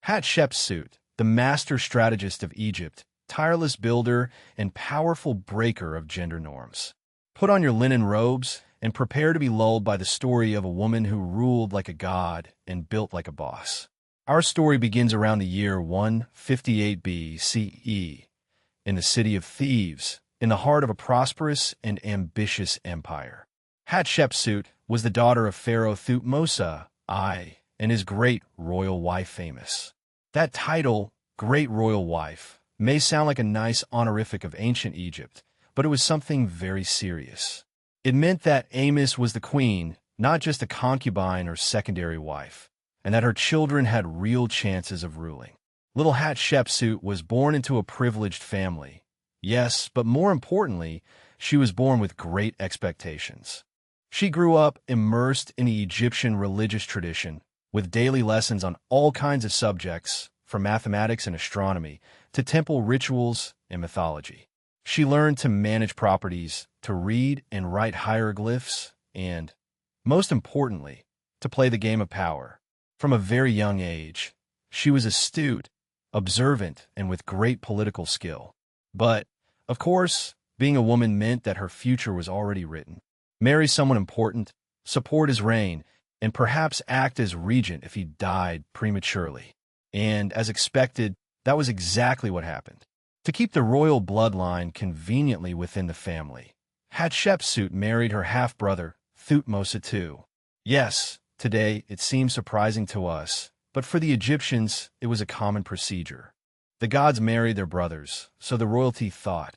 Hatshepsut, the master strategist of Egypt, tireless builder and powerful breaker of gender norms. Put on your linen robes and prepare to be lulled by the story of a woman who ruled like a god and built like a boss. Our story begins around the year 158 BCE in the city of Thebes, in the heart of a prosperous and ambitious empire. Hatshepsut was the daughter of Pharaoh Thutmose I and his great royal wife famous. That title, Great Royal Wife, may sound like a nice honorific of ancient Egypt, but it was something very serious. It meant that Amos was the queen, not just a concubine or secondary wife, and that her children had real chances of ruling. Little Hatshepsut was born into a privileged family. Yes, but more importantly, she was born with great expectations. She grew up immersed in the Egyptian religious tradition, with daily lessons on all kinds of subjects, from mathematics and astronomy to temple rituals and mythology. She learned to manage properties, to read and write hieroglyphs, and, most importantly, to play the game of power. From a very young age, she was astute, observant, and with great political skill. But, of course, being a woman meant that her future was already written. Marry someone important, support his reign, and perhaps act as regent if he died prematurely. And, as expected, that was exactly what happened. To keep the royal bloodline conveniently within the family, Hatshepsut married her half-brother, Thutmose II. Yes, today it seems surprising to us, but for the Egyptians it was a common procedure. The gods married their brothers, so the royalty thought,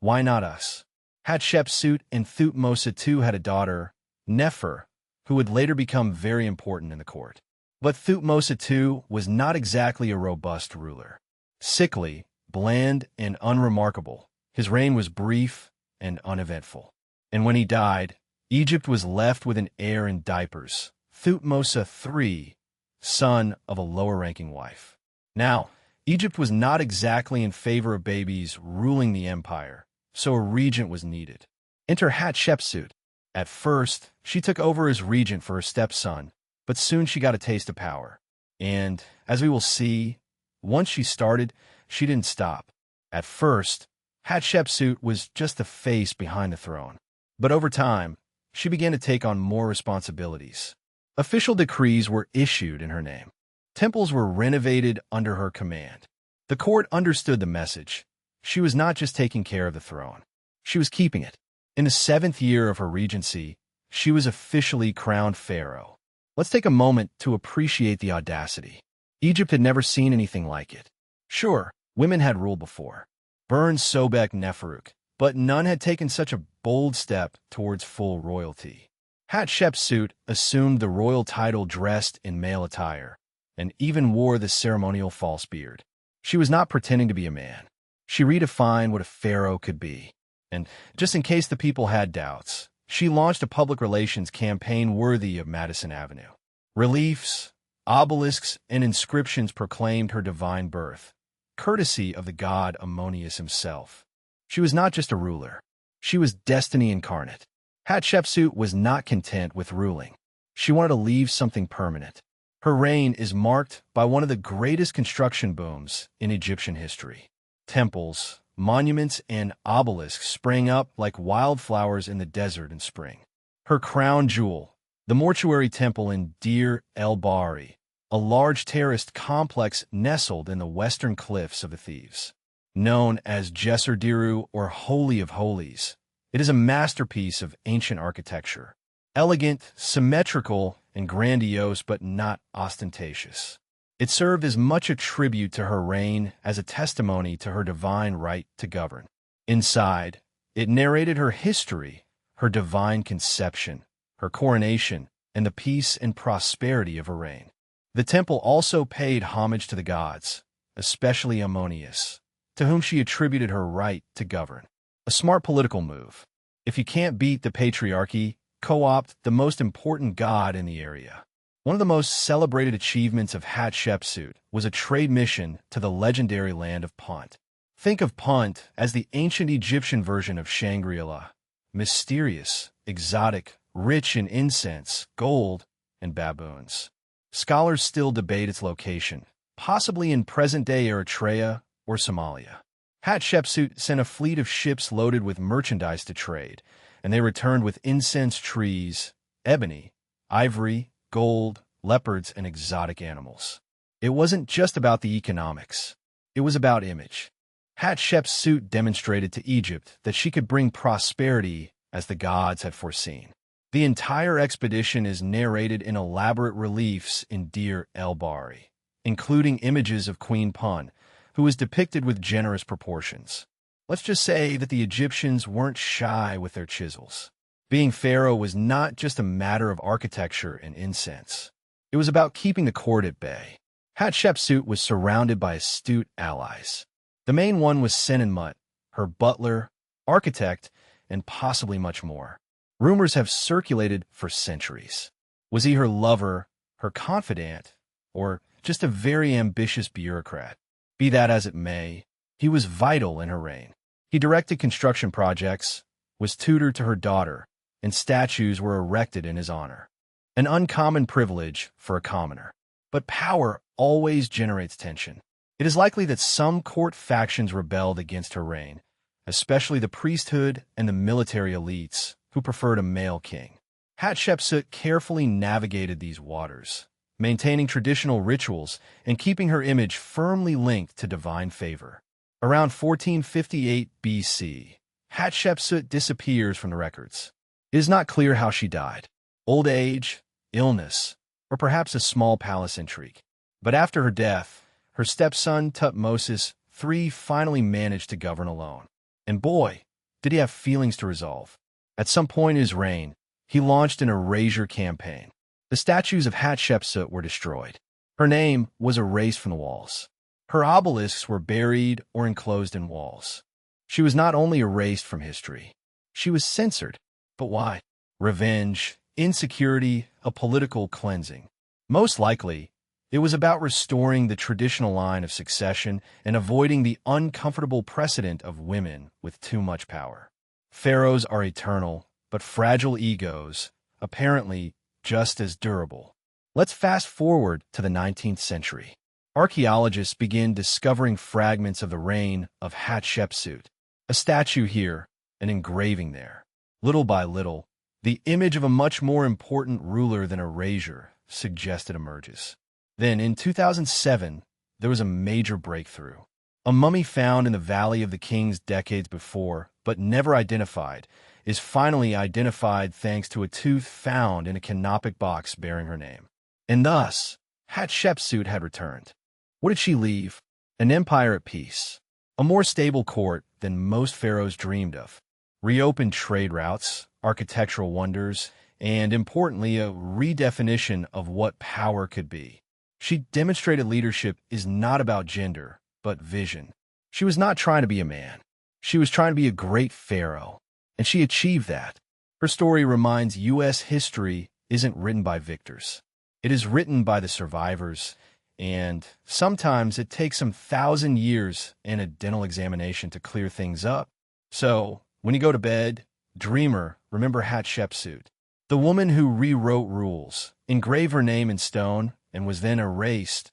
why not us? Hatshepsut and Thutmose II had a daughter, Nefer, who would later become very important in the court. But Thutmose II was not exactly a robust ruler. Sickly, bland, and unremarkable, his reign was brief and uneventful. And when he died, Egypt was left with an heir in diapers, Thutmose III, son of a lower-ranking wife. Now, Egypt was not exactly in favor of babies ruling the empire, so a regent was needed. Enter Hatshepsut. At first, she took over as regent for her stepson, but soon she got a taste of power. And, as we will see, once she started, she didn't stop. At first, Hatshepsut was just the face behind the throne. But over time, she began to take on more responsibilities. Official decrees were issued in her name. Temples were renovated under her command. The court understood the message. She was not just taking care of the throne. She was keeping it. In the 7th year of her regency, she was officially crowned pharaoh. Let's take a moment to appreciate the audacity. Egypt had never seen anything like it. Sure, women had ruled before. Sobek-Neferuk, but none had taken such a bold step towards full royalty. Hatshepsut assumed the royal title dressed in male attire, and even wore the ceremonial false beard. She was not pretending to be a man. She redefined what a pharaoh could be. And just in case the people had doubts, she launched a public relations campaign worthy of Madison Avenue. Reliefs, obelisks, and inscriptions proclaimed her divine birth, courtesy of the god Ammonius himself. She was not just a ruler. She was destiny incarnate. Hatshepsut was not content with ruling. She wanted to leave something permanent. Her reign is marked by one of the greatest construction booms in Egyptian history. Temples, monuments, and obelisks sprang up like wildflowers in the desert in spring. Her crown jewel, the mortuary temple in Deir el-Bahari, a large terraced complex nestled in the western cliffs of the Thebes. Known as Djeser Diru or Holy of Holies, it is a masterpiece of ancient architecture. Elegant, symmetrical, and grandiose, but not ostentatious. It served as much a tribute to her reign as a testimony to her divine right to govern. Inside, it narrated her history, her divine conception, her coronation, and the peace and prosperity of her reign. The temple also paid homage to the gods, especially Ammonius, to whom she attributed her right to govern. A smart political move. If you can't beat the patriarchy, co-opt the most important god in the area. One of the most celebrated achievements of Hatshepsut was a trade mission to the legendary land of Punt. Think of Punt as the ancient Egyptian version of Shangri-La. Mysterious, exotic, rich in incense, gold, and baboons. Scholars still debate its location, possibly in present-day Eritrea or Somalia. Hatshepsut sent a fleet of ships loaded with merchandise to trade, and they returned with incense trees, ebony, ivory, gold, leopards, and exotic animals. It wasn't just about the economics. It was about image. Hatshepsut demonstrated to Egypt that she could bring prosperity as the gods had foreseen. The entire expedition is narrated in elaborate reliefs in Deir el-Bahari, including images of Queen Pun, who is depicted with generous proportions. Let's just say that the Egyptians weren't shy with their chisels. Being pharaoh was not just a matter of architecture and incense. It was about keeping the court at bay. Hatshepsut was surrounded by astute allies. The main one was Senenmut, her butler, architect, and possibly much more. Rumors have circulated for centuries. Was he her lover, her confidant, or just a very ambitious bureaucrat? Be that as it may, he was vital in her reign. He directed construction projects, was tutor to her daughter, and statues were erected in his honor. An uncommon privilege for a commoner. But power always generates tension. It is likely that some court factions rebelled against her reign, especially the priesthood and the military elites who preferred a male king. Hatshepsut carefully navigated these waters, maintaining traditional rituals and keeping her image firmly linked to divine favor. Around 1458 BC, Hatshepsut disappears from the records. It is not clear how she died. Old age, illness, or perhaps a small palace intrigue. But after her death, her stepson Tutmosis III finally managed to govern alone. And boy, did he have feelings to resolve. At some point in his reign, he launched an erasure campaign. The statues of Hatshepsut were destroyed. Her name was erased from the walls. Her obelisks were buried or enclosed in walls. She was not only erased from history, she was censored. But why? Revenge, insecurity, a political cleansing. Most likely, it was about restoring the traditional line of succession and avoiding the uncomfortable precedent of women with too much power. Pharaohs are eternal, but fragile egos, apparently just as durable. Let's fast forward to the 19th century. Archaeologists begin discovering fragments of the reign of Hatshepsut. A statue here, an engraving there. Little by little, the image of a much more important ruler than erasure suggested emerges. Then, in 2007, there was a major breakthrough. A mummy found in the Valley of the Kings decades before, but never identified, is finally identified thanks to a tooth found in a canopic box bearing her name. And thus, Hatshepsut had returned. What did she leave? An empire at peace, a more stable court than most pharaohs dreamed of, reopened trade routes, architectural wonders, and, importantly, a redefinition of what power could be. She demonstrated leadership is not about gender, but vision. She was not trying to be a man. She was trying to be a great pharaoh, and she achieved that. Her story reminds U.S. history isn't written by victors. It is written by the survivors, and sometimes it takes some 1,000 years and a dental examination to clear things up. So, when you go to bed, dreamer, remember Hatshepsut, the woman who rewrote rules, engraved her name in stone, and was then erased,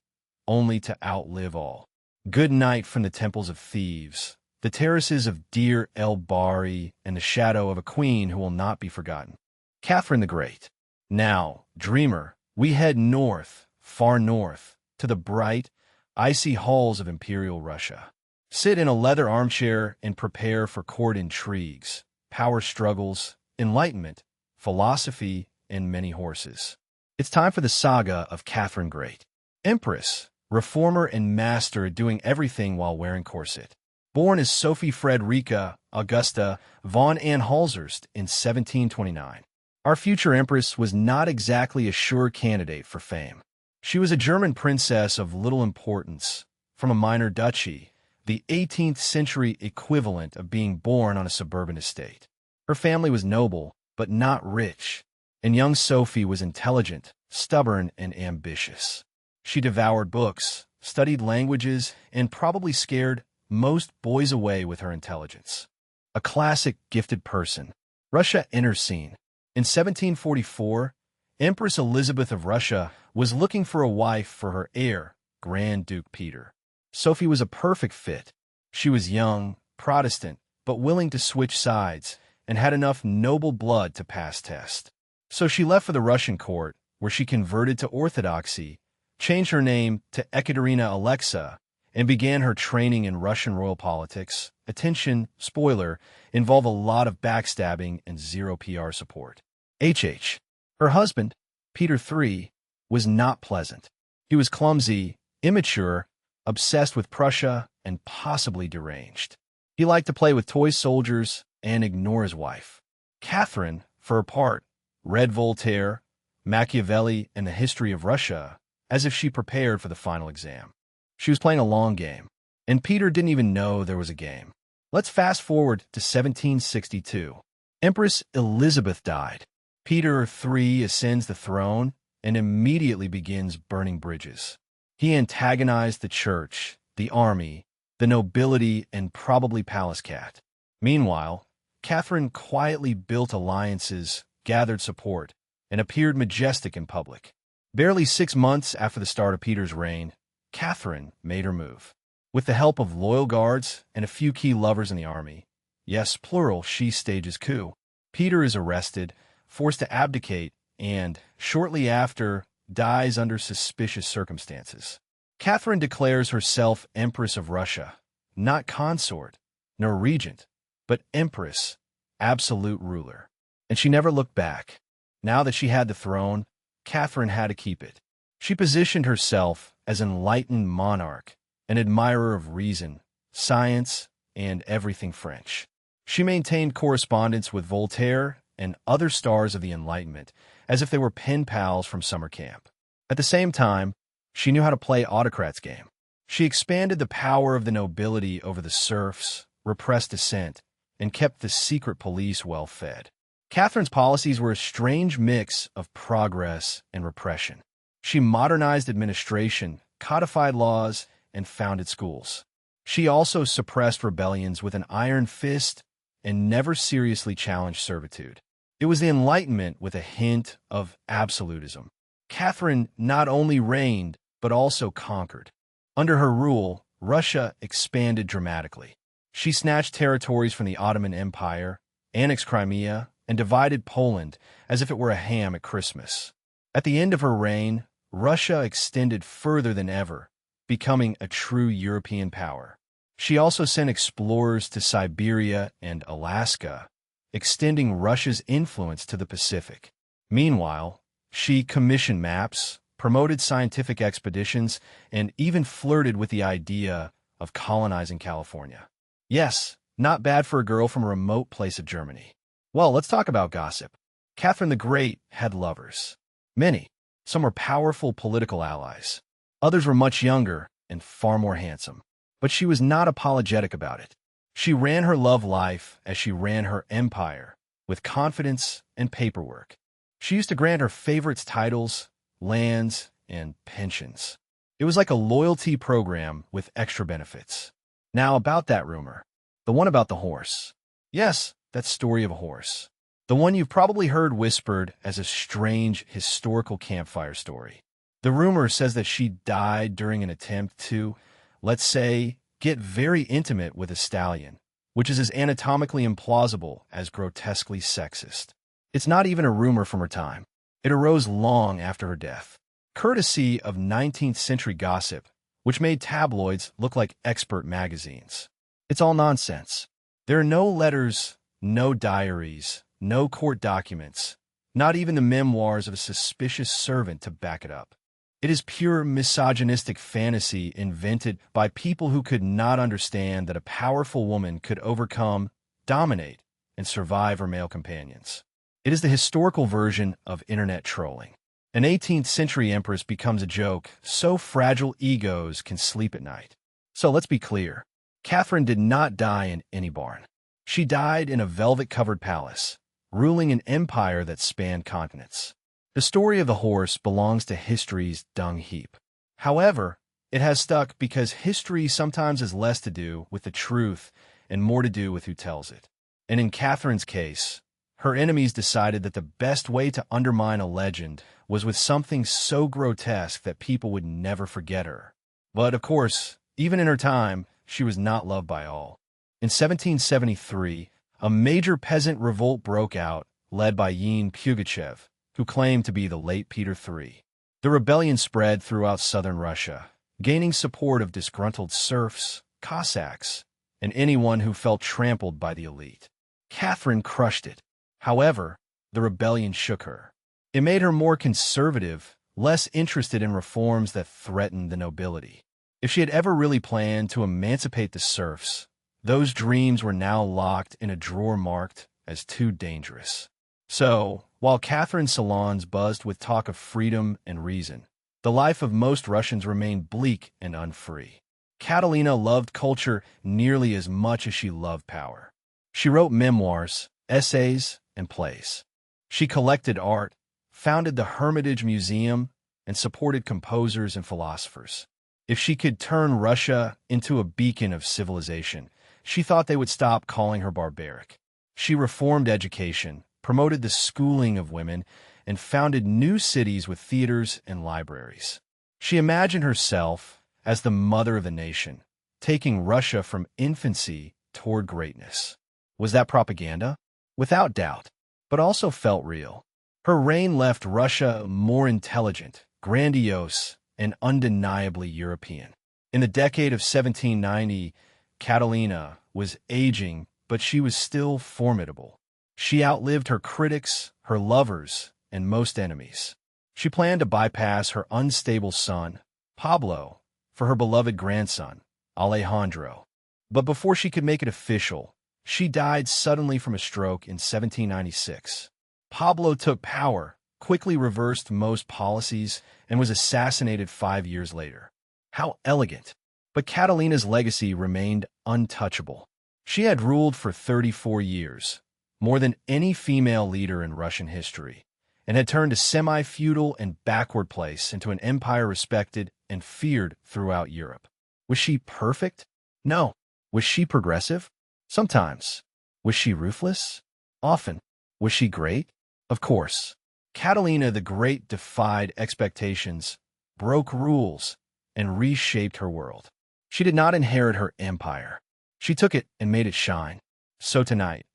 only to outlive all. Good night from the temples of Thebes, the terraces of Deir el-Bahari, and the shadow of a queen who will not be forgotten. Catherine the Great. Now, dreamer, we head north, far north, to the bright, icy halls of Imperial Russia. Sit in a leather armchair and prepare for court intrigues, power struggles, enlightenment, philosophy, and many horses. It's time for the saga of Catherine Great. Empress, reformer, and master doing everything while wearing corset. Born as Sophie Frederica Augusta von Anhalt-Zerbst in 1729. Our future empress was not exactly a sure candidate for fame. She was a German princess of little importance, from a minor duchy, the 18th century equivalent of being born on a suburban estate. Her family was noble, but not rich, and young Sophie was intelligent, stubborn, and ambitious. She devoured books, studied languages, and probably scared most boys away with her intelligence. A classic gifted person. Russia enters scene. In 1744, Empress Elizabeth of Russia was looking for a wife for her heir, Grand Duke Peter. Sophie was a perfect fit. She was young, Protestant, but willing to switch sides, and had enough noble blood to pass test. So she left for the Russian court, where she converted to Orthodoxy, changed her name to Ekaterina Alexa, and began her training in Russian royal politics. Attention, spoiler, involve a lot of backstabbing and zero PR support. Her husband, Peter III, was not pleasant. He was clumsy, immature, obsessed with Prussia, and possibly deranged. He liked to play with toy soldiers and ignore his wife. Catherine, for her part, read Voltaire, Machiavelli, and the history of Russia as if she prepared for the final exam. She was playing a long game, and Peter didn't even know there was a game. Let's fast forward to 1762. Empress Elizabeth died. Peter III ascends the throne and immediately begins burning bridges. He antagonized the church, the army, the nobility, and probably Palace Cat. Meanwhile, Catherine quietly built alliances, gathered support, and appeared majestic in public. Barely 6 months after the start of Peter's reign, Catherine made her move. With the help of loyal guards and a few key lovers in the army, yes, plural, she stages coup. Peter is arrested, forced to abdicate, and, shortly after, dies under suspicious circumstances. Catherine declares herself Empress of Russia, not consort, nor regent, but Empress, absolute ruler. And she never looked back. Now that she had the throne, Catherine had to keep it. She positioned herself as an enlightened monarch, an admirer of reason, science, and everything French. She maintained correspondence with Voltaire and other stars of the Enlightenment, as if they were pen pals from summer camp. At the same time, she knew how to play autocrat's game. She expanded the power of the nobility over the serfs, repressed dissent, and kept the secret police well fed. Catherine's policies were a strange mix of progress and repression. She modernized administration, codified laws, and founded schools. She also suppressed rebellions with an iron fist and never seriously challenged servitude. It was the Enlightenment with a hint of absolutism. Catherine not only reigned, but also conquered. Under her rule, Russia expanded dramatically. She snatched territories from the Ottoman Empire, annexed Crimea, and divided Poland as if it were a ham at Christmas. At the end of her reign, Russia extended further than ever, becoming a true European power. She also sent explorers to Siberia and Alaska, extending Russia's influence to the Pacific. Meanwhile, she commissioned maps, promoted scientific expeditions, and even flirted with the idea of colonizing California. Yes, not bad for a girl from a remote place of Germany. Well, let's talk about gossip. Catherine the Great had lovers. Many. Some were powerful political allies. Others were much younger and far more handsome. But she was not apologetic about it. She ran her love life as she ran her empire, with confidence and paperwork. She used to grant her favorites titles, lands, and pensions. It was like a loyalty program with extra benefits. Now about that rumor. The one about the horse. Yes, that story of a horse. The one you've probably heard whispered as a strange historical campfire story. The rumor says that she died during an attempt to, let's say, get very intimate with a stallion, which is as anatomically implausible as grotesquely sexist. It's not even a rumor from her time. It arose long after her death, courtesy of 19th century gossip, which made tabloids look like expert magazines. It's all nonsense. There are no letters, no diaries, no court documents, not even the memoirs of a suspicious servant to back it up. It is pure misogynistic fantasy invented by people who could not understand that a powerful woman could overcome, dominate, and survive her male companions. It is the historical version of internet trolling. An 18th century empress becomes a joke, so fragile egos can sleep at night. So let's be clear. Catherine did not die in any barn. She died in a velvet-covered palace, ruling an empire that spanned continents. The story of the horse belongs to history's dung heap. However, it has stuck because history sometimes has less to do with the truth and more to do with who tells it. And in Catherine's case, her enemies decided that the best way to undermine a legend was with something so grotesque that people would never forget her. But of course, even in her time, she was not loved by all. In 1773, a major peasant revolt broke out, led by Yin Pugachev, who claimed to be the late Peter III. The rebellion spread throughout southern Russia, gaining support of disgruntled serfs, Cossacks, and anyone who felt trampled by the elite. Catherine crushed it. However, the rebellion shook her. It made her more conservative, less interested in reforms that threatened the nobility. If she had ever really planned to emancipate the serfs, those dreams were now locked in a drawer marked as too dangerous. So, while Catherine's salons buzzed with talk of freedom and reason, the life of most Russians remained bleak and unfree. Catalina loved culture nearly as much as she loved power. She wrote memoirs, essays, and plays. She collected art, founded the Hermitage Museum, and supported composers and philosophers. If she could turn Russia into a beacon of civilization, she thought they would stop calling her barbaric. She reformed education, promoted the schooling of women, and founded new cities with theaters and libraries. She imagined herself as the mother of the nation, taking Russia from infancy toward greatness. Was that propaganda? Without doubt, but also felt real. Her reign left Russia more intelligent, grandiose, and undeniably European. In the decade of 1790, Catalina was aging, but she was still formidable. She outlived her critics, her lovers, and most enemies. She planned to bypass her unstable son, Pablo, for her beloved grandson, Alejandro. But before she could make it official, she died suddenly from a stroke in 1796. Pablo took power, quickly reversed most policies, and was assassinated 5 years later. How elegant! But Catalina's legacy remained untouchable. She had ruled for 34 years, more than any female leader in Russian history, and had turned a semi-feudal and backward place into an empire respected and feared throughout Europe. Was she perfect? No. Was she progressive? Sometimes. Was she ruthless? Often. Was she great? Of course. Catalina the Great defied expectations, broke rules, and reshaped her world. She did not inherit her empire. She took it and made it shine. So tonight,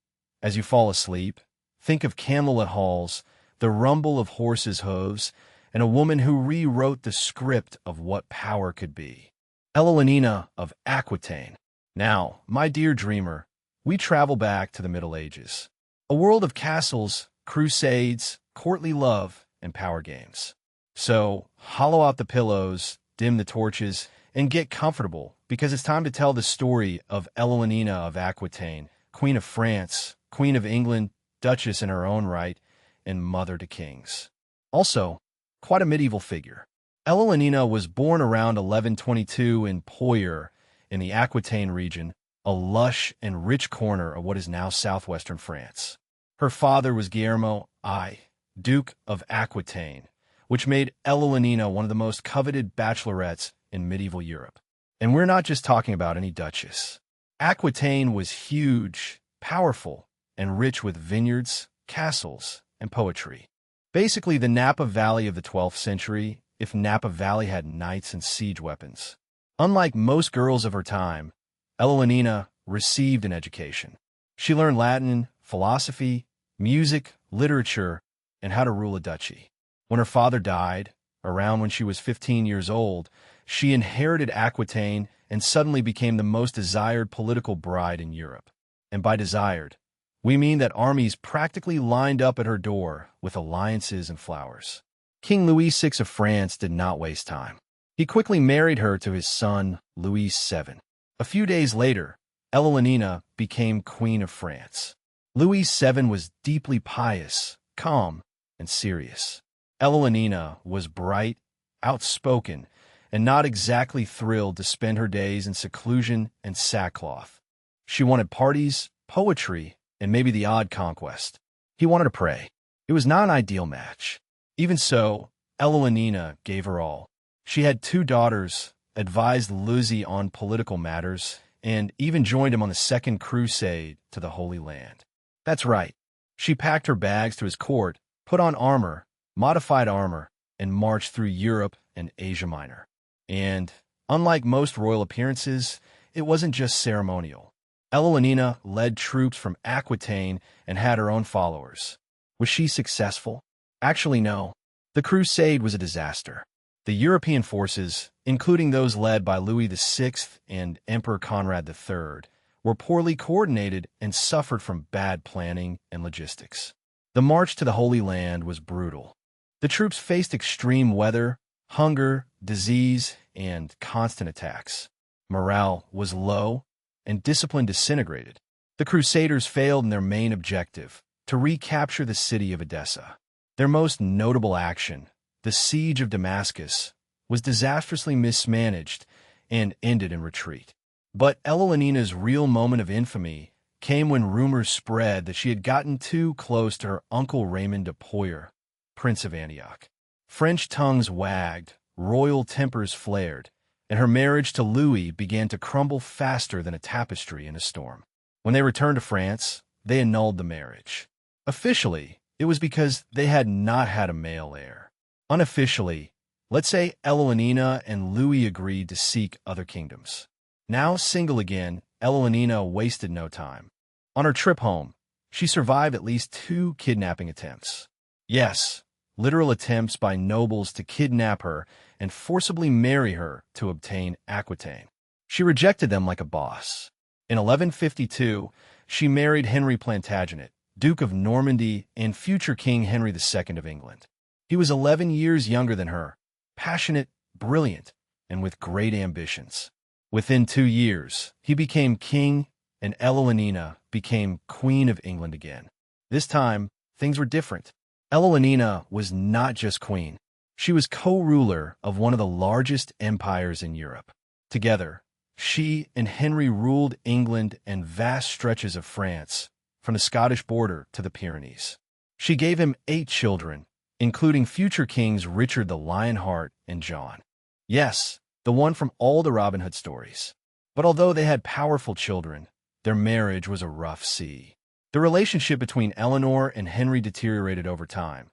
as you fall asleep, think of candlelit halls, the rumble of horses' hooves, and a woman who rewrote the script of what power could be. Elenina of Aquitaine. Now, my dear dreamer, we travel back to the Middle Ages. A world of castles, crusades, courtly love, and power games. So, hollow out the pillows, dim the torches, and get comfortable, because it's time to tell the story of Elenina of Aquitaine, Queen of France, Queen of England, Duchess in her own right, and mother to kings. Also, quite a medieval figure. Elenina was born around 1122 in Poyer, in the Aquitaine region, a lush and rich corner of what is now southwestern France. Her father was Guillermo I, Duke of Aquitaine, which made Elenina one of the most coveted bachelorettes in medieval Europe. And we're not just talking about any duchess. Aquitaine was huge, powerful, and rich with vineyards, castles, and poetry. Basically the Napa Valley of the 12th century, if Napa Valley had knights and siege weapons. Unlike most girls of her time, Elenina received an education. She learned Latin, philosophy, music, literature, and how to rule a duchy. When her father died, around when she was 15 years old, she inherited Aquitaine and suddenly became the most desired political bride in Europe. And by desired, we mean that armies practically lined up at her door with alliances and flowers. King Louis VI of France did not waste time. He quickly married her to his son, Louis VII. A few days later, Elenina became Queen of France. Louis VII was deeply pious, calm, and serious. Elenina was bright, outspoken, and not exactly thrilled to spend her days in seclusion and sackcloth. She wanted parties, poetry, and maybe the odd conquest. He wanted to pray. It was not an ideal match. Even so, Elenina gave her all. She had 2 daughters, advised Louis on political matters, and even joined him on the Second Crusade to the Holy Land. That's right. She packed her bags to his court, put on armor, modified armor, and marched through Europe and Asia Minor. And, Unlike most royal appearances, it wasn't just ceremonial. Ellalinina led troops from Aquitaine and had her own followers. Was she successful? Actually, no. The crusade was a disaster. The European forces, including those led by Louis VI and Emperor Conrad III, were poorly coordinated and suffered from bad planning and logistics. The march to the Holy Land was brutal. The troops faced extreme weather, hunger, disease, and constant attacks. Morale was low, and discipline disintegrated. The Crusaders failed in their main objective, to recapture the city of Edessa. Their most notable action, the siege of Damascus, was disastrously mismanaged and ended in retreat. But Ellalinina's real moment of infamy came when rumors spread that she had gotten too close to her uncle Raymond de Poyer, Prince of Antioch. French tongues wagged, royal tempers flared, and her marriage to Louis began to crumble faster than a tapestry in a storm. When they returned to France, they annulled the marriage. Officially, it was because they had not had a male heir. Unofficially, let's say Ellalinina and Louis agreed to seek other kingdoms. Now single again, Ellalinina wasted no time. On her trip home, she survived at least 2 kidnapping attempts. Yes, literal attempts by nobles to kidnap her and forcibly marry her to obtain Aquitaine. She rejected them like a boss. In 1152, she married Henry Plantagenet, Duke of Normandy and future King Henry II of England. He was 11 years younger than her, passionate, brilliant, and with great ambitions. Within 2 years, he became king, and Ellalinina became Queen of England again. This time, things were different. Ellalinina was not just queen. She was co-ruler of one of the largest empires in Europe. Together, she and Henry ruled England and vast stretches of France, from the Scottish border to the Pyrenees. She gave him 8 children, including future kings Richard the Lionheart and John. Yes, the one from all the Robin Hood stories. But although they had powerful children, their marriage was a rough sea. The relationship between Eleanor and Henry deteriorated over time,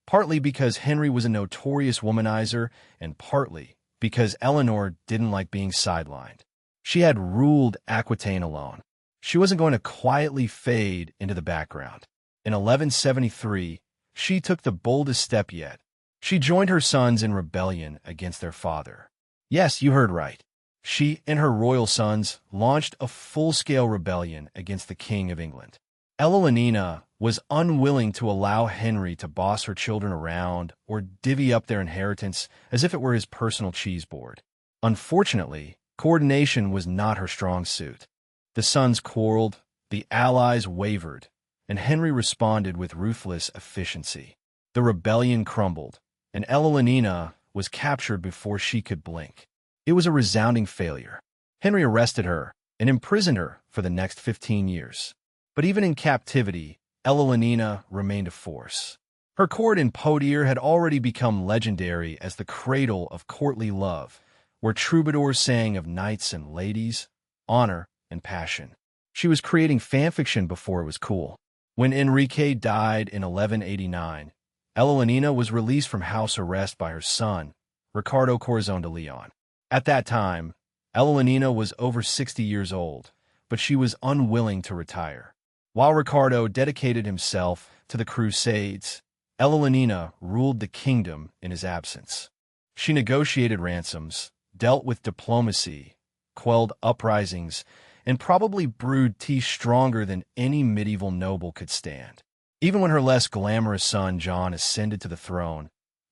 partly because Henry was a notorious womanizer and partly because Eleanor didn't like being sidelined. She had ruled Aquitaine alone. She wasn't going to quietly fade into the background. In 1173, she took the boldest step yet. She joined her sons in rebellion against their father. Yes, you heard right. She and her royal sons launched a full-scale rebellion against the King of England. Ellalinina was unwilling to allow Henry to boss her children around or divvy up their inheritance as if it were his personal cheese board. Unfortunately, coordination was not her strong suit. The sons quarreled, the allies wavered, and Henry responded with ruthless efficiency. The rebellion crumbled, and Ellalinina was captured before she could blink. It was a resounding failure. Henry arrested her and imprisoned her for the next 15 years. But even in captivity, Ellalinina remained a force. Her court in Poitiers had already become legendary as the cradle of courtly love, where troubadours sang of knights and ladies, honor and passion. She was creating fanfiction before it was cool. When Enrique died in 1189, Ellalinina was released from house arrest by her son, Ricardo Corazon de Leon. At that time, Ellalinina was over 60 years old, but she was unwilling to retire. While Ricardo dedicated himself to the Crusades, Ellalinina ruled the kingdom in his absence. She negotiated ransoms, dealt with diplomacy, quelled uprisings, and probably brewed tea stronger than any medieval noble could stand. Even when her less glamorous son John ascended to the throne,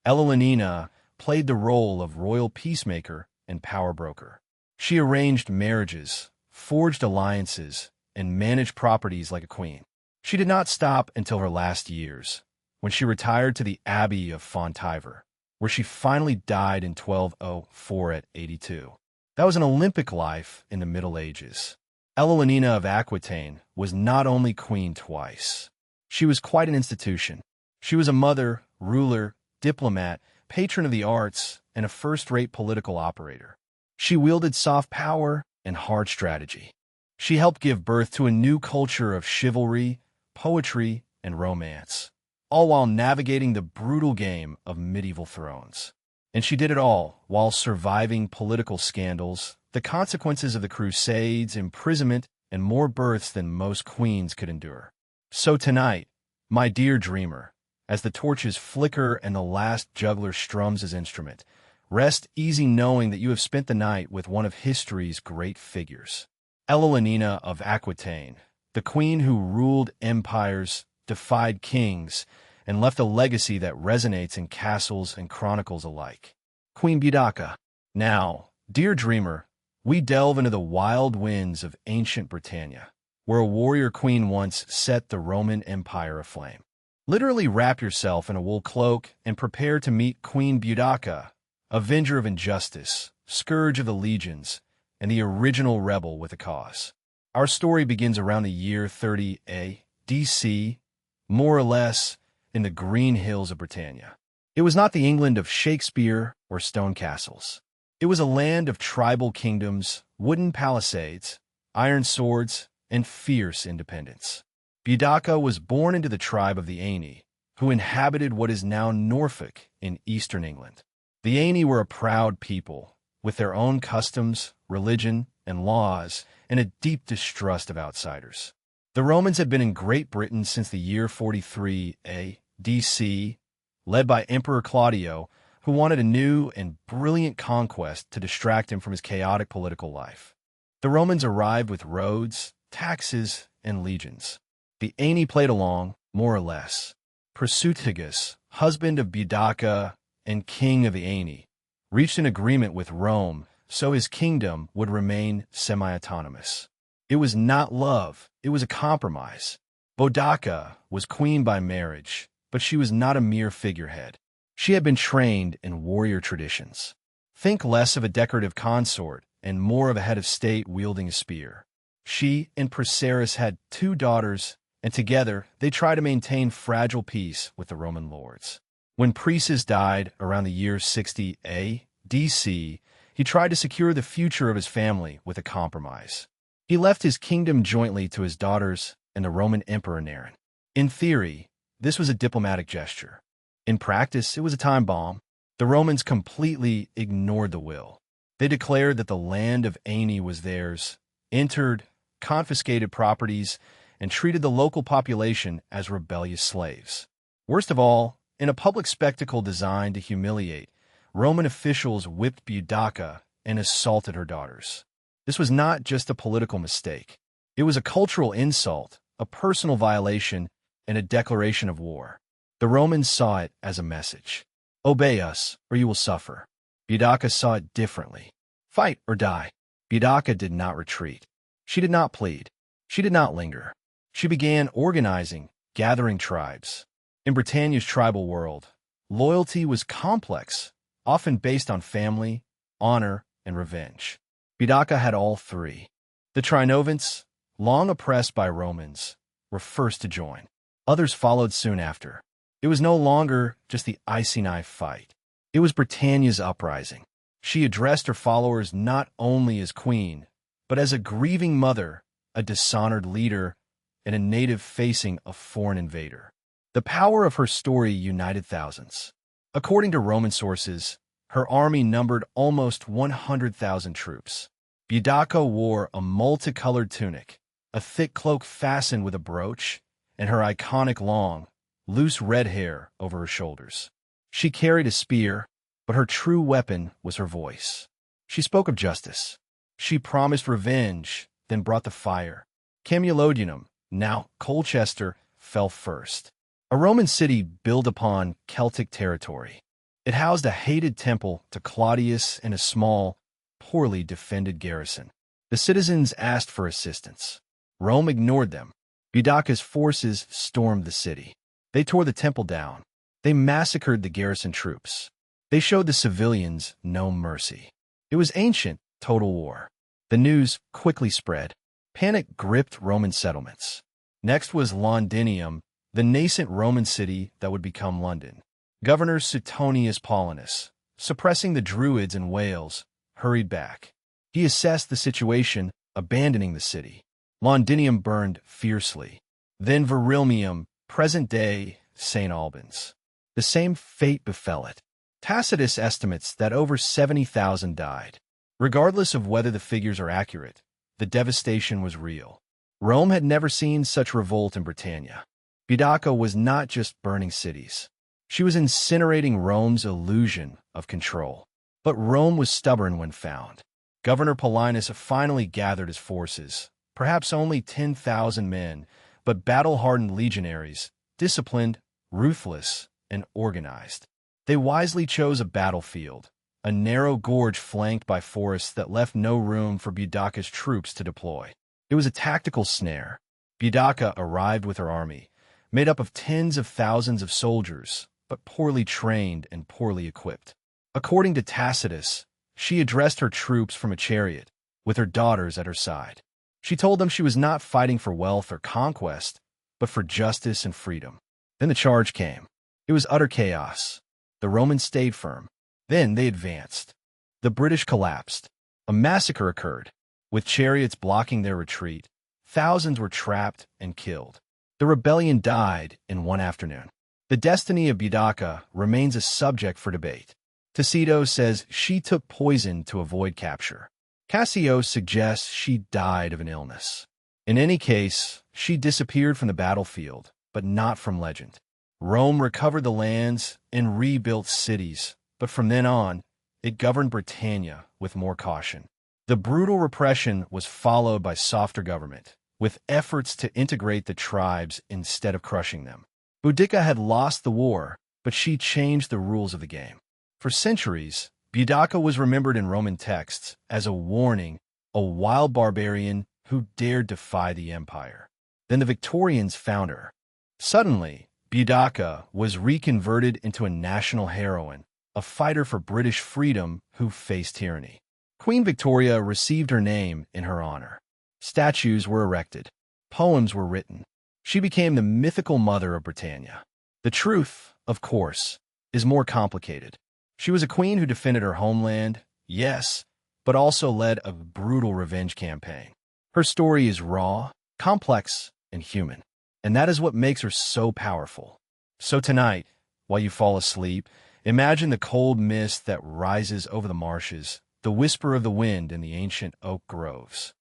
Ellalinina played the role of royal peacemaker and power broker. She arranged marriages, forged alliances, and managed properties like a queen. She did not stop until her last years, when she retired to the Abbey of Fonthiver, where she finally died in 1204 at 82. That was an Olympic life in the Middle Ages. Ellalinina of Aquitaine was not only queen twice. She was quite an institution. She was a mother, ruler, diplomat, patron of the arts, and a first-rate political operator. She wielded soft power and hard strategy. She helped give birth to a new culture of chivalry, poetry, and romance, all while navigating the brutal game of medieval thrones. And she did it all while surviving political scandals, the consequences of the Crusades, imprisonment, and more births than most queens could endure. So tonight, my dear dreamer, as the torches flicker and the last juggler strums his instrument, rest easy knowing that you have spent the night with one of history's great figures. Ellalinina of Aquitaine, the queen who ruled empires, defied kings, and left a legacy that resonates in castles and chronicles alike. Queen Boudica. Now, dear dreamer, we delve into the wild winds of ancient Britannia, where a warrior queen once set the Roman Empire aflame. Literally wrap yourself in a wool cloak and prepare to meet Queen Boudica, avenger of injustice, scourge of the legions, and the original rebel with a cause. Our story begins around the year 30 A.D.C., more or less in the green hills of Britannia. It was not the England of Shakespeare or stone castles. It was a land of tribal kingdoms, wooden palisades, iron swords, and fierce independence. Boudica was born into the tribe of the Aini, who inhabited what is now Norfolk in eastern England. The Aini were a proud people, with their own customs, religion, and laws, and a deep distrust of outsiders. The Romans had been in Great Britain since the year 43 A.D.C., led by Emperor Claudio, who wanted a new and brilliant conquest to distract him from his chaotic political life. The Romans arrived with roads, taxes, and legions. The Aini played along, more or less. Prasutagus, husband of Boudica and king of the Aini, reached an agreement with Rome so his kingdom would remain semi-autonomous. It was not love, it was a compromise. Boudica was queen by marriage, but she was not a mere figurehead. She had been trained in warrior traditions. Think less of a decorative consort and more of a head of state wielding a spear. She and Proceres had 2 daughters, and together they tried to maintain fragile peace with the Roman lords. When Proceres died around the year 60 A.D.C., he tried to secure the future of his family with a compromise. He left his kingdom jointly to his daughters and the Roman Emperor Neron. In theory, this was a diplomatic gesture. In practice, it was a time bomb. The Romans completely ignored the will. They declared that the land of Aini was theirs, entered, confiscated properties, and treated the local population as rebellious slaves. Worst of all, in a public spectacle designed to humiliate, Roman officials whipped Boudica and assaulted her daughters. This was not just a political mistake. It was a cultural insult, a personal violation, and a declaration of war. The Romans saw it as a message. Obey us, or you will suffer. Boudica saw it differently. Fight or die. Boudica did not retreat. She did not plead. She did not linger. She began organizing, gathering tribes. In Britannia's tribal world, loyalty was complex, often based on family, honor, and revenge. Boudica had all 3. The Trinovants, long oppressed by Romans, were first to join. Others followed soon after. It was no longer just the icy knife fight. It was Britannia's uprising. She addressed her followers not only as queen, but as a grieving mother, a dishonored leader, and a native facing a foreign invader. The power of her story united thousands. According to Roman sources, her army numbered almost 100,000 troops. Boudica wore a multicolored tunic, a thick cloak fastened with a brooch, and her iconic long, loose red hair over her shoulders. She carried a spear, but her true weapon was her voice. She spoke of justice. She promised revenge, then brought the fire. Camulodunum, now Colchester, fell first. A Roman city built upon Celtic territory. It housed a hated temple to Claudius and a small, poorly defended garrison. The citizens asked for assistance. Rome ignored them. Boudica's forces stormed the city. They tore the temple down. They massacred the garrison troops. They showed the civilians no mercy. It was ancient, total war. The news quickly spread. Panic gripped Roman settlements. Next was Londinium, the nascent Roman city that would become London. Governor Suetonius Paulinus, suppressing the Druids in Wales, hurried back. He assessed the situation, abandoning the city. Londinium burned fiercely. Then Virilmium, present-day St. Albans. The same fate befell it. Tacitus estimates that over 70,000 died. Regardless of whether the figures are accurate, the devastation was real. Rome had never seen such revolt in Britannia. Boudicca was not just burning cities. She was incinerating Rome's illusion of control. But Rome was stubborn when found. Governor Paulinus finally gathered his forces, perhaps only 10,000 men, but battle-hardened legionaries, disciplined, ruthless, and organized. They wisely chose a battlefield, a narrow gorge flanked by forests that left no room for Boudicca's troops to deploy. It was a tactical snare. Boudicca arrived with her army, made up of tens of thousands of soldiers, but poorly trained and poorly equipped. According to Tacitus, she addressed her troops from a chariot, with her daughters at her side. She told them she was not fighting for wealth or conquest, but for justice and freedom. Then the charge came. It was utter chaos. The Romans stayed firm. Then they advanced. The British collapsed. A massacre occurred. With chariots blocking their retreat, thousands were trapped and killed. The rebellion died in one afternoon. The destiny of Boudicca remains a subject for debate. Tacitus says she took poison to avoid capture. Cassio suggests she died of an illness. In any case, she disappeared from the battlefield, but not from legend. Rome recovered the lands and rebuilt cities, but from then on, it governed Britannia with more caution. The brutal repression was followed by softer government, with efforts to integrate the tribes instead of crushing them. Boudicca had lost the war, but she changed the rules of the game. For centuries, Boudicca was remembered in Roman texts as a warning, a wild barbarian who dared defy the empire. Then the Victorians found her. Suddenly, Boudicca was reconverted into a national heroine, a fighter for British freedom who faced tyranny. Queen Victoria received her name in her honor. Statues were erected. Poems were written. She became the mythical mother of Britannia. The truth, of course, is more complicated. She was a queen who defended her homeland, yes, but also led a brutal revenge campaign. Her story is raw, complex, and human, and that is what makes her so powerful. So tonight, while you fall asleep, imagine the cold mist that rises over the marshes, the whisper of the wind in the ancient oak groves,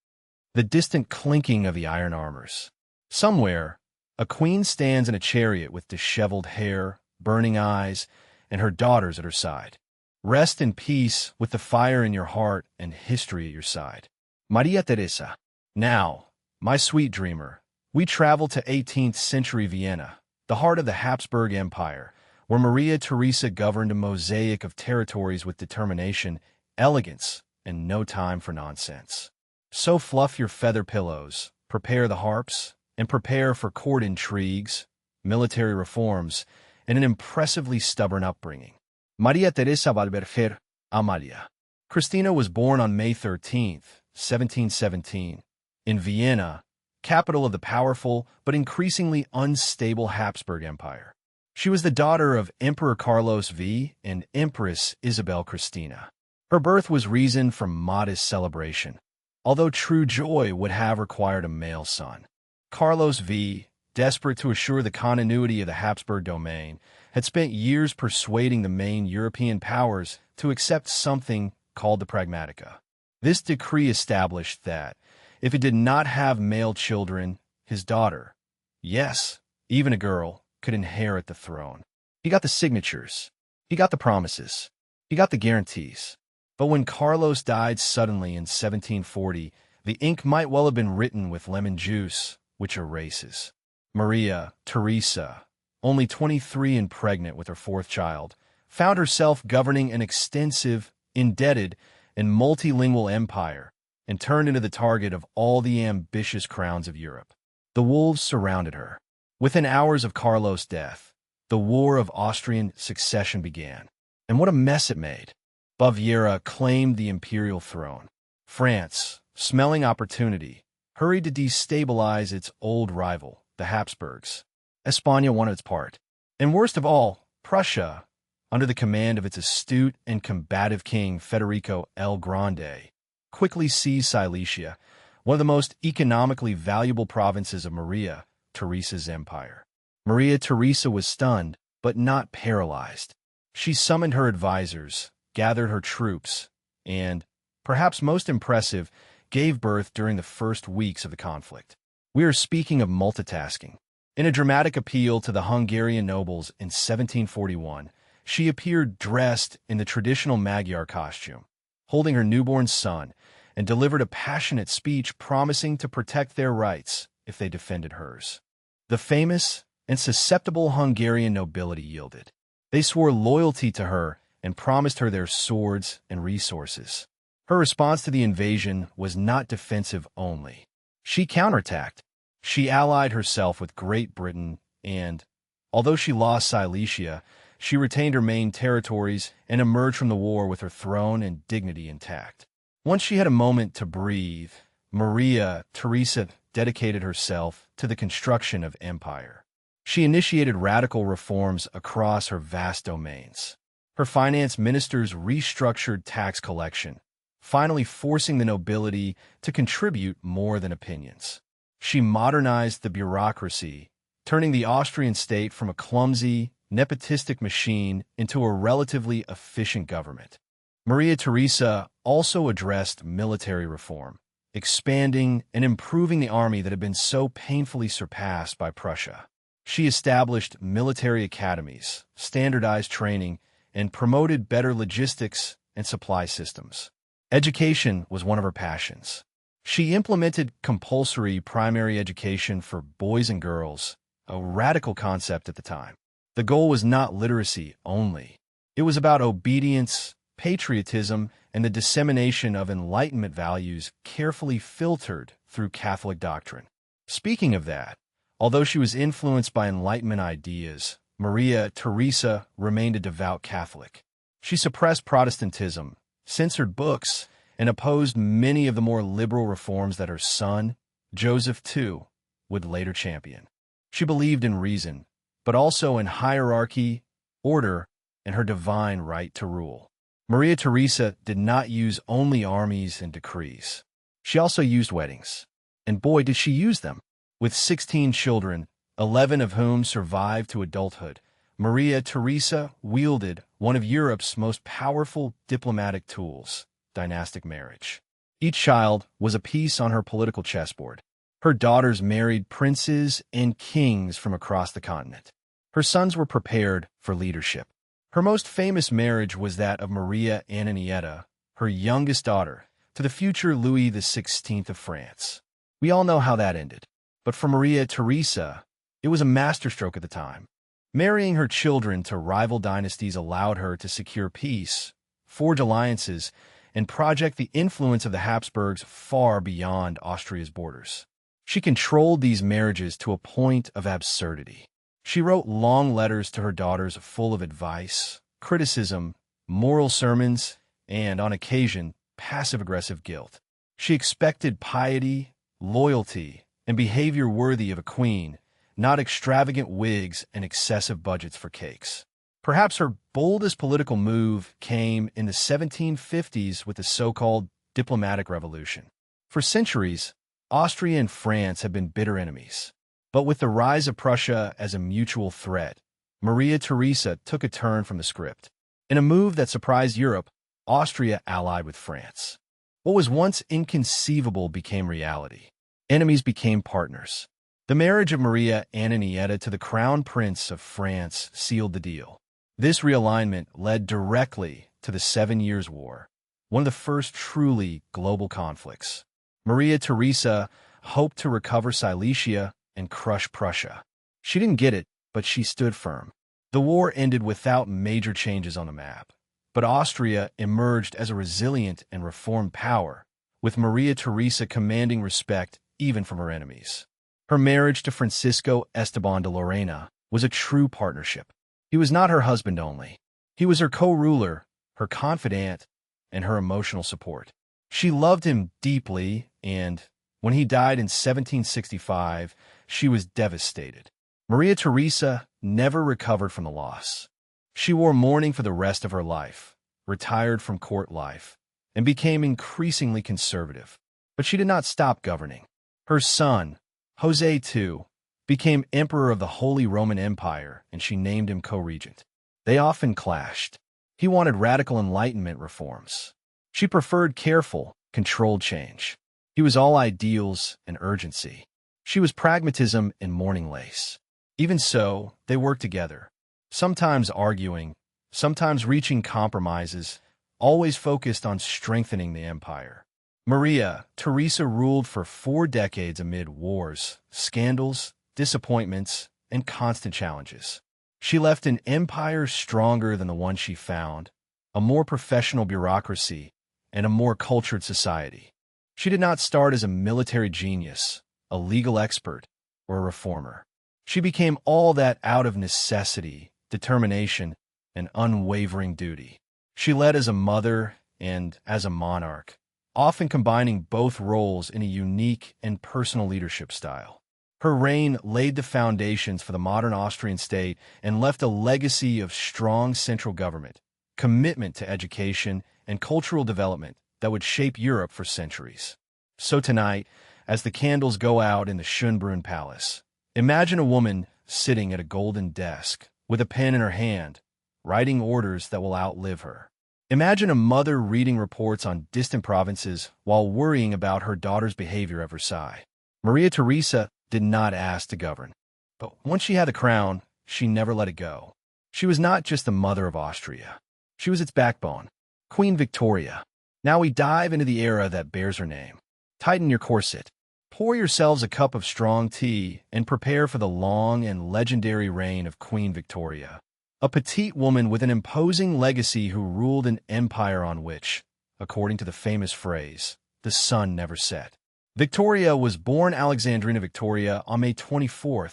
the distant clinking of the iron armors. Somewhere, a queen stands in a chariot with disheveled hair, burning eyes, and her daughters at her side. Rest in peace with the fire in your heart and history at your side. Maria Teresa. Now, my sweet dreamer, we travel to 18th century Vienna, the heart of the Habsburg Empire, where Maria Theresa governed a mosaic of territories with determination, elegance, and no time for nonsense. So fluff your feather pillows, prepare the harps, and prepare for court intrigues, military reforms, and an impressively stubborn upbringing. Maria Teresa Valverger Amalia. Christina was born on May 13, 1717, in Vienna, capital of the powerful but increasingly unstable Habsburg Empire. She was the daughter of Emperor Carlos V and Empress Isabel Christina. Her birth was reason for modest celebration, although true joy would have required a male son. Carlos V, desperate to assure the continuity of the Habsburg domain, had spent years persuading the main European powers to accept something called the Pragmatica. This decree established that, if he did not have male children, his daughter, yes, even a girl, could inherit the throne. He got the signatures. He got the promises. He got the guarantees. But when Carlos died suddenly in 1740, the ink might well have been written with lemon juice, which erases. Maria Theresa, only 23 and pregnant with her fourth child, found herself governing an extensive, indebted, and multilingual empire, and turned into the target of all the ambitious crowns of Europe. The wolves surrounded her. Within hours of Carlos' death, the War of Austrian Succession began. And what a mess it made. Baviera claimed the imperial throne. France, smelling opportunity, hurried to destabilize its old rival, the Habsburgs. España wanted its part. And worst of all, Prussia, under the command of its astute and combative king Federico el Grande, quickly seized Silesia, one of the most economically valuable provinces of Maria Theresa's empire. Maria Theresa was stunned, but not paralyzed. She summoned her advisors, gathered her troops, and, perhaps most impressive, gave birth during the first weeks of the conflict. We are speaking of multitasking. In a dramatic appeal to the Hungarian nobles in 1741, she appeared dressed in the traditional Magyar costume, holding her newborn son, and delivered a passionate speech promising to protect their rights if they defended hers. The famous and susceptible Hungarian nobility yielded. They swore loyalty to her and promised her their swords and resources. Her response to the invasion was not defensive only. She counterattacked. She allied herself with Great Britain and, although she lost Silesia, she retained her main territories and emerged from the war with her throne and dignity intact. Once she had a moment to breathe, Maria Theresa dedicated herself to the construction of empire. She initiated radical reforms across her vast domains. Her finance ministers restructured tax collection, finally forcing the nobility to contribute more than opinions. She modernized the bureaucracy, turning the Austrian state from a clumsy, nepotistic machine into a relatively efficient government. Maria Theresa also addressed military reform, expanding and improving the army that had been so painfully surpassed by Prussia. She established military academies, standardized training, and promoted better logistics and supply systems. Education was one of her passions. She implemented compulsory primary education for boys and girls, a radical concept at the time. The goal was not literacy only. It was about obedience, patriotism, and the dissemination of Enlightenment values carefully filtered through Catholic doctrine. Speaking of that, although she was influenced by Enlightenment ideas, Maria Theresa remained a devout Catholic. She suppressed Protestantism, censored books, and opposed many of the more liberal reforms that her son, Joseph II, would later champion. She believed in reason, but also in hierarchy, order, and her divine right to rule. Maria Theresa did not use only armies and decrees. She also used weddings. And boy, did she use them! With 16 children, 11 of whom survived to adulthood, Maria Theresa wielded one of Europe's most powerful diplomatic tools, dynastic marriage. Each child was a piece on her political chessboard. Her daughters married princes and kings from across the continent. Her sons were prepared for leadership. Her most famous marriage was that of Maria Antonietta, her youngest daughter, to the future Louis XVI of France. We all know how that ended. But for Maria Theresa, it was a masterstroke at the time. Marrying her children to rival dynasties allowed her to secure peace, forge alliances, and project the influence of the Habsburgs far beyond Austria's borders. She controlled these marriages to a point of absurdity. She wrote long letters to her daughters full of advice, criticism, moral sermons, and, on occasion, passive-aggressive guilt. She expected piety, loyalty, and behavior worthy of a queen, not extravagant wigs and excessive budgets for cakes. Perhaps her boldest political move came in the 1750s with the so-called diplomatic revolution. For centuries, Austria and France had been bitter enemies. But with the rise of Prussia as a mutual threat, Maria Theresa took a turn from the script. In a move that surprised Europe, Austria allied with France. What was once inconceivable became reality. Enemies became partners. The marriage of Maria Antonietta to the Crown Prince of France sealed the deal. This realignment led directly to the 7 Years' War, one of the first truly global conflicts. Maria Theresa hoped to recover Silesia and crush Prussia. She didn't get it, but she stood firm. The war ended without major changes on the map, but Austria emerged as a resilient and reformed power, with Maria Theresa commanding respect even from her enemies. Her marriage to Francisco Esteban de Lorena was a true partnership. He was not her husband only. He was her co-ruler, her confidant, and her emotional support. She loved him deeply, and when he died in 1765, she was devastated. Maria Theresa never recovered from the loss. She wore mourning for the rest of her life, retired from court life, and became increasingly conservative. But she did not stop governing. Her son, Jose II, became emperor of the Holy Roman Empire, and she named him co-regent. They often clashed. He wanted radical Enlightenment reforms. She preferred careful, controlled change. He was all ideals and urgency. She was pragmatism and morning lace. Even so, they worked together, sometimes arguing, sometimes reaching compromises, always focused on strengthening the empire. Maria Theresa ruled for 4 decades amid wars, scandals, disappointments, and constant challenges. She left an empire stronger than the one she found, a more professional bureaucracy, and a more cultured society. She did not start as a military genius, a legal expert, or a reformer. She became all that out of necessity, determination, and unwavering duty. She led as a mother and as a monarch, often combining both roles in a unique and personal leadership style. Her reign laid the foundations for the modern Austrian state and left a legacy of strong central government, commitment to education, and cultural development that would shape Europe for centuries. So tonight, as the candles go out in the Schönbrunn Palace, imagine a woman sitting at a golden desk with a pen in her hand, writing orders that will outlive her. Imagine a mother reading reports on distant provinces while worrying about her daughter's behavior at Versailles. Maria Theresa did not ask to govern, but once she had the crown, she never let it go. She was not just the mother of Austria. She was its backbone, Queen Victoria. Now we dive into the era that bears her name. Tighten your corset, pour yourselves a cup of strong tea, and prepare for the long and legendary reign of Queen Victoria, a petite woman with an imposing legacy who ruled an empire on which, according to the famous phrase, the sun never set. Victoria was born Alexandrina Victoria on May 24,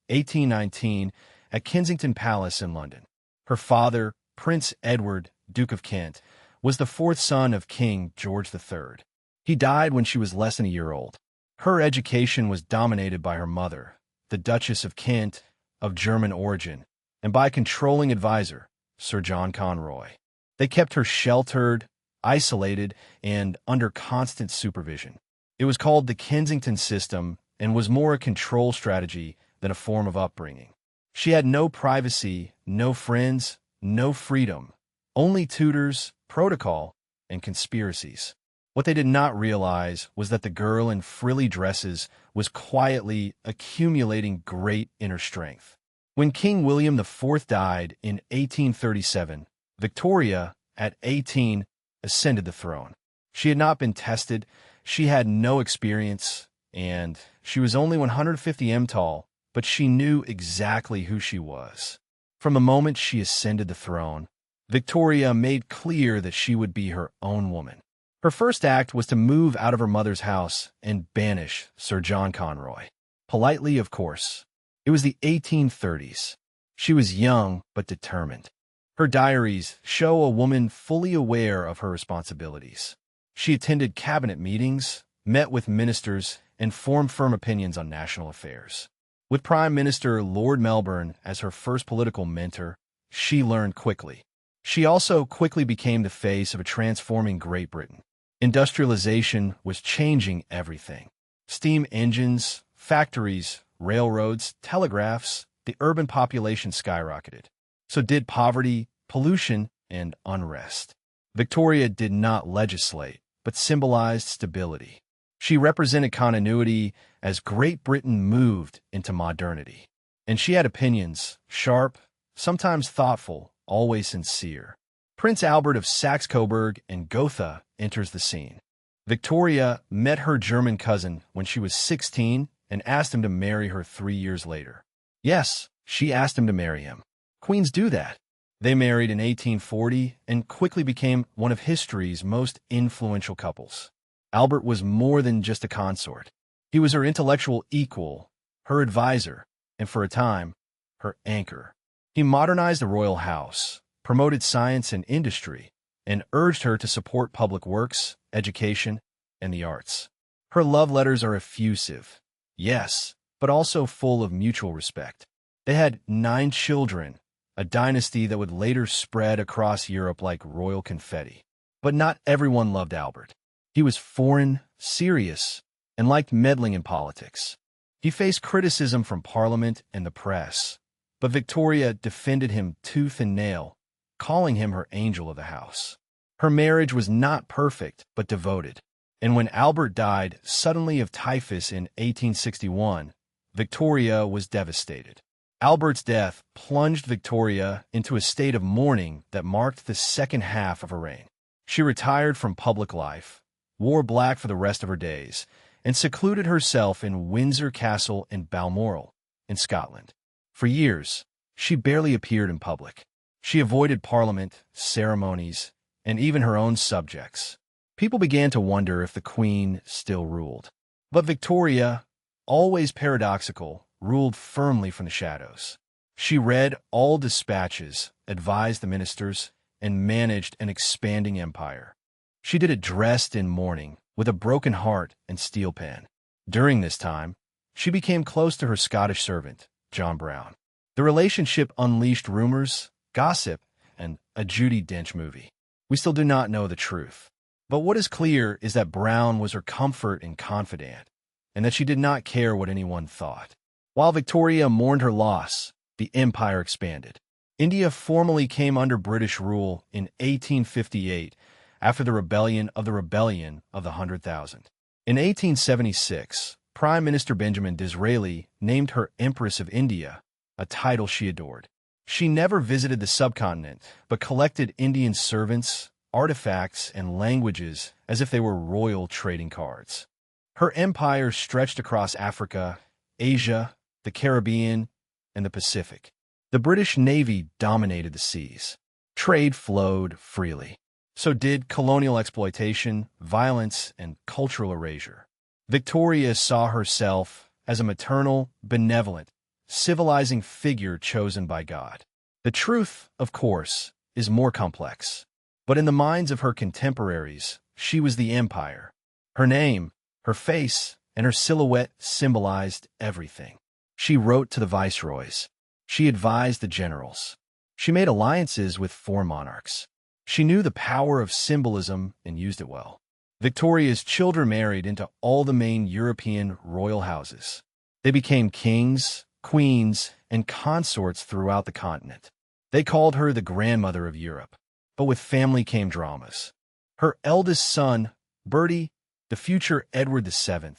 1819, at Kensington Palace in London. Her father, Prince Edward, Duke of Kent, was the 4th son of King George III. He died when she was less than a year old. Her education was dominated by her mother, the Duchess of Kent, of German origin, and by a controlling advisor, Sir John Conroy. They kept her sheltered, isolated, and under constant supervision. It was called the Kensington system and was more a control strategy than a form of upbringing. She had no privacy, no friends, no freedom, only tutors, protocol, and conspiracies. What they did not realize was that the girl in frilly dresses was quietly accumulating great inner strength. When King William IV died in 1837, Victoria, at 18, ascended the throne. She had not been tested, she had no experience, and she was only 150 m tall, but she knew exactly who she was. From the moment she ascended the throne, Victoria made clear that she would be her own woman. Her first act was to move out of her mother's house and banish Sir John Conroy. Politely, of course. It was the 1830s. She was young but determined. Her diaries show a woman fully aware of her responsibilities. She attended cabinet meetings, met with ministers, and formed firm opinions on national affairs. With Prime Minister Lord Melbourne as her first political mentor, she learned quickly. She also quickly became the face of a transforming Great Britain. Industrialization was changing everything. Steam engines, factories, railroads, telegraphs, the urban population skyrocketed. So did poverty, pollution, and unrest. Victoria did not legislate, but symbolized stability. She represented continuity as Great Britain moved into modernity. And she had opinions, sharp, sometimes thoughtful, always sincere. Prince Albert of Saxe-Coburg and Gotha enters the scene. Victoria met her German cousin when she was 16 and asked him to marry her 3 years later. Yes, she asked him to marry him. Queens do that. They married in 1840 and quickly became one of history's most influential couples. Albert was more than just a consort. He was her intellectual equal, her advisor, and for a time, her anchor. He modernized the royal house, promoted science and industry, and urged her to support public works, education, and the arts. Her love letters are effusive, yes, but also full of mutual respect. They had 9 children, a dynasty that would later spread across Europe like royal confetti. But not everyone loved Albert. He was foreign, serious, and liked meddling in politics. He faced criticism from Parliament and the press, but Victoria defended him tooth and nail, calling him her angel of the house. Her marriage was not perfect, but devoted. And when Albert died suddenly of typhus in 1861, Victoria was devastated. Albert's death plunged Victoria into a state of mourning that marked the second half of her reign. She retired from public life, wore black for the rest of her days, and secluded herself in Windsor Castle in Balmoral, in Scotland. For years, she barely appeared in public. She avoided parliament, ceremonies, and even her own subjects. People began to wonder if the Queen still ruled. But Victoria, always paradoxical, ruled firmly from the shadows. She read all dispatches, advised the ministers, and managed an expanding empire. She did it dressed in mourning, with a broken heart and steel pen. During this time, she became close to her Scottish servant, John Brown. The relationship unleashed rumors, gossip, and a Judi Dench movie. We still do not know the truth. But what is clear is that Brown was her comfort and confidant, and that she did not care what anyone thought. While Victoria mourned her loss, the empire expanded. India formally came under British rule in 1858 after the Rebellion of the 100,000. In 1876, Prime Minister Benjamin Disraeli named her Empress of India, a title she adored. She never visited the subcontinent, but collected Indian servants, artifacts, and languages as if they were royal trading cards. Her empire stretched across Africa, Asia, the Caribbean, and the Pacific. The British Navy dominated the seas. Trade flowed freely. So did colonial exploitation, violence, and cultural erasure. Victoria saw herself as a maternal, benevolent, civilizing figure chosen by God. The truth, of course, is more complex. But in the minds of her contemporaries, she was the empire. Her name, her face, and her silhouette symbolized everything. She wrote to the viceroys. She advised the generals. She made alliances with foreign monarchs. She knew the power of symbolism and used it well. Victoria's children married into all the main European royal houses. They became kings, queens, and consorts throughout the continent. They called her the grandmother of Europe. But with family came dramas. Her eldest son, Bertie, the future Edward VII,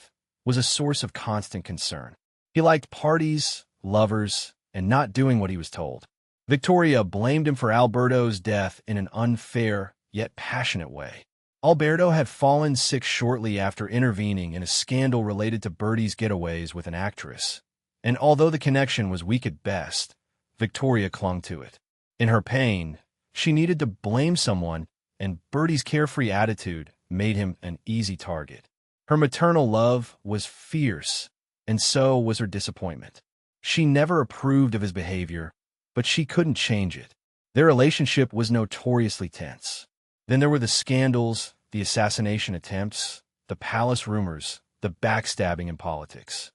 was a source of constant concern. He liked parties, lovers, and not doing what he was told. Victoria blamed him for Alberto's death in an unfair, yet passionate way. Alberto had fallen sick shortly after intervening in a scandal related to Bertie's getaways with an actress, and although the connection was weak at best, Victoria clung to it. In her pain, she needed to blame someone, and Bertie's carefree attitude made him an easy target. Her maternal love was fierce, and so was her disappointment. She never approved of his behavior, but she couldn't change it. Their relationship was notoriously tense. Then there were the scandals, the assassination attempts, the palace rumors, the backstabbing in politics.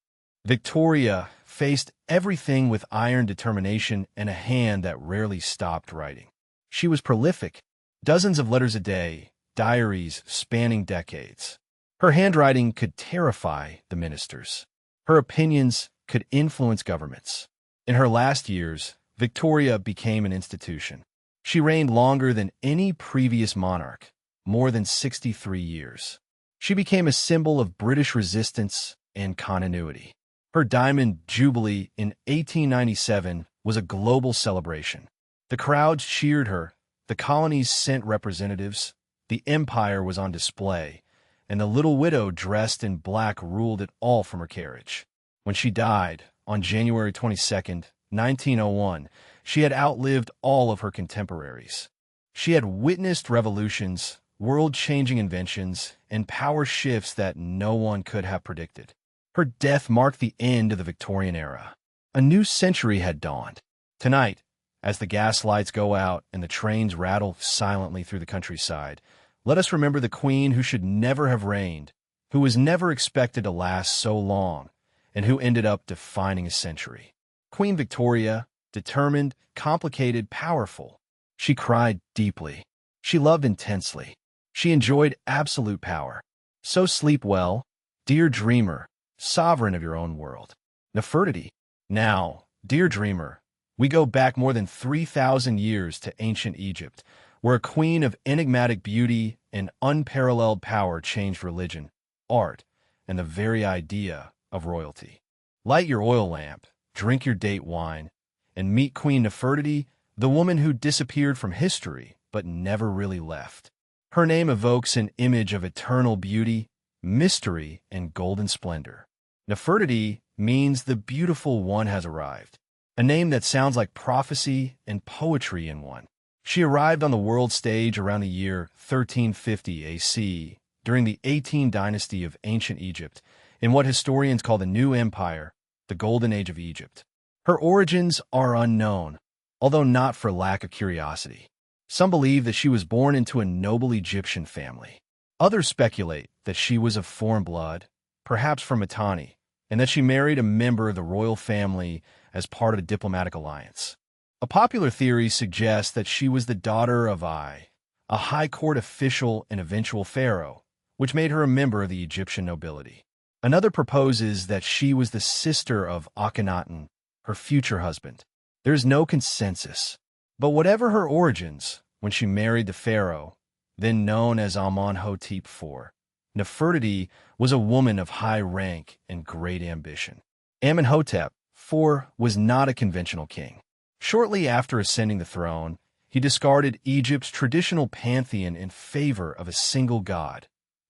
Victoria faced everything with iron determination and a hand that rarely stopped writing. She was prolific, dozens of letters a day, diaries spanning decades. Her handwriting could terrify the ministers. Her opinions could influence governments. In her last years, Victoria became an institution. She reigned longer than any previous monarch, more than 63 years. She became a symbol of British resistance and continuity. Her Diamond Jubilee in 1897 was a global celebration. The crowds cheered her, the colonies sent representatives, the empire was on display, and the little widow dressed in black ruled it all from her carriage. When she died, on January 22, 1901, she had outlived all of her contemporaries. She had witnessed revolutions, world-changing inventions, and power shifts that no one could have predicted. Her death marked the end of the Victorian era. A new century had dawned. Tonight, as the gas lights go out and the trains rattle silently through the countryside, let us remember the Queen who should never have reigned, who was never expected to last so long, and who ended up defining a century. Queen Victoria, determined, complicated, powerful. She cried deeply. She loved intensely. She enjoyed absolute power. So sleep well, dear dreamer, sovereign of your own world. Nefertiti. Now, dear dreamer, We go back more than 3,000 years to ancient Egypt, where a queen of enigmatic beauty and unparalleled power changed religion, art, and the very idea of royalty. Light your oil lamp, drink your date wine, and meet Queen Nefertiti, the woman who disappeared from history but never really left. Her name evokes an image of eternal beauty, mystery, and golden splendor. Nefertiti means the beautiful one has arrived, a name that sounds like prophecy and poetry in one. She arrived on the world stage around the year 1350 AC, during the 18th dynasty of ancient Egypt, in what historians call the New Empire, the Golden Age of Egypt. Her origins are unknown, although not for lack of curiosity. Some believe that she was born into a noble Egyptian family. Others speculate that she was of foreign blood, perhaps from Mitanni, and that she married a member of the royal family as part of a diplomatic alliance. A popular theory suggests that she was the daughter of Ai, a high court official and eventual pharaoh, which made her a member of the Egyptian nobility. Another proposes that she was the sister of Akhenaten, her future husband. There is no consensus, but whatever her origins, when she married the pharaoh, then known as Amenhotep IV, Nefertiti was a woman of high rank and great ambition. Amenhotep IV was not a conventional king. Shortly after ascending the throne, he discarded Egypt's traditional pantheon in favor of a single god,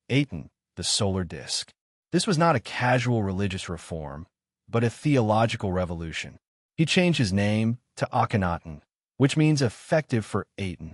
Aten, the solar disk. This was not a casual religious reform, but a theological revolution. He changed his name to Akhenaten, which means effective for Aten.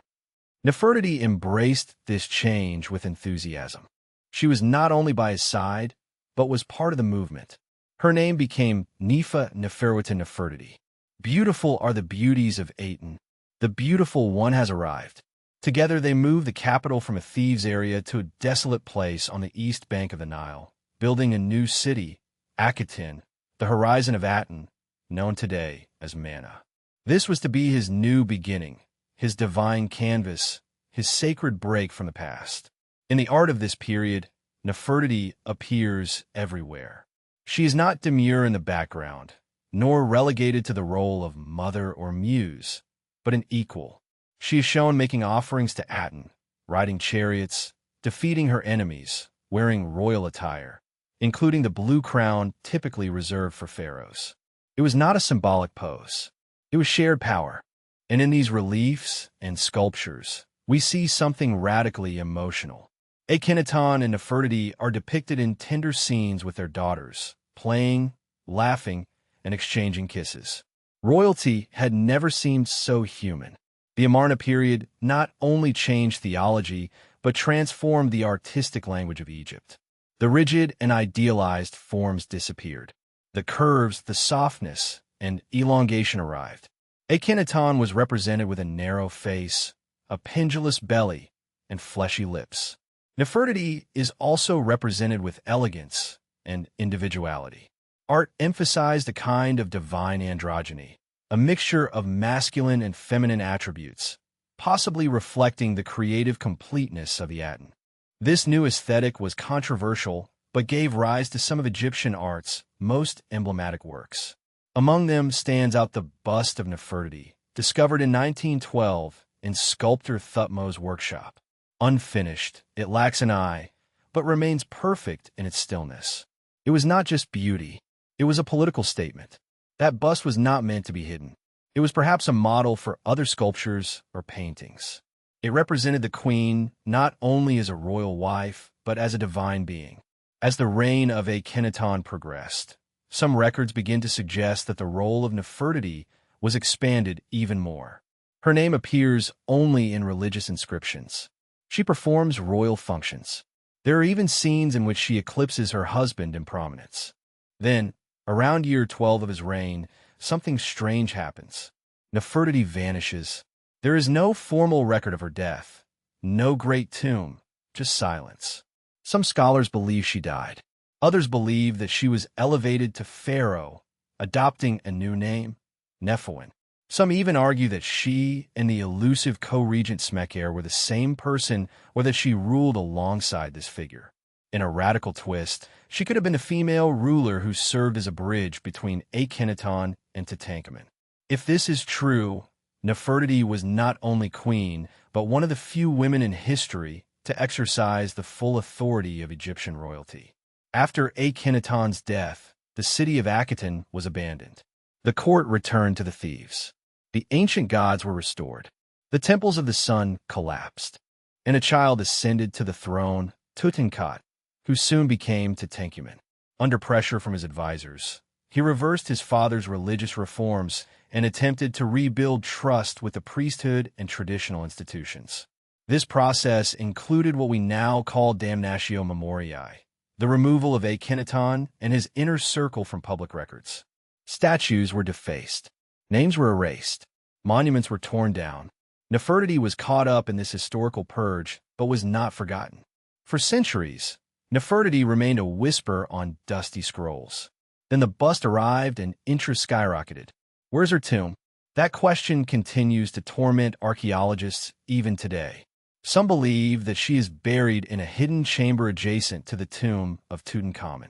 Nefertiti embraced this change with enthusiasm. She was not only by his side, but was part of the movement. Her name became Nifa Neferuta Nefertiti. Beautiful are the beauties of Aten. The beautiful one has arrived. Together they moved the capital from a thieves' area to a desolate place on the east bank of the Nile, building a new city, Akhenaten, the horizon of Aten, known today as Manna. This was to be his new beginning, his divine canvas, his sacred break from the past. In the art of this period, Nefertiti appears everywhere. She is not demure in the background, nor relegated to the role of mother or muse, but an equal. She is shown making offerings to Aten, riding chariots, defeating her enemies, wearing royal attire, including the blue crown typically reserved for pharaohs. It was not a symbolic pose. It was shared power. And in these reliefs and sculptures, we see something radically emotional. Akhenaten and Nefertiti are depicted in tender scenes with their daughters, playing, laughing, and exchanging kisses. Royalty had never seemed so human. The Amarna period not only changed theology, but transformed the artistic language of Egypt. The rigid and idealized forms disappeared. The curves, the softness, and elongation arrived. Akhenaten was represented with a narrow face, a pendulous belly, and fleshy lips. Nefertiti is also represented with elegance and individuality. Art emphasized a kind of divine androgyny, a mixture of masculine and feminine attributes, possibly reflecting the creative completeness of the Aten. This new aesthetic was controversial, but gave rise to some of Egyptian art's most emblematic works. Among them stands out the bust of Nefertiti, discovered in 1912 in sculptor Thutmose's workshop. Unfinished, it lacks an eye, but remains perfect in its stillness. It was not just beauty, it was a political statement. That bust was not meant to be hidden. It was perhaps a model for other sculptures or paintings. It represented the queen not only as a royal wife, but as a divine being. As the reign of Akhenaten progressed, some records begin to suggest that the role of Nefertiti was expanded even more. Her name appears only in religious inscriptions. She performs royal functions. There are even scenes in which she eclipses her husband in prominence. Then, around year 12 of his reign, something strange happens. Nefertiti vanishes. There is no formal record of her death, no great tomb, just silence. Some scholars believe she died. Others believe that she was elevated to pharaoh, adopting a new name, Nephiwen. Some even argue that she and the elusive co-regent Smeker were the same person, or that she ruled alongside this figure. In a radical twist, she could have been a female ruler who served as a bridge between Akhenaten and Tutankhamun. If this is true, Nefertiti was not only queen, but one of the few women in history to exercise the full authority of Egyptian royalty. After Akhenaton's death, the city of Akhenaton was abandoned. The court returned to the thieves. The ancient gods were restored. The temples of the sun collapsed. And a child ascended to the throne, Tutankhamun, who soon became Tutankhamun. Under pressure from his advisors, he reversed his father's religious reforms and attempted to rebuild trust with the priesthood and traditional institutions. This process included what we now call damnatio memoriae, the removal of Akhenaton and his inner circle from public records. Statues were defaced. Names were erased. Monuments were torn down. Nefertiti was caught up in this historical purge, but was not forgotten. For centuries, Nefertiti remained a whisper on dusty scrolls. Then the bust arrived and interest skyrocketed. Where's her tomb? That question continues to torment archaeologists even today. Some believe that she is buried in a hidden chamber adjacent to the tomb of Tutankhamun.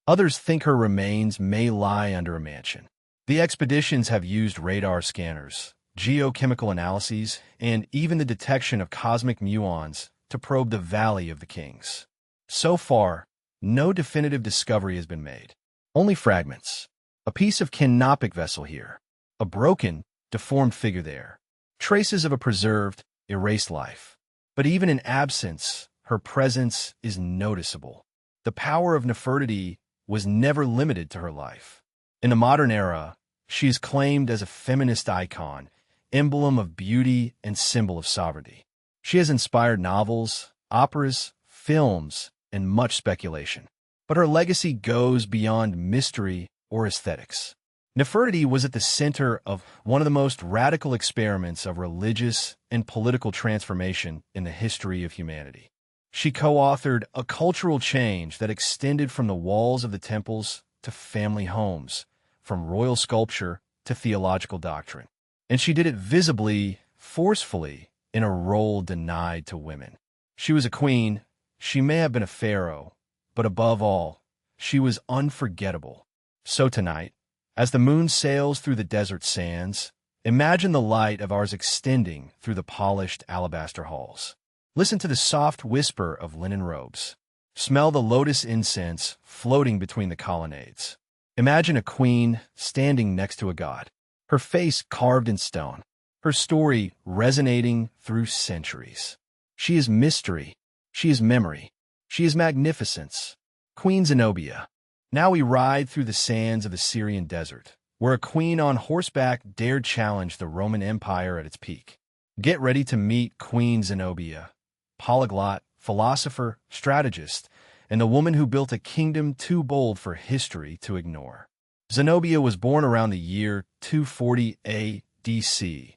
Others think her remains may lie under a mansion. The expeditions have used radar scanners, geochemical analyses, and even the detection of cosmic muons to probe the Valley of the Kings. So far, no definitive discovery has been made. Only fragments. A piece of canopic vessel here. A broken, deformed figure there. Traces of a preserved, erased life. But even in absence, her presence is noticeable. The power of Nefertiti was never limited to her life. In the modern era, she is claimed as a feminist icon, emblem of beauty and symbol of sovereignty. She has inspired novels, operas, films, and much speculation. But her legacy goes beyond mystery or aesthetics. Nefertiti was at the center of one of the most radical experiments of religious and political transformation in the history of humanity. She co-authored a cultural change that extended from the walls of the temples to family homes, from royal sculpture to theological doctrine. And she did it visibly, forcefully, in a role denied to women. She was a queen, she may have been a pharaoh, but above all, she was unforgettable. So tonight, as the moon sails through the desert sands, imagine the light of ours extending through the polished alabaster halls. Listen to the soft whisper of linen robes. Smell the lotus incense floating between the colonnades. Imagine a queen standing next to a god, her face carved in stone, her story resonating through centuries. She is mystery. She is memory. She is magnificence. Queen Zenobia. Now we ride through the sands of the Syrian desert, where a queen on horseback dared challenge the Roman Empire at its peak. Get ready to meet Queen Zenobia, polyglot, philosopher, strategist, and the woman who built a kingdom too bold for history to ignore. Zenobia was born around the year 240 ADC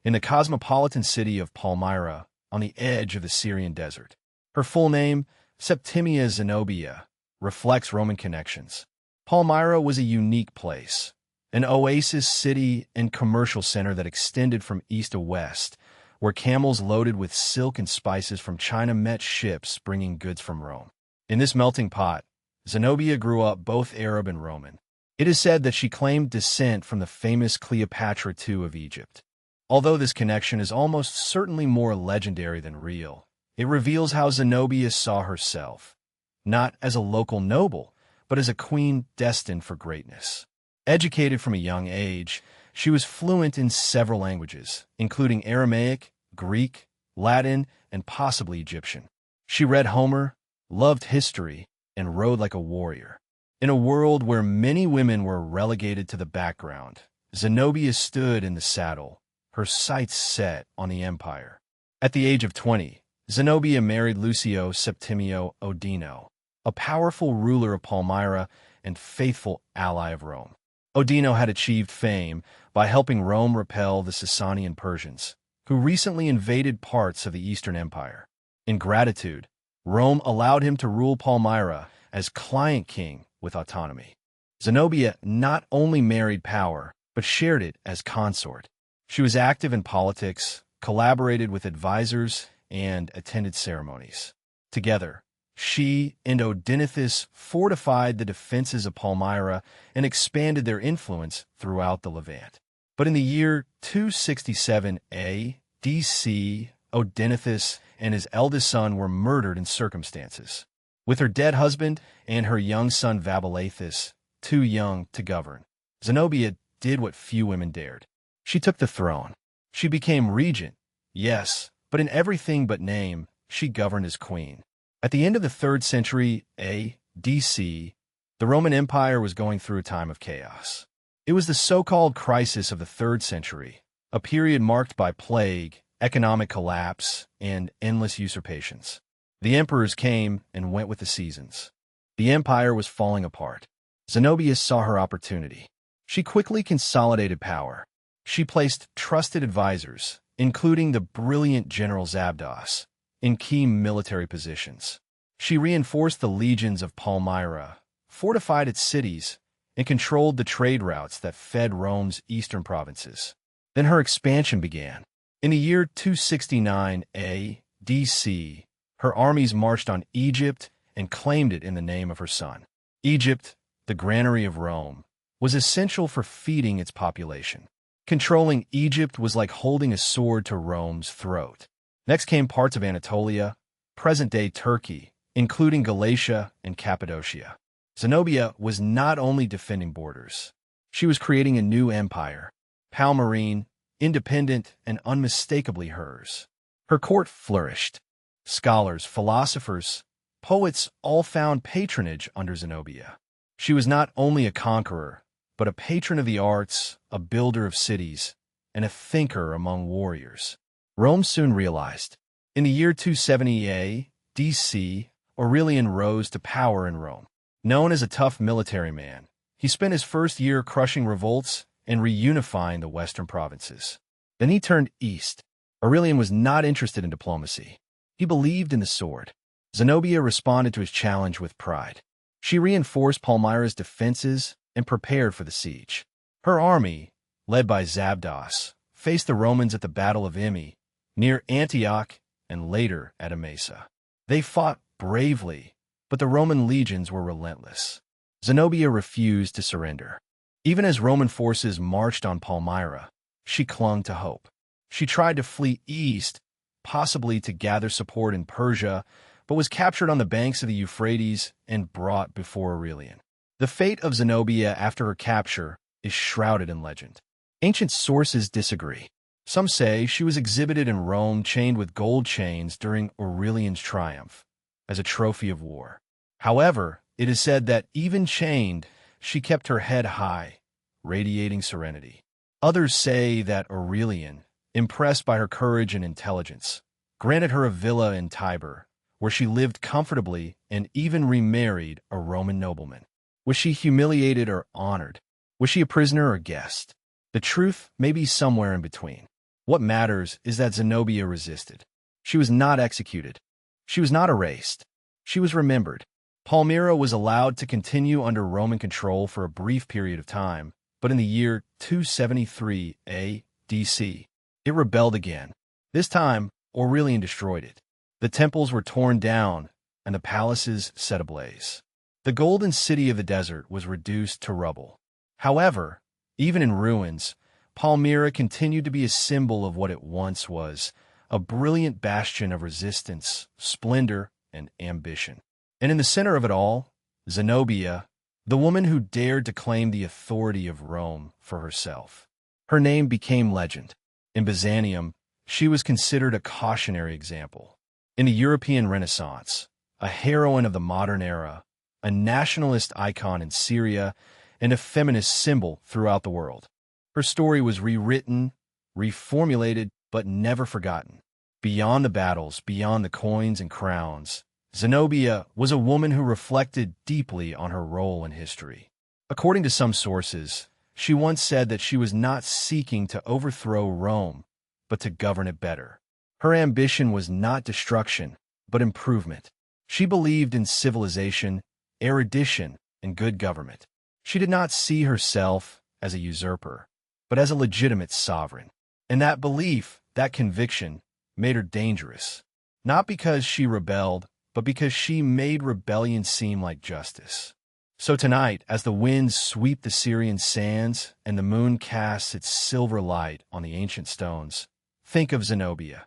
in the cosmopolitan city of Palmyra on the edge of the Syrian desert. Her full name, Septimia Zenobia, reflects Roman connections. Palmyra was a unique place, an oasis city and commercial center that extended from east to west, where camels loaded with silk and spices from China met ships bringing goods from Rome. In this melting pot, Zenobia grew up both Arab and Roman. It is said that she claimed descent from the famous Cleopatra of Egypt. Although this connection is almost certainly more legendary than real, it reveals how Zenobia saw herself, not as a local noble, but as a queen destined for greatness. Educated from a young age, she was fluent in several languages, including Aramaic, Greek, Latin, and possibly Egyptian. She read Homer, loved history, and rode like a warrior. In a world where many women were relegated to the background, Zenobia stood in the saddle, her sights set on the empire. At the age of 20, Zenobia married Lucio Septimio Odino, a powerful ruler of Palmyra and faithful ally of Rome. Odino had achieved fame by helping Rome repel the Sasanian Persians, who recently invaded parts of the Eastern Empire. In gratitude, Rome allowed him to rule Palmyra as client king with autonomy. Zenobia not only married power, but shared it as consort. She was active in politics, collaborated with advisors, and attended ceremonies. Together, she and Odenathus fortified the defenses of Palmyra and expanded their influence throughout the Levant. But in the year 267 A.D.C., Odenathus and his eldest son were murdered in circumstances, with her dead husband and her young son Vabilathus too young to govern. Zenobia did what few women dared. She took the throne. She became regent, yes, but in everything but name, she governed as queen. At the end of the 3rd century A.D.C., the Roman Empire was going through a time of chaos. It was the so-called crisis of the 3rd century, a period marked by plague, economic collapse, and endless usurpations. The emperors came and went with the seasons. The empire was falling apart. Zenobia saw her opportunity. She quickly consolidated power. She placed trusted advisors, including the brilliant General Zabdas, in key military positions. She reinforced the legions of Palmyra, fortified its cities, and controlled the trade routes that fed Rome's eastern provinces. Then her expansion began. In the year 269 A.D.C., her armies marched on Egypt and claimed it in the name of her son. Egypt, the granary of Rome, was essential for feeding its population. Controlling Egypt was like holding a sword to Rome's throat. Next came parts of Anatolia, present-day Turkey, including Galatia and Cappadocia. Zenobia was not only defending borders. She was creating a new empire, Palmyrene, independent and unmistakably hers. Her court flourished. Scholars, philosophers, poets all found patronage under Zenobia. She was not only a conqueror, but a patron of the arts, a builder of cities, and a thinker among warriors. Rome soon realized. In the year 270 A.D.C., Aurelian rose to power in Rome. Known as a tough military man, he spent his first year crushing revolts and reunifying the western provinces. Then he turned east. Aurelian was not interested in diplomacy. He believed in the sword. Zenobia responded to his challenge with pride. She reinforced Palmyra's defenses and prepared for the siege. Her army, led by Zabdas, faced the Romans at the Battle of Imi, near Antioch and later at Emesa. They fought bravely, but the Roman legions were relentless. Zenobia refused to surrender. Even as Roman forces marched on Palmyra, she clung to hope. She tried to flee east, possibly to gather support in Persia, but was captured on the banks of the Euphrates and brought before Aurelian. The fate of Zenobia after her capture is shrouded in legend. Ancient sources disagree. Some say she was exhibited in Rome chained with gold chains during Aurelian's triumph, as a trophy of war. However, it is said that even chained, she kept her head high, radiating serenity. Others say that Aurelian, impressed by her courage and intelligence, granted her a villa in Tibur, where she lived comfortably and even remarried a Roman nobleman. Was she humiliated or honored? Was she a prisoner or guest? The truth may be somewhere in between. What matters is that Zenobia resisted. She was not executed. She was not erased. She was remembered. Palmyra was allowed to continue under Roman control for a brief period of time, but in the year 273 A.D.C., it rebelled again. This time, Aurelian destroyed it. The temples were torn down, and the palaces set ablaze. The golden city of the desert was reduced to rubble. However, even in ruins, Palmyra continued to be a symbol of what it once was, a brilliant bastion of resistance, splendor, and ambition. And in the center of it all, Zenobia, the woman who dared to claim the authority of Rome for herself. Her name became legend. In Byzantium, she was considered a cautionary example. In the European Renaissance, a heroine of the modern era, a nationalist icon in Syria, and a feminist symbol throughout the world. Her story was rewritten, reformulated, but never forgotten. Beyond the battles, beyond the coins and crowns, Zenobia was a woman who reflected deeply on her role in history. According to some sources, she once said that she was not seeking to overthrow Rome, but to govern it better. Her ambition was not destruction, but improvement. She believed in civilization, erudition, and good government. She did not see herself as a usurper, but as a legitimate sovereign. And that belief, that conviction, made her dangerous. Not because she rebelled, but because she made rebellion seem like justice. So tonight, as the winds sweep the Syrian sands and the moon casts its silver light on the ancient stones, think of Zenobia,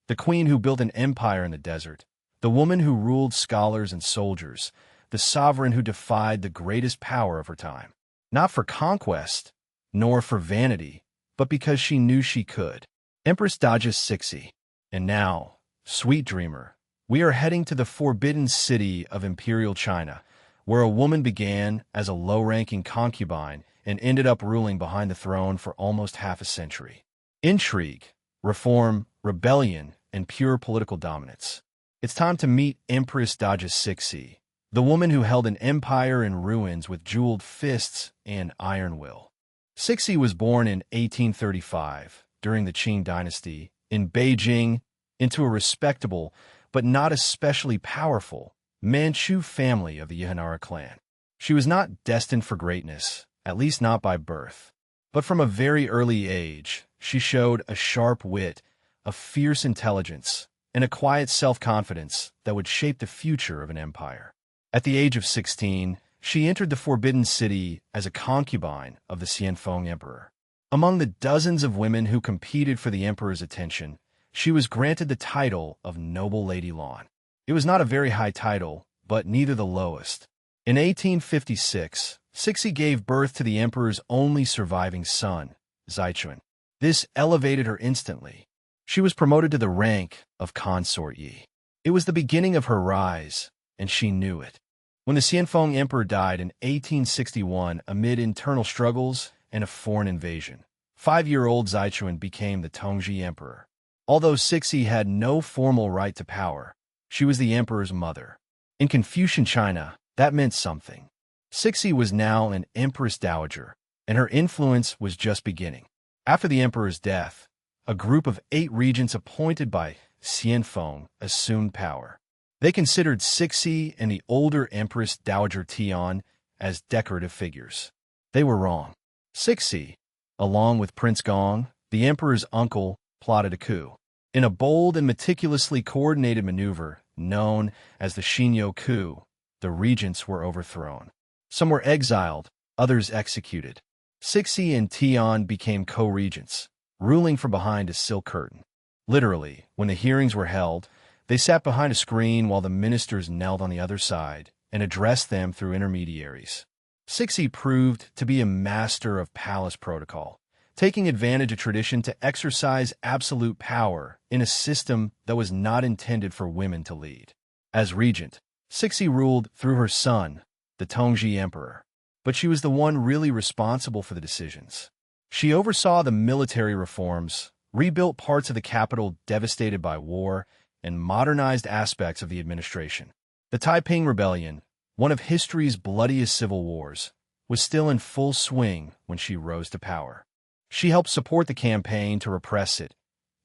the queen who built an empire in the desert, the woman who ruled scholars and soldiers, the sovereign who defied the greatest power of her time. Not for conquest, nor for vanity, but because she knew she could. Empress Dowager Cixi. And now, sweet dreamer, we are heading to the forbidden city of Imperial China, where a woman began as a low-ranking concubine and ended up ruling behind the throne for almost half a century. Intrigue, reform, rebellion, and pure political dominance. It's time to meet Empress Dowager Cixi, the woman who held an empire in ruins with jeweled fists and iron will. Cixi was born in 1835, during the Qing dynasty, in Beijing, into a respectable, but not especially powerful, Manchu family of the Yahanara clan. She was not destined for greatness, at least not by birth. But from a very early age, she showed a sharp wit, a fierce intelligence, and a quiet self-confidence that would shape the future of an empire. At the age of 16, she entered the Forbidden City as a concubine of the Xianfeng Emperor. Among the dozens of women who competed for the emperor's attention, she was granted the title of Noble Lady Lan. It was not a very high title, but neither the lowest. In 1856, Cixi gave birth to the emperor's only surviving son, Zichuan. This elevated her instantly. She was promoted to the rank of consort Yi. It was the beginning of her rise, and she knew it. When the Xianfeng Emperor died in 1861 amid internal struggles and a foreign invasion, 5-year-old Zichuan became the Tongji Emperor. Although Cixi had no formal right to power, she was the emperor's mother. In Confucian China, that meant something. Cixi was now an empress dowager, and her influence was just beginning. After the emperor's death, a group of 8 regents appointed by Xianfeng assumed power. They considered Cixi and the older Empress Dowager Tian as decorative figures. They were wrong. Cixi, along with Prince Gong, the emperor's uncle, plotted a coup. In a bold and meticulously coordinated maneuver known as the Xinyo coup, the regents were overthrown. Some were exiled, others executed. Cixi and Tian became co-regents, ruling from behind a silk curtain. Literally, when the hearings were held, they sat behind a screen while the ministers knelt on the other side and addressed them through intermediaries. Cixi proved to be a master of palace protocol, taking advantage of tradition to exercise absolute power in a system that was not intended for women to lead. As regent, Cixi ruled through her son, the Tongji Emperor, but she was the one really responsible for the decisions. She oversaw the military reforms, rebuilt parts of the capital devastated by war, and modernized aspects of the administration. The Taiping Rebellion, one of history's bloodiest civil wars, was still in full swing when she rose to power. She helped support the campaign to repress it,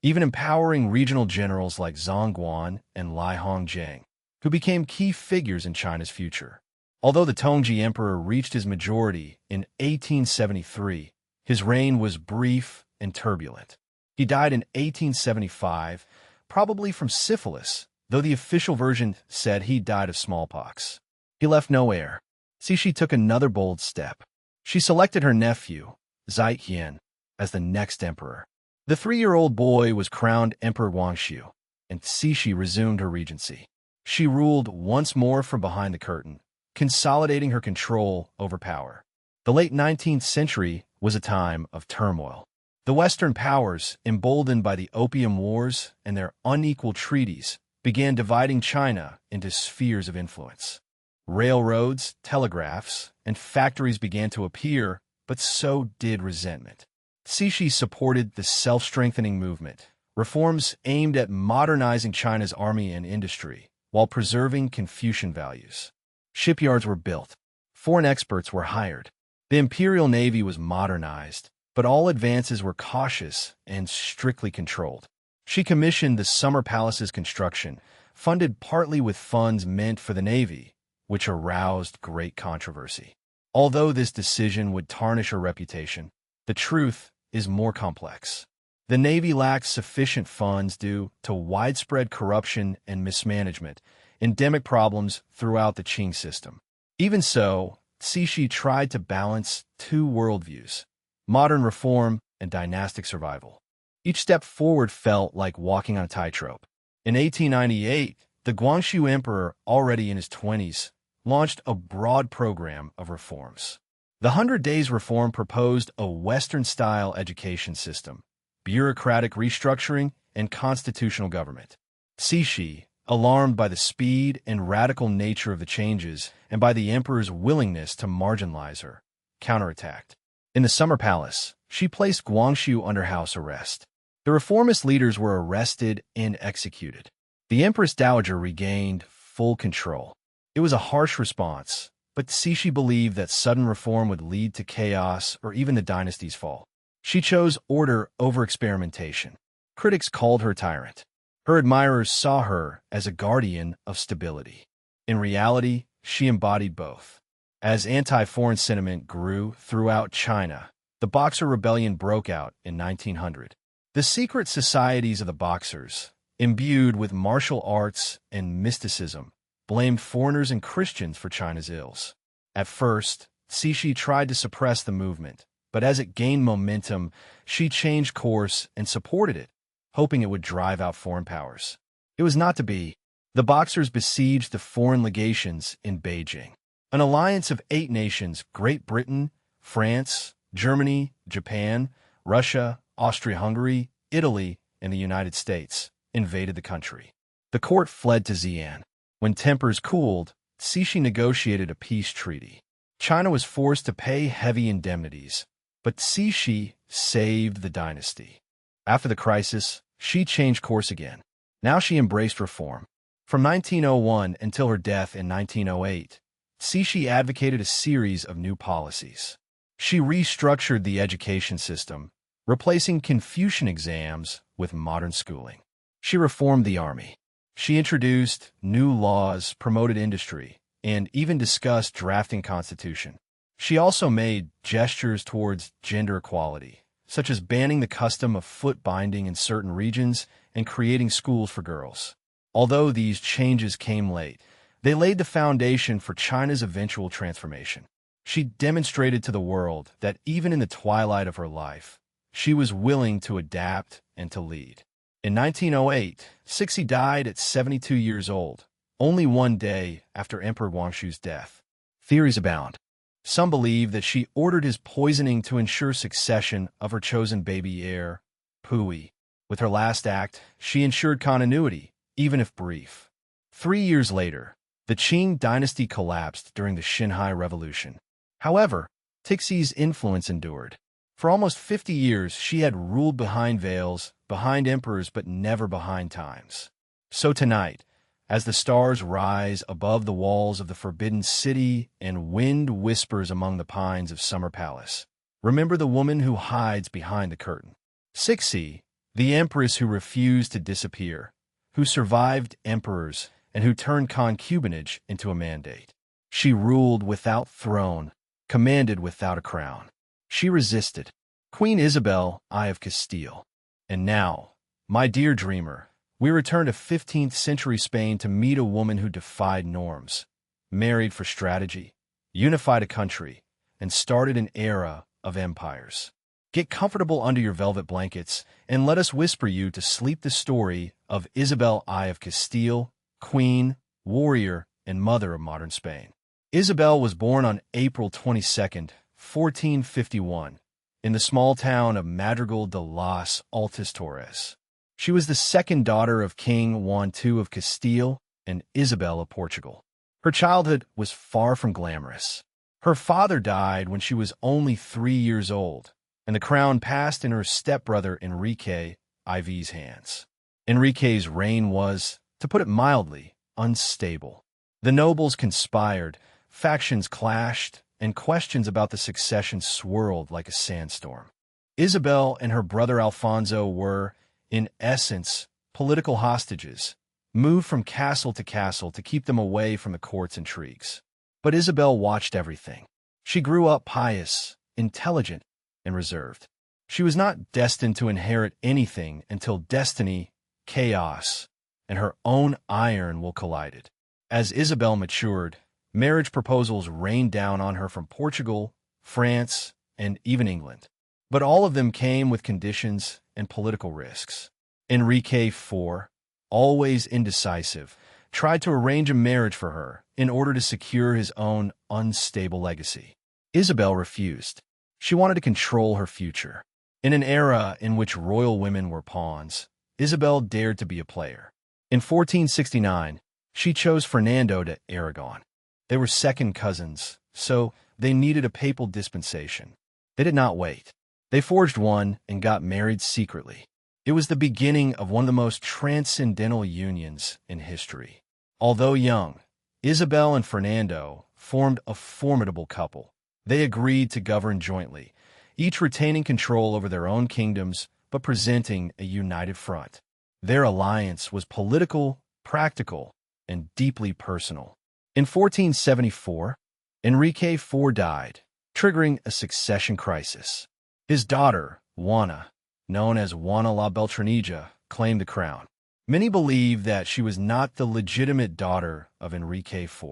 even empowering regional generals like Zhang Guan and Lai Hongjiang, who became key figures in China's future. Although the Tongji Emperor reached his majority in 1873, his reign was brief and turbulent. He died in 1875, probably from syphilis, though the official version said he died of smallpox. He left no heir. Cixi took another bold step. She selected her nephew, Zichuan, as the next emperor. The 3-year-old boy was crowned Emperor Guangxu, and Cixi resumed her regency. She ruled once more from behind the curtain, consolidating her control over power. The late 19th century was a time of turmoil. The Western powers, emboldened by the Opium Wars and their unequal treaties, began dividing China into spheres of influence. Railroads, telegraphs, and factories began to appear, but so did resentment. Cixi supported the self-strengthening movement, reforms aimed at modernizing China's army and industry, while preserving Confucian values. Shipyards were built. Foreign experts were hired. The imperial navy was modernized, but all advances were cautious and strictly controlled. She commissioned the Summer Palace's construction, funded partly with funds meant for the navy, which aroused great controversy. Although this decision would tarnish her reputation, the truth is more complex. The Navy lacked sufficient funds due to widespread corruption and mismanagement, endemic problems throughout the Qing system. Even so, Cixi tried to balance two worldviews, modern reform and dynastic survival. Each step forward felt like walking on a tightrope. In 1898, the Guangxu Emperor, already in his 20s, launched a broad program of reforms. The 100 Days Reform proposed a Western-style education system, bureaucratic restructuring, and constitutional government. Cixi, alarmed by the speed and radical nature of the changes and by the emperor's willingness to marginalize her, counterattacked. In the Summer Palace, she placed Guangxu under house arrest. The reformist leaders were arrested and executed. The Empress Dowager regained full control. It was a harsh response, but Cixi believed that sudden reform would lead to chaos or even the dynasty's fall. She chose order over experimentation. Critics called her tyrant. Her admirers saw her as a guardian of stability. In reality, she embodied both. As anti-foreign sentiment grew throughout China, the Boxer Rebellion broke out in 1900. The secret societies of the Boxers, imbued with martial arts and mysticism, blamed foreigners and Christians for China's ills. At first, Cixi tried to suppress the movement, but as it gained momentum, she changed course and supported it, hoping it would drive out foreign powers. It was not to be. The Boxers besieged the foreign legations in Beijing. An alliance of 8 nations, Great Britain, France, Germany, Japan, Russia, Austria-Hungary, Italy, and the United States, invaded the country. The court fled to Xi'an. When tempers cooled, Cixi negotiated a peace treaty. China was forced to pay heavy indemnities, but Cixi saved the dynasty. After the crisis, she changed course again. Now she embraced reform. From 1901 until her death in 1908, Cixi advocated a series of new policies. She restructured the education system, replacing Confucian exams with modern schooling. She reformed the army. She introduced new laws, promoted industry, and even discussed drafting constitution. She also made gestures towards gender equality, such as banning the custom of foot binding in certain regions and creating schools for girls. Although these changes came late, they laid the foundation for China's eventual transformation. She demonstrated to the world that even in the twilight of her life, she was willing to adapt and to lead. In 1908, Cixi died at 72 years old, only one day after Emperor Guangxu's death. Theories abound. Some believe that she ordered his poisoning to ensure succession of her chosen baby heir, Puyi. With her last act, she ensured continuity, even if brief. 3 years later, the Qing dynasty collapsed during the Xinhai Revolution. However, Cixi's influence endured. For almost 50 years, she had ruled behind veils, behind emperors, but never behind times. So tonight, as the stars rise above the walls of the Forbidden City and wind whispers among the pines of Summer Palace, remember the woman who hides behind the curtain. Cixi, the empress who refused to disappear, who survived emperors, and who turned concubinage into a mandate. She ruled without throne, commanded without a crown. She resisted. Queen Isabel, I of Castile. And now, my dear dreamer, we return to 15th century Spain to meet a woman who defied norms, married for strategy, unified a country, and started an era of empires. Get comfortable under your velvet blankets, and let us whisper you to sleep the story of Isabel I of Castile, queen, warrior, and mother of modern Spain. Isabel was born on April 22, 1451, in the small town of Madrigal de las Altas Torres. She was the second daughter of King Juan II of Castile and Isabel of Portugal. Her childhood was far from glamorous. Her father died when she was only 3 years old, and the crown passed in her stepbrother Enrique IV's hands. Enrique's reign was, to put it mildly, unstable. The nobles conspired, factions clashed, and questions about the succession swirled like a sandstorm. Isabel and her brother Alfonso were, in essence, political hostages, moved from castle to keep them away from the court's intrigues. But Isabel watched everything. She grew up pious, intelligent, and reserved. She was not destined to inherit anything until destiny, chaos, and her own iron will collided. As Isabel matured, Marriage proposals rained down on her from Portugal, France, and even England. But all of them came with conditions and political risks. Enrique IV, always indecisive, tried to arrange a marriage for her in order to secure his own unstable legacy. Isabel refused. She wanted to control her future. In an era in which royal women were pawns, Isabel dared to be a player. In 1469, she chose Fernando de Aragon. They were second cousins, so they needed a papal dispensation. They did not wait. They forged one and got married secretly. It was the beginning of one of the most transcendental unions in history. Although young, Isabel and Fernando formed a formidable couple. They agreed to govern jointly, each retaining control over their own kingdoms but presenting a united front. Their alliance was political, practical, and deeply personal. In 1474, Enrique IV died, triggering a succession crisis. His daughter, Juana, known as Juana la Beltraneja, claimed the crown. Many believe that she was not the legitimate daughter of Enrique IV.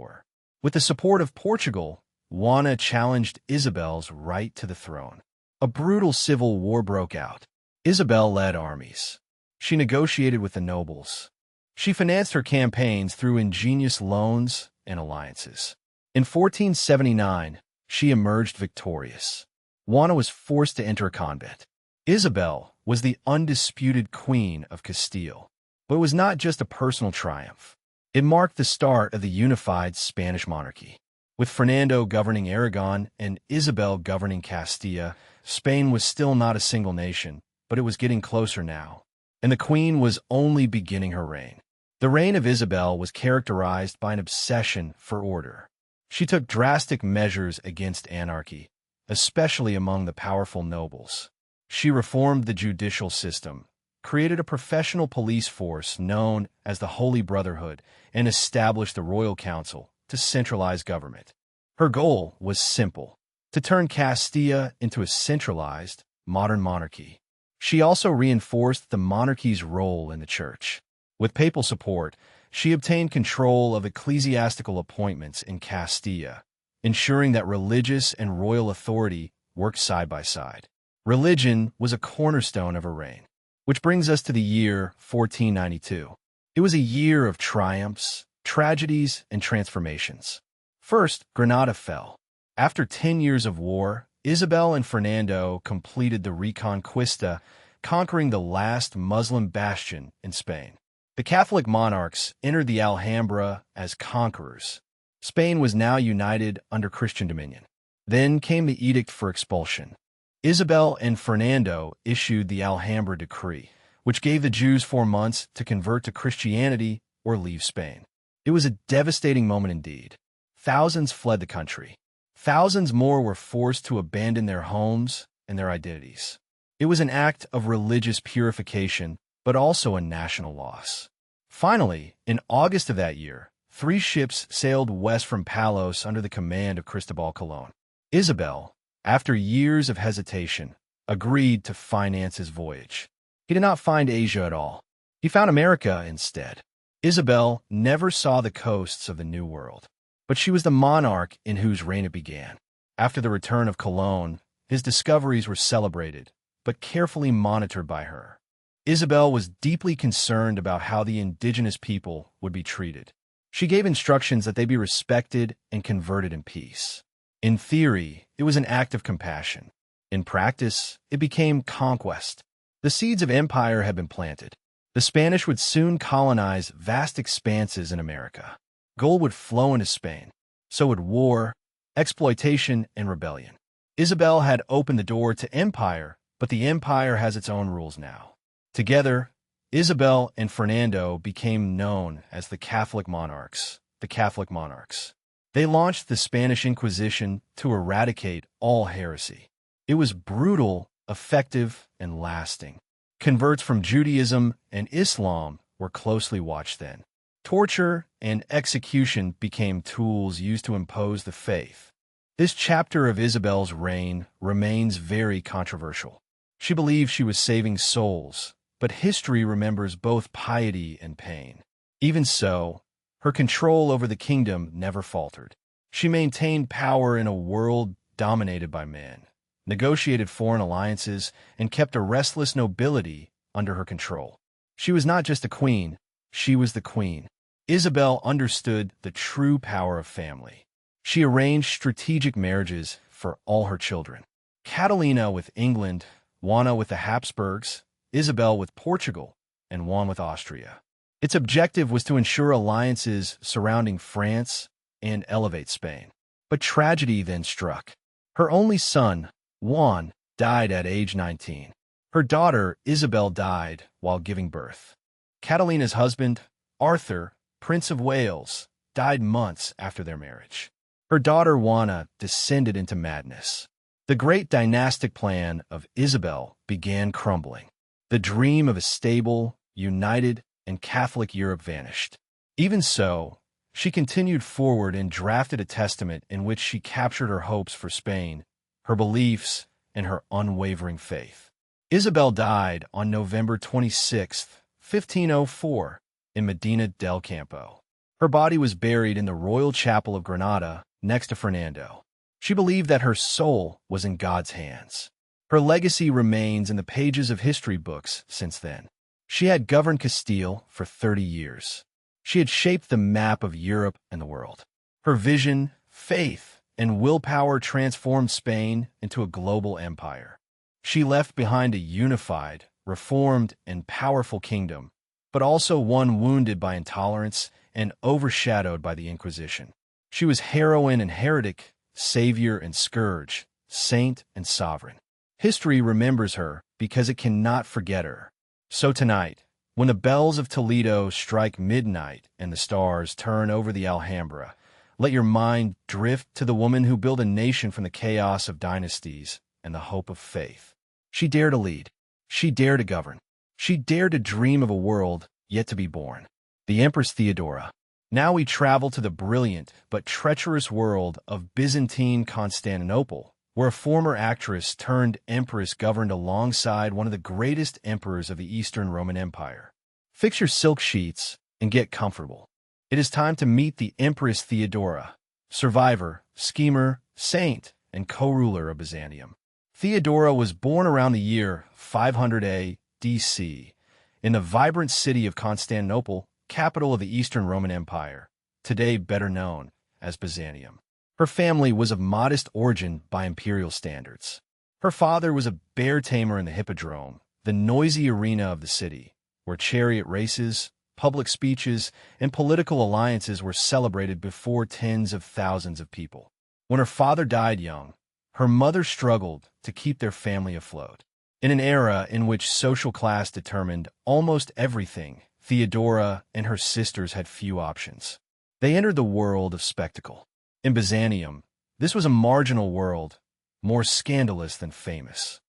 With the support of Portugal, Juana challenged Isabel's right to the throne. A brutal civil war broke out. Isabel led armies. She negotiated with the nobles. She financed her campaigns through ingenious loans and alliances. In 1479, she emerged victorious. Juana was forced to enter a convent. Isabel was the undisputed queen of Castile. But it was not just a personal triumph. It marked the start of the unified Spanish monarchy. With Fernando governing Aragon and Isabel governing Castilla, Spain was still not a single nation, but it was getting closer now. And the queen was only beginning her reign. The reign of Isabel was characterized by an obsession for order. She took drastic measures against anarchy, especially among the powerful nobles. She reformed the judicial system, created a professional police force known as the Holy Brotherhood, and established the Royal Council to centralize government. Her goal was simple: to turn Castilla into a centralized, modern monarchy. She also reinforced the monarchy's role in the church. With papal support, she obtained control of ecclesiastical appointments in Castilla, ensuring that religious and royal authority worked side by side. Religion was a cornerstone of her reign. Which brings us to the year 1492. It was a year of triumphs, tragedies, and transformations. First, Granada fell. After 10 years of war, Isabel and Fernando completed the Reconquista, conquering the last Muslim bastion in Spain. The Catholic monarchs entered the Alhambra as conquerors. Spain was now united under Christian dominion. Then came the Edict for Expulsion. Isabel and Fernando issued the Alhambra Decree, which gave the Jews 4 months to convert to Christianity or leave Spain. It was a devastating moment indeed. Thousands fled the country. Thousands more were forced to abandon their homes and their identities. It was an act of religious purification, but also a national loss. Finally, in August of that year, 3 ships sailed west from Palos under the command of Cristobal Colon. Isabel, after years of hesitation, agreed to finance his voyage. He did not find Asia at all. He found America instead. Isabel never saw the coasts of the New World, but she was the monarch in whose reign it began. After the return of Colon, his discoveries were celebrated, but carefully monitored by her. Isabel was deeply concerned about how the indigenous people would be treated. She gave instructions that they be respected and converted in peace. In theory, it was an act of compassion. In practice, it became conquest. The seeds of empire had been planted. The Spanish would soon colonize vast expanses in America. Gold would flow into Spain. So would war, exploitation, and rebellion. Isabel had opened the door to empire, but the empire has its own rules now. Together, Isabel and Fernando became known as the Catholic monarchs. They launched the Spanish Inquisition to eradicate all heresy. It was brutal, effective, and lasting. Converts from Judaism and Islam were closely watched then. Torture and execution became tools used to impose the faith. This chapter of Isabel's reign remains very controversial. She believed she was saving souls, but history remembers both piety and pain. Even so, her control over the kingdom never faltered. She maintained power in a world dominated by men, negotiated foreign alliances, and kept a restless nobility under her control. She was not just a queen, she was the queen. Isabel understood the true power of family. She arranged strategic marriages for all her children. Catalina with England, Juana with the Habsburgs, Isabel with Portugal, and Juan with Austria. Its objective was to ensure alliances surrounding France and elevate Spain. But tragedy then struck. Her only son, Juan, died at age 19. Her daughter, Isabel, died while giving birth. Catalina's husband, Arthur, Prince of Wales, died months after their marriage. Her daughter, Juana, descended into madness. The great dynastic plan of Isabel began crumbling. The dream of a stable, united, and Catholic Europe vanished. Even so, she continued forward and drafted a testament in which she captured her hopes for Spain, her beliefs, and her unwavering faith. Isabel died on November 26, 1504, in Medina del Campo. Her body was buried in the Royal Chapel of Granada next to Fernando. She believed that her soul was in God's hands. Her legacy remains in the pages of history books since then. She had governed Castile for 30 years. She had shaped the map of Europe and the world. Her vision, faith, and willpower transformed Spain into a global empire. She left behind a unified, reformed, and powerful kingdom, but also one wounded by intolerance and overshadowed by the Inquisition. She was heroine and heretic, savior and scourge, saint and sovereign. History remembers her because it cannot forget her. So tonight, when the bells of Toledo strike midnight and the stars turn over the Alhambra, let your mind drift to the woman who built a nation from the chaos of dynasties and the hope of faith. She dared to lead. She dared to govern. She dared to dream of a world yet to be born. The Empress Theodora. Now we travel to the brilliant but treacherous world of Byzantine Constantinople, where a former actress turned empress governed alongside one of the greatest emperors of the Eastern Roman Empire. Fix your silk sheets and get comfortable. It is time to meet the Empress Theodora, survivor, schemer, saint, and co-ruler of Byzantium. Theodora was born around the year 500 A.D.C. in the vibrant city of Constantinople, capital of the Eastern Roman Empire, today better known as Byzantium. Her family was of modest origin by imperial standards. Her father was a bear tamer in the Hippodrome, the noisy arena of the city, where chariot races, public speeches, and political alliances were celebrated before tens of thousands of people. When her father died young, her mother struggled to keep their family afloat. In an era in which social class determined almost everything, Theodora and her sisters had few options. They entered the world of spectacle. In Byzantium, this was a marginal world, more scandalous than famous.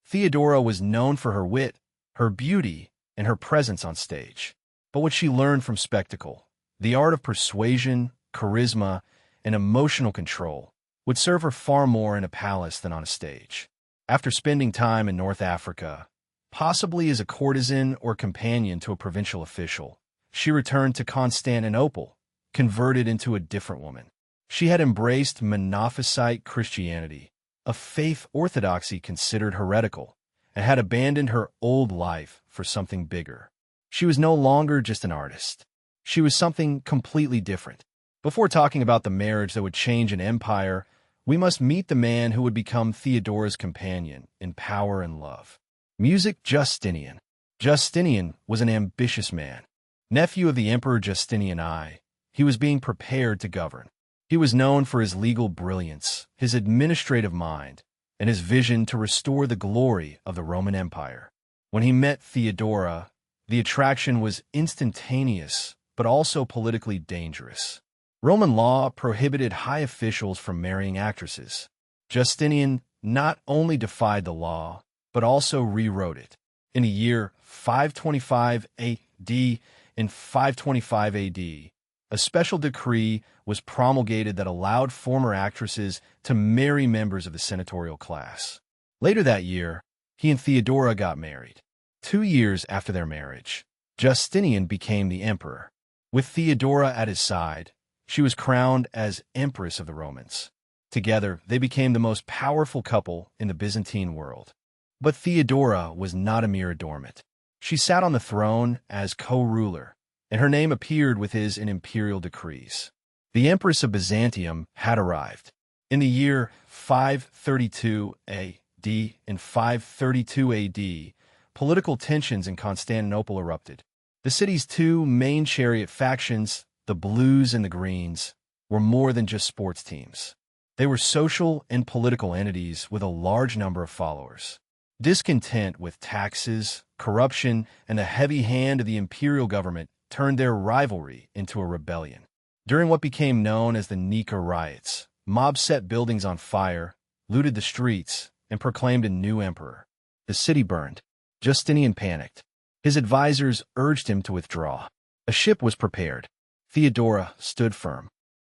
Theodora was known for her wit, her beauty, and her presence on stage. But what she learned from spectacle, the art of persuasion, charisma, and emotional control, would serve her far more in a palace than on a stage. After spending time in North Africa, possibly as a courtesan or companion to a provincial official, she returned to Constantinople, converted into a different woman. She had embraced Monophysite Christianity, a faith orthodoxy considered heretical, and had abandoned her old life for something bigger. She was no longer just an artist. She was something completely different. Before talking about the marriage that would change an empire, we must meet the man who would become Theodora's companion in power and love. Music. Justinian. Justinian was an ambitious man. Nephew of the Emperor Justinian I, he was being prepared to govern. He was known for his legal brilliance, his administrative mind, and his vision to restore the glory of the Roman Empire. When he met Theodora, the attraction was instantaneous, but also politically dangerous. Roman law prohibited high officials from marrying actresses. Justinian not only defied the law, but also rewrote it. In the year 525 A.D. and 525 A.D., a special decree was promulgated that allowed former actresses to marry members of the senatorial class. Later that year, he and Theodora got married. 2 years after their marriage, Justinian became the emperor. With Theodora at his side, She was crowned as Empress of the Romans. Together, they became the most powerful couple in the Byzantine world. But Theodora was not a mere adornment. She sat on the throne as co-ruler, and her name appeared with his in imperial decrees. The Empress of Byzantium had arrived. In the year 532 A.D. and 532 A.D., political tensions in Constantinople erupted. The city's two main chariot factions, the Blues and the Greens, were more than just sports teams. They were social and political entities with a large number of followers. Discontent with taxes, corruption, and the heavy hand of the imperial government turned their rivalry into a rebellion. During what became known as the Nika riots, mobs set buildings on fire, looted the streets, and proclaimed a new emperor. The city burned. Justinian panicked. His advisors urged him to withdraw. A ship was prepared. Theodora stood firm.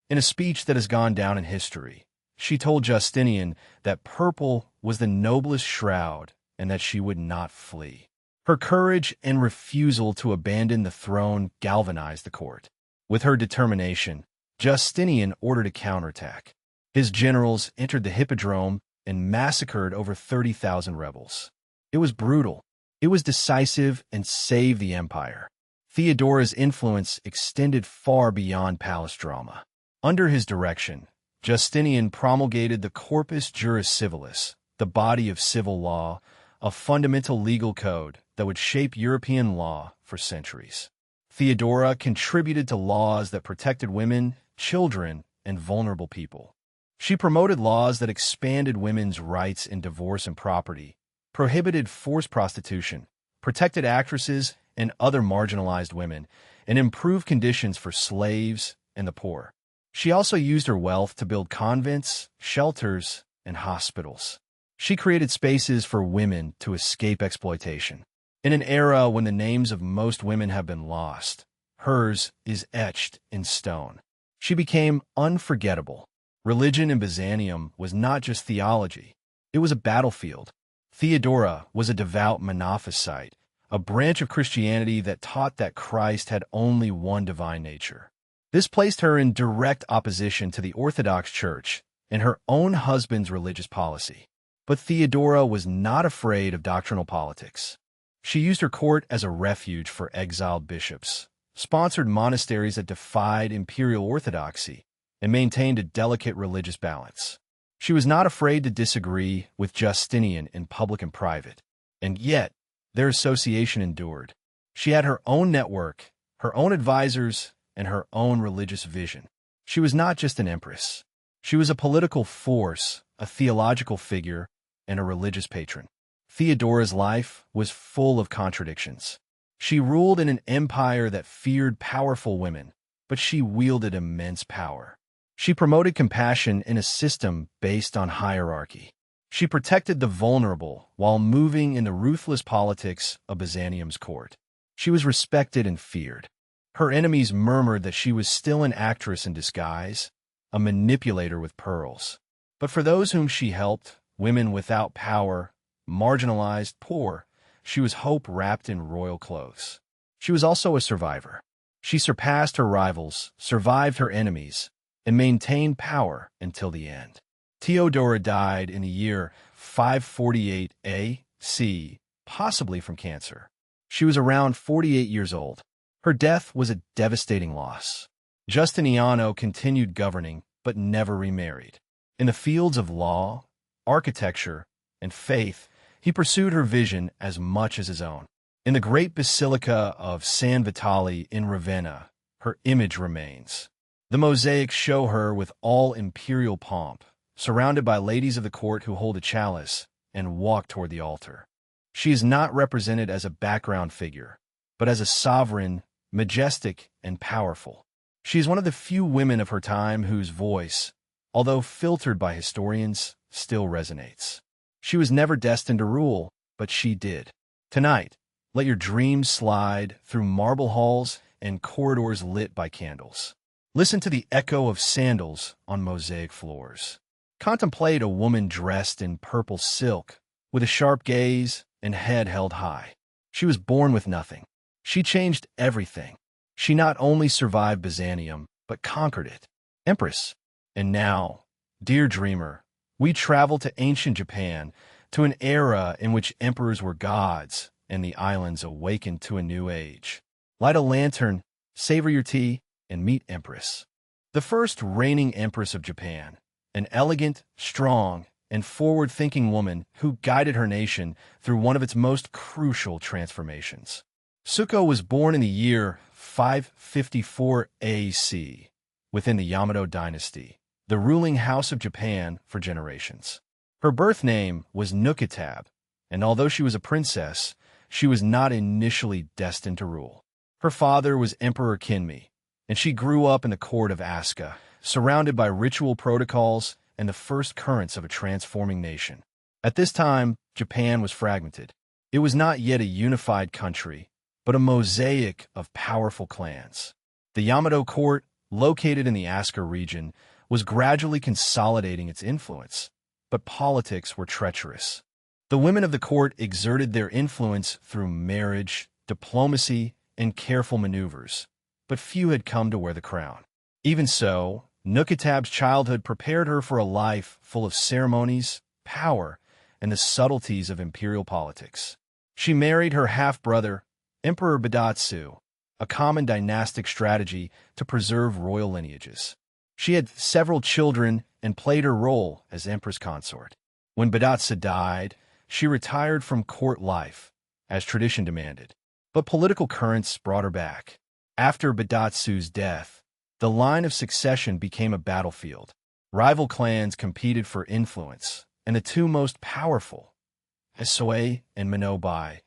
In a speech that has gone down in history, she told Justinian that purple was the noblest shroud and that she would not flee. Her courage and refusal to abandon the throne galvanized the court. With her determination, Justinian ordered a counterattack. His generals entered the hippodrome and massacred over 30,000 rebels. It was brutal. It was decisive and saved the empire. Theodora's influence extended far beyond palace drama. Under his direction, Justinian promulgated the Corpus Juris Civilis, the body of civil law, a fundamental legal code that would shape European law for centuries. Theodora contributed to laws that protected women, children, and vulnerable people. She promoted laws that expanded women's rights in divorce and property, prohibited forced prostitution, protected actresses and other marginalized women, and improved conditions for slaves and the poor. She also used her wealth to build convents, shelters, and hospitals. She created spaces for women to escape exploitation. In an era when the names of most women have been lost, hers is etched in stone. She became unforgettable. Religion in Byzantium was not just theology. It was a battlefield. Theodora was a devout Monophysite, a branch of Christianity that taught that Christ had only one divine nature. This placed her in direct opposition to the Orthodox Church and her own husband's religious policy. But Theodora was not afraid of doctrinal politics. She used her court as a refuge for exiled bishops, sponsored monasteries that defied imperial orthodoxy, and maintained a delicate religious balance. She was not afraid to disagree with Justinian in public and private, and yet their association endured. She had her own network, her own advisors, and her own religious vision. She was not just an empress. She was a political force, a theological figure, and a religious patron. Theodora's life was full of contradictions. She ruled in an empire that feared powerful women, but she wielded immense power. She promoted compassion in a system based on hierarchy. She protected the vulnerable while moving in the ruthless politics of Byzantium's court. She was respected and feared. Her enemies murmured that she was still an actress in disguise, a manipulator with pearls. But for those whom she helped, women without power, marginalized, poor, she was hope wrapped in royal clothes. She was also a survivor. She surpassed her rivals, survived her enemies, and maintained power until the end. Theodora died in the year 548 A.C., possibly from cancer. She was around 48 years old. Her death was a devastating loss. Justiniano continued governing, but never remarried. In the fields of law, architecture, and faith, he pursued her vision as much as his own. In the great basilica of San Vitale in Ravenna, her image remains. The mosaics show her with all imperial pomp, surrounded by ladies of the court who hold a chalice and walk toward the altar. She is not represented as a background figure, but as a sovereign, majestic, and powerful. She is one of the few women of her time whose voice, although filtered by historians, still resonates. She was never destined to rule, but she did. Tonight, let your dreams slide through marble halls and corridors lit by candles. Listen to the echo of sandals on mosaic floors. Contemplate a woman dressed in purple silk, with a sharp gaze and head held high. She was born with nothing. She changed everything. She not only survived Byzantium, but conquered it. Empress. And now, dear dreamer, we travel to ancient Japan, to an era in which emperors were gods and the islands awakened to a new age. Light a lantern, savor your tea, and meet Empress. The first reigning empress of Japan, an elegant, strong, and forward-thinking woman who guided her nation through one of its most crucial transformations. Suko was born in the year 554 AC within the Yamato dynasty, the ruling house of Japan for generations. Her birth name was Nukitab, and although she was a princess, she was not initially destined to rule. Her father was Emperor Kinmi, and she grew up in the court of Asuka, surrounded by ritual protocols and the first currents of a transforming nation. At this time, Japan was fragmented. It was not yet a unified country, but a mosaic of powerful clans. The Yamato court, located in the Asuka region, was gradually consolidating its influence, but politics were treacherous. The women of the court exerted their influence through marriage, diplomacy, and careful maneuvers, but few had come to wear the crown. Even so, Nukitab's childhood prepared her for a life full of ceremonies, power, and the subtleties of imperial politics. She married her half-brother, Emperor Badatsu, a common dynastic strategy to preserve royal lineages. She had several children and played her role as empress consort. When Badatsu died, she retired from court life, as tradition demanded. But political currents brought her back. After Badatsu's death, the line of succession became a battlefield. Rival clans competed for influence, and the two most powerful, Esoe and Minobai,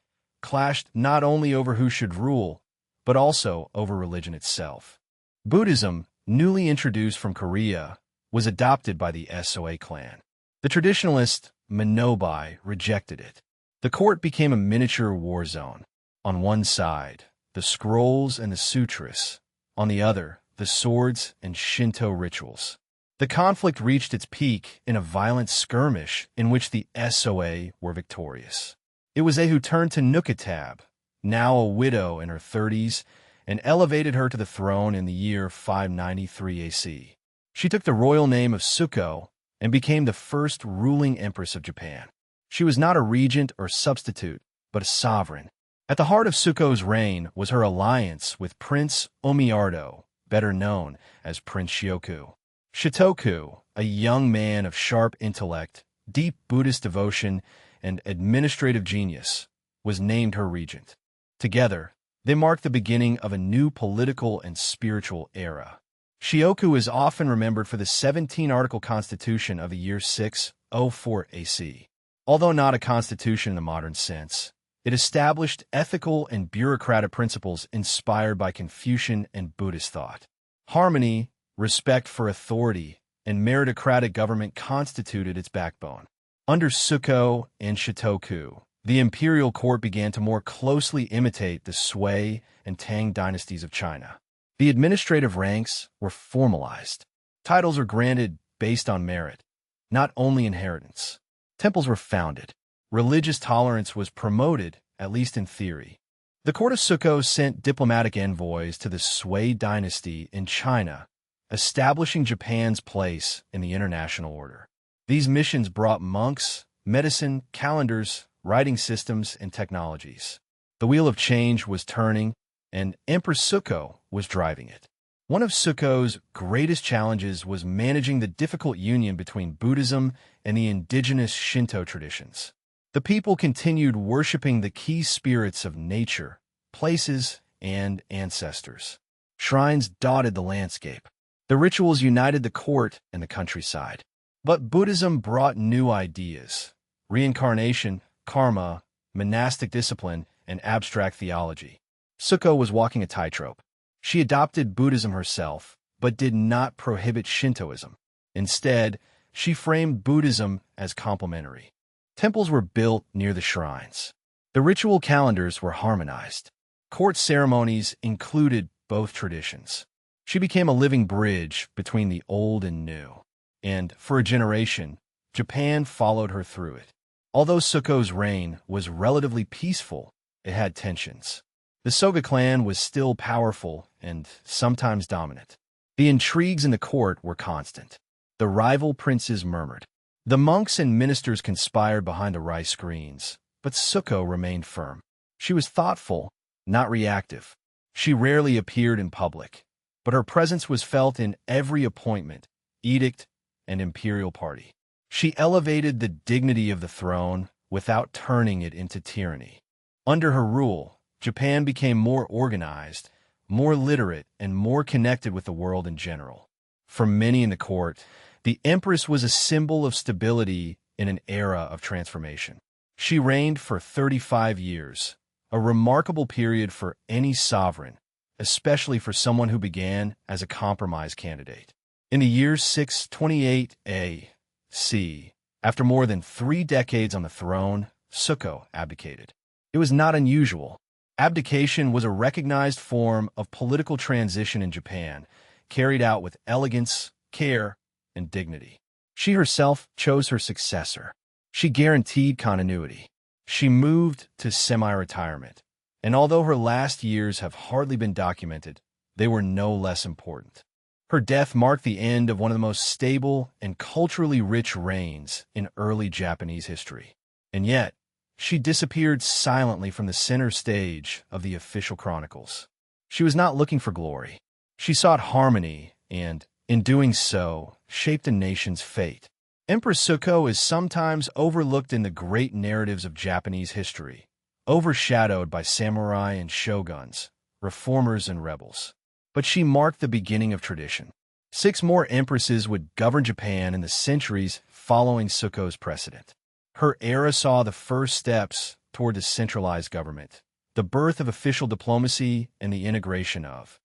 clashed not only over who should rule, but also over religion itself. Buddhism, newly introduced from Korea, was adopted by the Esoe clan. The traditionalist Minobai rejected it. The court became a miniature war zone. On one side, the scrolls and the sutras. On the other, the swords and Shinto rituals. The conflict reached its peak in a violent skirmish in which the Esoe were victorious. It was they who turned to Nukitab, now a widow in her 30s, and elevated her to the throne in the year 593 AC. She took the royal name of Suko and became the first ruling empress of Japan. She was not a regent or substitute, but a sovereign. At the heart of Suko's reign was her alliance with Prince Omiardo, better known as Prince Shioku. Shitoku, a young man of sharp intellect, deep Buddhist devotion, and administrative genius, was named her regent. Together, they marked the beginning of a new political and spiritual era. Shioku is often remembered for the 17-article constitution of the year 604 AC. Although not a constitution in the modern sense, it established ethical and bureaucratic principles inspired by Confucian and Buddhist thought. Harmony, respect for authority, and meritocratic government constituted its backbone. Under Suko and Shitoku, the imperial court began to more closely imitate the Sui and Tang dynasties of China. The administrative ranks were formalized. Titles were granted based on merit, not only inheritance. Temples were founded. Religious tolerance was promoted, at least in theory. The court of Suko sent diplomatic envoys to the Sui dynasty in China, establishing Japan's place in the international order. These missions brought monks, medicine, calendars, writing systems, and technologies. The wheel of change was turning, and Empress Suko was driving it. One of Suko's greatest challenges was managing the difficult union between Buddhism and the indigenous Shinto traditions. The people continued worshiping the key spirits of nature, places, and ancestors. Shrines dotted the landscape. The rituals united the court and the countryside. But Buddhism brought new ideas: reincarnation, karma, monastic discipline, and abstract theology. Suko was walking a tightrope. She adopted Buddhism herself, but did not prohibit Shintoism. Instead, she framed Buddhism as complementary. Temples were built near the shrines. The ritual calendars were harmonized. Court ceremonies included both traditions. She became a living bridge between the old and new. And, for a generation, Japan followed her through it. Although Suko's reign was relatively peaceful, it had tensions. The Soga clan was still powerful and sometimes dominant. The intrigues in the court were constant. The rival princes murmured. The monks and ministers conspired behind the rice screens, but Suko remained firm. She was thoughtful, not reactive. She rarely appeared in public, but her presence was felt in every appointment, edict, and imperial party. She elevated the dignity of the throne without turning it into tyranny. Under her rule, Japan became more organized, more literate, and more connected with the world in general. For many in the court, the empress was a symbol of stability in an era of transformation. She reigned for 35 years, a remarkable period for any sovereign, especially for someone who began as a compromise candidate. In the year 628 A.C., after more than 3 decades on the throne, Suko abdicated. It was not unusual. Abdication was a recognized form of political transition in Japan, carried out with elegance, care, and dignity. She herself chose her successor. She guaranteed continuity. She moved to semi-retirement, and although her last years have hardly been documented, they were no less important. Her death marked the end of one of the most stable and culturally rich reigns in early Japanese history. And yet, she disappeared silently from the center stage of the official chronicles. She was not looking for glory. She sought harmony and, in doing so, shaped a nation's fate. Empress Suko is sometimes overlooked in the great narratives of Japanese history, overshadowed by samurai and shoguns, reformers and rebels. But she marked the beginning of tradition. 6 more empresses would govern Japan in the centuries following Suko's precedent. Her era saw the first steps toward a centralized government, the birth of official diplomacy and the integration of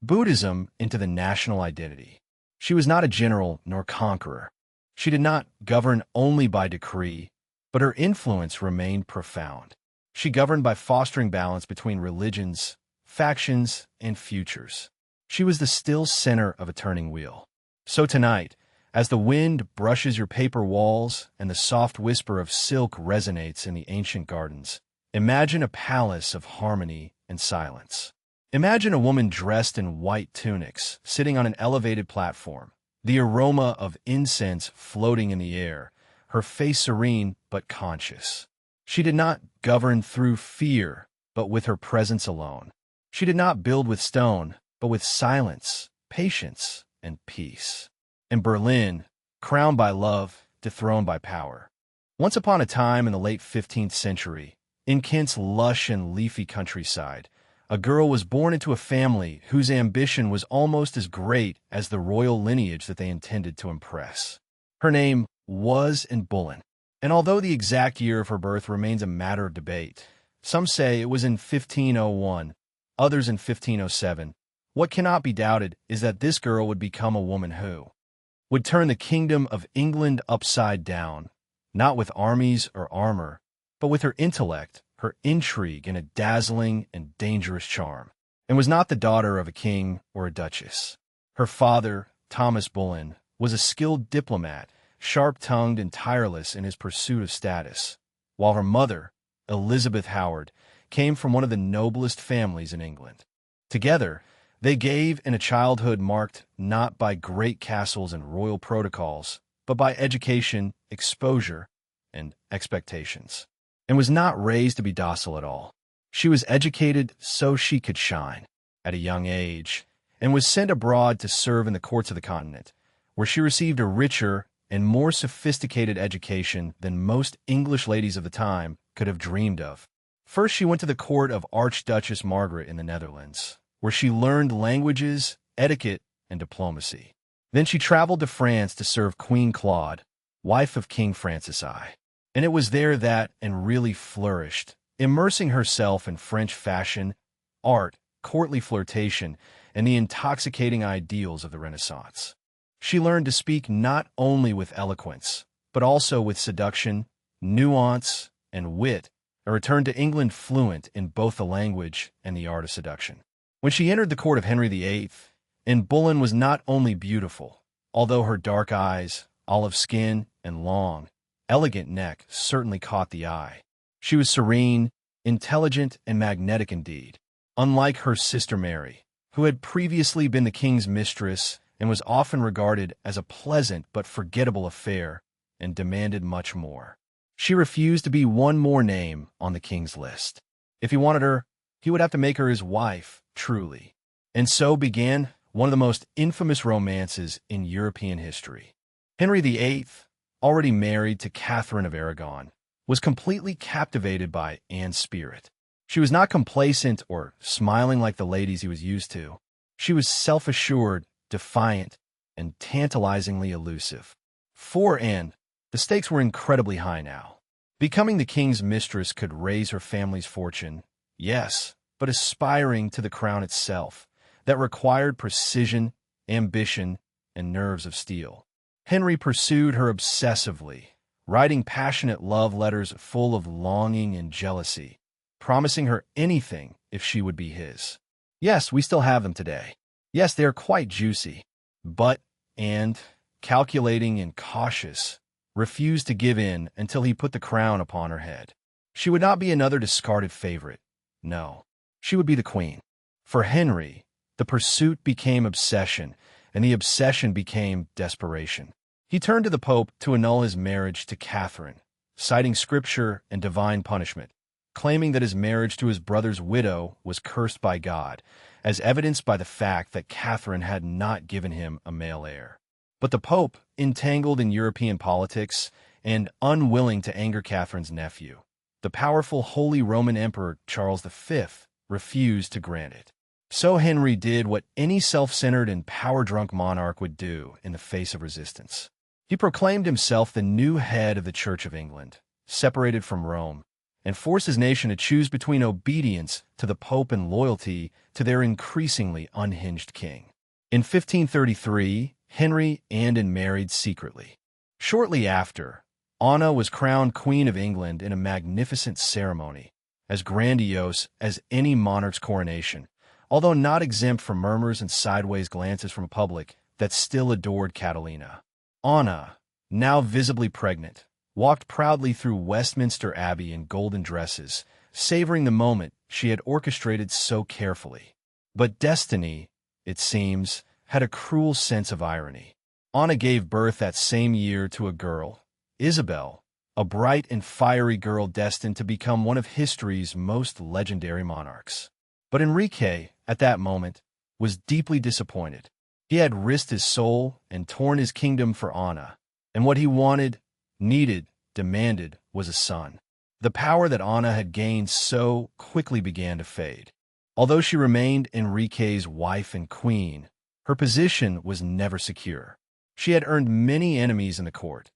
Buddhism into the national identity. She was not a general nor conqueror. She did not govern only by decree, but her influence remained profound. She governed by fostering balance between religions, factions, and futures. She was the still center of a turning wheel. So tonight, as the wind brushes your paper walls and the soft whisper of silk resonates in the ancient gardens, imagine a palace of harmony and silence. Imagine a woman dressed in white tunics, sitting on an elevated platform, the aroma of incense floating in the air, her face serene but conscious. She did not govern through fear, but with her presence alone. She did not build with stone, but with silence, patience, and peace. In Berlin, crowned by love, dethroned by power. Once upon a time in the late 15th century, in Kent's lush and leafy countryside, a girl was born into a family whose ambition was almost as great as the royal lineage that they intended to impress. Her name was Bullen, and although the exact year of her birth remains a matter of debate, some say it was in 1501, others in 1507, what cannot be doubted is that this girl would become a woman who would turn the kingdom of England upside down, not with armies or armor, but with her intellect, her intrigue, and a dazzling and dangerous charm, and was not the daughter of a king or a duchess. Her father, Thomas Bullen, was a skilled diplomat, sharp-tongued and tireless in his pursuit of status, while her mother, Elizabeth Howard, came from one of the noblest families in England. Together, they gave in a childhood marked not by great castles and royal protocols, but by education, exposure, and expectations, and was not raised to be docile at all. She was educated so she could shine at a young age, and was sent abroad to serve in the courts of the continent, where she received a richer and more sophisticated education than most English ladies of the time could have dreamed of. First, she went to the court of Archduchess Margaret in the Netherlands, where she learned languages, etiquette, and diplomacy. Then she traveled to France to serve Queen Claude, wife of King Francis I. And it was there that and really flourished, immersing herself in French fashion, art, courtly flirtation, and the intoxicating ideals of the Renaissance. She learned to speak not only with eloquence, but also with seduction, nuance, and wit, and returned to England fluent in both the language and the art of seduction. When she entered the court of Henry VIII, Bullen was not only beautiful, although her dark eyes, olive skin, and long, elegant neck certainly caught the eye. She was serene, intelligent, and magnetic indeed. Unlike her sister Mary, who had previously been the king's mistress and was often regarded as a pleasant but forgettable affair, and demanded much more. She refused to be one more name on the king's list. If he wanted her, he would have to make her his wife, truly. And so began one of the most infamous romances in European history. Henry VIII, already married to Catherine of Aragon, was completely captivated by Anne's spirit. She was not complacent or smiling like the ladies he was used to. She was self-assured, defiant, and tantalizingly elusive. For Anne, the stakes were incredibly high now. Becoming the king's mistress could raise her family's fortune, yes, but aspiring to the crown itself, that required precision, ambition, and nerves of steel. Henry pursued her obsessively, writing passionate love letters full of longing and jealousy, promising her anything if she would be his. Yes, we still have them today. Yes, they are quite juicy. But Anne, calculating and cautious, refused to give in until he put the crown upon her head. She would not be another discarded favorite. No, she would be the queen. For Henry, the pursuit became obsession, and the obsession became desperation. He turned to the Pope to annul his marriage to Catherine, citing scripture and divine punishment, claiming that his marriage to his brother's widow was cursed by God, as evidenced by the fact that Catherine had not given him a male heir. But the Pope, entangled in European politics and unwilling to anger Catherine's nephew, the powerful Holy Roman Emperor Charles V, refused to grant it. So Henry did what any self-centered and power-drunk monarch would do in the face of resistance. He proclaimed himself the new head of the Church of England, separated from Rome, and forced his nation to choose between obedience to the Pope and loyalty to their increasingly unhinged king. In 1533, Henry and Anne married secretly. Shortly after, Anna was crowned Queen of England in a magnificent ceremony, as grandiose as any monarch's coronation, although not exempt from murmurs and sideways glances from a public that still adored Catalina. Anna, now visibly pregnant, walked proudly through Westminster Abbey in golden dresses, savoring the moment she had orchestrated so carefully. But destiny, it seems, had a cruel sense of irony. Anna gave birth that same year to a girl, Isabel, a bright and fiery girl destined to become one of history's most legendary monarchs. But Enrique, at that moment, was deeply disappointed. He had risked his soul and torn his kingdom for Anna, and what he wanted, needed, demanded was a son. The power that Anna had gained so quickly began to fade. Although she remained Enrique's wife and queen, her position was never secure. She had earned many enemies in the court.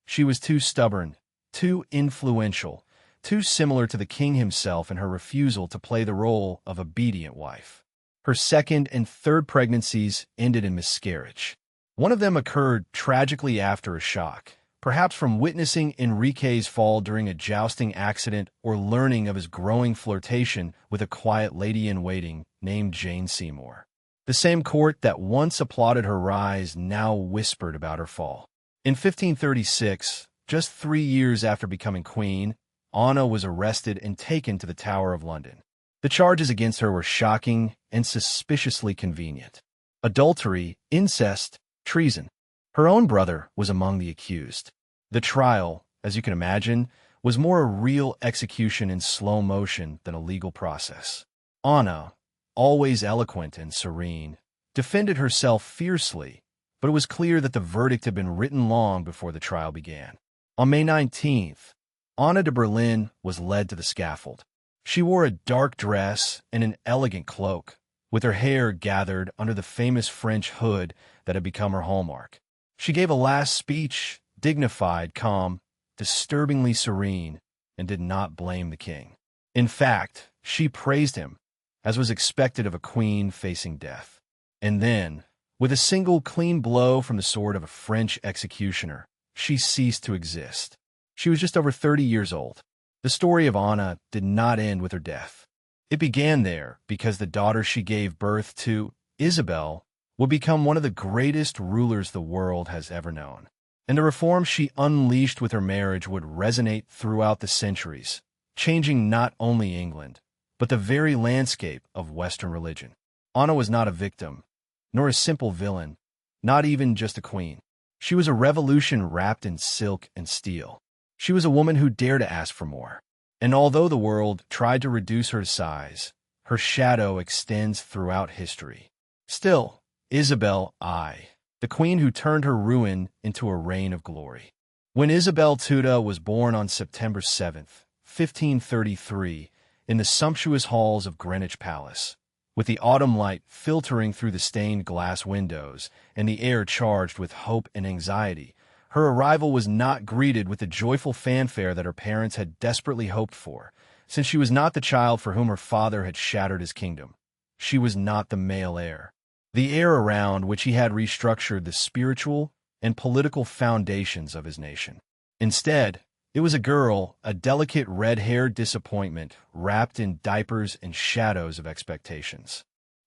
She was too stubborn, too influential, too similar to the king himself in her refusal to play the role of obedient wife. Her second and third pregnancies ended in miscarriage. One of them occurred tragically after a shock, perhaps from witnessing Enrique's fall during a jousting accident or learning of his growing flirtation with a quiet lady-in-waiting named Jane Seymour. The same court that once applauded her rise now whispered about her fall. In 1536, just 3 years after becoming queen, Anna was arrested and taken to the Tower of London. The charges against her were shocking and suspiciously convenient. Adultery, incest, treason. Her own brother was among the accused. The trial, as you can imagine, was more a real execution in slow motion than a legal process. Anna, always eloquent and serene, defended herself fiercely, but it was clear that the verdict had been written long before the trial began. On May 19th, Anna de Boleyn was led to the scaffold. She wore a dark dress and an elegant cloak, with her hair gathered under the famous French hood that had become her hallmark. She gave a last speech, dignified, calm, disturbingly serene, and did not blame the king. In fact, she praised him, as was expected of a queen facing death. And then, with a single clean blow from the sword of a French executioner, she ceased to exist. She was just over 30 years old. The story of Anna did not end with her death. It began there because the daughter she gave birth to, Isabel, would become one of the greatest rulers the world has ever known. And the reforms she unleashed with her marriage would resonate throughout the centuries, changing not only England, but the very landscape of Western religion. Anna was not a victim, nor a simple villain, not even just a queen. She was a revolution wrapped in silk and steel. She was a woman who dared to ask for more. And although the world tried to reduce her to size, her shadow extends throughout history. Still, Isabel I, the queen who turned her ruin into a reign of glory. When Isabel Tuda was born on September 7th, 1533, in the sumptuous halls of Greenwich Palace, with the autumn light filtering through the stained glass windows and the air charged with hope and anxiety, her arrival was not greeted with the joyful fanfare that her parents had desperately hoped for, since she was not the child for whom her father had shattered his kingdom. She was not the male heir, the heir around which he had restructured the spiritual and political foundations of his nation. Instead, it was a girl, a delicate red-haired disappointment, wrapped in diapers and shadows of expectations.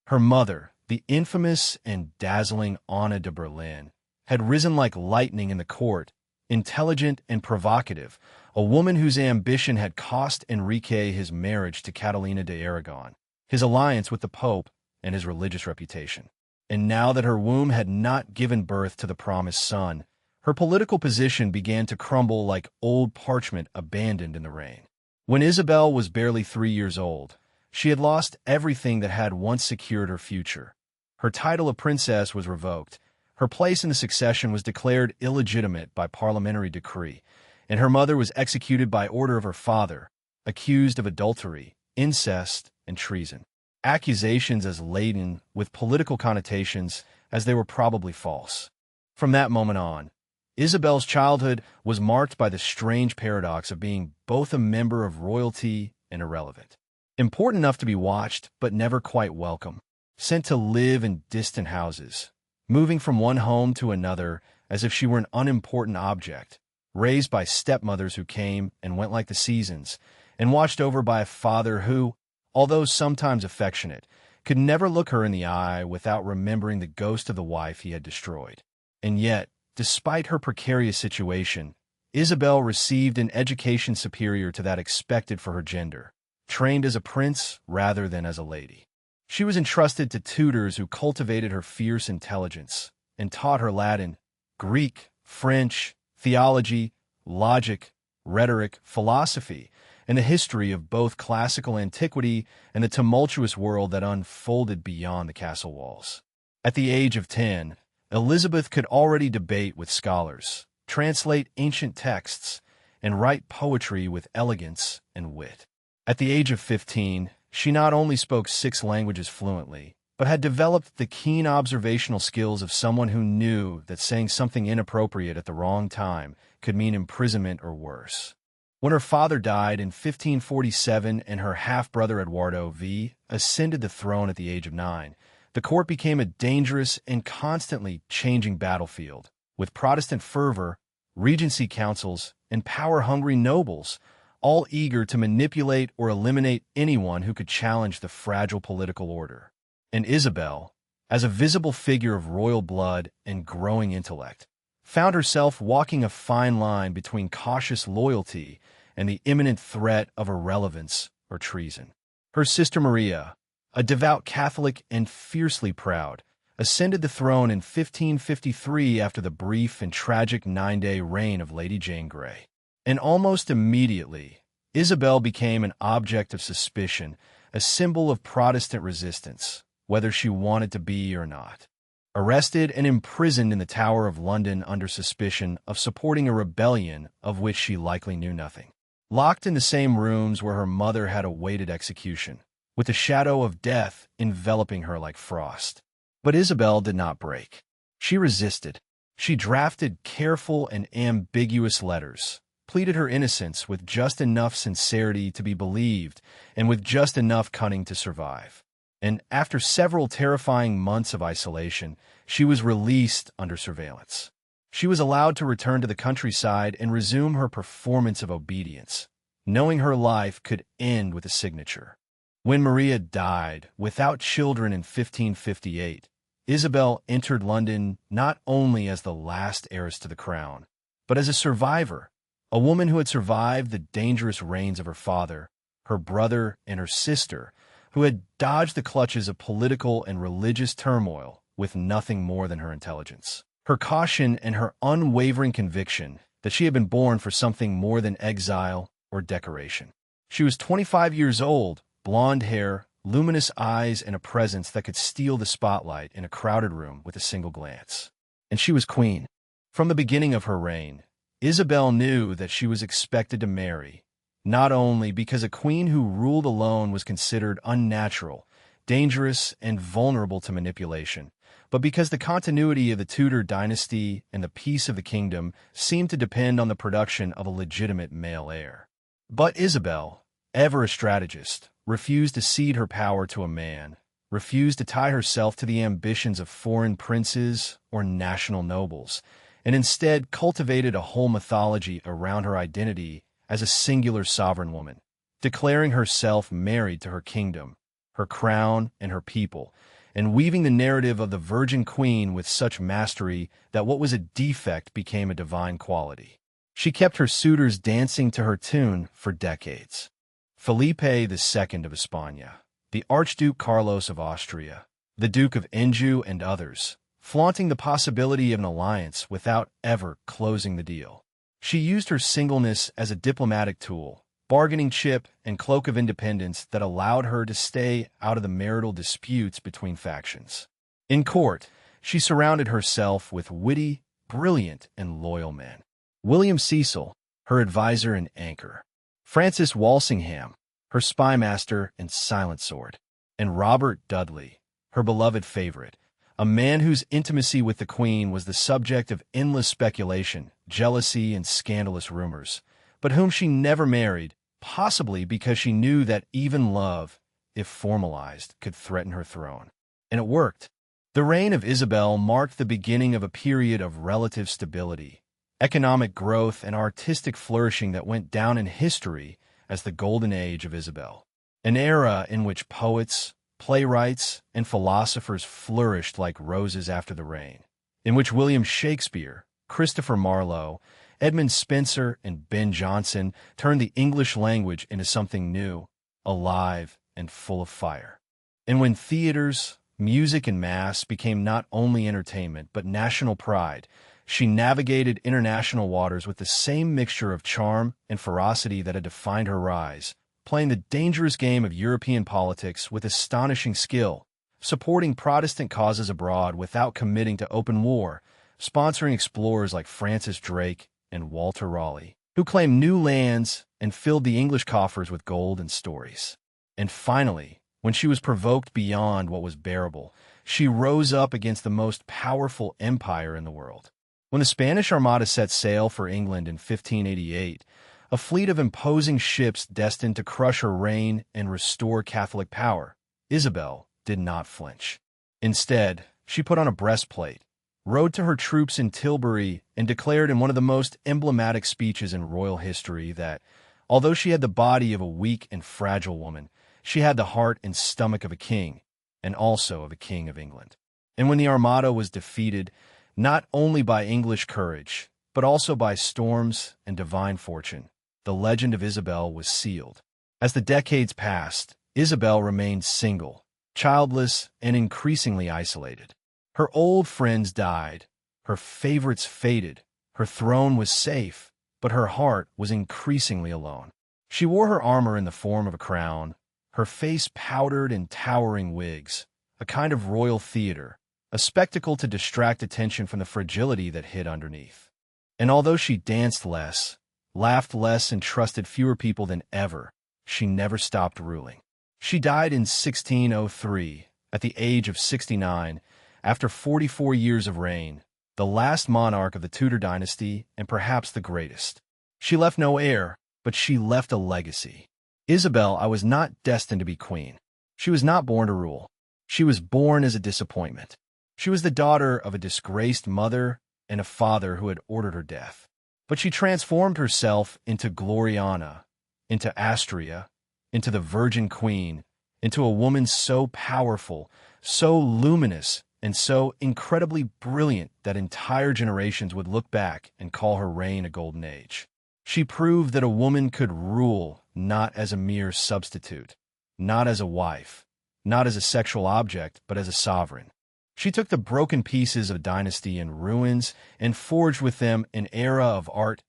Her mother, the infamous and dazzling Anna de Boleyn, had risen like lightning in the court, intelligent and provocative, a woman whose ambition had cost Enrique his marriage to Catalina de Aragon, his alliance with the Pope, and his religious reputation. And now that her womb had not given birth to the promised son, her political position began to crumble like old parchment abandoned in the rain. When Isabel was barely 3 years old, she had lost everything that had once secured her future. Her title of princess was revoked, her place in the succession was declared illegitimate by parliamentary decree, and her mother was executed by order of her father, accused of adultery, incest, and treason. Accusations as laden with political connotations as they were probably false. From that moment on, Isabel's childhood was marked by the strange paradox of being both a member of royalty and irrelevant. Important enough to be watched, but never quite welcome. Sent to live in distant houses, moving from one home to another as if she were an unimportant object, raised by stepmothers who came and went like the seasons, and watched over by a father who, although sometimes affectionate, could never look her in the eye without remembering the ghost of the wife he had destroyed. And yet, despite her precarious situation, Isabel received an education superior to that expected for her gender, trained as a prince rather than as a lady. She was entrusted to tutors who cultivated her fierce intelligence and taught her Latin, Greek, French, theology, logic, rhetoric, philosophy, and the history of both classical antiquity and the tumultuous world that unfolded beyond the castle walls. At the age of 10, Elizabeth could already debate with scholars, translate ancient texts, and write poetry with elegance and wit. At the age of 15, she not only spoke 6 languages fluently, but had developed the keen observational skills of someone who knew that saying something inappropriate at the wrong time could mean imprisonment or worse. When her father died in 1547 and her half-brother Eduardo V ascended the throne at the age of 9, the court became a dangerous and constantly changing battlefield, with Protestant fervor, regency councils, and power-hungry nobles, all eager to manipulate or eliminate anyone who could challenge the fragile political order. And Isabel, as a visible figure of royal blood and growing intellect, found herself walking a fine line between cautious loyalty and the imminent threat of irrelevance or treason. Her sister Maria, a devout Catholic and fiercely proud, ascended the throne in 1553 after the brief and tragic 9-day reign of Lady Jane Grey. And almost immediately, Isabel became an object of suspicion, a symbol of Protestant resistance, whether she wanted to be or not. Arrested and imprisoned in the Tower of London under suspicion of supporting a rebellion of which she likely knew nothing. Locked in the same rooms where her mother had awaited execution, with the shadow of death enveloping her like frost. But Isabel did not break. She resisted. She drafted careful and ambiguous letters, pleaded her innocence with just enough sincerity to be believed and with just enough cunning to survive. And after several terrifying months of isolation, she was released under surveillance. She was allowed to return to the countryside and resume her performance of obedience, knowing her life could end with a signature. When Maria died without children in 1558, Isabel entered London not only as the last heiress to the crown, but as a survivor, a woman who had survived the dangerous reigns of her father, her brother, and her sister, who had dodged the clutches of political and religious turmoil with nothing more than her intelligence, her caution, and her unwavering conviction that she had been born for something more than exile or decoration. She was 25 years old, blonde hair, luminous eyes, and a presence that could steal the spotlight in a crowded room with a single glance. And she was queen. From the beginning of her reign, Isabel knew that she was expected to marry, not only because a queen who ruled alone was considered unnatural, dangerous, and vulnerable to manipulation, but because the continuity of the Tudor dynasty and the peace of the kingdom seemed to depend on the production of a legitimate male heir. But Isabel, ever a strategist, refused to cede her power to a man, refused to tie herself to the ambitions of foreign princes or national nobles, and instead cultivated a whole mythology around her identity as a singular sovereign woman, declaring herself married to her kingdom, her crown, and her people, and weaving the narrative of the Virgin Queen with such mastery that what was a defect became a divine quality. She kept her suitors dancing to her tune for decades. Felipe II of España, the Archduke Carlos of Austria, the Duke of Anjou, and others, flaunting the possibility of an alliance without ever closing the deal. She used her singleness as a diplomatic tool, bargaining chip and cloak of independence that allowed her to stay out of the marital disputes between factions. In court, she surrounded herself with witty, brilliant, and loyal men. William Cecil, her advisor and anchor. Francis Walsingham, her spymaster and silent sword. And Robert Dudley, her beloved favorite, a man whose intimacy with the Queen was the subject of endless speculation, jealousy, and scandalous rumors, but whom she never married, possibly because she knew that even love, if formalized, could threaten her throne. And it worked. The reign of Isabel marked the beginning of a period of relative stability, economic growth, and artistic flourishing that went down in history as the Golden Age of Isabel, an era in which poets, playwrights, and philosophers flourished like roses after the rain, in which William Shakespeare, Christopher Marlowe, Edmund Spenser, and Ben Jonson turned the English language into something new, alive, and full of fire. And when theaters, music, and mass became not only entertainment but national pride, she navigated international waters with the same mixture of charm and ferocity that had defined her rise, playing the dangerous game of European politics with astonishing skill, supporting Protestant causes abroad without committing to open war, sponsoring explorers like Francis Drake and Walter Raleigh, who claimed new lands and filled the English coffers with gold and stories. And finally, when she was provoked beyond what was bearable, she rose up against the most powerful empire in the world. When the Spanish Armada set sail for England in 1588, a fleet of imposing ships destined to crush her reign and restore Catholic power, Isabel did not flinch. Instead, she put on a breastplate, rode to her troops in Tilbury, and declared in one of the most emblematic speeches in royal history that, although she had the body of a weak and fragile woman, she had the heart and stomach of a king, and also of a king of England. And when the Armada was defeated, not only by English courage, but also by storms and divine fortune, the legend of Isabel was sealed. As the decades passed, Isabel remained single, childless, and increasingly isolated. Her old friends died, her favorites faded, her throne was safe, but her heart was increasingly alone. She wore her armor in the form of a crown, her face powdered in towering wigs, a kind of royal theater, a spectacle to distract attention from the fragility that hid underneath. And although she danced less, laughed less, and trusted fewer people than ever, she never stopped ruling. She died in 1603, at the age of 69, after 44 years of reign, the last monarch of the Tudor dynasty and perhaps the greatest. She left no heir, but she left a legacy. Isabel was not destined to be queen. She was not born to rule. She was born as a disappointment. She was the daughter of a disgraced mother and a father who had ordered her death. But she transformed herself into Gloriana, into Astria, into the Virgin Queen, into a woman so powerful, so luminous, and so incredibly brilliant that entire generations would look back and call her reign a golden age. She proved that a woman could rule not as a mere substitute, not as a wife, not as a sexual object, but as a sovereign. She took the broken pieces of a dynasty in ruins and forged with them an era of art,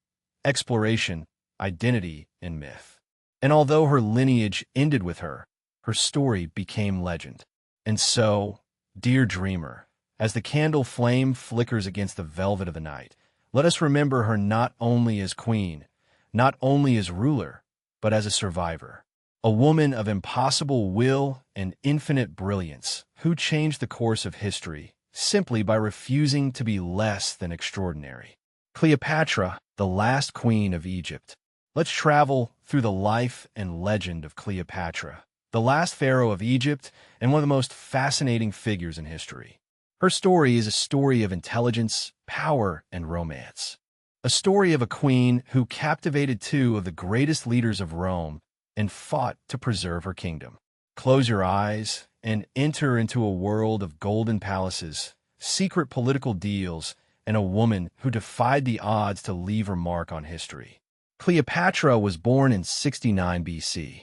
exploration, identity, and myth. And although her lineage ended with her, her story became legend. And so, dear dreamer, as the candle flame flickers against the velvet of the night, let us remember her not only as queen, not only as ruler, but as a survivor. A woman of impossible will and infinite brilliance who changed the course of history simply by refusing to be less than extraordinary. Cleopatra, the last queen of Egypt. Let's travel through the life and legend of Cleopatra, the last pharaoh of Egypt and one of the most fascinating figures in history. Her story is a story of intelligence, power, and romance. A story of a queen who captivated two of the greatest leaders of Rome and fought to preserve her kingdom. Close your eyes and enter into a world of golden palaces, secret political deals, and a woman who defied the odds to leave her mark on history. Cleopatra was born in 69 BC.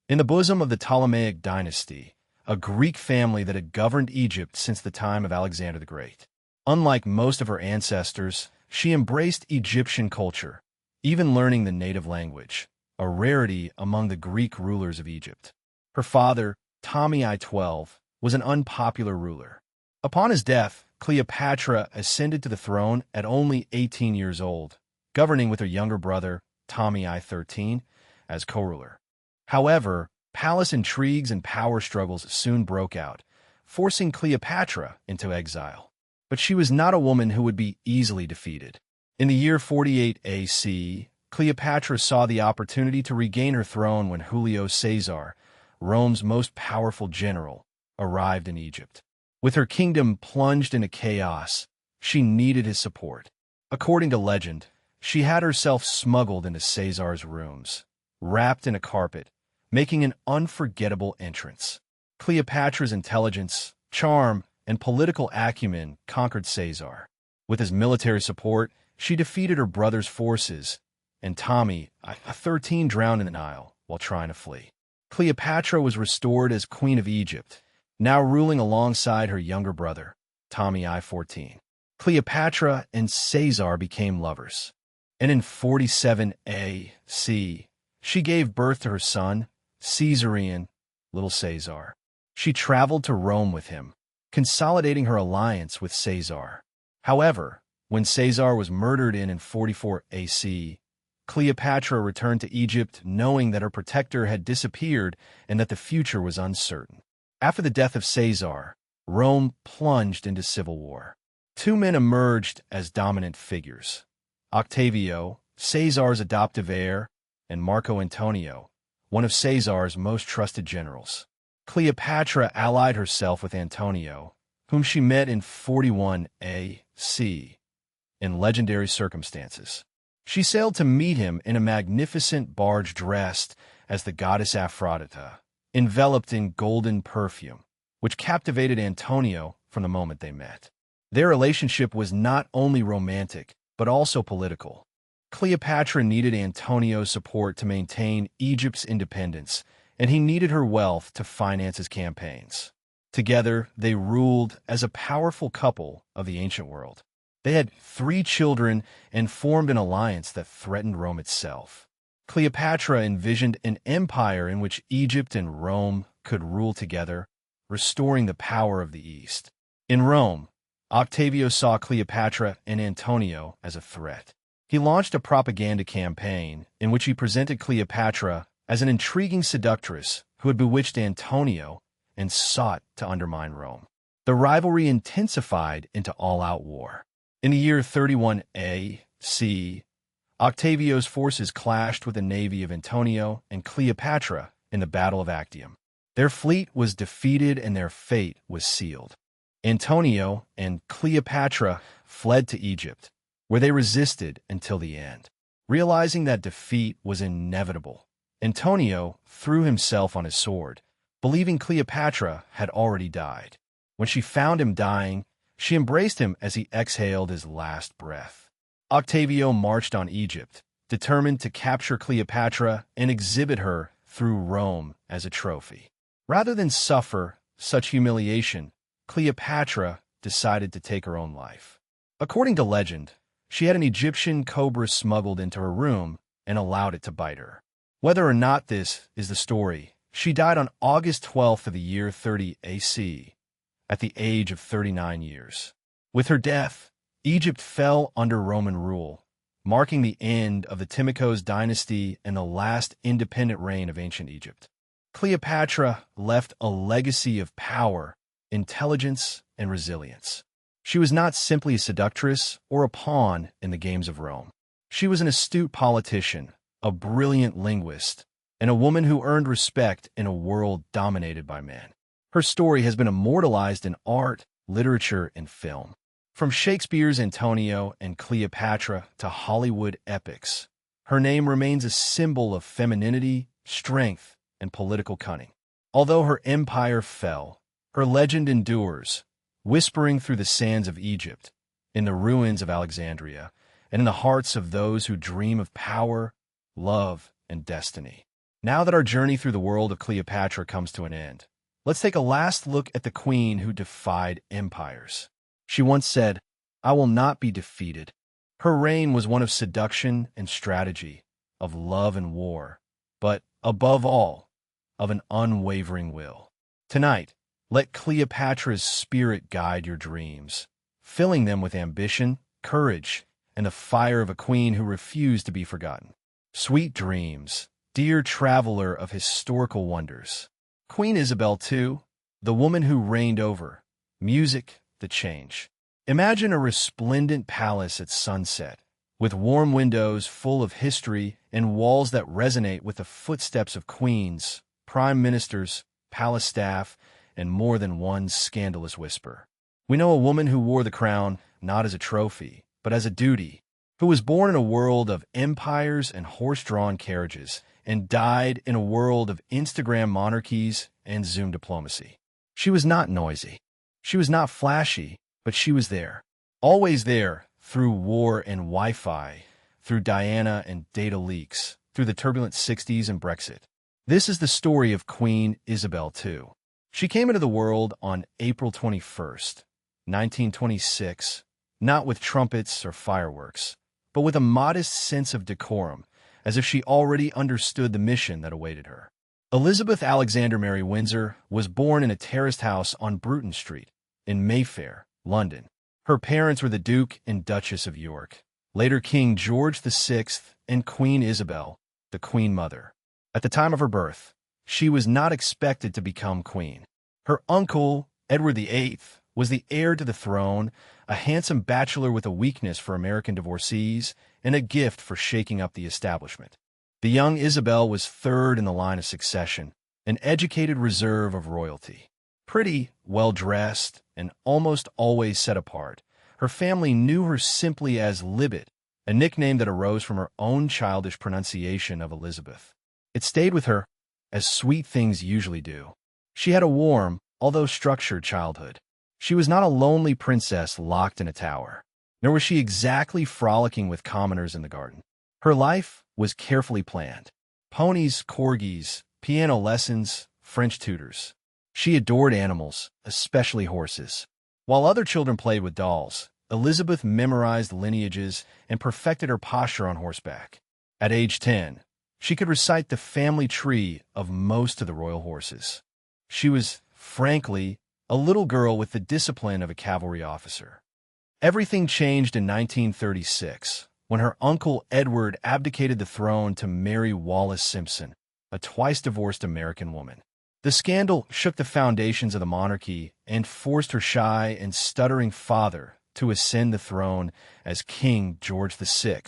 In the bosom of the Ptolemaic dynasty, a Greek family that had governed Egypt since the time of Alexander the Great. Unlike most of her ancestors, she embraced Egyptian culture, even learning the native language, a rarity among the Greek rulers of Egypt. Her father, Ptolemy XII, was an unpopular ruler. Upon his death, Cleopatra ascended to the throne at only 18 years old, governing with her younger brother, Ptolemy XIII, as co-ruler. However, palace intrigues and power struggles soon broke out, forcing Cleopatra into exile. But she was not a woman who would be easily defeated. In the year 48 AC, Cleopatra saw the opportunity to regain her throne when Julio Caesar, Rome's most powerful general, arrived in Egypt. With her kingdom plunged into chaos, she needed his support. According to legend, she had herself smuggled into Caesar's rooms, wrapped in a carpet, making an unforgettable entrance. Cleopatra's intelligence, charm, and political acumen conquered Caesar. With his military support, she defeated her brother's forces, and Ptolemy XIII drowned in the Nile while trying to flee. Cleopatra was restored as Queen of Egypt, now ruling alongside her younger brother, Ptolemy XIV. Cleopatra and Caesar became lovers, and in 47 AC, she gave birth to her son, Caesarion, little Caesar. She traveled to Rome with him, consolidating her alliance with Caesar. However, when Caesar was murdered in 44 AC, Cleopatra returned to Egypt knowing that her protector had disappeared and that the future was uncertain. After the death of Caesar, Rome plunged into civil war. Two men emerged as dominant figures: Octavio, Caesar's adoptive heir, and Marco Antonio, one of Caesar's most trusted generals. Cleopatra allied herself with Antonio, whom she met in 41 AC, in legendary circumstances. She sailed to meet him in a magnificent barge dressed as the goddess Aphrodite, enveloped in golden perfume, which captivated Antonio from the moment they met. Their relationship was not only romantic, but also political. Cleopatra needed Antonio's support to maintain Egypt's independence, and he needed her wealth to finance his campaigns. Together, they ruled as a powerful couple of the ancient world. They had 3 children and formed an alliance that threatened Rome itself. Cleopatra envisioned an empire in which Egypt and Rome could rule together, restoring the power of the East. In Rome, Octavio saw Cleopatra and Antonio as a threat. He launched a propaganda campaign in which he presented Cleopatra as an intriguing seductress who had bewitched Antonio and sought to undermine Rome. The rivalry intensified into all-out war. In the year 31 AC, Octavio's forces clashed with the navy of Antonio and Cleopatra in the Battle of Actium. Their fleet was defeated and their fate was sealed. Antonio and Cleopatra fled to Egypt, where they resisted until the end. Realizing that defeat was inevitable, Antonio threw himself on his sword, believing Cleopatra had already died. When she found him dying, she embraced him as he exhaled his last breath. Octavio marched on Egypt, determined to capture Cleopatra and exhibit her through Rome as a trophy. Rather than suffer such humiliation, Cleopatra decided to take her own life. According to legend, she had an Egyptian cobra smuggled into her room and allowed it to bite her. Whether or not this is the story, she died on August 12th of the year 30 AC, at the age of 39 years. With her death, Egypt fell under Roman rule, marking the end of the Timucus dynasty and the last independent reign of ancient Egypt. Cleopatra left a legacy of power, intelligence, and resilience. She was not simply a seductress or a pawn in the games of Rome. She was an astute politician, a brilliant linguist, and a woman who earned respect in a world dominated by men. Her story has been immortalized in art, literature, and film. From Shakespeare's Antonio and Cleopatra to Hollywood epics, her name remains a symbol of femininity, strength, and political cunning. Although her empire fell, her legend endures, whispering through the sands of Egypt, in the ruins of Alexandria, and in the hearts of those who dream of power, love, and destiny. Now that our journey through the world of Cleopatra comes to an end, let's take a last look at the queen who defied empires. She once said, "I will not be defeated." Her reign was one of seduction and strategy, of love and war, but, above all, of an unwavering will. Tonight, let Cleopatra's spirit guide your dreams, filling them with ambition, courage, and the fire of a queen who refused to be forgotten. Sweet dreams, dear traveler of historical wonders. Queen Isabel II, the woman who reigned over music, the change. Imagine a resplendent palace at sunset, with warm windows full of history and walls that resonate with the footsteps of queens, prime ministers, palace staff, and more than one scandalous whisper. We know a woman who wore the crown not as a trophy, but as a duty, who was born in a world of empires and horse-drawn carriages, and died in a world of Instagram monarchies and Zoom diplomacy. She was not noisy. She was not flashy, but she was there. Always there, through war and Wi-Fi, through Diana and data leaks, through the turbulent 60s and Brexit. This is the story of Queen Isabel II. She came into the world on April 21st, 1926, not with trumpets or fireworks, but with a modest sense of decorum, as if she already understood the mission that awaited her. Elizabeth Alexander Mary Windsor was born in a terraced house on Bruton Street, in Mayfair, London. Her parents were the Duke and Duchess of York, later King George VI and Queen Isabel, the Queen Mother. At the time of her birth, she was not expected to become queen. Her uncle, Edward VIII, was the heir to the throne, a handsome bachelor with a weakness for American divorcees, and a gift for shaking up the establishment. The young Isabel was third in the line of succession, an educated reserve of royalty. Pretty, well-dressed, and almost always set apart, her family knew her simply as Libbet, a nickname that arose from her own childish pronunciation of Elizabeth. It stayed with her, as sweet things usually do. She had a warm, although structured childhood. She was not a lonely princess locked in a tower, nor was she exactly frolicking with commoners in the garden. Her life was carefully planned. Ponies, corgis, piano lessons, French tutors. She adored animals, especially horses. While other children played with dolls, Elizabeth memorized lineages and perfected her posture on horseback. At age 10, she could recite the family tree of most of the royal horses. She was, frankly, a little girl with the discipline of a cavalry officer. Everything changed in 1936, when her uncle Edward abdicated the throne to Mary Wallace Simpson, a twice-divorced American woman. The scandal shook the foundations of the monarchy and forced her shy and stuttering father to ascend the throne as King George VI,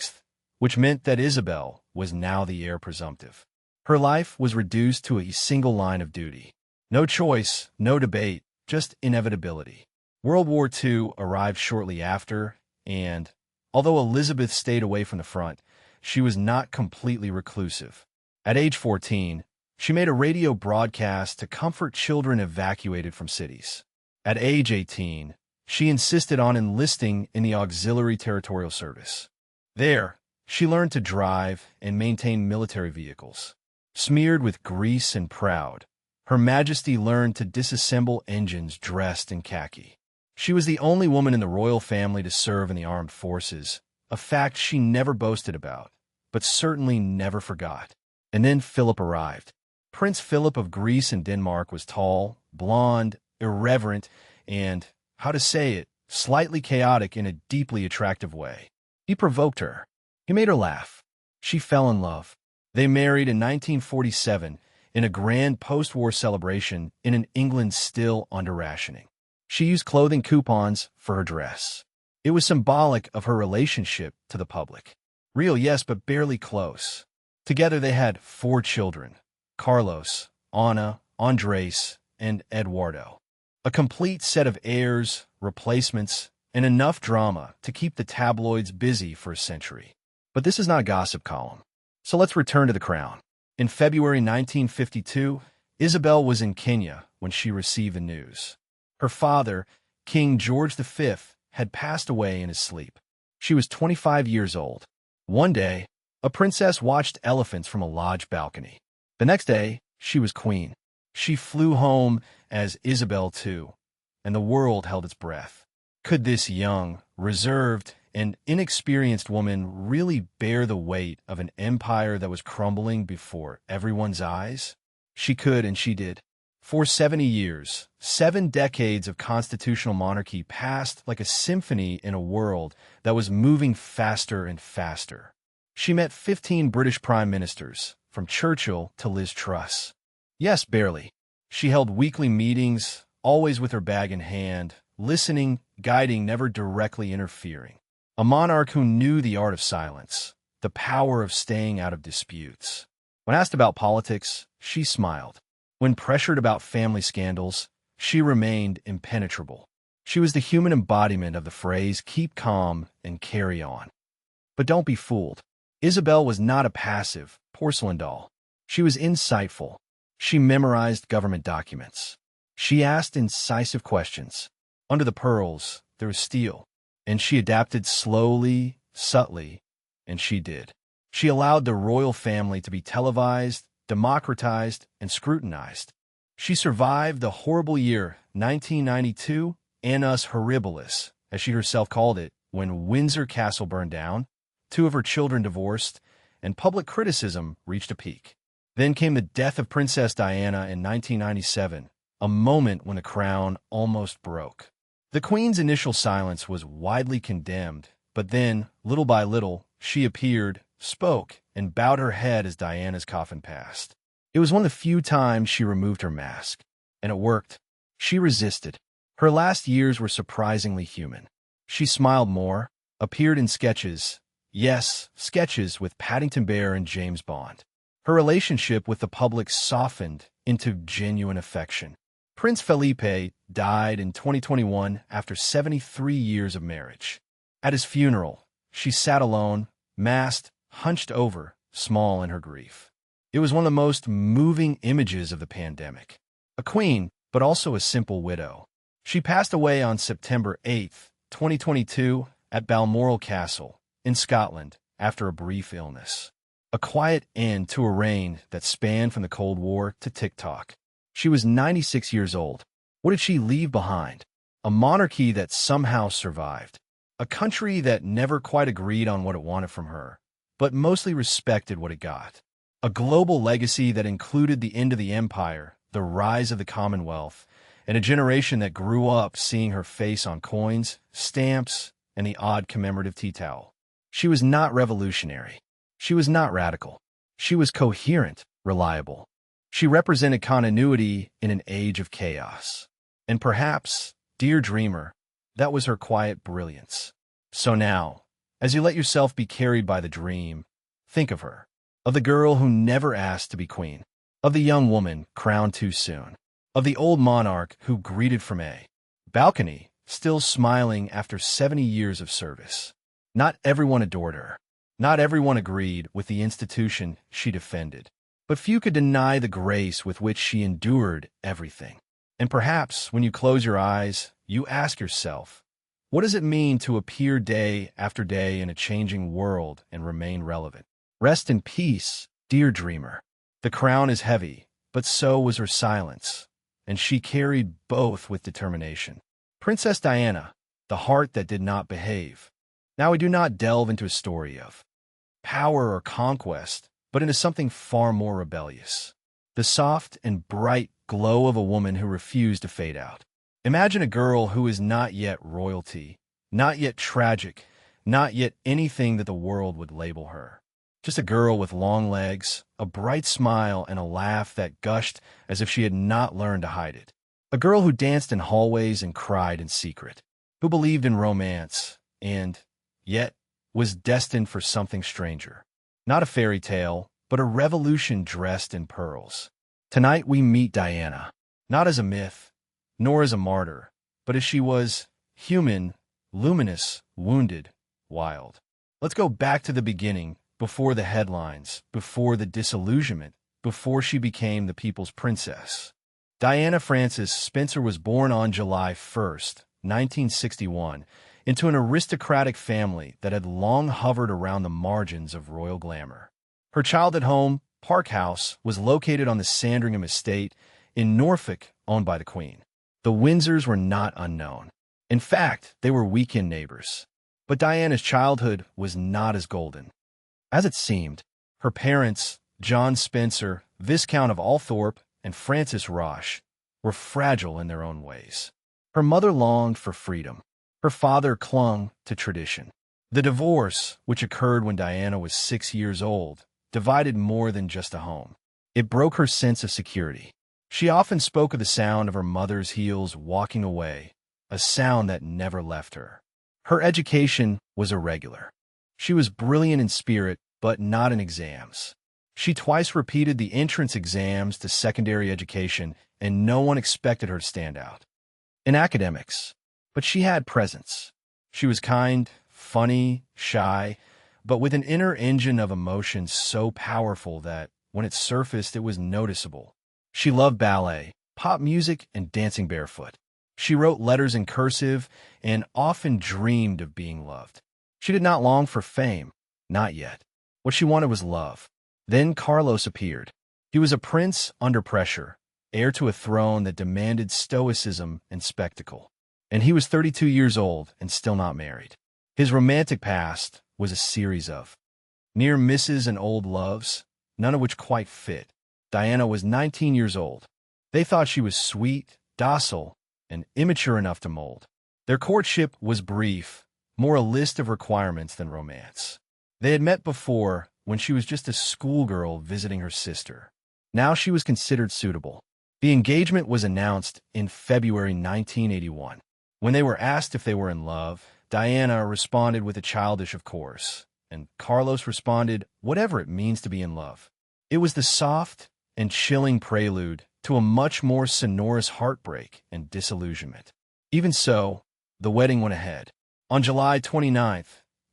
which meant that Isabel was now the heir presumptive. Her life was reduced to a single line of duty. No choice, no debate, just inevitability. World War II arrived shortly after, and, although Elizabeth stayed away from the front, she was not completely reclusive. At age 14, she made a radio broadcast to comfort children evacuated from cities. At age 18, she insisted on enlisting in the Auxiliary Territorial Service. There, she learned to drive and maintain military vehicles. Smeared with grease and proud, Her Majesty learned to disassemble engines dressed in khaki. She was the only woman in the royal family to serve in the armed forces, a fact she never boasted about, but certainly never forgot. And then Philip arrived. Prince Philip of Greece and Denmark was tall, blonde, irreverent, and, how to say it, slightly chaotic in a deeply attractive way. He provoked her. He made her laugh. She fell in love. They married in 1947 in a grand post-war celebration in an England still under rationing. She used clothing coupons for her dress. It was symbolic of her relationship to the public. Real, yes, but barely close. Together they had 4 children: Carlos, Anna, Andres, and Eduardo. A complete set of heirs, replacements, and enough drama to keep the tabloids busy for a century. But this is not a gossip column. So let's return to the crown. In February 1952, Isabel was in Kenya when she received the news. Her father, King George V, had passed away in his sleep. She was 25 years old. One day, a princess watched elephants from a lodge balcony. The next day, she was queen. She flew home as Isabel II, and the world held its breath. Could this young, reserved, and inexperienced woman really bear the weight of an empire that was crumbling before everyone's eyes? She could, and she did. For 70 years, 7 decades of constitutional monarchy passed like a symphony in a world that was moving faster and faster. She met 15 British prime ministers, from Churchill to Liz Truss. Yes, barely. She held weekly meetings, always with her bag in hand, listening, guiding, never directly interfering. A monarch who knew the art of silence, the power of staying out of disputes. When asked about politics, she smiled. When pressured about family scandals, she remained impenetrable. She was the human embodiment of the phrase, keep calm and carry on. But don't be fooled. Isabel was not a passive porcelain doll. She was insightful. She memorized government documents. She asked incisive questions. Under the pearls, there was steel. And she adapted slowly, subtly, and she did. She allowed the royal family to be televised, democratized, and scrutinized. She survived the horrible year 1992, annus horribilis, as she herself called it, when Windsor Castle burned down, 2 of her children divorced, and public criticism reached a peak. Then came the death of Princess Diana in 1997, a moment when the crown almost broke. The Queen's initial silence was widely condemned, but then, little by little, she appeared, spoke, and bowed her head as Diana's coffin passed. It was one of the few times she removed her mask, and it worked. She resisted. Her last years were surprisingly human. She smiled more, appeared in sketches, yes, sketches with Paddington Bear and James Bond. Her relationship with the public softened into genuine affection. Prince Felipe died in 2021 after 73 years of marriage. At his funeral, she sat alone, masked, hunched over, small in her grief. It was one of the most moving images of the pandemic. A queen, but also a simple widow. She passed away on September 8, 2022, at Balmoral Castle, in Scotland, after a brief illness. A quiet end to a reign that spanned from the Cold War to TikTok. She was 96 years old. What did she leave behind? A monarchy that somehow survived. A country that never quite agreed on what it wanted from her, but mostly respected what it got. A global legacy that included the end of the empire, the rise of the Commonwealth, and a generation that grew up seeing her face on coins, stamps, and the odd commemorative tea towel. She was not revolutionary. She was not radical. She was coherent, reliable. She represented continuity in an age of chaos. And perhaps, dear dreamer, that was her quiet brilliance. So now, as you let yourself be carried by the dream, think of her, of the girl who never asked to be queen, of the young woman crowned too soon, of the old monarch who greeted from a balcony, still smiling after 70 years of service. Not everyone adored her. Not everyone agreed with the institution she defended. But few could deny the grace with which she endured everything. And perhaps, when you close your eyes, you ask yourself, what does it mean to appear day after day in a changing world and remain relevant? Rest in peace, dear dreamer. The crown is heavy, but so was her silence, and she carried both with determination. Princess Diana, the heart that did not behave. Now we do not delve into a story of power or conquest, but into something far more rebellious. The soft and bright glow of a woman who refused to fade out. Imagine a girl who is not yet royalty, not yet tragic, not yet anything that the world would label her. Just a girl with long legs, a bright smile, and a laugh that gushed as if she had not learned to hide it. A girl who danced in hallways and cried in secret, who believed in romance, and, yet, was destined for something stranger. Not a fairy tale, but a revolution dressed in pearls. Tonight we meet Diana, not as a myth, nor as a martyr, but as she was, human, luminous, wounded, wild. Let's go back to the beginning, before the headlines, before the disillusionment, before she became the people's princess. Diana Frances Spencer was born on July 1st, 1961, into an aristocratic family that had long hovered around the margins of royal glamour. Her childhood home, Park House, was located on the Sandringham estate in Norfolk, owned by the Queen. The Windsors were not unknown. In fact, they were weekend neighbors. But Diana's childhood was not as golden. As it seemed, her parents, John Spencer, Viscount of Althorpe, and Frances Roche, were fragile in their own ways. Her mother longed for freedom. Her father clung to tradition. The divorce, which occurred when Diana was 6 years old, divided more than just a home. It broke her sense of security. She often spoke of the sound of her mother's heels walking away, a sound that never left her. Her education was irregular. She was brilliant in spirit, but not in exams. She twice repeated the entrance exams to secondary education, and no one expected her to stand out in academics. But she had presence. She was kind, funny, shy, but with an inner engine of emotion so powerful that, when it surfaced, it was noticeable. She loved ballet, pop music, and dancing barefoot. She wrote letters in cursive and often dreamed of being loved. She did not long for fame, not yet. What she wanted was love. Then Carlos appeared. He was a prince under pressure, heir to a throne that demanded stoicism and spectacle. And he was 32 years old and still not married. His romantic past was a series of near misses and old loves, none of which quite fit. Diana was 19 years old. They thought she was sweet, docile, and immature enough to mold. Their courtship was brief, more a list of requirements than romance. They had met before when she was just a schoolgirl visiting her sister. Now she was considered suitable. The engagement was announced in February 1981. When they were asked if they were in love, Diana responded with a childish of course, and Carlos responded, whatever it means to be in love. It was the soft and chilling prelude to a much more sonorous heartbreak and disillusionment. Even so, the wedding went ahead. On July 29,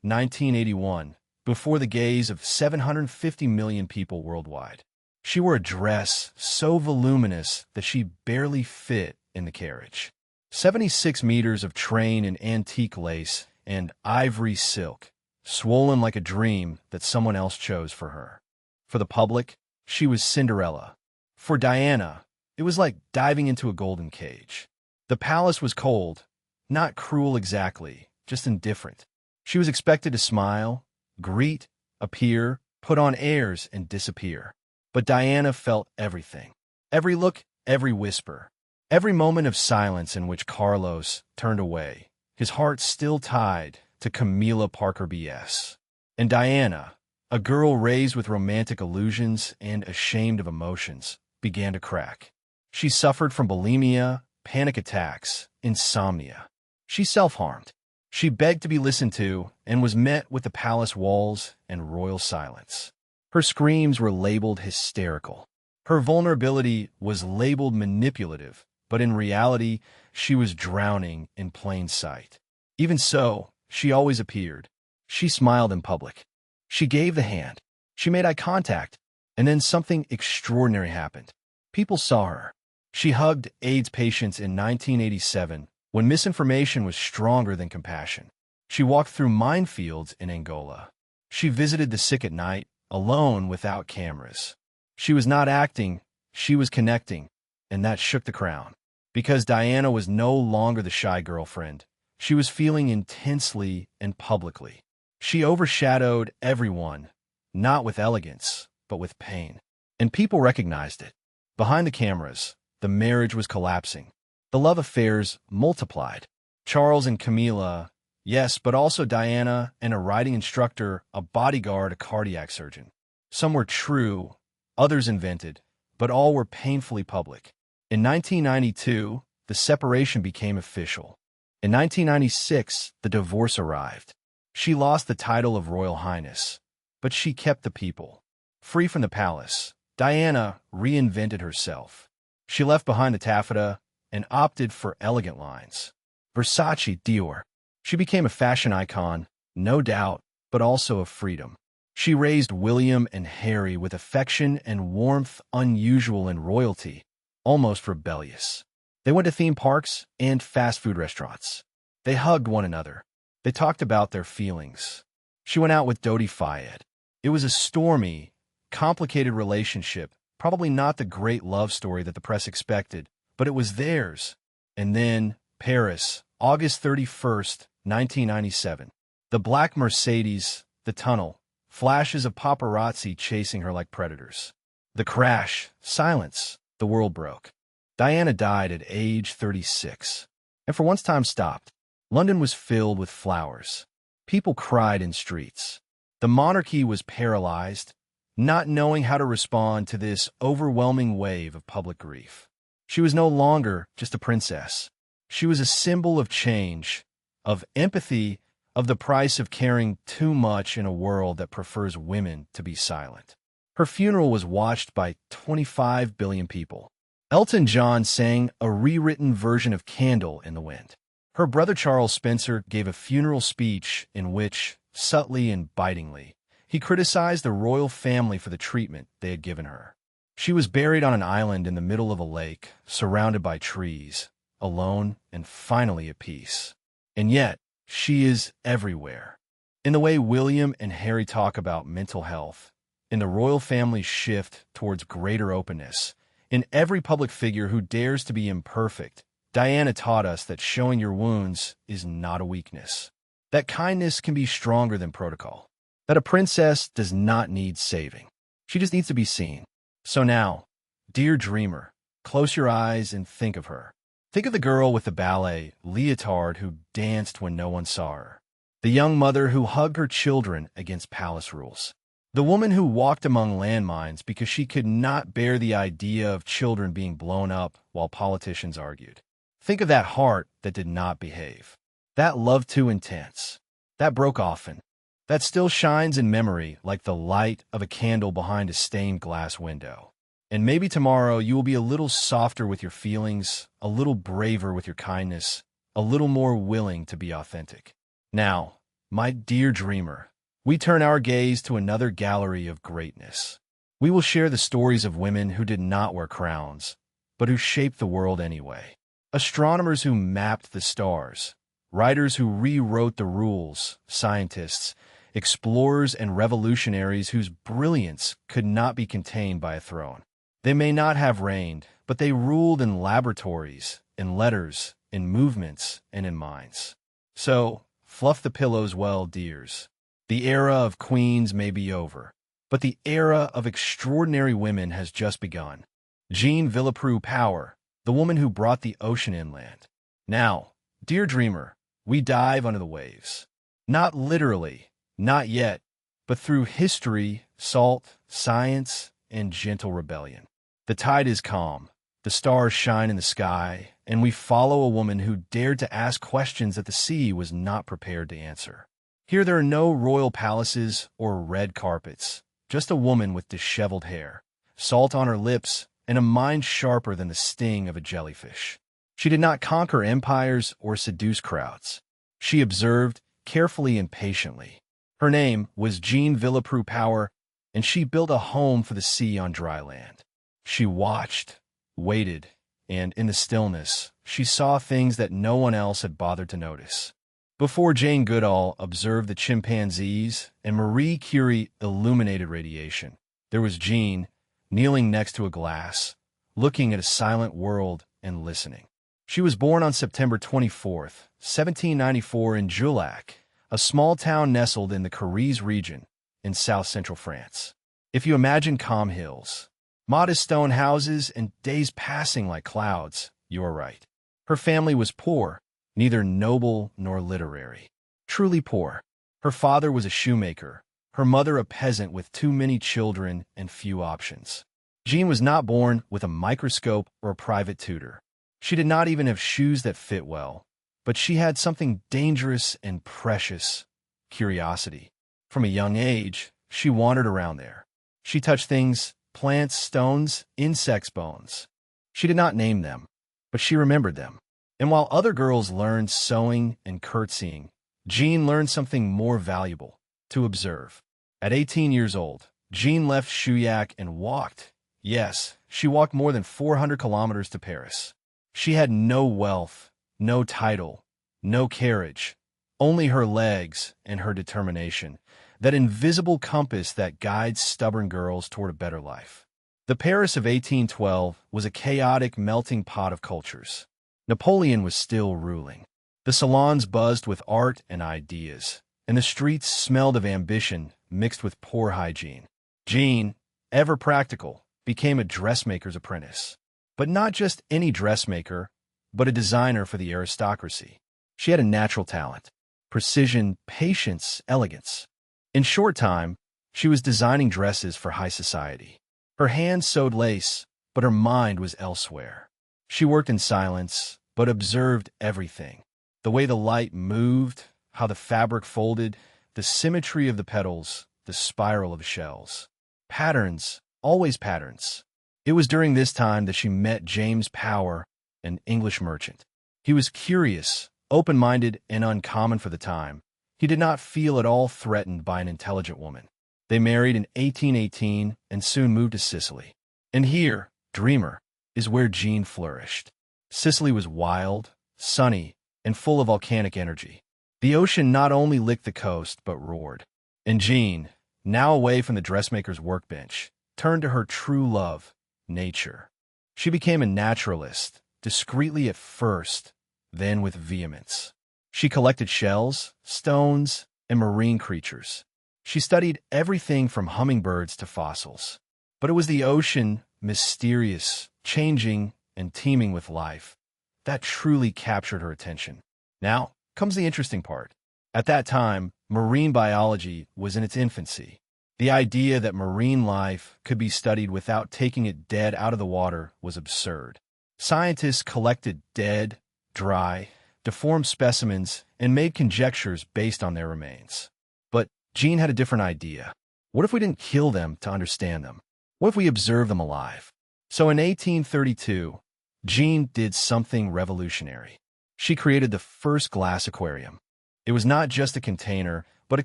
1981, before the gaze of 750 million people worldwide, she wore a dress so voluminous that she barely fit in the carriage. 76 meters of train in antique lace and ivory silk, swollen like a dream that someone else chose for her. For the public, she was Cinderella. For Diana, it was like diving into a golden cage. The palace was cold, not cruel exactly, just indifferent. She was expected to smile, greet, appear, put on airs, and disappear. But Diana felt everything. Every look, every whisper. Every moment of silence in which Carlos turned away, his heart still tied to Camilla Parker B.S. And Diana, a girl raised with romantic illusions and ashamed of emotions, began to crack. She suffered from bulimia, panic attacks, insomnia. She self-harmed. She begged to be listened to and was met with the palace walls and royal silence. Her screams were labeled hysterical. Her vulnerability was labeled manipulative, but in reality, she was drowning in plain sight. Even so, she always appeared. She smiled in public. She gave the hand. She made eye contact. And then something extraordinary happened. People saw her. She hugged AIDS patients in 1987 when misinformation was stronger than compassion. She walked through minefields in Angola. She visited the sick at night, alone without cameras. She was not acting, She was connecting, and that shook the crown. Because Diana was no longer the shy girlfriend, she was feeling intensely and publicly. She overshadowed everyone, not with elegance, but with pain. And people recognized it. Behind the cameras, the marriage was collapsing. The love affairs multiplied. Charles and Camilla, yes, but also Diana and a riding instructor, a bodyguard, a cardiac surgeon. Some were true, others invented, but all were painfully public. In 1992, the separation became official. In 1996, the divorce arrived. She lost the title of Royal Highness, but she kept the people. Free from the palace, Diana reinvented herself. She left behind the taffeta and opted for elegant lines. Versace, Dior. She became a fashion icon, no doubt, but also of freedom. She raised William and Harry with affection and warmth unusual in royalty, almost rebellious. They went to theme parks and fast food restaurants. They hugged one another. They talked about their feelings. She went out with Dodi Fayed. It was a stormy, complicated relationship, probably not the great love story that the press expected, but it was theirs. And then, Paris, August 31st, 1997. The black Mercedes, the tunnel, flashes of paparazzi chasing her like predators. The crash, silence, the world broke. Diana died at age 36. And for once time stopped. London was filled with flowers. People cried in streets. The monarchy was paralyzed, not knowing how to respond to this overwhelming wave of public grief. She was no longer just a princess. She was a symbol of change, of empathy, of the price of caring too much in a world that prefers women to be silent. Her funeral was watched by 25 billion people. Elton John sang a rewritten version of Candle in the Wind. Her brother Charles Spencer gave a funeral speech in which, subtly and bitingly, he criticized the royal family for the treatment they had given her. She was buried on an island in the middle of a lake, surrounded by trees, alone and finally at peace. And yet, she is everywhere. In the way William and Harry talk about mental health, in the royal family's shift towards greater openness, in every public figure who dares to be imperfect, Diana taught us that showing your wounds is not a weakness, that kindness can be stronger than protocol, that a princess does not need saving. She just needs to be seen. So now, dear dreamer, close your eyes and think of her. Think of the girl with the ballet leotard who danced when no one saw her, the young mother who hugged her children against palace rules, the woman who walked among landmines because she could not bear the idea of children being blown up while politicians argued. Think of that heart that did not behave, that love too intense, that broke often, that still shines in memory like the light of a candle behind a stained glass window. And maybe tomorrow you will be a little softer with your feelings, a little braver with your kindness, a little more willing to be authentic. Now, my dear dreamer, we turn our gaze to another gallery of greatness. We will share the stories of women who did not wear crowns, but who shaped the world anyway. Astronomers who mapped the stars, writers who rewrote the rules, scientists, explorers and revolutionaries whose brilliance could not be contained by a throne. They may not have reigned, but they ruled in laboratories, in letters, in movements, and in minds. So, fluff the pillows well, dears. The era of queens may be over, but the era of extraordinary women has just begun. Jean Villepreux Power, the woman who brought the ocean inland. Now, dear dreamer, we dive under the waves. Not literally, not yet, but through history, salt, science, and gentle rebellion. The tide is calm, the stars shine in the sky, and we follow a woman who dared to ask questions that the sea was not prepared to answer. Here there are no royal palaces or red carpets, just a woman with disheveled hair, salt on her lips, and a mind sharper than the sting of a jellyfish. She did not conquer empires or seduce crowds. She observed, carefully and patiently. Her name was Jean Villepreux Power, and she built a home for the sea on dry land. She watched, waited, and in the stillness, she saw things that no one else had bothered to notice. Before Jane Goodall observed the chimpanzees and Marie Curie illuminated radiation, there was Jean, kneeling next to a glass, looking at a silent world and listening. She was born on September 24th, 1794 in Julac, a small town nestled in the Corrèze region in south-central France. If you imagine calm hills, modest stone houses, and days passing like clouds, you are right. Her family was poor, neither noble nor literary. Truly poor. Her father was a shoemaker, her mother a peasant with too many children and few options. Jean was not born with a microscope or a private tutor. She did not even have shoes that fit well, but she had something dangerous and precious: curiosity. From a young age, she wandered around there. She touched things: plants, stones, insects' bones. She did not name them, but she remembered them. And while other girls learned sewing and curtsying, Jean learned something more valuable: to observe. At 18 years old, Jean left Chouillac and walked. Yes, she walked more than 400 kilometers to Paris. She had no wealth, no title, no carriage, only her legs and her determination, that invisible compass that guides stubborn girls toward a better life. The Paris of 1812 was a chaotic melting pot of cultures. Napoleon was still ruling. The salons buzzed with art and ideas, and the streets smelled of ambition mixed with poor hygiene. Jean, ever practical, became a dressmaker's apprentice. But not just any dressmaker, but a designer for the aristocracy. She had a natural talent: precision, patience, elegance. In short time, she was designing dresses for high society. Her hands sewed lace, but her mind was elsewhere. She worked in silence, but observed everything: the way the light moved, how the fabric folded, the symmetry of the petals, the spiral of shells. Patterns, always patterns. It was during this time that she met James Power, an English merchant. He was curious, open-minded, and uncommon for the time. He did not feel at all threatened by an intelligent woman. They married in 1818 and soon moved to Sicily. And here, dreamer, is where Jean flourished. Sicily was wild, sunny, and full of volcanic energy. The ocean not only licked the coast, but roared. And Jean, now away from the dressmaker's workbench, turned to her true love: nature. She became a naturalist, discreetly at first, then with vehemence. She collected shells, stones, and marine creatures. She studied everything from hummingbirds to fossils. But it was the ocean, mysterious, changing, and teeming with life, that truly captured her attention. Now comes the interesting part. At that time, marine biology was in its infancy. The idea that marine life could be studied without taking it dead out of the water was absurd. Scientists collected dead, dry, deformed specimens and made conjectures based on their remains. But Jean had a different idea. What if we didn't kill them to understand them? What if we observed them alive? So in 1832, Jean did something revolutionary. She created the first glass aquarium. It was not just a container, but a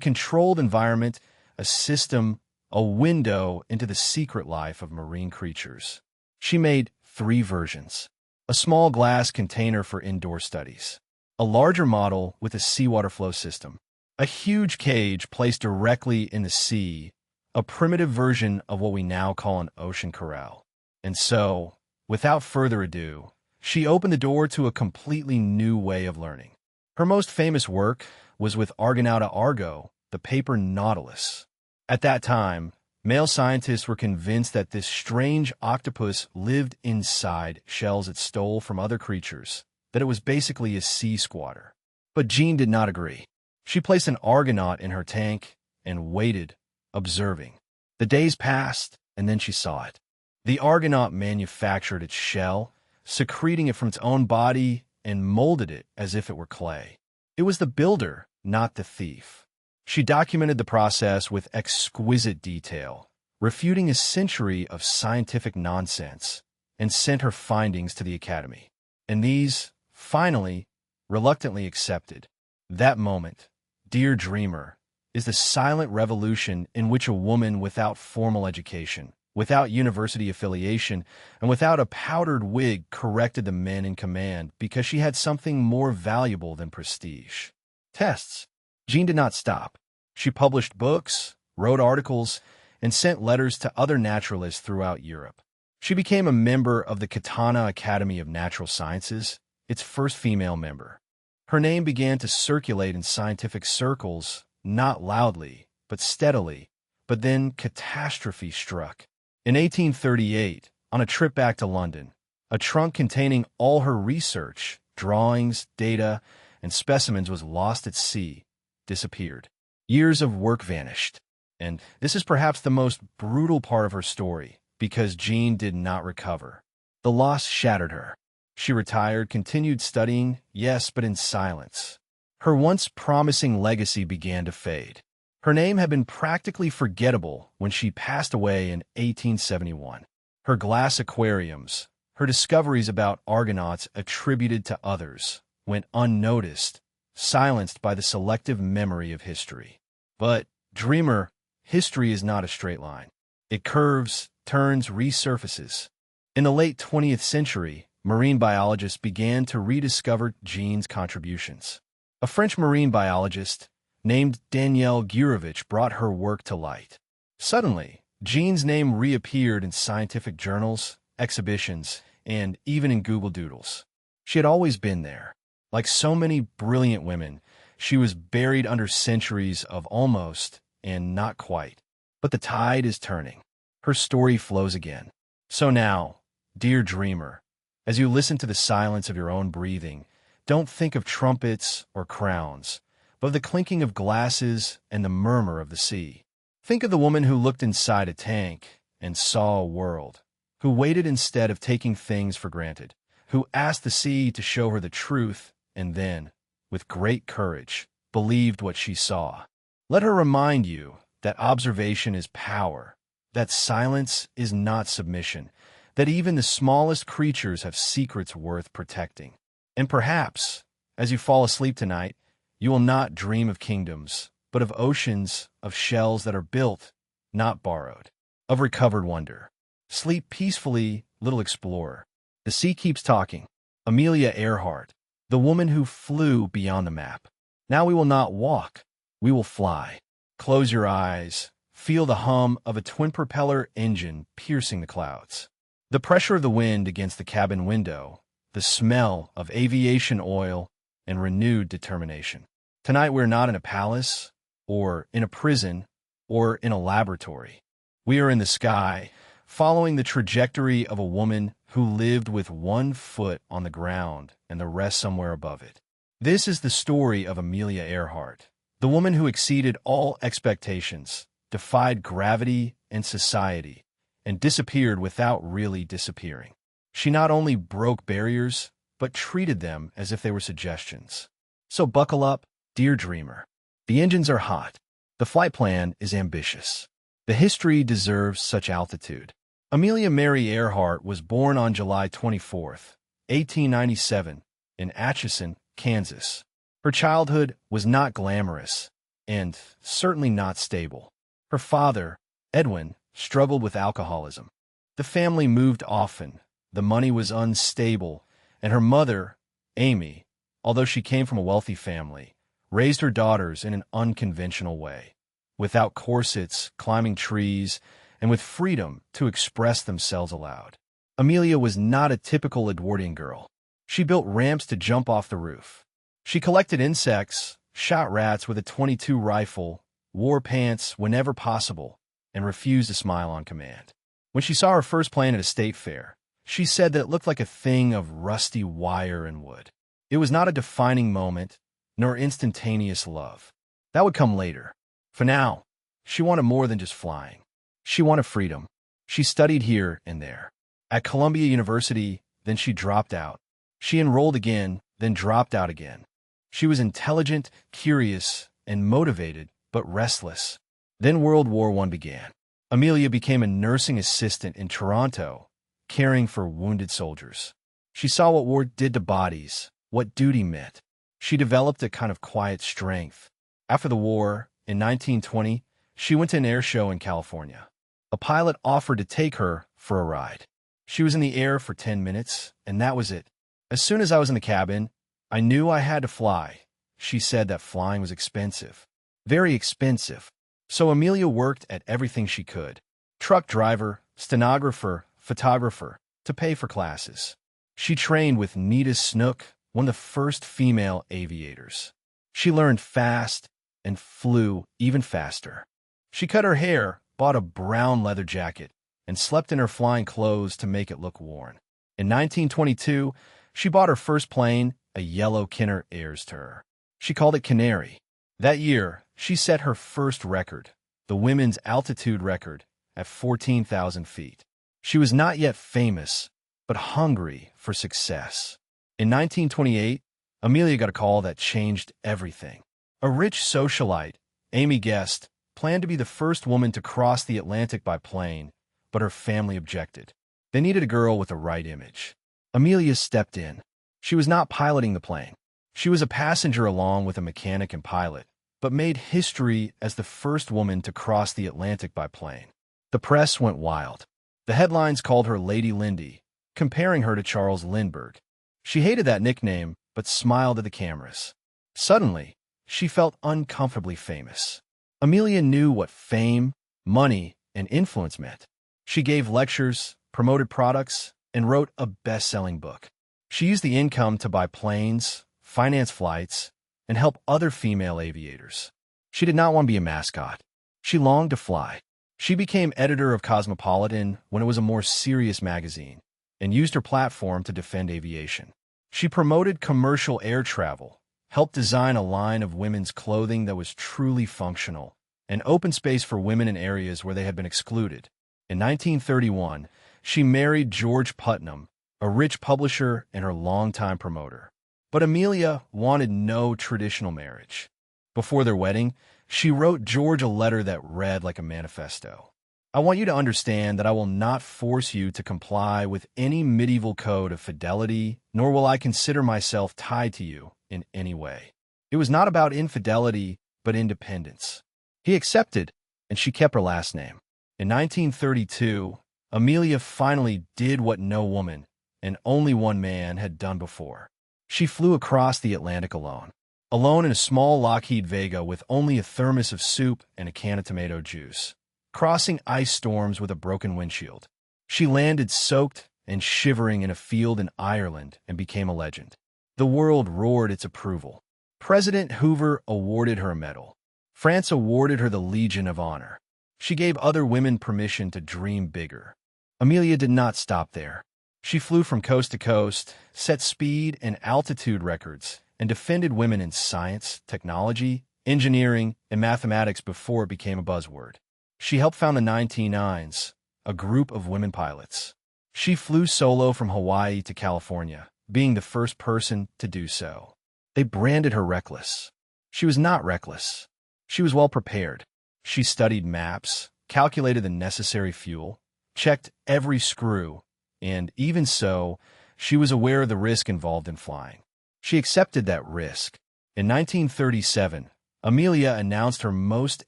controlled environment, a system, a window into the secret life of marine creatures. She made 3 versions: a small glass container for indoor studies, a larger model with a seawater flow system, a huge cage placed directly in the sea, a primitive version of what we now call an ocean corral. And so, without further ado, she opened the door to a completely new way of learning. Her most famous work was with Argonauta Argo, the paper nautilus. At that time, male scientists were convinced that this strange octopus lived inside shells it stole from other creatures, that it was basically a sea squatter. But Jean did not agree. She placed an Argonaut in her tank and waited, observing. The days passed, and then she saw it. The Argonaut manufactured its shell, secreting it from its own body, and molded it as if it were clay. It was the builder, not the thief. She documented the process with exquisite detail, refuting a century of scientific nonsense, and sent her findings to the Academy. And these, finally, reluctantly accepted. That moment, dear dreamer, is the silent revolution in which a woman without formal education, without university affiliation, and without a powdered wig corrected the men in command because she had something more valuable than prestige: tests. Jean did not stop. She published books, wrote articles, and sent letters to other naturalists throughout Europe. She became a member of the Katana Academy of Natural Sciences, its first female member. Her name began to circulate in scientific circles, not loudly, but steadily. But then catastrophe struck. In 1838, on a trip back to London, a trunk containing all her research, drawings, data, and specimens was lost at sea, disappeared. Years of work vanished. And this is perhaps the most brutal part of her story, because Jean did not recover. The loss shattered her. She retired, continued studying, yes, but in silence. Her once promising legacy began to fade. Her name had been practically forgettable when she passed away in 1871. Her glass aquariums, her discoveries about Argonauts attributed to others, went unnoticed, silenced by the selective memory of history. But, dreamer, history is not a straight line. It curves, turns, resurfaces. In the late 20th century, marine biologists began to rediscover Jean's contributions. A French marine biologist named Danielle Gurevich brought her work to light. Suddenly, Jean's name reappeared in scientific journals, exhibitions, and even in Google Doodles. She had always been there. Like so many brilliant women, she was buried under centuries of almost and not quite. But the tide is turning. Her story flows again. So now, dear dreamer, as you listen to the silence of your own breathing, don't think of trumpets or crowns, but of the clinking of glasses and the murmur of the sea. Think of the woman who looked inside a tank and saw a world, who waited instead of taking things for granted, who asked the sea to show her the truth, and then, with great courage, believed what she saw. Let her remind you that observation is power, that silence is not submission, that even the smallest creatures have secrets worth protecting. And perhaps, as you fall asleep tonight, you will not dream of kingdoms, but of oceans, of shells that are built, not borrowed, of recovered wonder. Sleep peacefully, little explorer. The sea keeps talking. Amelia Earhart, the woman who flew beyond the map. Now we will not walk, we will fly. Close your eyes. Feel the hum of a twin-propeller engine piercing the clouds. The pressure of the wind against the cabin window, the smell of aviation oil, and renewed determination. Tonight we're not in a palace, or in a prison, or in a laboratory. We are in the sky, following the trajectory of a woman who lived with one foot on the ground and the rest somewhere above it. This is the story of Amelia Earhart, the woman who exceeded all expectations, defied gravity and society, and disappeared without really disappearing. She not only broke barriers, but treated them as if they were suggestions. So buckle up, dear dreamer. The engines are hot. The flight plan is ambitious. The history deserves such altitude. Amelia Mary Earhart was born on July 24, 1897, in Atchison, Kansas. Her childhood was not glamorous, and certainly not stable. Her father, Edwin, struggled with alcoholism. The family moved often, the money was unstable, and her mother, Amy, although she came from a wealthy family, raised her daughters in an unconventional way, without corsets, climbing trees, and with freedom to express themselves aloud. Amelia was not a typical Edwardian girl. She built ramps to jump off the roof. She collected insects, shot rats with a .22 rifle, wore pants whenever possible, and refused to smile on command. When she saw her first plane at a state fair, she said that it looked like a thing of rusty wire and wood. It was not a defining moment, nor instantaneous love. That would come later. For now, she wanted more than just flying. She wanted freedom. She studied here and there. At Columbia University, then she dropped out. She enrolled again, then dropped out again. She was intelligent, curious, and motivated, but restless. Then World War I began. Amelia became a nursing assistant in Toronto, caring for wounded soldiers. She saw what war did to bodies, what duty meant. She developed a kind of quiet strength. After the war, in 1920, she went to an air show in California. A pilot offered to take her for a ride. She was in the air for 10 minutes, and that was it. As soon as I was in the cabin, I knew I had to fly. She said that flying was expensive. Very expensive. So Amelia worked at everything she could. Truck driver, stenographer, photographer, to pay for classes. She trained with Nita Snook, one of the first female aviators. She learned fast and flew even faster. She cut her hair, bought a brown leather jacket, and slept in her flying clothes to make it look worn. In 1922, she bought her first plane, a yellow Kinner Ayrshire. She called it Canary. That year, she set her first record, the women's altitude record, at 14,000 feet. She was not yet famous, but hungry for success. In 1928, Amelia got a call that changed everything. A rich socialite, Amy Guest, planned to be the first woman to cross the Atlantic by plane, but her family objected. They needed a girl with the right image. Amelia stepped in. She was not piloting the plane. She was a passenger along with a mechanic and pilot, but made history as the first woman to cross the Atlantic by plane. The press went wild. The headlines called her Lady Lindy, comparing her to Charles Lindbergh. She hated that nickname, but smiled at the cameras. Suddenly, she felt uncomfortably famous. Amelia knew what fame, money, and influence meant. She gave lectures, promoted products, and wrote a best-selling book. She used the income to buy planes, finance flights, and help other female aviators. She did not want to be a mascot. She longed to fly. She became editor of Cosmopolitan when it was a more serious magazine, and used her platform to defend aviation. She promoted commercial air travel, helped design a line of women's clothing that was truly functional, and opened space for women in areas where they had been excluded. In 1931, she married George Putnam, a rich publisher and her longtime promoter. But Amelia wanted no traditional marriage. Before their wedding, she wrote George a letter that read like a manifesto. I want you to understand that I will not force you to comply with any medieval code of fidelity, nor will I consider myself tied to you in any way. It was not about infidelity, but independence. He accepted, and she kept her last name. In 1932, Amelia finally did what no woman, and only one man, had done before. She flew across the Atlantic alone. Alone in a small Lockheed Vega with only a thermos of soup and a can of tomato juice. Crossing ice storms with a broken windshield. She landed soaked and shivering in a field in Ireland and became a legend. The world roared its approval. President Hoover awarded her a medal. France awarded her the Legion of Honor. She gave other women permission to dream bigger. Amelia did not stop there. She flew from coast to coast, set speed and altitude records, and defended women in science, technology, engineering, and mathematics before it became a buzzword. She helped found the 199s, a group of women pilots. She flew solo from Hawaii to California, being the first person to do so. They branded her reckless. She was not reckless. She was well prepared. She studied maps, calculated the necessary fuel, checked every screw, and even so, she was aware of the risk involved in flying. She accepted that risk. In 1937, Amelia announced her most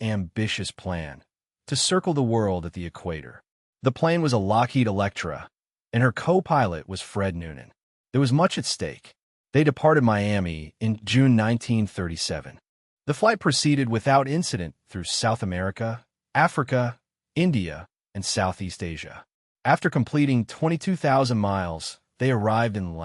ambitious plan, to circle the world at the equator. The plane was a Lockheed Electra, and her co-pilot was Fred Noonan. There was much at stake. They departed Miami in June 1937. The flight proceeded without incident through South America, Africa, India, and Southeast Asia. After completing 22,000 miles, they arrived in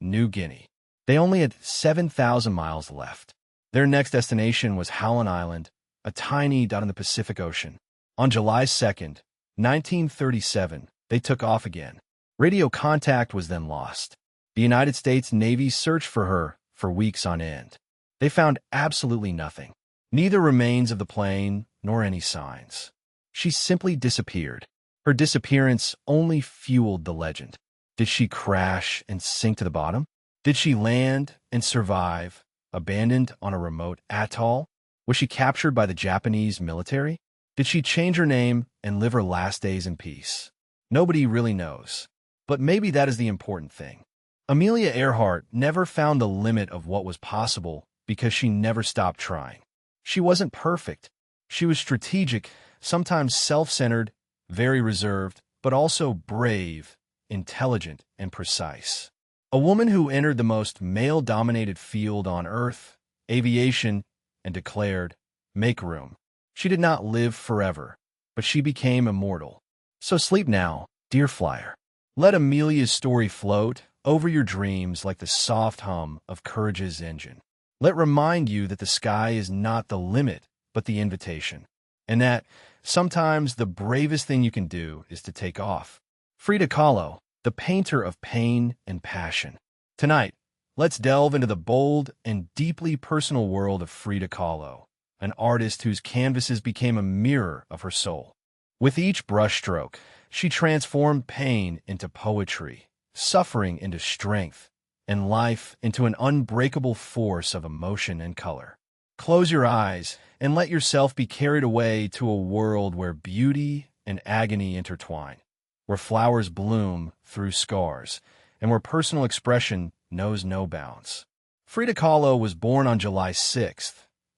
New Guinea. They only had 7,000 miles left. Their next destination was Howland Island, a tiny dot in the Pacific Ocean. On July 2nd, 1937, they took off again. Radio contact was then lost. The United States Navy searched for her for weeks on end. They found absolutely nothing, neither remains of the plane nor any signs. She simply disappeared. Her disappearance only fueled the legend. Did she crash and sink to the bottom? Did she land and survive, abandoned on a remote atoll? Was she captured by the Japanese military? Did she change her name and live her last days in peace? Nobody really knows. But maybe that is the important thing. Amelia Earhart never found the limit of what was possible because she never stopped trying. She wasn't perfect. She was strategic, sometimes self-centered, very reserved, but also brave, intelligent, and precise. A woman who entered the most male-dominated field on Earth, aviation, and declared, "Make room." She did not live forever, but she became immortal. So sleep now, Dear Flyer, let Amelia's story float over your dreams like the soft hum of courage's engine. Let remind you that the sky is not the limit, but the invitation, and that sometimes the bravest thing you can do is to take off. Frida Kahlo, the painter of pain and passion. Tonight, let's delve into the bold and deeply personal world of Frida Kahlo, an artist whose canvases became a mirror of her soul. With each brushstroke, she transformed pain into poetry, suffering into strength, and life into an unbreakable force of emotion and color. Close your eyes and let yourself be carried away to a world where beauty and agony intertwine, where flowers bloom through scars, and where personal expression knows no bounds. Frida Kahlo was born on July 6,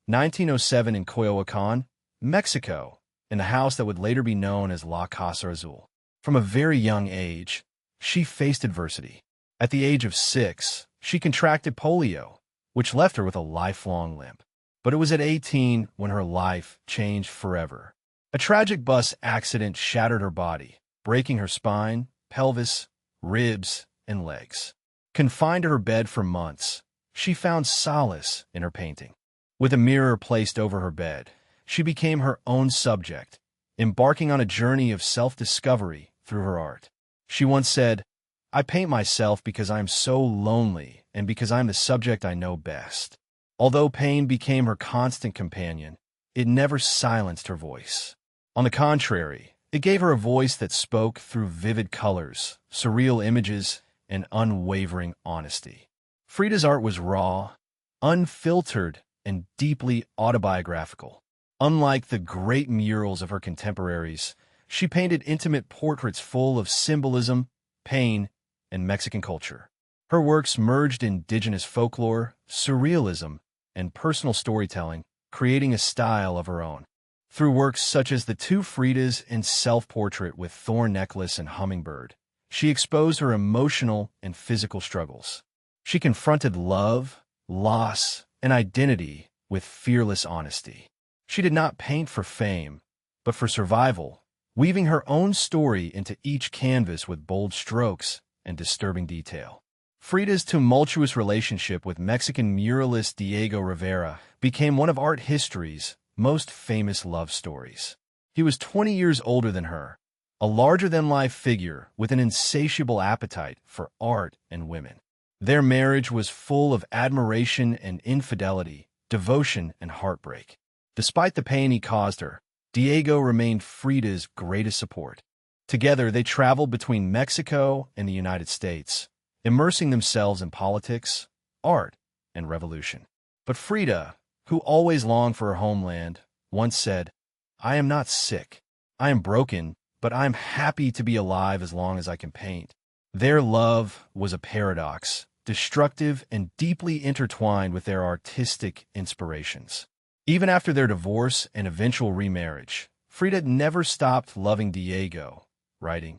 1907 in Coyoacán, Mexico, in the house that would later be known as La Casa Azul. From a very young age, she faced adversity. At the age of 6, she contracted polio, which left her with a lifelong limp. But it was at 18 when her life changed forever. A tragic bus accident shattered her body, breaking her spine, pelvis, ribs, and legs. Confined to her bed for months, she found solace in her painting. With a mirror placed over her bed, she became her own subject, embarking on a journey of self-discovery through her art. She once said, "I paint myself because I am so lonely and because I am the subject I know best." Although pain became her constant companion, it never silenced her voice. On the contrary, it gave her a voice that spoke through vivid colors, surreal images, and unwavering honesty. Frida's art was raw, unfiltered, and deeply autobiographical. Unlike the great murals of her contemporaries, she painted intimate portraits full of symbolism, pain, and Mexican culture. Her works merged indigenous folklore, surrealism, and personal storytelling, creating a style of her own. Through works such as The Two Fridas and Self-Portrait with Thorn Necklace and Hummingbird, she exposed her emotional and physical struggles. She confronted love, loss, and identity with fearless honesty. She did not paint for fame, but for survival, weaving her own story into each canvas with bold strokes and disturbing detail. Frida's tumultuous relationship with Mexican muralist Diego Rivera became one of art history's most famous love stories. He was 20 years older than her, a larger-than-life figure with an insatiable appetite for art and women. Their marriage was full of admiration and infidelity, devotion and heartbreak. Despite the pain he caused her, Diego remained Frida's greatest support. Together, they traveled between Mexico and the United States, immersing themselves in politics, art, and revolution. But Frida, who always longed for her homeland, once said, "I am not sick. I am broken, but I am happy to be alive as long as I can paint." Their love was a paradox, destructive and deeply intertwined with their artistic inspirations. Even after their divorce and eventual remarriage, Frida never stopped loving Diego, writing,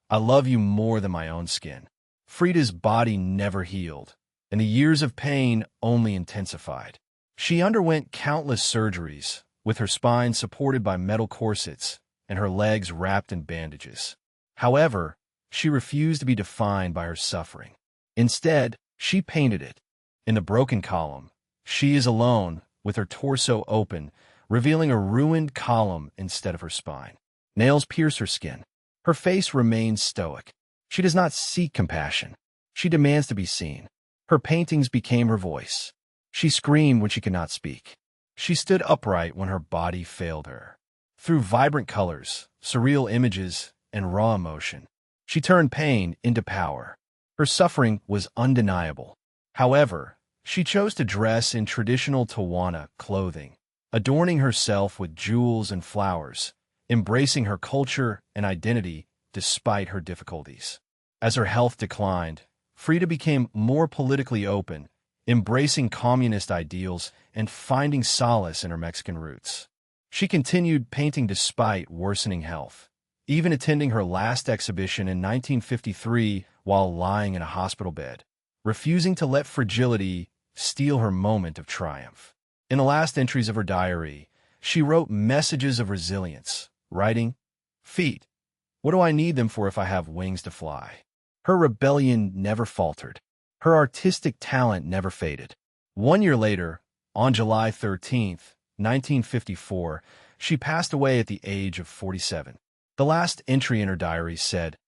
"I love you more than my own skin." Frida's body never healed, and the years of pain only intensified. She underwent countless surgeries, with her spine supported by metal corsets and her legs wrapped in bandages. However, she refused to be defined by her suffering. Instead, she painted it. In the broken column, she is alone, with her torso open, revealing a ruined column instead of her spine. Nails pierce her skin. Her face remains stoic. She does not seek compassion. She demands to be seen. Her paintings became her voice. She screamed when she could not speak. She stood upright when her body failed her. Through vibrant colors, surreal images, and raw emotion, she turned pain into power. Her suffering was undeniable. However, she chose to dress in traditional Tehuana clothing, adorning herself with jewels and flowers, embracing her culture and identity despite her difficulties. As her health declined, Frida became more politically open, embracing communist ideals and finding solace in her Mexican roots. She continued painting despite worsening health, even attending her last exhibition in 1953 while lying in a hospital bed, refusing to let fragility steal her moment of triumph. In the last entries of her diary, she wrote messages of resilience, writing, "Feet, What do I need them for if I have wings to fly? Her rebellion never faltered. Her artistic talent never faded. 1 year later, on July 13th, 1954, she passed away at the age of 47. The last entry in her diary said,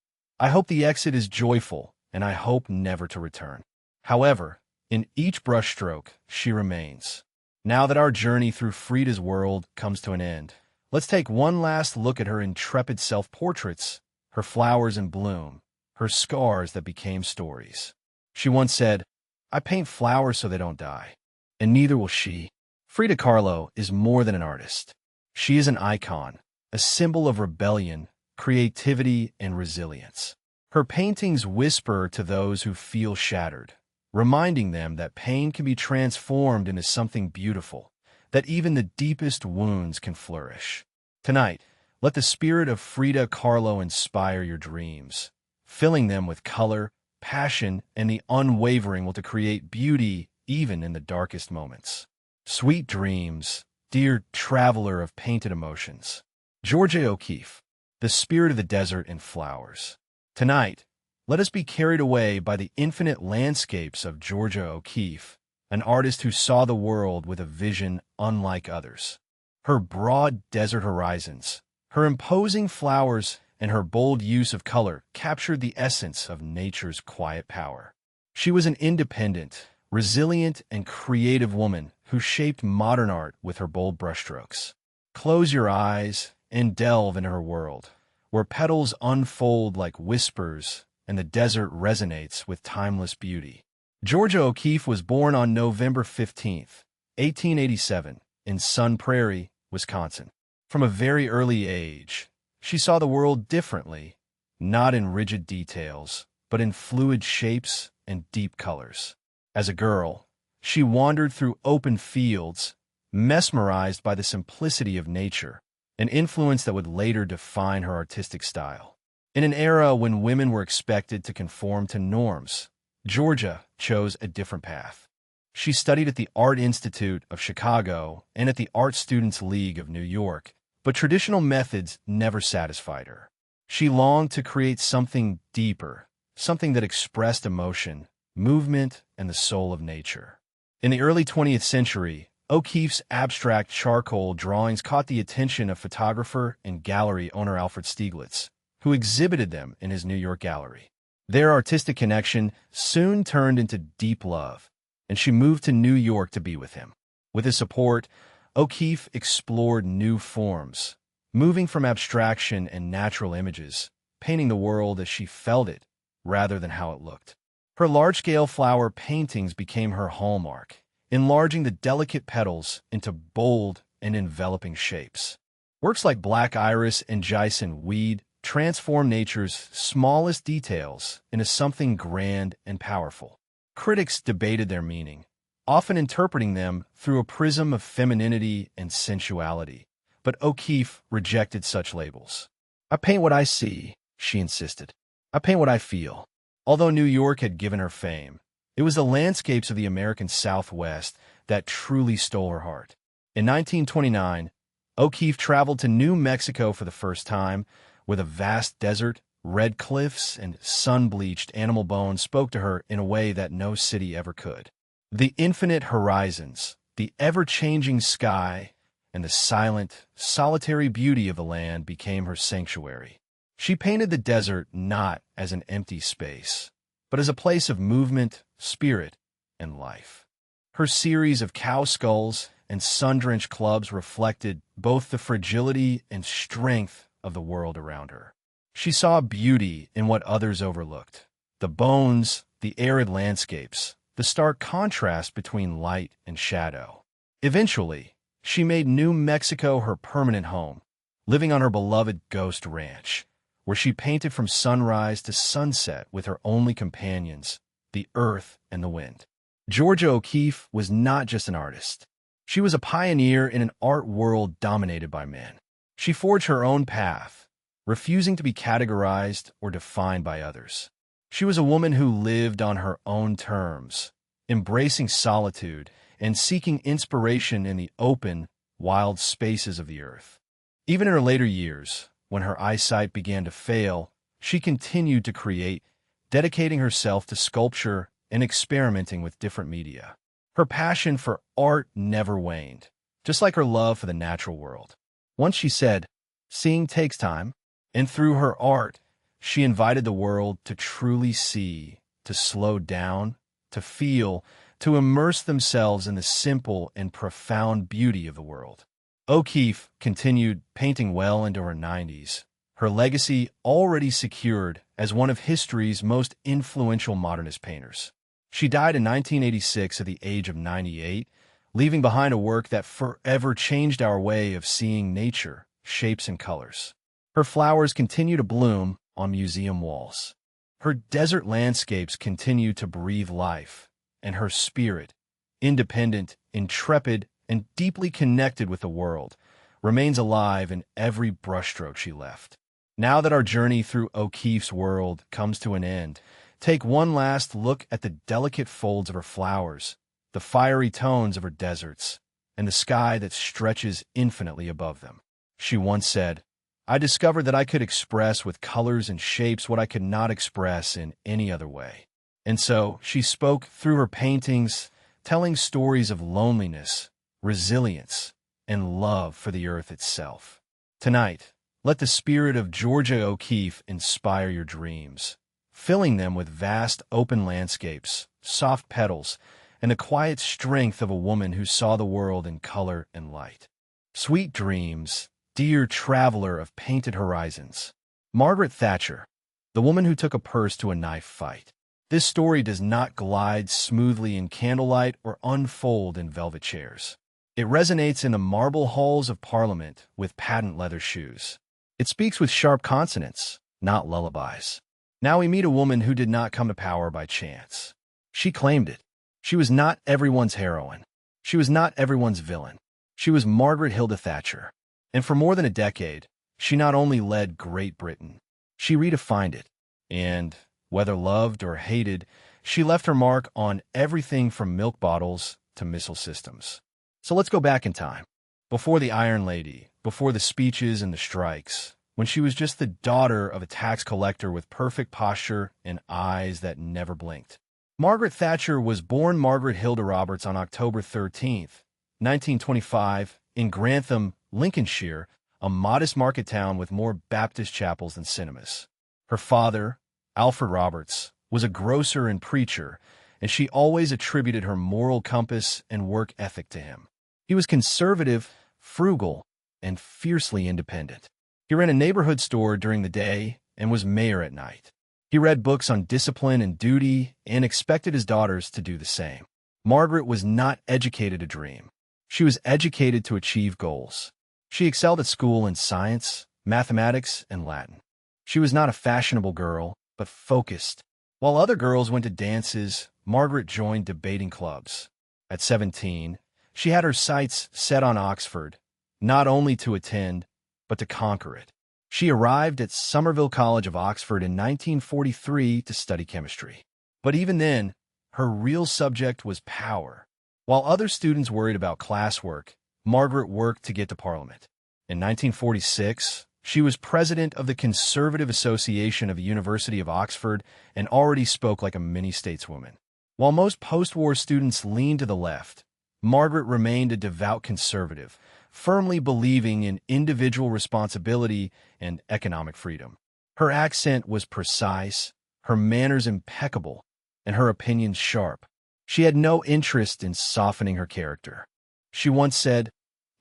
"I hope the exit is joyful, and I hope never to return." However, in each brushstroke, she remains. Now that our journey through Frida's world comes to an end, let's take one last look at her intrepid self-portraits, her flowers in bloom, her scars that became stories. She once said, "I paint flowers so they don't die." And neither will she. Frida Kahlo is more than an artist. She is an icon, a symbol of rebellion, creativity, and resilience. Her paintings whisper to those who feel shattered, reminding them that pain can be transformed into something beautiful, that even the deepest wounds can flourish. Tonight, let the spirit of Frida Kahlo inspire your dreams, filling them with color, passion, and the unwavering will to create beauty even in the darkest moments. Sweet dreams, dear traveler of painted emotions. Georgia O'Keeffe, the spirit of the desert and flowers. Tonight, let us be carried away by the infinite landscapes of Georgia O'Keeffe, an artist who saw the world with a vision unlike others. Her broad desert horizons, her imposing flowers, and her bold use of color captured the essence of nature's quiet power. She was an independent, resilient, and creative woman who shaped modern art with her bold brushstrokes. Close your eyes and delve into her world, where petals unfold like whispers and the desert resonates with timeless beauty. Georgia O'Keeffe was born on November 15th, 1887, in Sun Prairie, Wisconsin. From a very early age, she saw the world differently, not in rigid details, but in fluid shapes and deep colors. As a girl, she wandered through open fields, mesmerized by the simplicity of nature, an influence that would later define her artistic style. In an era when women were expected to conform to norms, Georgia chose a different path. She studied at the Art Institute of Chicago and at the Art Students League of New York, but traditional methods never satisfied her. She longed to create something deeper, something that expressed emotion, movement, and the soul of nature. In the early 20th century, O'Keeffe's abstract charcoal drawings caught the attention of photographer and gallery owner Alfred Stieglitz, who exhibited them in his New York gallery. Their artistic connection soon turned into deep love, and she moved to New York to be with him. With his support, O'Keeffe explored new forms, moving from abstraction and natural images, painting the world as she felt it rather than how it looked. Her large-scale flower paintings became her hallmark, enlarging the delicate petals into bold and enveloping shapes. Works like Black Iris and Jason Weed transform nature's smallest details into something grand and powerful. Critics debated their meaning, often interpreting them through a prism of femininity and sensuality, but O'Keeffe rejected such labels. "I paint what I see," she insisted. "I paint what I feel." Although New York had given her fame, it was the landscapes of the American Southwest that truly stole her heart. In 1929, O'Keeffe traveled to New Mexico for the first time, where the vast desert, red cliffs, and sun-bleached animal bones spoke to her in a way that no city ever could. The infinite horizons, the ever-changing sky, and the silent, solitary beauty of the land became her sanctuary. She painted the desert not as an empty space, but as a place of movement, spirit, and life. Her series of cow skulls and sun-drenched clubs reflected both the fragility and strength of the world around her. She saw beauty in what others overlooked: the bones, the arid landscapes, the stark contrast between light and shadow. Eventually, she made New Mexico her permanent home, living on her beloved Ghost Ranch, where she painted from sunrise to sunset with her only companions, the earth and the wind. Georgia O'Keeffe was not just an artist. She was a pioneer in an art world dominated by men. She forged her own path, refusing to be categorized or defined by others. She was a woman who lived on her own terms, embracing solitude and seeking inspiration in the open, wild spaces of the earth. Even in her later years, when her eyesight began to fail, she continued to create, dedicating herself to sculpture and experimenting with different media. Her passion for art never waned, just like her love for the natural world. Once she said, "Seeing takes time," and through her art, she invited the world to truly see, to slow down, to feel, to immerse themselves in the simple and profound beauty of the world. O'Keeffe continued painting well into her 90s, her legacy already secured as one of history's most influential modernist painters. She died in 1986 at the age of 98, leaving behind a work that forever changed our way of seeing nature, shapes, and colors. Her flowers continue to bloom on museum walls. Her desert landscapes continue to breathe life, and her spirit, independent, intrepid, and deeply connected with the world, remains alive in every brushstroke she left. Now that our journey through O'Keeffe's world comes to an end, take one last look at the delicate folds of her flowers, the fiery tones of her deserts, and the sky that stretches infinitely above them. She once said, "I discovered that I could express with colors and shapes what I could not express in any other way." And so she spoke through her paintings, telling stories of loneliness, resilience, and love for the earth itself. Tonight, let the spirit of Georgia O'Keeffe inspire your dreams, filling them with vast open landscapes, soft petals, and the quiet strength of a woman who saw the world in color and light. Sweet dreams, dear traveler of painted horizons. Margaret Thatcher, the woman who took a purse to a knife fight. This story does not glide smoothly in candlelight or unfold in velvet chairs. It resonates in the marble halls of Parliament with patent leather shoes. It speaks with sharp consonants, not lullabies. Now we meet a woman who did not come to power by chance. She claimed it. She was not everyone's heroine. She was not everyone's villain. She was Margaret Hilda Thatcher. And for more than a decade, she not only led Great Britain, she redefined it. And, whether loved or hated, she left her mark on everything from milk bottles to missile systems. So let's go back in time. Before the Iron Lady, before the speeches and the strikes, when she was just the daughter of a tax collector with perfect posture and eyes that never blinked. Margaret Thatcher was born Margaret Hilda Roberts on October 13th, 1925, in Grantham, Lincolnshire, a modest market town with more Baptist chapels than cinemas. Her father, Alfred Roberts, was a grocer and preacher, and she always attributed her moral compass and work ethic to him. He was conservative, frugal, and fiercely independent. He ran a neighborhood store during the day and was mayor at night. He read books on discipline and duty and expected his daughters to do the same. Margaret was not educated to dream. She was educated to achieve goals. She excelled at school in science, mathematics, and Latin. She was not a fashionable girl, but focused. While other girls went to dances, Margaret joined debating clubs. At 17, she had her sights set on Oxford, not only to attend, but to conquer it. She arrived at Somerville College of Oxford in 1943 to study chemistry. But even then, her real subject was power. While other students worried about classwork, Margaret worked to get to Parliament. In 1946, she was president of the Conservative Association of the University of Oxford and already spoke like a mini-stateswoman. While most post-war students leaned to the left, Margaret remained a devout conservative, firmly believing in individual responsibility and economic freedom. Her accent was precise, her manners impeccable, and her opinions sharp. She had no interest in softening her character. She once said,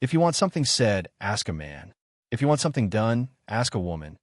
"If you want something said, ask a man. If you want something done, ask a woman."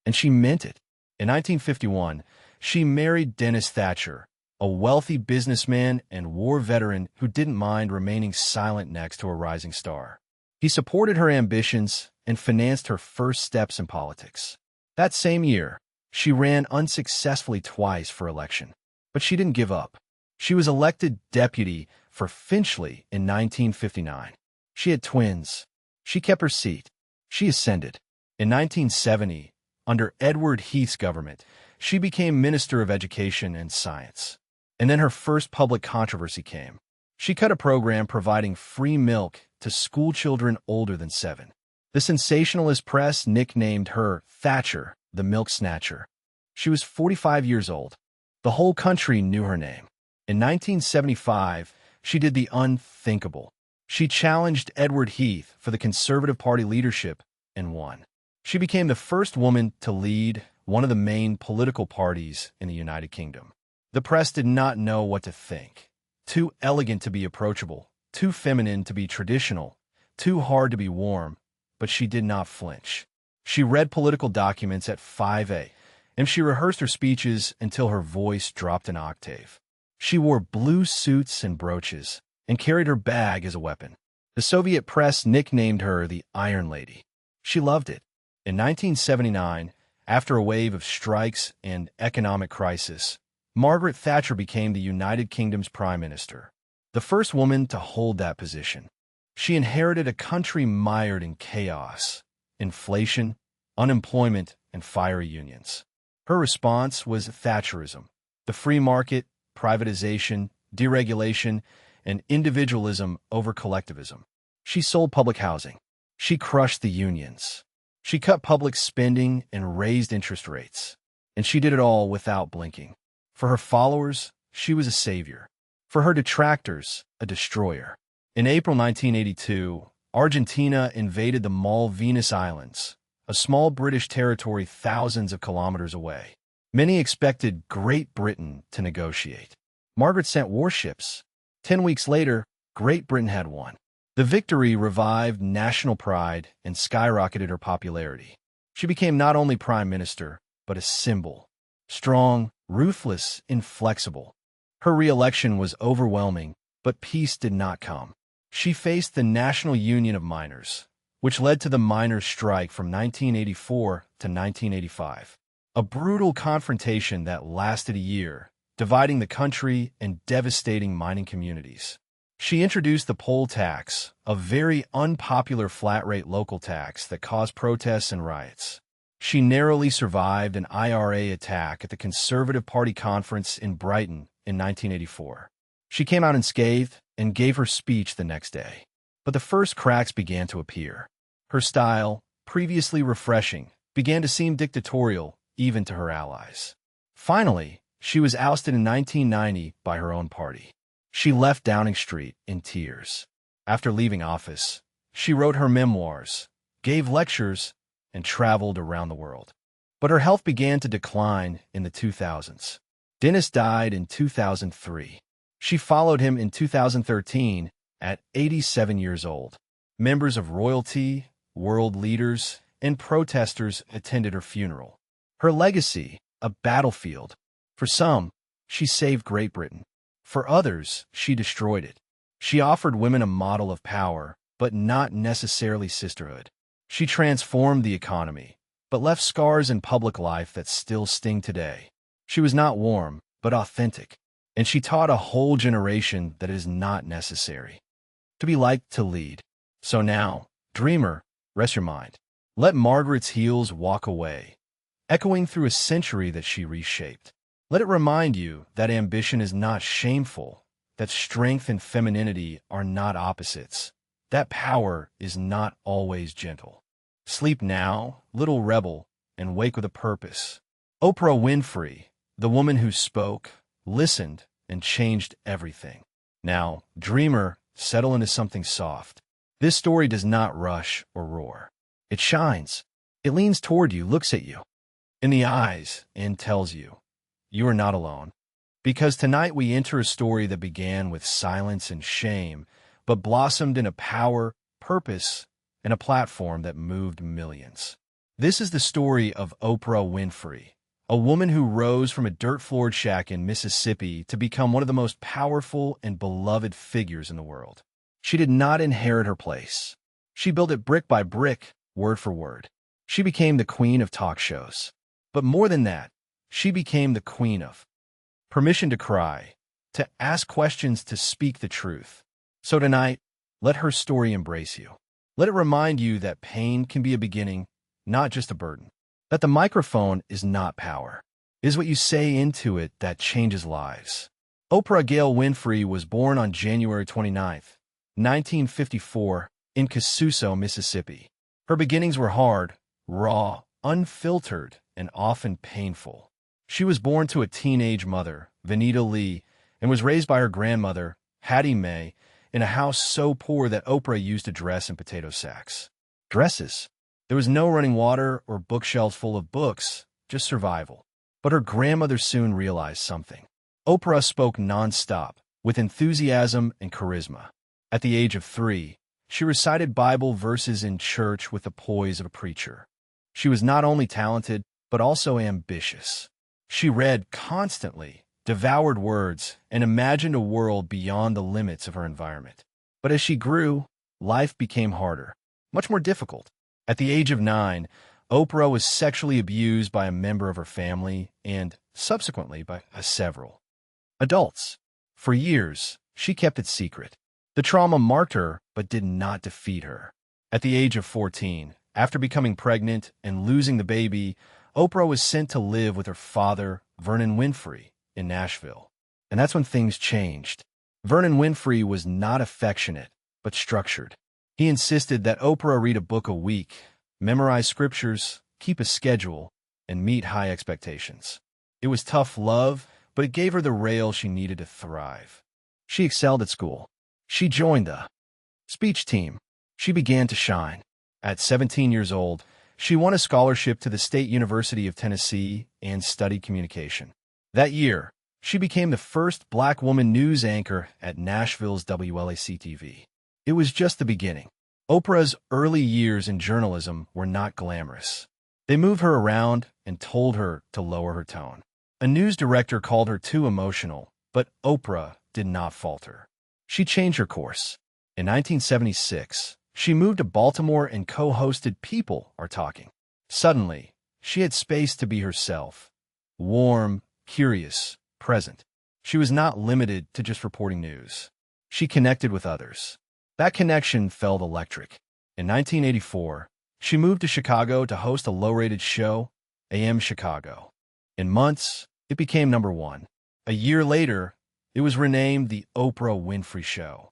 And she meant it. In 1951, she married Dennis Thatcher, a wealthy businessman and war veteran who didn't mind remaining silent next to a rising star. He supported her ambitions and financed her first steps in politics. That same year, she ran unsuccessfully twice for election, but she didn't give up. She was elected deputy for Finchley in 1959. She had twins. She kept her seat. She ascended. In 1970, under Edward Heath's government, she became Minister of Education and Science. And then her first public controversy came. She cut a program providing free milk to school children older than 7. The sensationalist press nicknamed her Thatcher, the milk snatcher. She was 45 years old. The whole country knew her name. In 1975, she did the unthinkable. She challenged Edward Heath for the Conservative Party leadership and won. She became the first woman to lead one of the main political parties in the United Kingdom. The press did not know what to think. Too elegant to be approachable, too feminine to be traditional, too hard to be warm, but she did not flinch. She read political documents at 5 a.m., and she rehearsed her speeches until her voice dropped an octave. She wore blue suits and brooches, and carried her bag as a weapon. The Soviet press nicknamed her the Iron Lady. She loved it. In 1979, after a wave of strikes and economic crisis, Margaret Thatcher became the United Kingdom's Prime Minister, the first woman to hold that position. She inherited a country mired in chaos, inflation, unemployment, and fiery unions. Her response was Thatcherism, the free market, privatization, deregulation, and individualism over collectivism. She sold public housing. She crushed the unions. She cut public spending and raised interest rates. And she did it all without blinking. For her followers, she was a savior. For her detractors, a destroyer. In April 1982, Argentina invaded the Malvinas Islands, a small British territory thousands of kilometers away. Many expected Great Britain to negotiate. Margaret sent warships. 10 weeks later, Great Britain had won. The victory revived national pride and skyrocketed her popularity. She became not only prime minister, but a symbol. Strong, ruthless, inflexible. Her re-election was overwhelming, but peace did not come. She faced the National Union of Miners, which led to the miners' strike from 1984 to 1985. A brutal confrontation that lasted a year, dividing the country and devastating mining communities. She introduced the poll tax, a very unpopular flat-rate local tax that caused protests and riots. She narrowly survived an IRA attack at the Conservative Party conference in Brighton in 1984. She came out unscathed and gave her speech the next day. But the first cracks began to appear. Her style, previously refreshing, began to seem dictatorial even to her allies. Finally, she was ousted in 1990 by her own party. She left Downing Street in tears. After leaving office, she wrote her memoirs, gave lectures, and traveled around the world. But her health began to decline in the 2000s. Dennis died in 2003. She followed him in 2013 at 87 years old. Members of royalty, world leaders, and protesters attended her funeral. Her legacy, a battlefield. For some, she saved Great Britain. For others, she destroyed it. She offered women a model of power, but not necessarily sisterhood. She transformed the economy, but left scars in public life that still sting today. She was not warm, but authentic, and she taught a whole generation that it is not necessary to be liked to lead. So now, dreamer, rest your mind. Let Margaret's heels walk away, echoing through a century that she reshaped. Let it remind you that ambition is not shameful, that strength and femininity are not opposites, that power is not always gentle. Sleep now, little rebel, and wake with a purpose. Oprah Winfrey, the woman who spoke, listened, and changed everything. Now, dreamer, settle into something soft. This story does not rush or roar. It shines. It leans toward you, looks at you in the eyes, and tells you, you are not alone. Because tonight we enter a story that began with silence and shame, but blossomed in a power, purpose, and a platform that moved millions. This is the story of Oprah Winfrey, a woman who rose from a dirt-floored shack in Mississippi to become one of the most powerful and beloved figures in the world. She did not inherit her place. She built it brick by brick, word for word. She became the queen of talk shows. But more than that, she became the queen of permission to cry, to ask questions, to speak the truth. So tonight, let her story embrace you. Let it remind you that pain can be a beginning, not just a burden. That the microphone is not power. It is what you say into it that changes lives. Oprah Gail Winfrey was born on January 29, 1954, in Casuso, Mississippi. Her beginnings were hard, raw, unfiltered, and often painful. She was born to a teenage mother, Vanita Lee, and was raised by her grandmother, Hattie Mae, in a house so poor that Oprah used to dress in potato sacks. Dresses. There was no running water or bookshelves full of books, just survival. But her grandmother soon realized something. Oprah spoke nonstop, with enthusiasm and charisma. At the age of 3, she recited Bible verses in church with the poise of a preacher. She was not only talented, but also ambitious. She read constantly, devoured words, and imagined a world beyond the limits of her environment. But as she grew, life became harder, much more difficult. At the age of 9, Oprah was sexually abused by a member of her family and, subsequently, by several adults. For years, she kept it secret. The trauma marked her, but did not defeat her. At the age of 14, after becoming pregnant and losing the baby, Oprah was sent to live with her father, Vernon Winfrey, in Nashville. And that's when things changed. Vernon Winfrey was not affectionate, but structured. He insisted that Oprah read a book a week, memorize scriptures, keep a schedule, and meet high expectations. It was tough love, but it gave her the rail she needed to thrive. She excelled at school. She joined the speech team. She began to shine. At 17 years old, she won a scholarship to the State University of Tennessee and studied communication. That year, she became the first black woman news anchor at Nashville's WLAC-TV. It was just the beginning. Oprah's early years in journalism were not glamorous. They moved her around and told her to lower her tone. A news director called her too emotional, but Oprah did not falter. She changed her course. In 1976, she moved to Baltimore and co-hosted People Are Talking. Suddenly, she had space to be herself. Warm, curious, present. She was not limited to just reporting news. She connected with others. That connection felt electric. In 1984, she moved to Chicago to host a low-rated show, AM Chicago. In months, it became #1. A year later, it was renamed The Oprah Winfrey Show.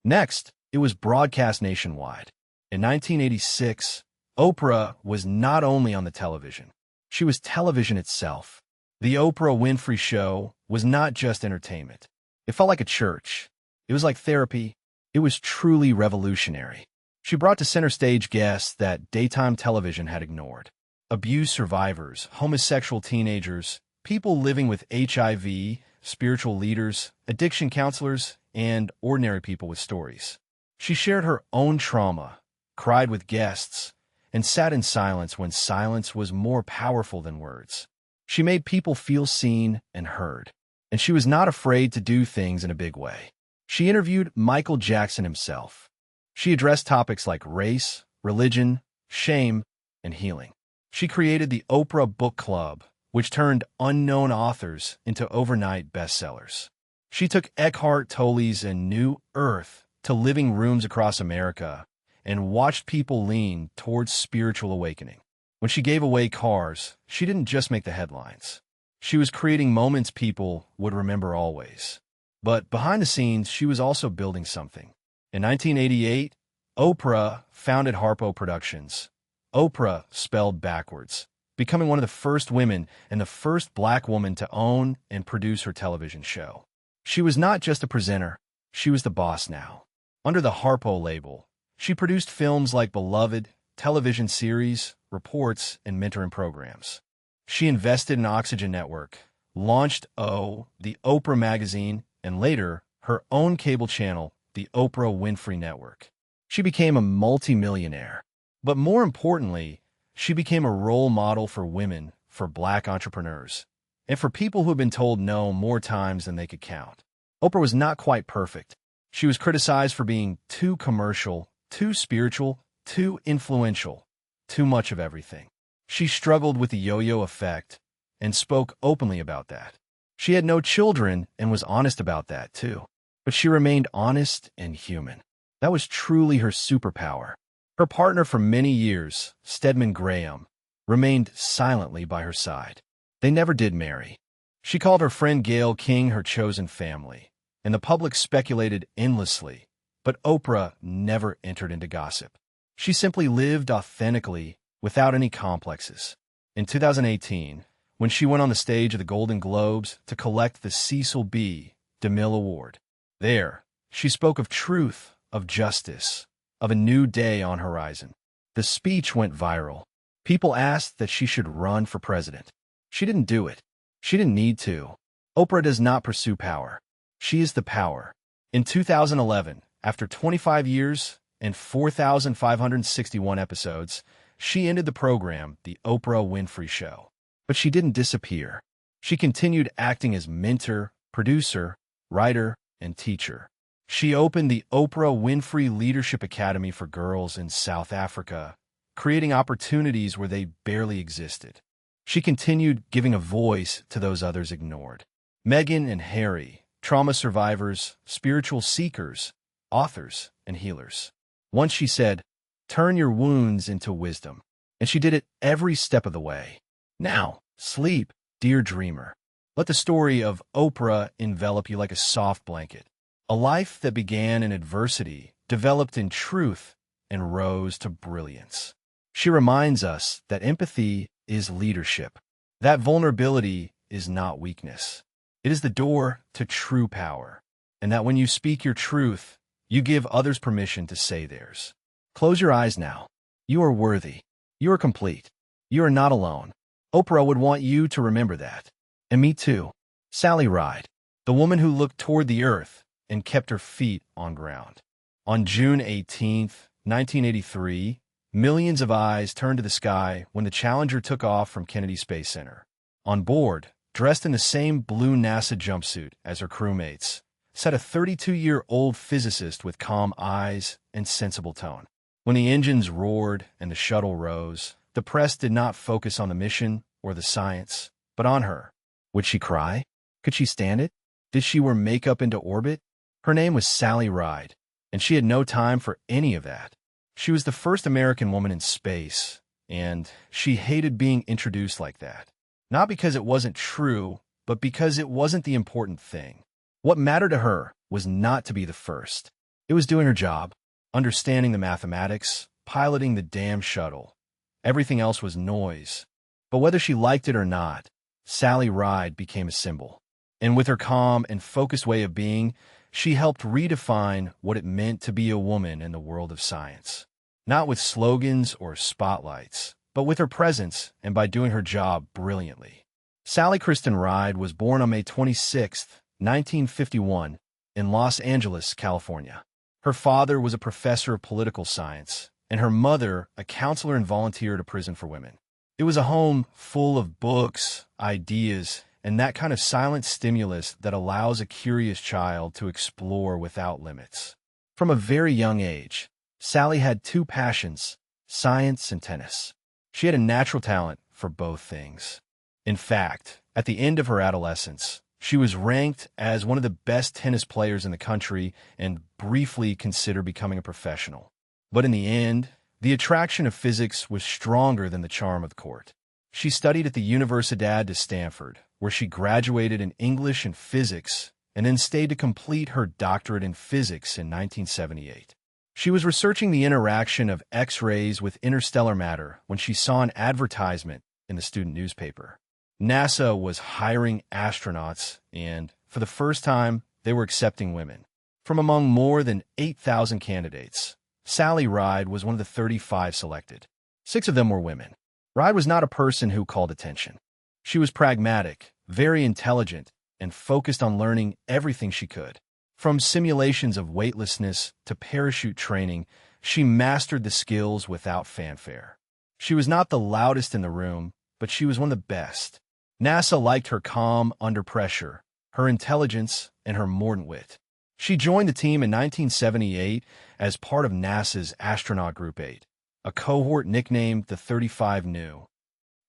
Next, it was broadcast nationwide. In 1986, Oprah was not only on the television, she was television itself. The Oprah Winfrey Show was not just entertainment. It felt like a church. It was like therapy. It was truly revolutionary. She brought to center stage guests that daytime television had ignored. Abuse survivors, homosexual teenagers, people living with HIV, spiritual leaders, addiction counselors, and ordinary people with stories. She shared her own trauma, cried with guests, and sat in silence when silence was more powerful than words. She made people feel seen and heard, and she was not afraid to do things in a big way. She interviewed Michael Jackson himself. She addressed topics like race, religion, shame, and healing. She created the Oprah Book Club, which turned unknown authors into overnight bestsellers. She took Eckhart Tolle's and New Earth to living rooms across America and watched people lean towards spiritual awakening. When she gave away cars, she didn't just make the headlines. She was creating moments people would remember always. But behind the scenes, she was also building something. In 1988, Oprah founded Harpo Productions. Oprah spelled backwards, becoming one of the first women and the first black woman to own and produce her television show. She was not just a presenter, she was the boss now. Under the Harpo label, she produced films like Beloved, television series, reports, and mentoring programs. She invested in Oxygen Network, launched the Oprah magazine, and later, her own cable channel, the Oprah Winfrey Network. She became a multimillionaire. But more importantly, she became a role model for women, for black entrepreneurs, and for people who have been told no more times than they could count. Oprah was not quite perfect. She was criticized for being too commercial, too spiritual, too influential, too much of everything. She struggled with the yo-yo effect and spoke openly about that. She had no children and was honest about that, too. But she remained honest and human. That was truly her superpower. Her partner for many years, Stedman Graham, remained silently by her side. They never did marry. She called her friend Gayle King her chosen family, and the public speculated endlessly, but Oprah never entered into gossip. She simply lived authentically, without any complexes. In 2018, when she went on the stage of the Golden Globes to collect the Cecil B. DeMille Award, there, she spoke of truth, of justice, of a new day on horizon. The speech went viral. People asked that she should run for president. She didn't do it. She didn't need to. Oprah does not pursue power. She is the power. In 2011, after 25 years and 4,561 episodes, she ended the program, The Oprah Winfrey Show. But she didn't disappear. She continued acting as mentor, producer, writer, and teacher. She opened the Oprah Winfrey Leadership Academy for girls in South Africa, creating opportunities where they barely existed. She continued giving a voice to those others ignored. Meghan and Harry, trauma survivors, spiritual seekers, authors, and healers. Once she said, "Turn your wounds into wisdom." And she did it every step of the way. Now, sleep, dear dreamer. Let the story of Oprah envelop you like a soft blanket. A life that began in adversity, developed in truth, and rose to brilliance. She reminds us that empathy is leadership. That vulnerability is not weakness. It is the door to true power. And that when you speak your truth, you give others permission to say theirs. Close your eyes now. You are worthy. You are complete. You are not alone. Oprah would want you to remember that. And me too. Sally Ride, the woman who looked toward the earth and kept her feet on ground. On June 18, 1983, millions of eyes turned to the sky when the Challenger took off from Kennedy Space Center. On board, dressed in the same blue NASA jumpsuit as her crewmates, sat a 32-year-old physicist with calm eyes and sensible tone. When the engines roared and the shuttle rose, the press did not focus on the mission or the science, but on her. Would she cry? Could she stand it? Did she wear makeup into orbit? Her name was Sally Ride, and she had no time for any of that. She was the first American woman in space, and she hated being introduced like that. Not because it wasn't true, but because it wasn't the important thing. What mattered to her was not to be the first. It was doing her job, understanding the mathematics, piloting the damn shuttle. Everything else was noise. But whether she liked it or not, Sally Ride became a symbol. And with her calm and focused way of being, she helped redefine what it meant to be a woman in the world of science. Not with slogans or spotlights, but with her presence and by doing her job brilliantly. Sally Kristen Ride was born on May 26, 1951, in Los Angeles, California. Her father was a professor of political science, and her mother a counselor and volunteer at a prison for women. It was a home full of books, ideas, and that kind of silent stimulus that allows a curious child to explore without limits. From a very young age, Sally had two passions, science and tennis. She had a natural talent for both things. In fact, at the end of her adolescence, she was ranked as one of the best tennis players in the country and briefly considered becoming a professional. But in the end, the attraction of physics was stronger than the charm of the court. She studied at the Universidad de Stanford, where she graduated in English and physics, and then stayed to complete her doctorate in physics in 1978. She was researching the interaction of X-rays with interstellar matter when she saw an advertisement in the student newspaper. NASA was hiring astronauts, and for the first time, they were accepting women. From among more than 8,000 candidates, Sally Ride was one of the 35 selected. 6 of them were women. Ride was not a person who called attention. She was pragmatic, very intelligent, and focused on learning everything she could. From simulations of weightlessness to parachute training, she mastered the skills without fanfare. She was not the loudest in the room, but she was one of the best. NASA liked her calm under pressure, her intelligence, and her mordant wit. She joined the team in 1978 as part of NASA's Astronaut Group 8, a cohort nicknamed the 35 New.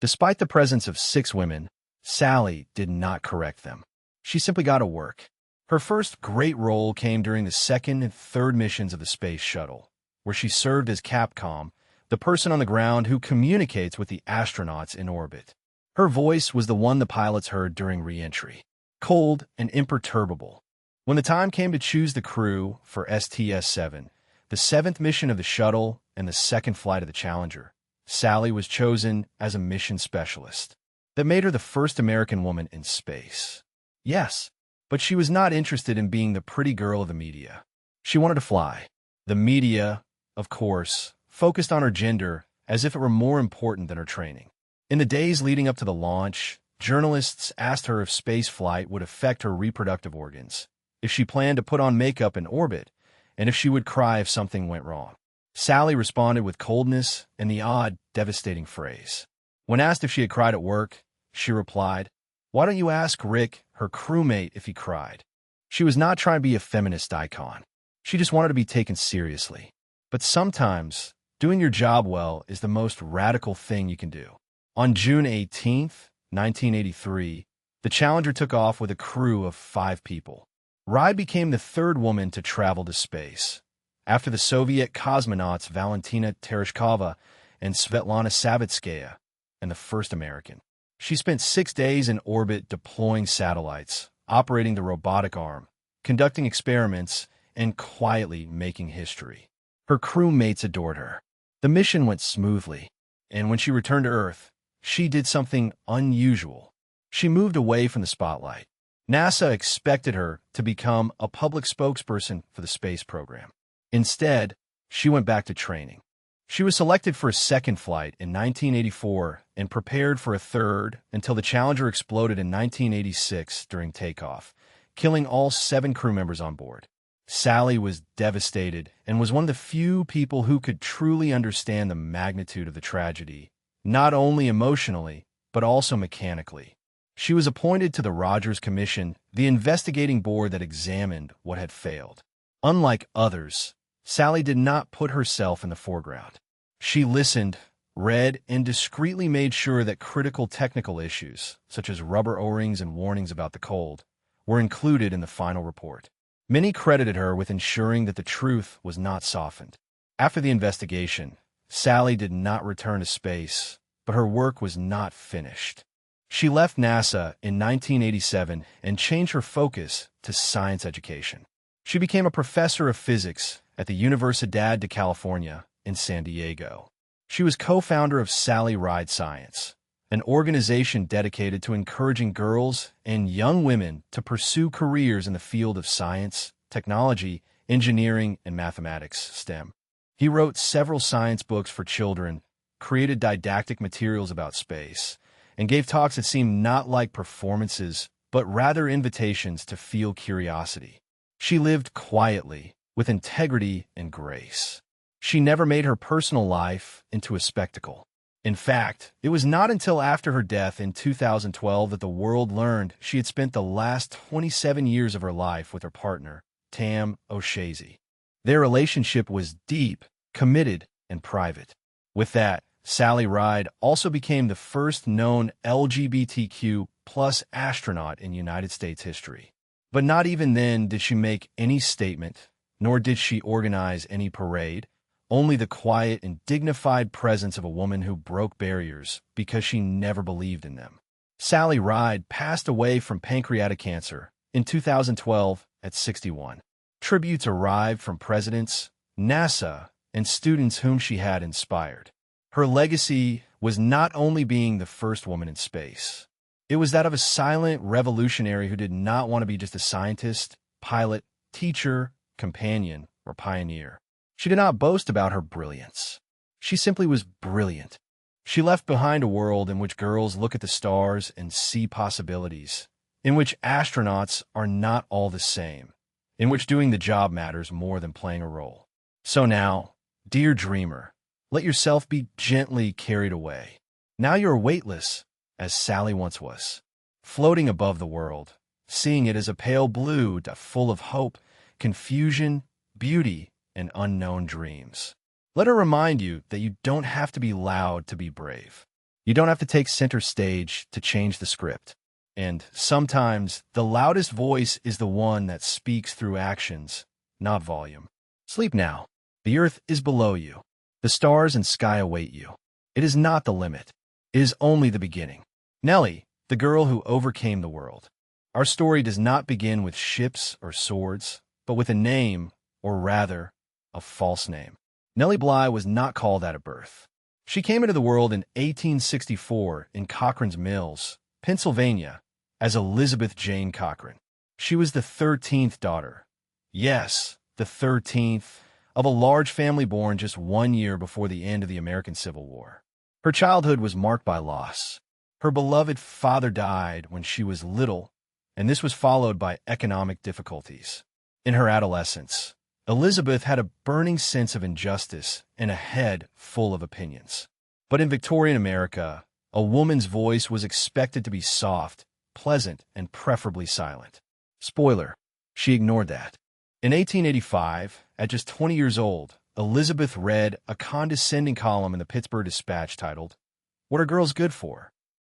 Despite the presence of 6 women, Sally did not correct them. She simply got to work. Her first great role came during the second and third missions of the Space Shuttle, where she served as Capcom, the person on the ground who communicates with the astronauts in orbit. Her voice was the one the pilots heard during re-entry, cold and imperturbable. When the time came to choose the crew for STS-7, the 7th mission of the shuttle, and the second flight of the Challenger, Sally was chosen as a mission specialist. That made her the first American woman in space. Yes, but she was not interested in being the pretty girl of the media. She wanted to fly. The media, of course, focused on her gender as if it were more important than her training. In the days leading up to the launch, journalists asked her if space flight would affect her reproductive organs, if she planned to put on makeup in orbit, and if she would cry if something went wrong. Sally responded with coldness and the odd, devastating phrase. When asked if she had cried at work, she replied, "Why don't you ask Rick, her crewmate, if he cried?" She was not trying to be a feminist icon. She just wanted to be taken seriously. But sometimes, doing your job well is the most radical thing you can do. On June 18, 1983, the Challenger took off with a crew of 5 people. Ride became the third woman to travel to space, after the Soviet cosmonauts Valentina Tereshkova and Svetlana Savitskaya, and the first American. She spent 6 days in orbit deploying satellites, operating the robotic arm, conducting experiments, and quietly making history. Her crewmates adored her. The mission went smoothly, and when she returned to Earth, she did something unusual. She moved away from the spotlight. NASA expected her to become a public spokesperson for the space program. Instead, she went back to training. She was selected for a second flight in 1984 and prepared for a third until the Challenger exploded in 1986 during takeoff, killing all 7 crew members on board. Sally was devastated and was one of the few people who could truly understand the magnitude of the tragedy, not only emotionally, but also mechanically. She was appointed to the Rogers Commission, the investigating board that examined what had failed. Unlike others, Sally did not put herself in the foreground. She listened, read, and discreetly made sure that critical technical issues, such as rubber O-rings and warnings about the cold, were included in the final report. Many credited her with ensuring that the truth was not softened. After the investigation, Sally did not return to space, but her work was not finished. She left NASA in 1987 and changed her focus to science education. She became a professor of physics at the Universidad de California in San Diego. She was co-founder of Sally Ride Science, an organization dedicated to encouraging girls and young women to pursue careers in the field of science, technology, engineering, and mathematics, STEM. He wrote several science books for children, created didactic materials about space, and gave talks that seemed not like performances, but rather invitations to feel curiosity. She lived quietly, with integrity and grace. She never made her personal life into a spectacle. In fact, it was not until after her death in 2012 that the world learned she had spent the last 27 years of her life with her partner, Tam O'Shazy. Their relationship was deep, committed, and private. With that, Sally Ride also became the first known LGBTQ+ astronaut in United States history. But not even then did she make any statement, nor did she organize any parade, only the quiet and dignified presence of a woman who broke barriers because she never believed in them. Sally Ride passed away from pancreatic cancer in 2012 at 61. Tributes arrived from presidents, NASA, and students whom she had inspired. Her legacy was not only being the first woman in space. It was that of a silent revolutionary who did not want to be just a scientist, pilot, teacher, companion, or pioneer. She did not boast about her brilliance. She simply was brilliant. She left behind a world in which girls look at the stars and see possibilities, in which astronauts are not all the same, in which doing the job matters more than playing a role. So now, dear dreamer, let yourself be gently carried away. Now you are weightless, as Sally once was, floating above the world, seeing it as a pale blue full of hope, confusion, beauty, and unknown dreams. Let her remind you that you don't have to be loud to be brave. You don't have to take center stage to change the script. And sometimes the loudest voice is the one that speaks through actions, not volume. Sleep now. The earth is below you. The stars and sky await you. It is not the limit. It is only the beginning. Nellie, the girl who overcame the world. Our story does not begin with ships or swords, but with a name, or rather, a false name. Nellie Bly was not called that at birth. She came into the world in 1864 in Cochrane's Mills, Pennsylvania, as Elizabeth Jane Cochrane. She was the 13th daughter. Yes, the 13th, of a large family born just 1 year before the end of the American Civil War. Her childhood was marked by loss. Her beloved father died when she was little, and this was followed by economic difficulties. In her adolescence, Elizabeth had a burning sense of injustice and a head full of opinions. But in Victorian America, a woman's voice was expected to be soft, pleasant, and preferably silent. Spoiler, she ignored that. In 1885, at just 20 years old, Elizabeth read a condescending column in the Pittsburgh Dispatch titled, "What Are Girls Good For?"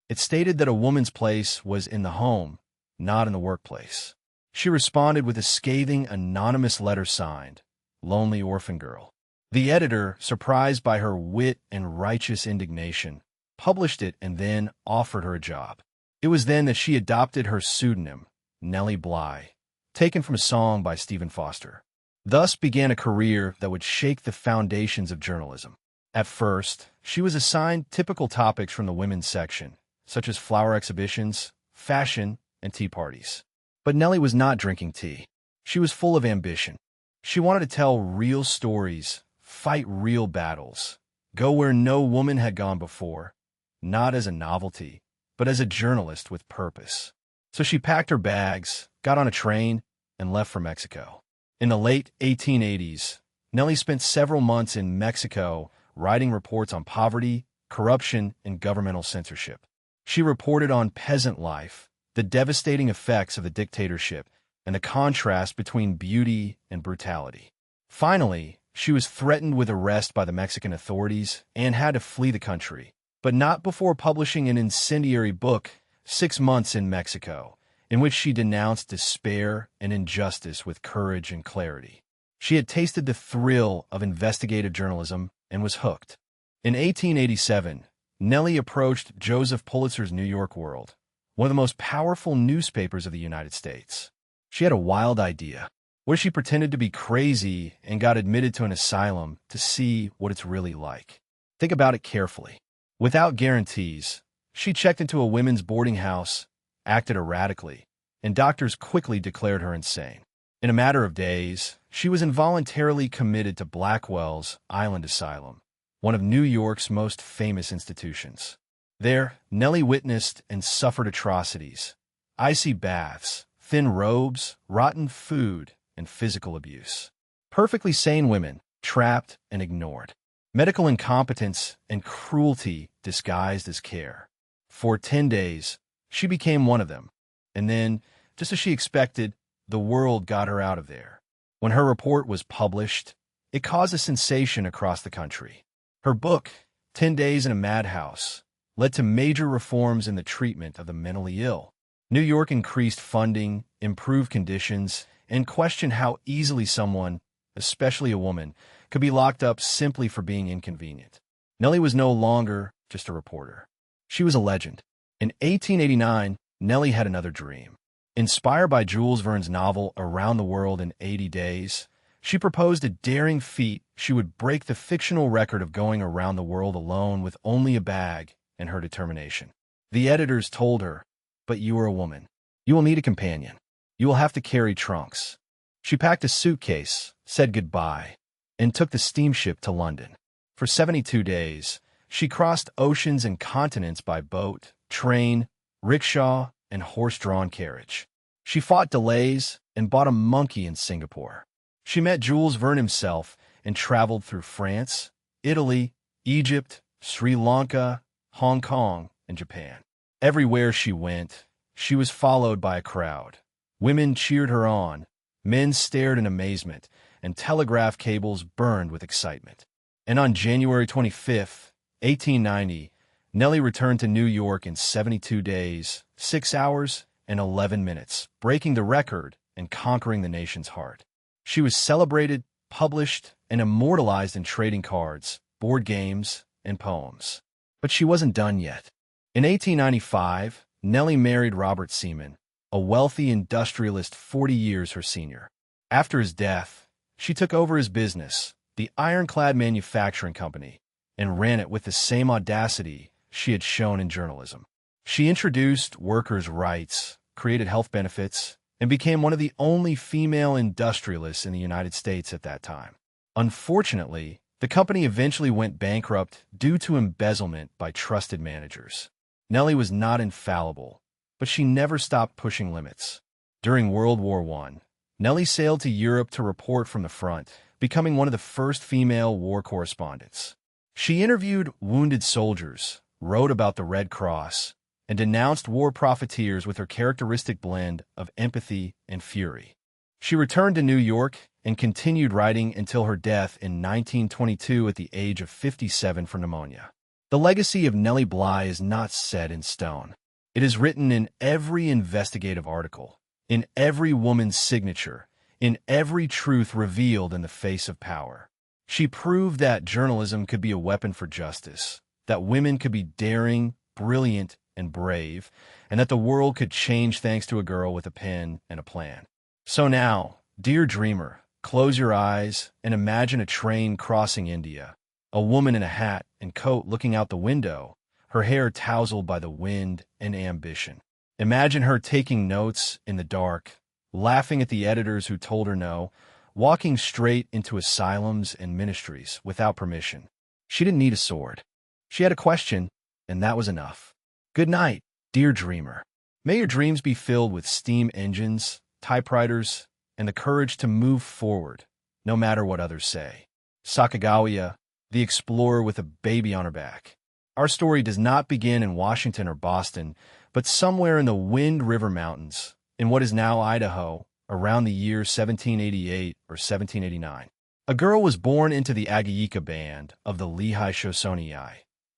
It stated that a woman's place was in the home, not in the workplace. She responded with a scathing, anonymous letter signed, "Lonely Orphan Girl." The editor, surprised by her wit and righteous indignation, published it and then offered her a job. It was then that she adopted her pseudonym, Nellie Bly, taken from a song by Stephen Foster. Thus began a career that would shake the foundations of journalism. At first, she was assigned typical topics from the women's section, such as flower exhibitions, fashion, and tea parties. But Nellie was not drinking tea. She was full of ambition. She wanted to tell real stories, fight real battles, go where no woman had gone before, not as a novelty, but as a journalist with purpose. So she packed her bags, got on a train, and left for Mexico. In the late 1880s, Nellie spent several months in Mexico writing reports on poverty, corruption, and governmental censorship. She reported on peasant life, the devastating effects of the dictatorship, and the contrast between beauty and brutality. Finally, she was threatened with arrest by the Mexican authorities and had to flee the country, but not before publishing an incendiary book, 6 Months in Mexico, in which she denounced despair and injustice with courage and clarity. She had tasted the thrill of investigative journalism and was hooked. In 1887, Nellie approached Joseph Pulitzer's New York World, one of the most powerful newspapers of the United States. She had a wild idea. What if she pretended to be crazy and got admitted to an asylum to see what it's really like? Think about it carefully. Without guarantees, she checked into a women's boarding house, acted erratically, and doctors quickly declared her insane. In a matter of days, she was involuntarily committed to Blackwell's Island Asylum, one of New York's most famous institutions. There, Nellie witnessed and suffered atrocities, icy baths, thin robes, rotten food, and physical abuse. Perfectly sane women, trapped and ignored. Medical incompetence and cruelty disguised as care. For 10 days, she became one of them. And then, just as she expected, the world got her out of there. When her report was published, it caused a sensation across the country. Her book, 10 Days in a Madhouse, led to major reforms in the treatment of the mentally ill. New York increased funding, improved conditions, and questioned how easily someone, especially a woman, could be locked up simply for being inconvenient. Nellie was no longer just a reporter. She was a legend. In 1889, Nellie had another dream. Inspired by Jules Verne's novel Around the World in 80 Days, she proposed a daring feat. She would break the fictional record of going around the world alone with only a bag and her determination. The editors told her, "But you are a woman. You will need a companion. You will have to carry trunks." She packed a suitcase, said goodbye, and took the steamship to London. For 72 days, she crossed oceans and continents by boat, train, rickshaw, and horse-drawn carriage. She fought delays and bought a monkey in Singapore. She met Jules Verne himself and traveled through France, Italy, Egypt, Sri Lanka, Hong Kong, and Japan. Everywhere she went, she was followed by a crowd. Women cheered her on, men stared in amazement, and telegraph cables burned with excitement. And on January 25th, 1890, Nellie returned to New York in 72 days, 6 hours, and 11 minutes, breaking the record and conquering the nation's heart. She was celebrated, published, and immortalized in trading cards, board games, and poems. But she wasn't done yet. In 1895, Nellie married Robert Seaman, a wealthy industrialist 40 years her senior. After his death, she took over his business, the ironclad manufacturing company, and ran it with the same audacity she had shown in journalism. She introduced workers' rights, created health benefits, and became one of the only female industrialists in the United States at that time. Unfortunately, the company eventually went bankrupt due to embezzlement by trusted managers. Nellie was not infallible, but she never stopped pushing limits. During World War I, Nellie sailed to Europe to report from the front, becoming one of the first female war correspondents. She interviewed wounded soldiers, wrote about the Red Cross, and denounced war profiteers with her characteristic blend of empathy and fury. She returned to New York and continued writing until her death in 1922 at the age of 57 from pneumonia. The legacy of Nellie Bly is not set in stone. It is written in every investigative article, in every woman's signature, in every truth revealed in the face of power. She proved that journalism could be a weapon for justice, that women could be daring, brilliant, and brave, and that the world could change thanks to a girl with a pen and a plan. So now, dear dreamer, close your eyes and imagine a train crossing India, a woman in a hat and coat looking out the window, her hair tousled by the wind and ambition. Imagine her taking notes in the dark, laughing at the editors who told her no, walking straight into asylums and ministries without permission. She didn't need a sword. She had a question, and that was enough. Good night, dear dreamer. May your dreams be filled with steam engines, typewriters, and the courage to move forward, no matter what others say. Sacagawea, the explorer with a baby on her back. Our story does not begin in Washington or Boston, but somewhere in the Wind River Mountains, in what is now Idaho, around the year 1788 or 1789. A girl was born into the Agayika band of the Lehigh Shoshonei,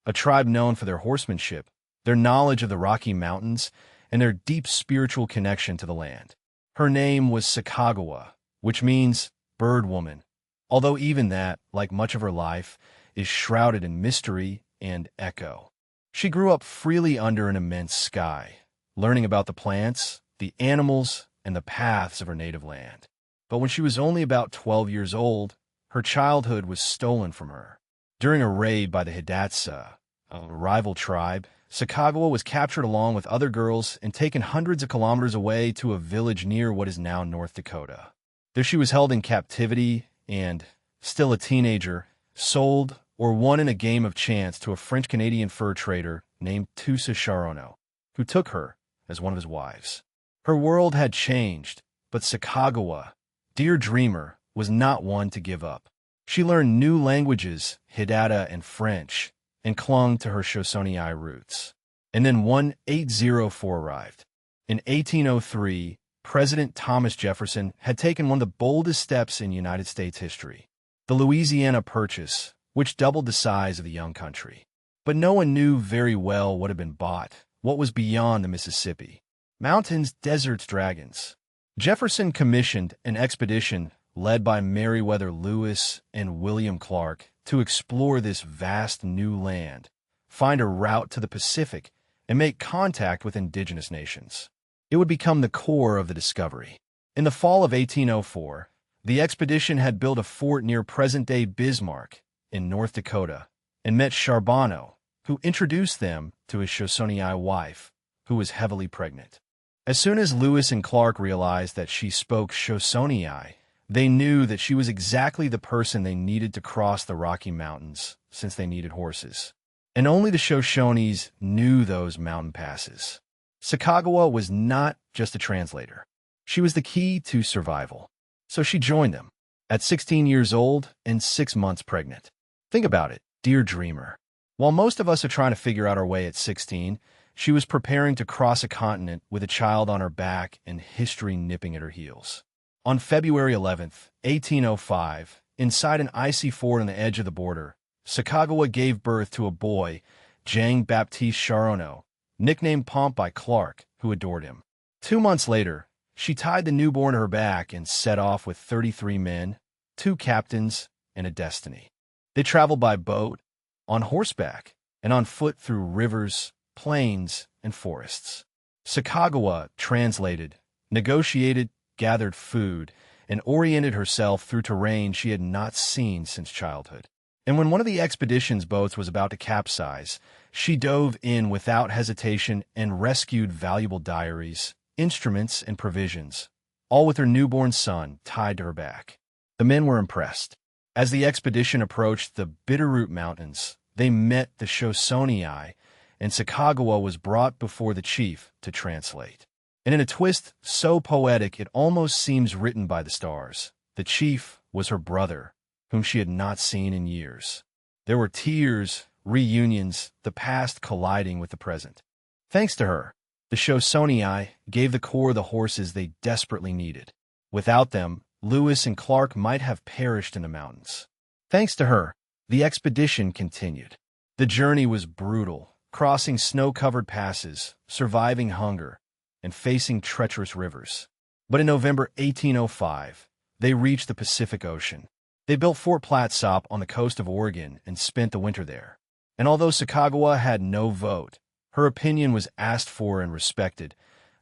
a tribe known for their horsemanship, their knowledge of the Rocky Mountains, and their deep spiritual connection to the land. Her name was Sacagawea, which means bird woman, although even that, like much of her life, is shrouded in mystery and echo. She grew up freely under an immense sky, learning about the plants, the animals, and the paths of her native land. But when she was only about 12 years old, her childhood was stolen from her. During a raid by the Hidatsa, a rival tribe, Sacagawea was captured along with other girls and taken hundreds of kilometers away to a village near what is now North Dakota. There she was held in captivity and, still a teenager, sold or won in a game of chance to a French-Canadian fur trader named Tusa Charono, who took her as one of his wives. Her world had changed, but Sacagawea, dear dreamer, was not one to give up. She learned new languages, Hidatsa and French, and clung to her Shoshonei roots. And then 1804 arrived. In 1803, President Thomas Jefferson had taken one of the boldest steps in United States history, the Louisiana Purchase, which doubled the size of the young country. But no one knew very well what had been bought, what was beyond the Mississippi. Mountains, deserts, dragons. Jefferson commissioned an expedition led by Meriwether Lewis and William Clark to explore this vast new land, find a route to the Pacific, and make contact with indigenous nations. It would become the core of the discovery. In the fall of 1804, the expedition had built a fort near present-day Bismarck in North Dakota and met Charbonneau, who introduced them to his Shoshonei wife, who was heavily pregnant. As soon as Lewis and Clark realized that she spoke Shoshonei, they knew that she was exactly the person they needed to cross the Rocky Mountains, since they needed horses. And only the Shoshones knew those mountain passes. Sacagawea was not just a translator. She was the key to survival. So she joined them, at 16 years old and 6 months pregnant. Think about it, dear dreamer. While most of us are trying to figure out our way at 16, she was preparing to cross a continent with a child on her back and history nipping at her heels. On February 11th, 1805, inside an icy fort on the edge of the border, Sacagawea gave birth to a boy, Jean-Baptiste Charono, nicknamed Pomp by Clark, who adored him. 2 months later, she tied the newborn to her back and set off with 33 men, 2 captains, and a destiny. They traveled by boat, on horseback, and on foot through rivers, plains, and forests. Sacagawea translated, negotiated, gathered food, and oriented herself through terrain she had not seen since childhood. And when one of the expedition's boats was about to capsize, she dove in without hesitation and rescued valuable diaries, instruments, and provisions, all with her newborn son tied to her back. The men were impressed. As the expedition approached the Bitterroot Mountains, they met the Shoshonei, and Sacagawea was brought before the chief to translate. And in a twist so poetic it almost seems written by the stars, the chief was her brother, whom she had not seen in years. There were tears, reunions, the past colliding with the present. Thanks to her, the Shoshonei gave the Corps the horses they desperately needed. Without them, Lewis and Clark might have perished in the mountains. Thanks to her, the expedition continued. The journey was brutal, crossing snow-covered passes, surviving hunger, and facing treacherous rivers. But in November 1805, they reached the Pacific Ocean. They built Fort Clatsop on the coast of Oregon and spent the winter there. And although Sacagawea had no vote, her opinion was asked for and respected,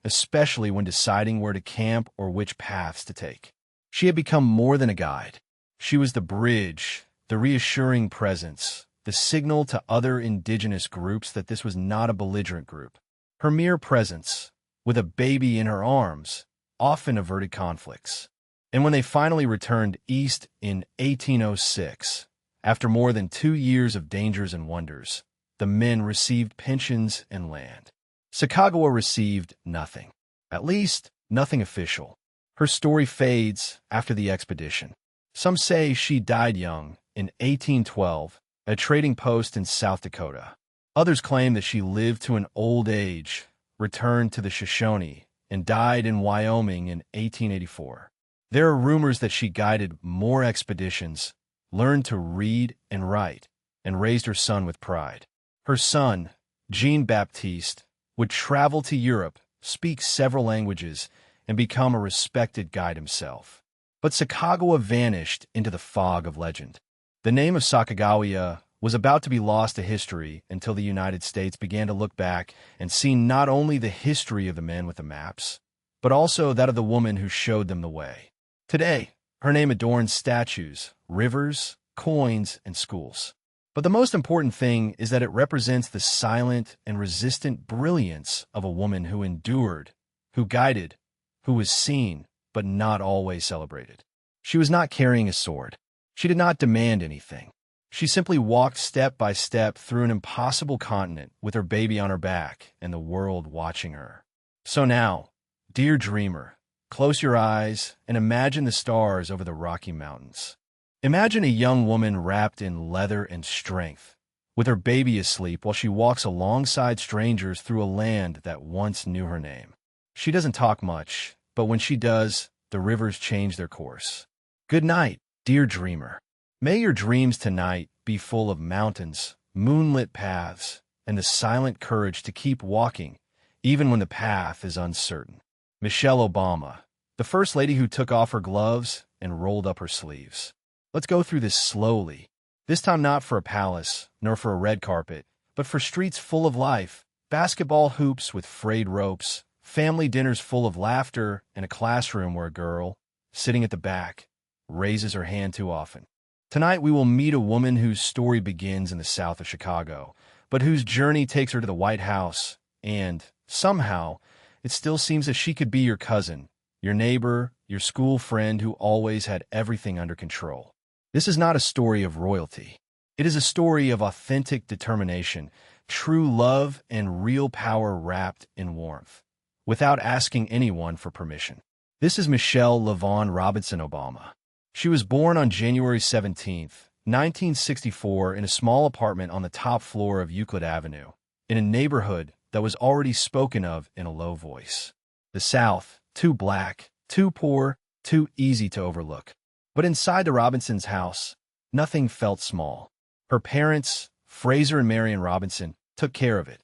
especially when deciding where to camp or which paths to take. She had become more than a guide. She was the bridge, the reassuring presence, the signal to other indigenous groups that this was not a belligerent group. Her mere presence, with a baby in her arms, often averted conflicts. And when they finally returned east in 1806, after more than 2 years of dangers and wonders, the men received pensions and land. Sacagawea received nothing. At least, nothing official. Her story fades after the expedition. Some say she died young, in 1812, at a trading post in South Dakota. Others claim that she lived to an old age, returned to the Shoshone, and died in Wyoming in 1884. There are rumors that she guided more expeditions, learned to read and write, and raised her son with pride. Her son, Jean-Baptiste, would travel to Europe, speak several languages, and become a respected guide himself. But Sacagawea vanished into the fog of legend. The name of Sacagawea was about to be lost to history until the United States began to look back and see not only the history of the men with the maps, but also that of the woman who showed them the way. Today, her name adorns statues, rivers, coins, and schools. But the most important thing is that it represents the silent and resistant brilliance of a woman who endured, who guided, who was seen, but not always celebrated. She was not carrying a sword. She did not demand anything. She simply walked step by step through an impossible continent with her baby on her back and the world watching her. So now, dear dreamer, close your eyes and imagine the stars over the Rocky Mountains. Imagine a young woman wrapped in leather and strength, with her baby asleep while she walks alongside strangers through a land that once knew her name. She doesn't talk much, but when she does, the rivers change their course. Good night, dear dreamer. May your dreams tonight be full of mountains, moonlit paths, and the silent courage to keep walking, even when the path is uncertain. Michelle Obama, the first lady who took off her gloves and rolled up her sleeves. Let's go through this slowly, this time not for a palace, nor for a red carpet, but for streets full of life, basketball hoops with frayed ropes, family dinners full of laughter, and a classroom where a girl, sitting at the back, raises her hand too often. Tonight we will meet a woman whose story begins in the south of Chicago, but whose journey takes her to the White House, and, somehow, it still seems that she could be your cousin, your neighbor, your school friend who always had everything under control. This is not a story of royalty. It is a story of authentic determination, true love, and real power wrapped in warmth, without asking anyone for permission. This is Michelle LaVaughn Robinson Obama. She was born on January 17, 1964, in a small apartment on the top floor of Euclid Avenue, in a neighborhood that was already spoken of in a low voice. The South, too black, too poor, too easy to overlook. But inside the Robinsons' house, nothing felt small. Her parents, Fraser and Marion Robinson, took care of it.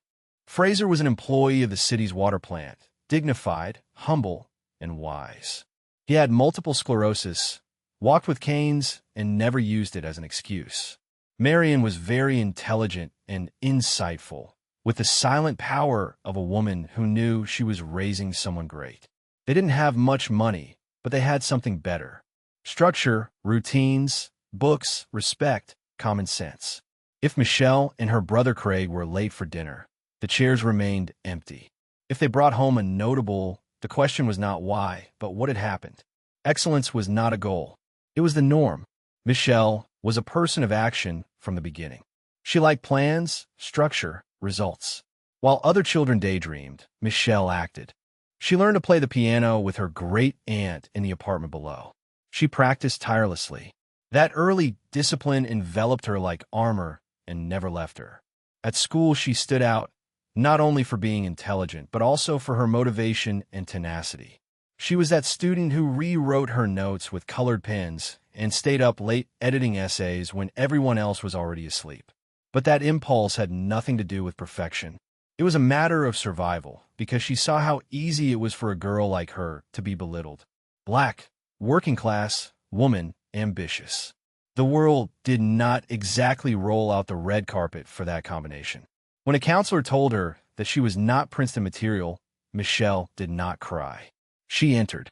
Fraser was an employee of the city's water plant, dignified, humble, and wise. He had multiple sclerosis, walked with canes, and never used it as an excuse. Marion was very intelligent and insightful, with the silent power of a woman who knew she was raising someone great. They didn't have much money, but they had something better. Structure, routines, books, respect, common sense. If Michelle and her brother Craig were late for dinner, the chairs remained empty. If they brought home a notable, the question was not why, but what had happened. Excellence was not a goal. It was the norm. Michelle was a person of action from the beginning. She liked plans, structure, results. While other children daydreamed, Michelle acted. She learned to play the piano with her great-aunt in the apartment below. She practiced tirelessly. That early discipline enveloped her like armor and never left her. At school, she stood out, not only for being intelligent, but also for her motivation and tenacity. She was that student who rewrote her notes with colored pens and stayed up late editing essays when everyone else was already asleep. But that impulse had nothing to do with perfection. It was a matter of survival, because she saw how easy it was for a girl like her to be belittled. Black, working class, woman, ambitious. The world did not exactly roll out the red carpet for that combination. When a counselor told her that she was not Princeton material, Michelle did not cry. She entered.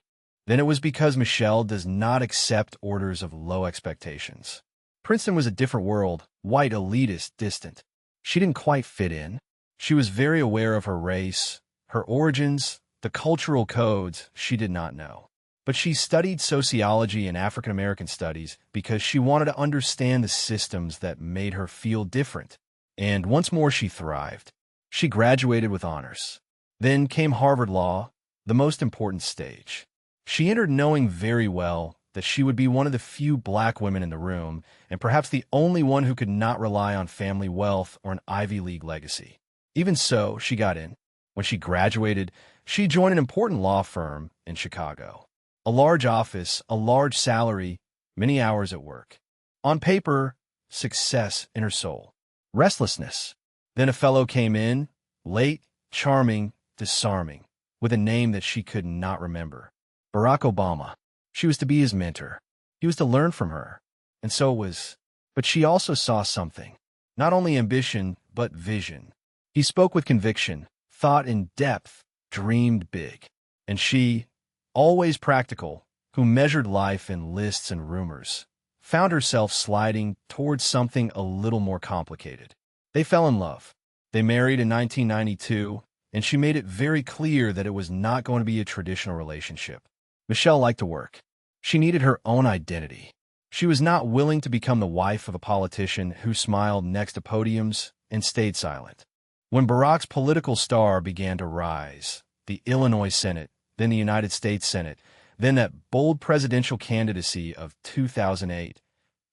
Then it was because Michelle does not accept orders of low expectations. Princeton was a different world, white, elitist, distant. She didn't quite fit in. She was very aware of her race, her origins, the cultural codes she did not know. But she studied sociology and African American studies because she wanted to understand the systems that made her feel different. And once more she thrived. She graduated with honors. Then came Harvard Law, the most important stage. She entered knowing very well that she would be one of the few black women in the room, and perhaps the only one who could not rely on family wealth or an Ivy League legacy. Even so, she got in. When she graduated, she joined an important law firm in Chicago. A large office, a large salary, many hours at work. On paper, success in her soul. Restlessness. Then a fellow came in, late, charming, disarming, with a name that she could not remember. Barack Obama. She was to be his mentor. He was to learn from her. And so it was. But she also saw something. Not only ambition, but vision. He spoke with conviction, thought in depth, dreamed big. And she, always practical, who measured life in lists and rumors, found herself sliding towards something a little more complicated. They fell in love. They married in 1992, and she made it very clear that it was not going to be a traditional relationship. Michelle liked to work. She needed her own identity. She was not willing to become the wife of a politician who smiled next to podiums and stayed silent. When Barack's political star began to rise, the Illinois Senate, then the United States Senate, then that bold presidential candidacy of 2008,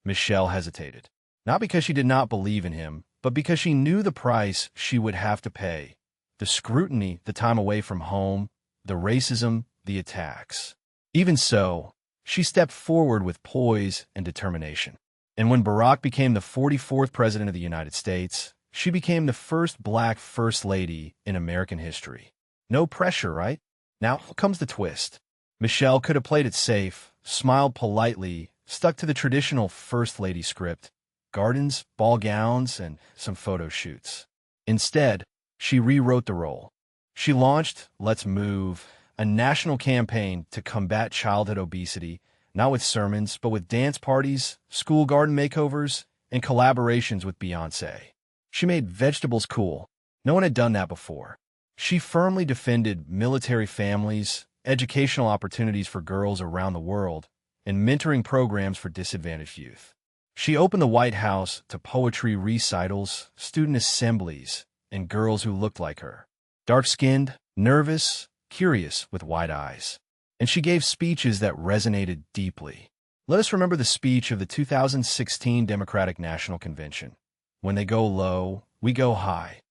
Michelle hesitated. Not because she did not believe in him, but because she knew the price she would have to pay. The scrutiny, the time away from home, the racism, the attacks. Even so, she stepped forward with poise and determination. And when Barack became the 44th President of the United States, she became the first black First Lady in American history. No pressure, right? Now comes the twist. Michelle could have played it safe, smiled politely, stuck to the traditional First Lady script, gardens, ball gowns, and some photo shoots. Instead, she rewrote the role. She launched Let's Move, a national campaign to combat childhood obesity, not with sermons, but with dance parties, school garden makeovers, and collaborations with Beyoncé. She made vegetables cool. No one had done that before. She firmly defended military families, educational opportunities for girls around the world, and mentoring programs for disadvantaged youth. She opened the White House to poetry recitals, student assemblies, and girls who looked like her. Dark-skinned, nervous, curious, with wide eyes. And she gave speeches that resonated deeply. Let us remember the speech of the 2016 Democratic National Convention. When they go low, we go high.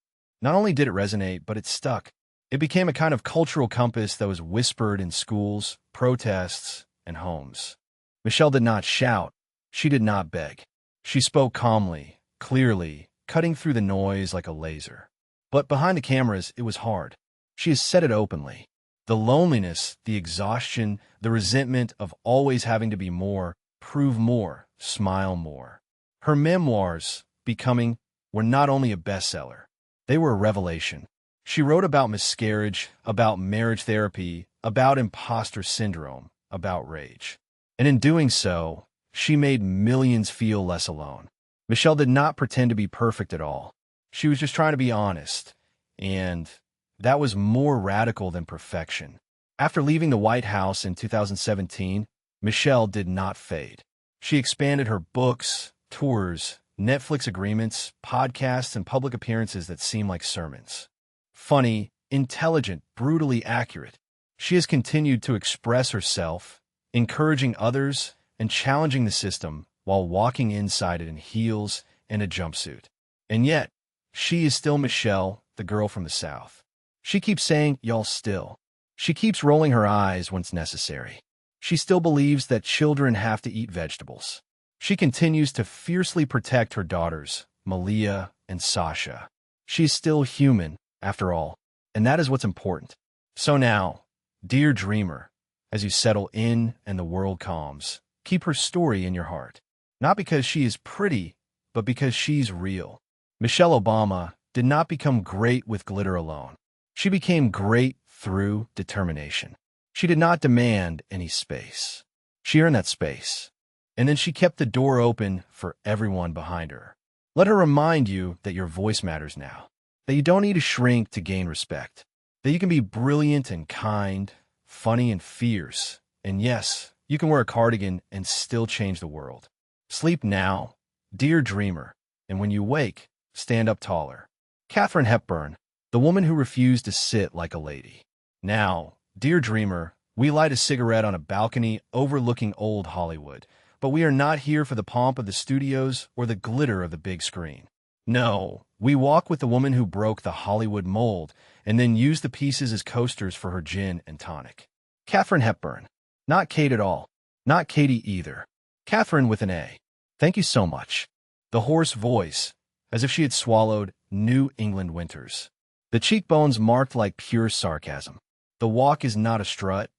Not only did it resonate, but it stuck. It became a kind of cultural compass that was whispered in schools, protests, and homes. Michelle did not shout. She did not beg. She spoke calmly, clearly, cutting through the noise like a laser. But behind the cameras, it was hard. She has said it openly. The loneliness, the exhaustion, the resentment of always having to be more, prove more, smile more. Her memoirs, Becoming, were not only a bestseller. They were a revelation. She wrote about miscarriage, about marriage therapy, about imposter syndrome, about rage. And in doing so, she made millions feel less alone. Michelle did not pretend to be perfect at all. She was just trying to be honest, and that was more radical than perfection. After leaving the White House in 2017, Michelle did not fade. She expanded her books, tours, Netflix agreements, podcasts, and public appearances that seem like sermons. Funny, intelligent, brutally accurate. She has continued to express herself, encouraging others and challenging the system while walking inside it in heels and a jumpsuit. And yet, she is still Michelle, the girl from the South. She keeps saying, "Y'all still." She keeps rolling her eyes when it's necessary. She still believes that children have to eat vegetables. She continues to fiercely protect her daughters, Malia and Sasha. She is still human, after all, and that is what's important. So now, dear dreamer, as you settle in and the world calms, keep her story in your heart. Not because she is pretty, but because she's real. Michelle Obama did not become great with glitter alone. She became great through determination. She did not demand any space. She earned that space. And then she kept the door open for everyone behind her. Let her remind you that your voice matters now, that you don't need to shrink to gain respect, that you can be brilliant and kind, funny and fierce, and yes, you can wear a cardigan and still change the world. Sleep now, dear dreamer, and when you wake, stand up taller. Katharine Hepburn, the woman who refused to sit like a lady. Now, dear dreamer, we light a cigarette on a balcony overlooking old Hollywood, but we are not here for the pomp of the studios or the glitter of the big screen. No, we walk with the woman who broke the Hollywood mold and then used the pieces as coasters for her gin and tonic. Katharine Hepburn. Not Kate at all. Not Katie either. Katharine with an A. Thank you so much. The hoarse voice, as if she had swallowed New England winters. The cheekbones marked like pure sarcasm. The walk is not a strut,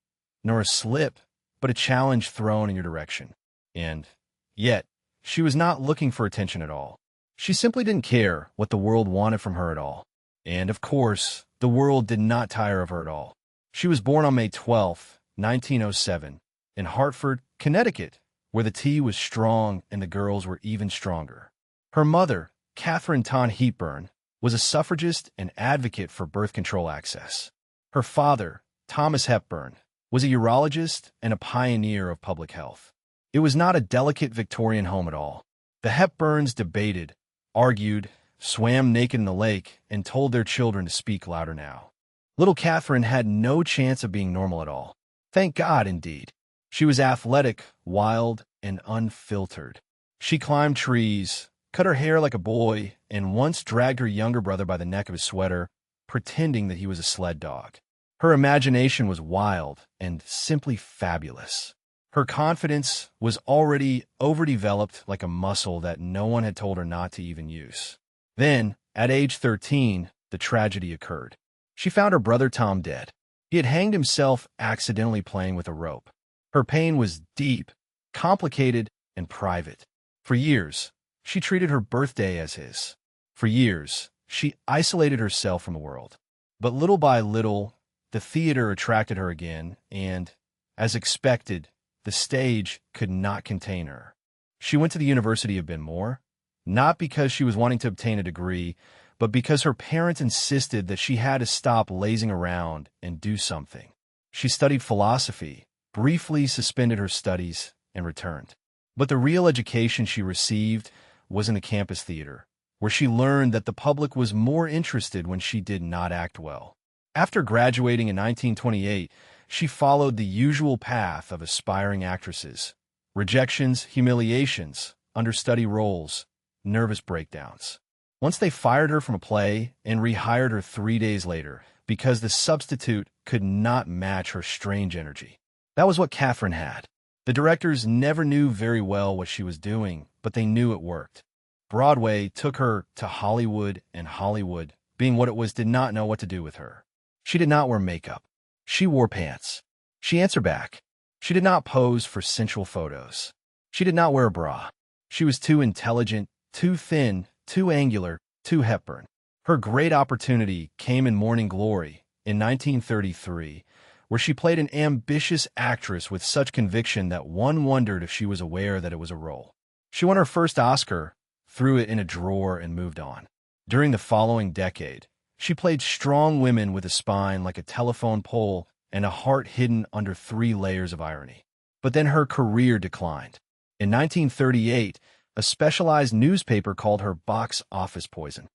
nor a slip, but a challenge thrown in your direction. And yet, she was not looking for attention at all. She simply didn't care what the world wanted from her at all. And of course, the world did not tire of her at all. She was born on May 12, 1907, in Hartford, Connecticut, where the tea was strong and the girls were even stronger. Her mother, Katharine Ton Hepburn, was a suffragist and advocate for birth control access. Her father, Thomas Hepburn, was a urologist and a pioneer of public health. It was not a delicate Victorian home at all. The Hepburns debated, argued, swam naked in the lake, and told their children to speak louder now. Little Katharine had no chance of being normal at all. Thank God, indeed. She was athletic, wild, and unfiltered. She climbed trees, cut her hair like a boy, and once dragged her younger brother by the neck of his sweater, pretending that he was a sled dog. Her imagination was wild and simply fabulous. Her confidence was already overdeveloped like a muscle that no one had told her not to even use. Then, at age 13, the tragedy occurred. She found her brother Tom dead. He had hanged himself accidentally playing with a rope. Her pain was deep, complicated, and private. For years, she treated her birthday as his. For years, she isolated herself from the world. But little by little, the theater attracted her again, and, as expected, the stage could not contain her. She went to the University of Benmore, not because she was wanting to obtain a degree, but because her parents insisted that she had to stop lazing around and do something. She studied philosophy, briefly suspended her studies, and returned. But the real education she received was in the campus theater, where she learned that the public was more interested when she did not act well. After graduating in 1928, she followed the usual path of aspiring actresses: rejections, humiliations, understudy roles, nervous breakdowns. Once they fired her from a play and rehired her 3 days later because the substitute could not match her strange energy. That was what Katharine had. The directors never knew very well what she was doing, but they knew it worked. Broadway took her to Hollywood, and Hollywood, being what it was, did not know what to do with her. She did not wear makeup. She wore pants. She answered back. She did not pose for sensual photos. She did not wear a bra. She was too intelligent, too thin, too angular, too Hepburn. Her great opportunity came in Morning Glory in 1933, where she played an ambitious actress with such conviction that one wondered if she was aware that it was a role. She won her first Oscar, threw it in a drawer, and moved on. During the following decade, she played strong women with a spine like a telephone pole and a heart hidden under 3 layers of irony. But then her career declined. In 1938, a specialized newspaper called her box office poison.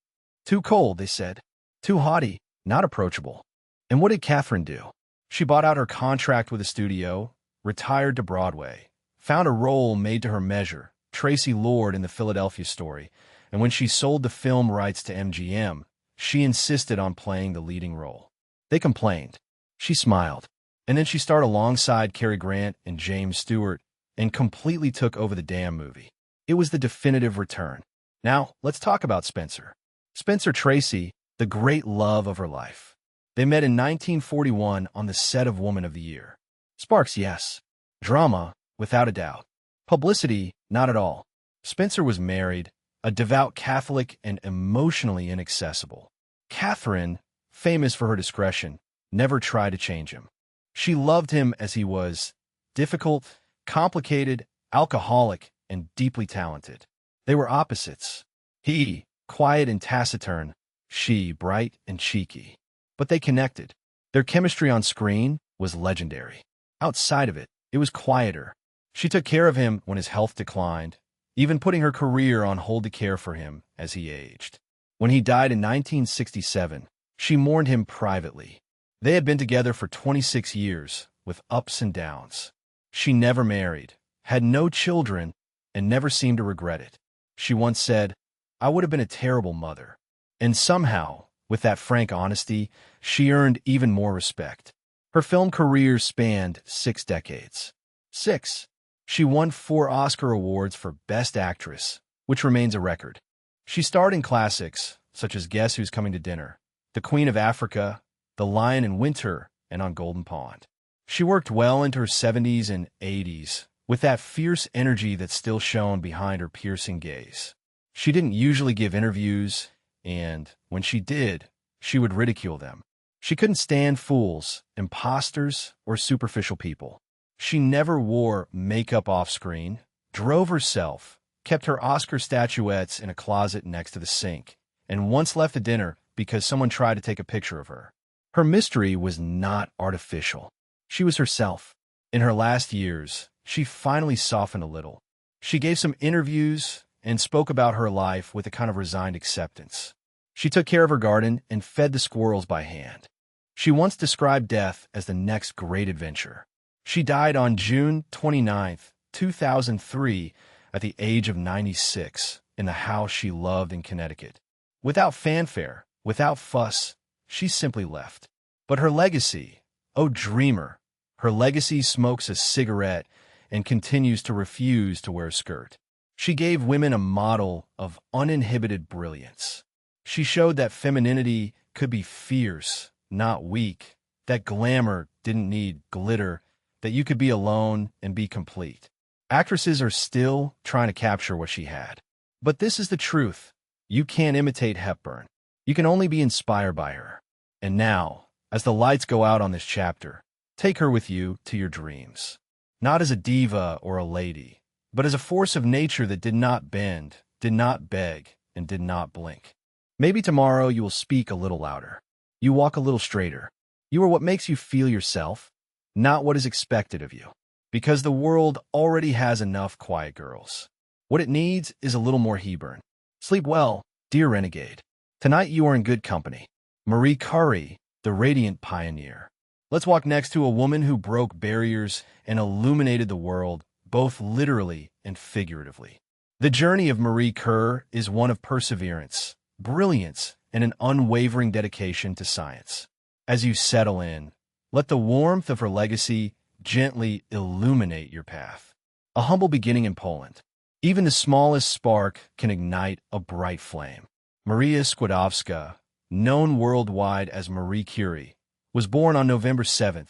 Too cold, they said. Too haughty, not approachable. And what did Catherine do? She bought out her contract with a studio, retired to Broadway, found a role made to her measure, Tracy Lord in the Philadelphia Story, and when she sold the film rights to MGM, she insisted on playing the leading role. They complained. She smiled. And then she starred alongside Cary Grant and James Stewart and completely took over the damn movie. It was the definitive return. Now, let's talk about Spencer. Spencer Tracy, the great love of her life. They met in 1941 on the set of Woman of the Year. Sparks, yes. Drama, without a doubt. Publicity, not at all. Spencer was married, a devout Catholic and emotionally inaccessible. Catherine, famous for her discretion, never tried to change him. She loved him as he was, difficult, complicated, alcoholic, and deeply talented. They were opposites. He, quiet and taciturn, she, bright and cheeky. But they connected. Their chemistry on screen was legendary. Outside of it, it was quieter. She took care of him when his health declined, even putting her career on hold to care for him as he aged. When he died in 1967, she mourned him privately. They had been together for 26 years, with ups and downs. She never married, had no children, and never seemed to regret it. She once said, "I would have been a terrible mother." And somehow, with that frank honesty, she earned even more respect. Her film career spanned 6 decades. 6. She won 4 Oscar awards for Best Actress, which remains a record. She starred in classics, such as Guess Who's Coming to Dinner, The Queen of Africa, The Lion in Winter, and On Golden Pond. She worked well into her 70s and 80s, with that fierce energy that still shone behind her piercing gaze. She didn't usually give interviews, and when she did, she would ridicule them. She couldn't stand fools, imposters, or superficial people. She never wore makeup off-screen, drove herself, kept her Oscar statuettes in a closet next to the sink, and once left the dinner because someone tried to take a picture of her. Her mystery was not artificial. She was herself. In her last years, she finally softened a little. She gave some interviews and spoke about her life with a kind of resigned acceptance. She took care of her garden and fed the squirrels by hand. She once described death as the next great adventure. She died on June 29, 2003, at the age of 96, in the house she loved in Connecticut. Without fanfare, without fuss, she simply left. But her legacy, oh dreamer, her legacy smokes a cigarette and continues to refuse to wear a skirt. She gave women a model of uninhibited brilliance. She showed that femininity could be fierce, not weak, that glamour didn't need glitter, that you could be alone and be complete. Actresses are still trying to capture what she had. But this is the truth. You can't imitate Hepburn. You can only be inspired by her. And now, as the lights go out on this chapter, take her with you to your dreams. Not as a diva or a lady, but as a force of nature that did not bend, did not beg, and did not blink. Maybe tomorrow you will speak a little louder. You walk a little straighter. You are what makes you feel yourself, not what is expected of you. Because the world already has enough quiet girls. What it needs is a little more Hepburn. Sleep well, dear renegade. Tonight you are in good company. Marie Curie, the radiant pioneer. Let's walk next to a woman who broke barriers and illuminated the world, both literally and figuratively. The journey of Marie Curie is one of perseverance, brilliance, and an unwavering dedication to science. As you settle in, let the warmth of her legacy gently illuminate your path. A humble beginning in Poland. Even the smallest spark can ignite a bright flame. Maria Skłodowska, known worldwide as Marie Curie, was born on November 7,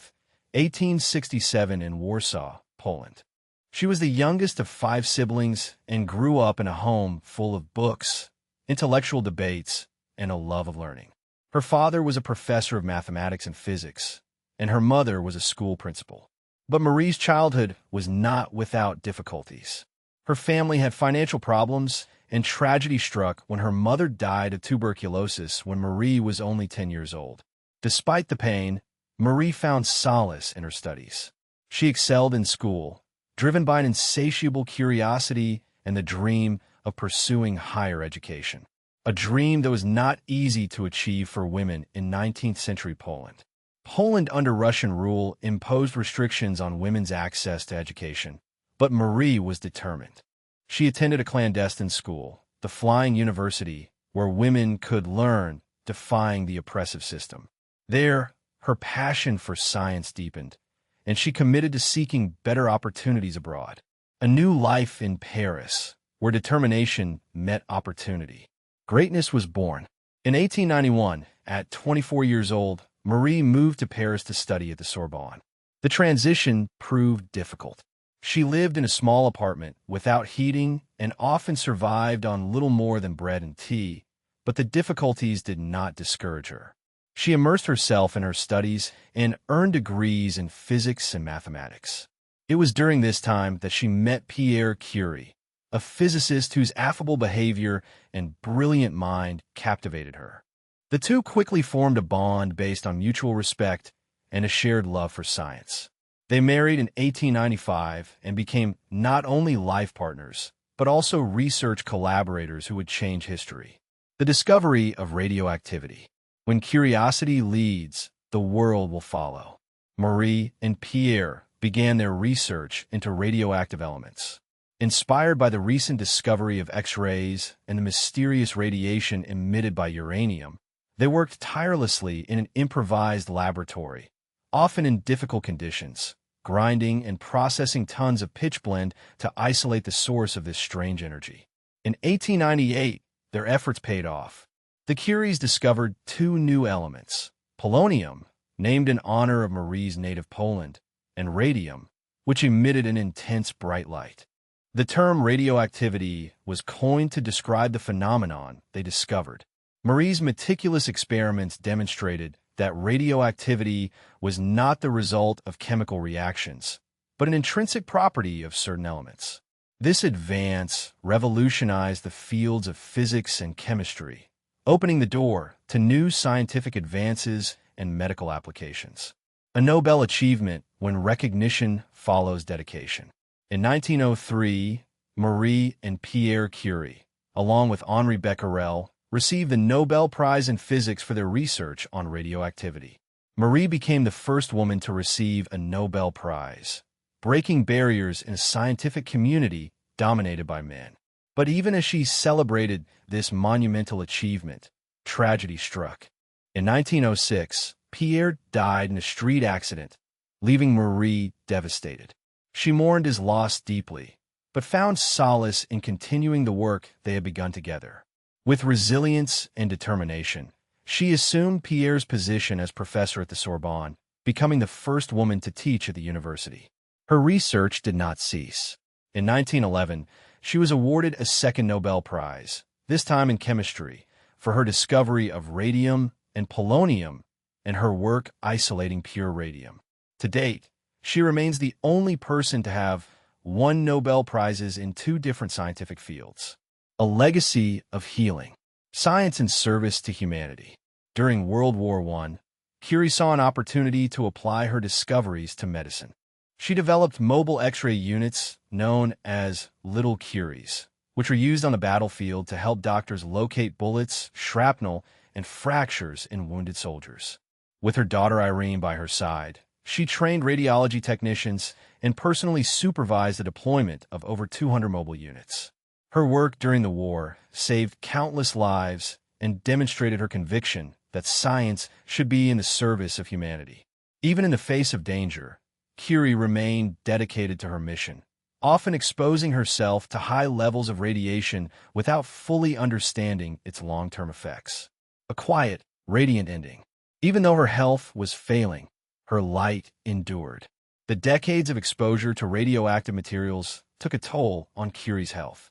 1867 in Warsaw, Poland. She was the youngest of 5 siblings and grew up in a home full of books, intellectual debates, and a love of learning. Her father was a professor of mathematics and physics, and her mother was a school principal. But Marie's childhood was not without difficulties. Her family had financial problems, and tragedy struck when her mother died of tuberculosis when Marie was only 10 years old. Despite the pain, Marie found solace in her studies. She excelled in school, driven by an insatiable curiosity and the dream of pursuing higher education, a dream that was not easy to achieve for women in 19th century Poland. Poland under Russian rule imposed restrictions on women's access to education, but Marie was determined. She attended a clandestine school, the Flying University, where women could learn, defying the oppressive system. There, her passion for science deepened, and she committed to seeking better opportunities abroad. A new life in Paris, where determination met opportunity. Greatness was born. In 1891, at 24 years old, Marie moved to Paris to study at the Sorbonne. The transition proved difficult. She lived in a small apartment without heating and often survived on little more than bread and tea, but the difficulties did not discourage her. She immersed herself in her studies and earned degrees in physics and mathematics. It was during this time that she met Pierre Curie, a physicist whose affable behavior and brilliant mind captivated her. The two quickly formed a bond based on mutual respect and a shared love for science. They married in 1895 and became not only life partners, but also research collaborators who would change history. The discovery of radioactivity. When curiosity leads, the world will follow. Marie and Pierre began their research into radioactive elements. Inspired by the recent discovery of X-rays and the mysterious radiation emitted by uranium, they worked tirelessly in an improvised laboratory, often in difficult conditions, grinding and processing tons of pitchblende to isolate the source of this strange energy. In 1898, their efforts paid off. The Curies discovered two new elements, polonium, named in honor of Marie's native Poland, and radium, which emitted an intense bright light. The term radioactivity was coined to describe the phenomenon they discovered. Marie's meticulous experiments demonstrated that radioactivity was not the result of chemical reactions, but an intrinsic property of certain elements. This advance revolutionized the fields of physics and chemistry, opening the door to new scientific advances and medical applications. A Nobel achievement when recognition follows dedication. In 1903, Marie and Pierre Curie, along with Henri Becquerel, received the Nobel Prize in Physics for their research on radioactivity. Marie became the first woman to receive a Nobel Prize, breaking barriers in a scientific community dominated by men. But even as she celebrated this monumental achievement, tragedy struck. In 1906, Pierre died in a street accident, leaving Marie devastated. She mourned his loss deeply, but found solace in continuing the work they had begun together. With resilience and determination, she assumed Pierre's position as professor at the Sorbonne, becoming the first woman to teach at the university. Her research did not cease. In 1911, she was awarded a second Nobel Prize, this time in chemistry, for her discovery of radium and polonium and her work isolating pure radium. To date, she remains the only person to have won Nobel Prizes in two different scientific fields. A legacy of healing. Science in service to humanity. During World War I, Curie saw an opportunity to apply her discoveries to medicine. She developed mobile X-ray units known as little Curies, which were used on the battlefield to help doctors locate bullets, shrapnel, and fractures in wounded soldiers. With her daughter Irene by her side, she trained radiology technicians and personally supervised the deployment of over 200 mobile units. Her work during the war saved countless lives and demonstrated her conviction that science should be in the service of humanity. Even in the face of danger, Curie remained dedicated to her mission, often exposing herself to high levels of radiation without fully understanding its long-term effects. A quiet, radiant ending. Even though her health was failing, her light endured. The decades of exposure to radioactive materials took a toll on Curie's health.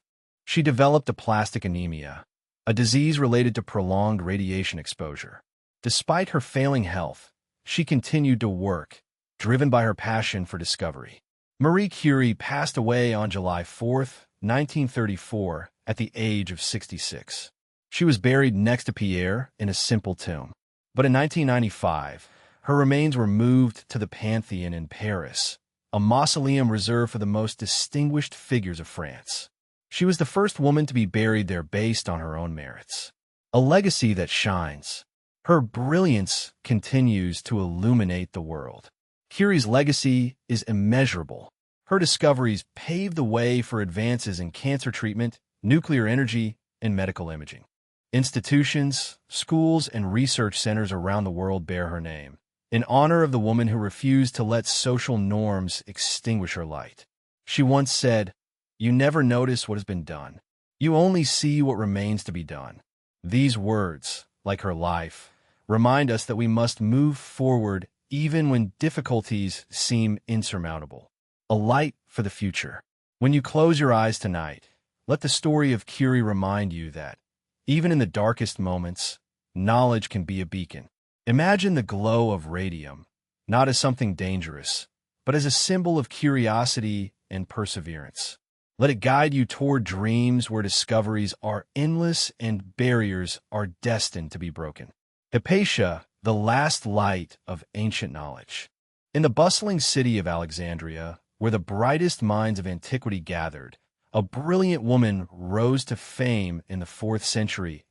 She developed aplastic anemia, a disease related to prolonged radiation exposure. Despite her failing health, she continued to work, driven by her passion for discovery. Marie Curie passed away on July 4, 1934, at the age of 66. She was buried next to Pierre in a simple tomb. But in 1995, her remains were moved to the Pantheon in Paris, a mausoleum reserved for the most distinguished figures of France. She was the first woman to be buried there based on her own merits. A legacy that shines. Her brilliance continues to illuminate the world. Curie's legacy is immeasurable. Her discoveries paved the way for advances in cancer treatment, nuclear energy, and medical imaging. Institutions, schools, and research centers around the world bear her name, in honor of the woman who refused to let social norms extinguish her light. She once said, "You never notice what has been done. You only see what remains to be done." These words, like her life, remind us that we must move forward even when difficulties seem insurmountable. A light for the future. When you close your eyes tonight, let the story of Curie remind you that, even in the darkest moments, knowledge can be a beacon. Imagine the glow of radium, not as something dangerous, but as a symbol of curiosity and perseverance. Let it guide you toward dreams where discoveries are endless and barriers are destined to be broken. Hypatia, the last light of ancient knowledge. In the bustling city of Alexandria, where the brightest minds of antiquity gathered, a brilliant woman rose to fame in the 4th century.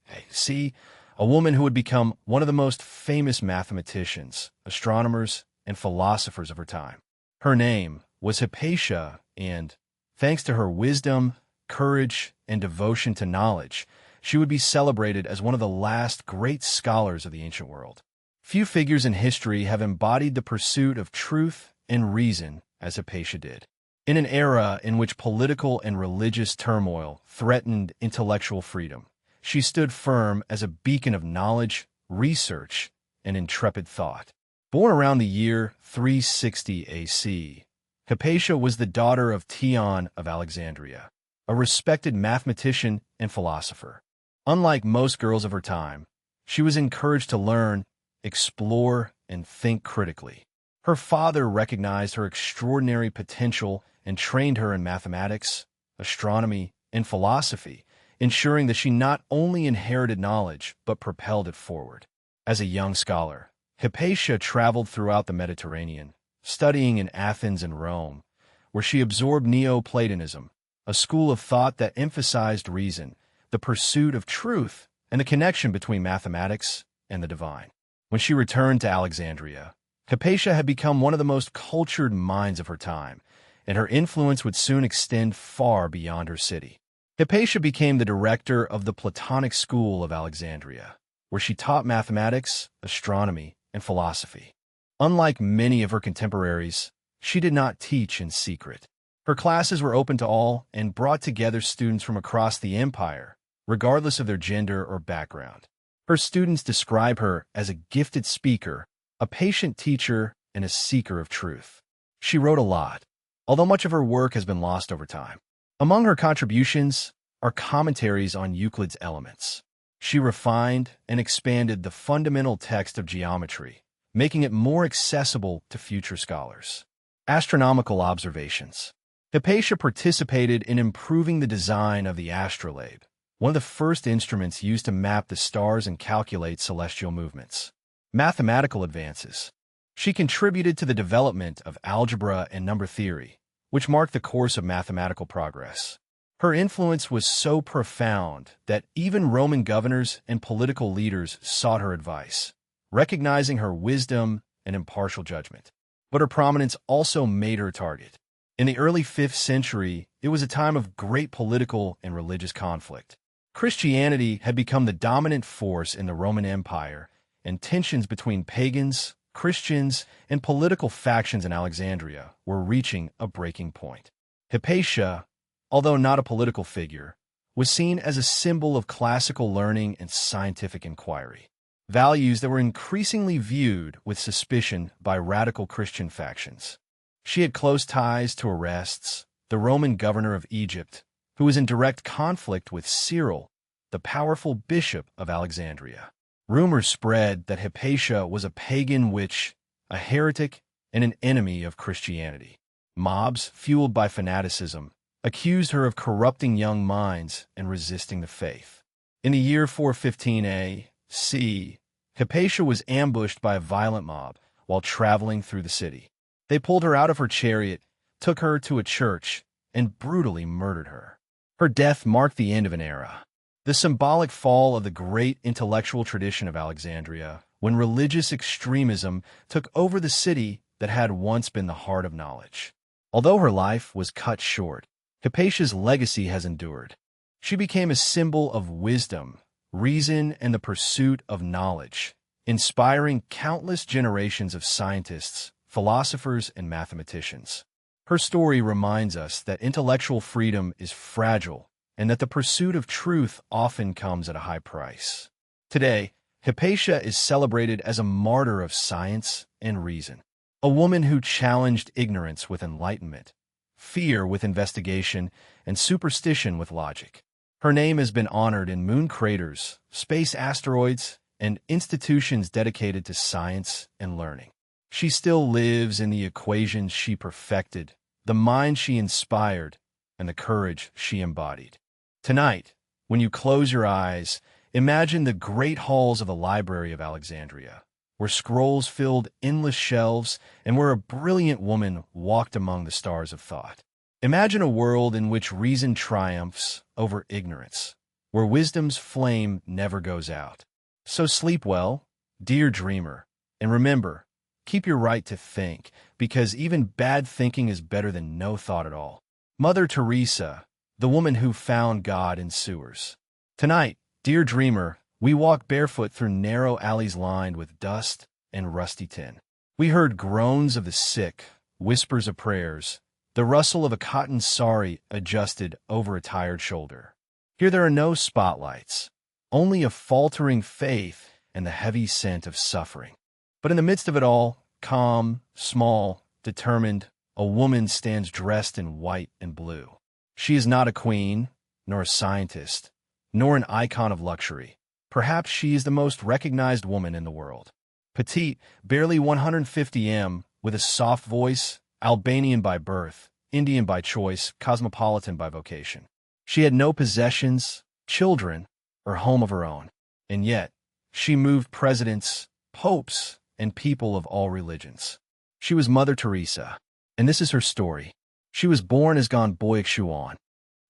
A woman who would become one of the most famous mathematicians, astronomers, and philosophers of her time. Her name was Hypatia, and, thanks to her wisdom, courage, and devotion to knowledge, she would be celebrated as one of the last great scholars of the ancient world. Few figures in history have embodied the pursuit of truth and reason as Hypatia did. In an era in which political and religious turmoil threatened intellectual freedom, she stood firm as a beacon of knowledge, research, and intrepid thought. Born around the year 360 AC, Hypatia was the daughter of Theon of Alexandria, a respected mathematician and philosopher. Unlike most girls of her time, she was encouraged to learn, explore, and think critically. Her father recognized her extraordinary potential and trained her in mathematics, astronomy, and philosophy, ensuring that she not only inherited knowledge but propelled it forward. As a young scholar, Hypatia traveled throughout the Mediterranean, studying in Athens and Rome, where she absorbed Neoplatonism, a school of thought that emphasized reason, the pursuit of truth, and the connection between mathematics and the divine. When she returned to Alexandria, Hypatia had become one of the most cultured minds of her time, and her influence would soon extend far beyond her city. Hypatia became the director of the Platonic School of Alexandria, where she taught mathematics, astronomy, and philosophy. Unlike many of her contemporaries, she did not teach in secret. Her classes were open to all and brought together students from across the empire, regardless of their gender or background. Her students describe her as a gifted speaker, a patient teacher, and a seeker of truth. She wrote a lot, although much of her work has been lost over time. Among her contributions are commentaries on Euclid's Elements. She refined and expanded the fundamental text of geometry, making it more accessible to future scholars. Astronomical observations. Hypatia participated in improving the design of the astrolabe, one of the first instruments used to map the stars and calculate celestial movements. Mathematical advances. She contributed to the development of algebra and number theory, which marked the course of mathematical progress. Her influence was so profound that even Roman governors and political leaders sought her advice, recognizing her wisdom and impartial judgment. But her prominence also made her a target. In the early 5th century, it was a time of great political and religious conflict. Christianity had become the dominant force in the Roman Empire, and tensions between pagans, Christians, and political factions in Alexandria were reaching a breaking point. Hypatia, although not a political figure, was seen as a symbol of classical learning and scientific inquiry, values that were increasingly viewed with suspicion by radical Christian factions. She had close ties to Orestes, the Roman governor of Egypt, who was in direct conflict with Cyril, the powerful bishop of Alexandria. Rumors spread that Hypatia was a pagan witch a heretic, and an enemy of Christianity. Mobs, fueled by fanaticism, accused her of corrupting young minds and resisting the faith. In the year 415 A.C., Hypatia was ambushed by a violent mob while traveling through the city. They pulled her out of her chariot, took her to a church, and brutally murdered her. Her death marked the end of an era, the symbolic fall of the great intellectual tradition of Alexandria, when religious extremism took over the city that had once been the heart of knowledge. Although her life was cut short, Hypatia's legacy has endured. She became a symbol of wisdom, reason, and the pursuit of knowledge, inspiring countless generations of scientists, philosophers, and mathematicians. Her story reminds us that intellectual freedom is fragile and that the pursuit of truth often comes at a high price. Today, Hypatia is celebrated as a martyr of science and reason, a woman who challenged ignorance with enlightenment, fear with investigation, and superstition with logic. Her name has been honored in moon craters, space asteroids, and institutions dedicated to science and learning. She still lives in the equations she perfected, the mind she inspired, and the courage she embodied. Tonight, when you close your eyes, imagine the great halls of the Library of Alexandria, where scrolls filled endless shelves and where a brilliant woman walked among the stars of thought. Imagine a world in which reason triumphs over ignorance, where wisdom's flame never goes out. So sleep well, dear dreamer, and remember, keep your right to think, because even bad thinking is better than no thought at all. Mother Teresa, the woman who found God in sewers. Tonight, dear dreamer, we walk barefoot through narrow alleys lined with dust and rusty tin. We heard groans of the sick, whispers of prayers, the rustle of a cotton sari adjusted over a tired shoulder. Here there are no spotlights, only a faltering faith and the heavy scent of suffering. But in the midst of it all, calm, small, determined, a woman stands dressed in white and blue. She is not a queen, nor a scientist, nor an icon of luxury. Perhaps she is the most recognized woman in the world. Petite, barely 150 m, with a soft voice, Albanian by birth, Indian by choice, cosmopolitan by vocation. She had no possessions, children, or home of her own. And yet, she moved presidents, popes, and people of all religions. She was Mother Teresa, and this is her story. She was born as Gonboyek,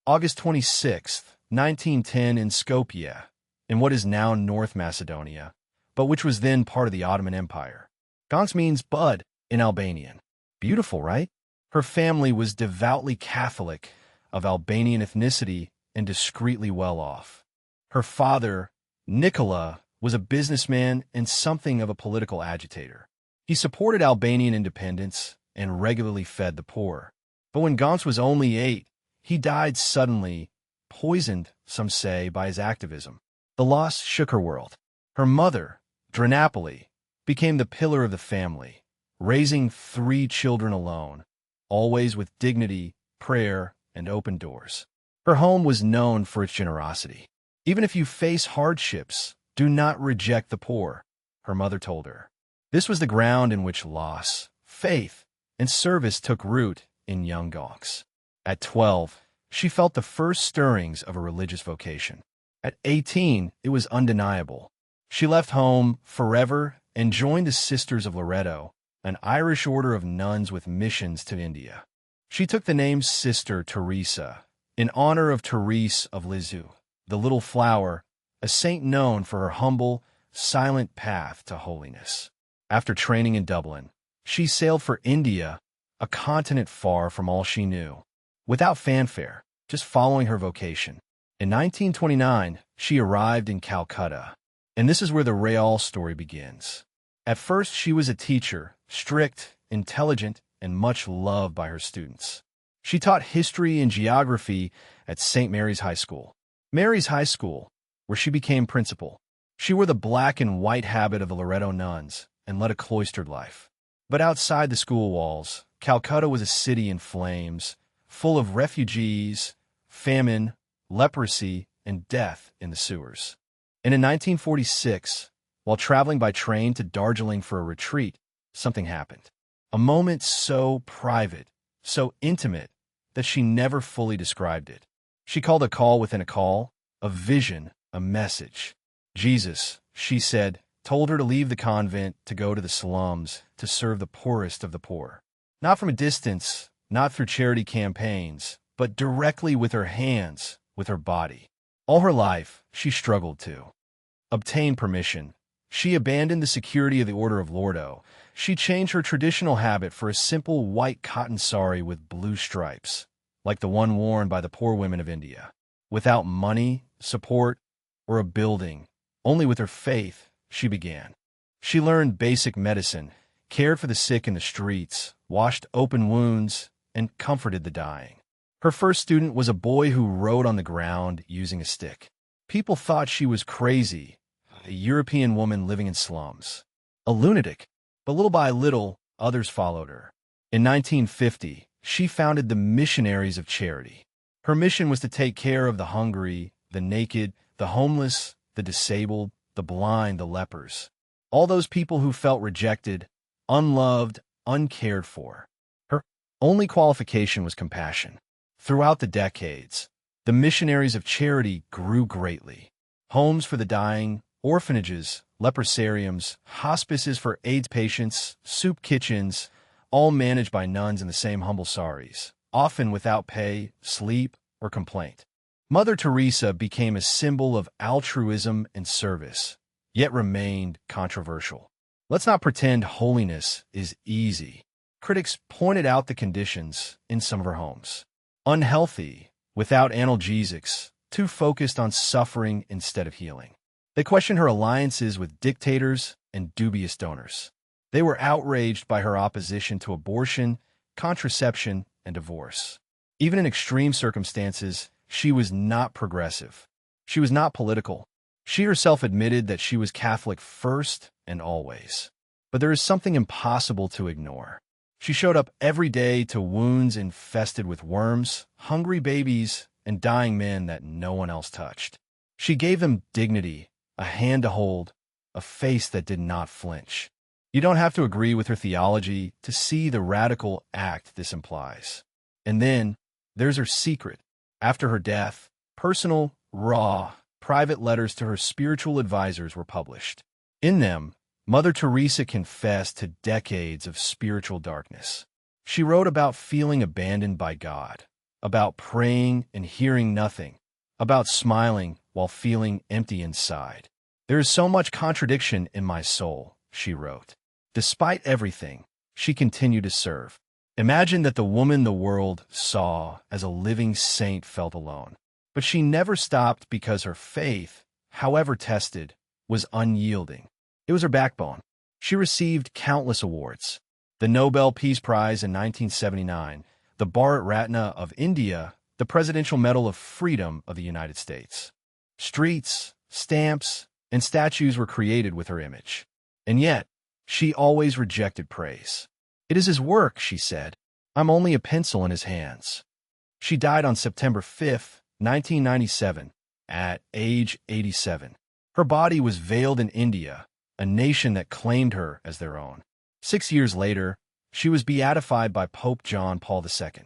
August 26, 1910 in Skopje, in what is now North Macedonia, but which was then part of the Ottoman Empire. Gons means bud in Albanian. Beautiful, right? Her family was devoutly Catholic, of Albanian ethnicity, and discreetly well off. Her father, Nikola, was a businessman and something of a political agitator. He supported Albanian independence and regularly fed the poor. But when Gons was only 8, he died suddenly, poisoned, some say, by his activism. The loss shook her world. Her mother, Dranapoli, became the pillar of the family, raising 3 children alone, always with dignity, prayer, and open doors. Her home was known for its generosity. Even if you face hardships, do not reject the poor, her mother told her. This was the ground in which loss, faith, and service took root in young Gons. At 12, she felt the first stirrings of a religious vocation. At 18, it was undeniable. She left home forever and joined the Sisters of Loreto, an Irish order of nuns with missions to India. She took the name Sister Teresa, in honor of Therese of Lisieux, the little flower, a saint known for her humble, silent path to holiness. After training in Dublin, she sailed for India, a continent far from all she knew, without fanfare, just following her vocation. In 1929, she arrived in Calcutta, and this is where the Real story begins. At first, she was a teacher, strict, intelligent, and much loved by her students. She taught history and geography at St. Mary's High School. Mary's High School, where she became principal. She wore the black and white habit of the Loreto nuns and led a cloistered life. But outside the school walls, Calcutta was a city in flames, full of refugees, famine, leprosy, and death in the sewers. And in 1946, while traveling by train to Darjeeling for a retreat, something happened. A moment so private, so intimate, that she never fully described it. She called a call within a call, a vision, a message. Jesus, she said, told her to leave the convent, to go to the slums, to serve the poorest of the poor. Not from a distance, not through charity campaigns, but directly with her hands, with her body. All her life, she struggled to obtain permission. She abandoned the security of the Order of Lordo. She changed her traditional habit for a simple white cotton sari with blue stripes, like the one worn by the poor women of India. Without money, support, or a building, only with her faith, she began. She learned basic medicine, cared for the sick in the streets, washed open wounds, and comforted the dying. Her first student was a boy who rode on the ground using a stick. People thought she was crazy, a European woman living in slums, a lunatic. But little by little, others followed her. In 1950, she founded the Missionaries of Charity. Her mission was to take care of the hungry, the naked, the homeless, the disabled, the blind, the lepers. All those people who felt rejected, unloved, uncared for. Her only qualification was compassion. Throughout the decades, the Missionaries of Charity grew greatly. Homes for the dying, orphanages, leprosariums, hospices for AIDS patients, soup kitchens, all managed by nuns in the same humble saris, often without pay, sleep, or complaint. Mother Teresa became a symbol of altruism and service, yet remained controversial. Let's not pretend holiness is easy. Critics pointed out the conditions in some of her homes. Unhealthy, without analgesics, too focused on suffering instead of healing. They questioned her alliances with dictators and dubious donors. They were outraged by her opposition to abortion, contraception, and divorce. Even in extreme circumstances, she was not progressive. She was not political. She herself admitted that she was Catholic first and always. But there is something impossible to ignore. She showed up every day to wounds infested with worms, hungry babies, and dying men that no one else touched. She gave them dignity, a hand to hold, a face that did not flinch. You don't have to agree with her theology to see the radical act this implies. And then, there's her secret. After her death, personal, raw, private letters to her spiritual advisors were published. In them, Mother Teresa confessed to decades of spiritual darkness. She wrote about feeling abandoned by God, about praying and hearing nothing, about smiling while feeling empty inside. There is so much contradiction in my soul, she wrote. Despite everything, she continued to serve. Imagine that the woman the world saw as a living saint felt alone. But she never stopped because her faith, however tested, was unyielding. It was her backbone. She received countless awards. The Nobel Peace Prize in 1979, the Bharat Ratna of India, the Presidential Medal of Freedom of the United States. Streets, stamps, and statues were created with her image. And yet, she always rejected praise. It is his work, she said. I'm only a pencil in his hands. She died on September 5, 1997, at age 87. Her body was veiled in India, a nation that claimed her as their own. 6 years later, she was beatified by Pope John Paul II.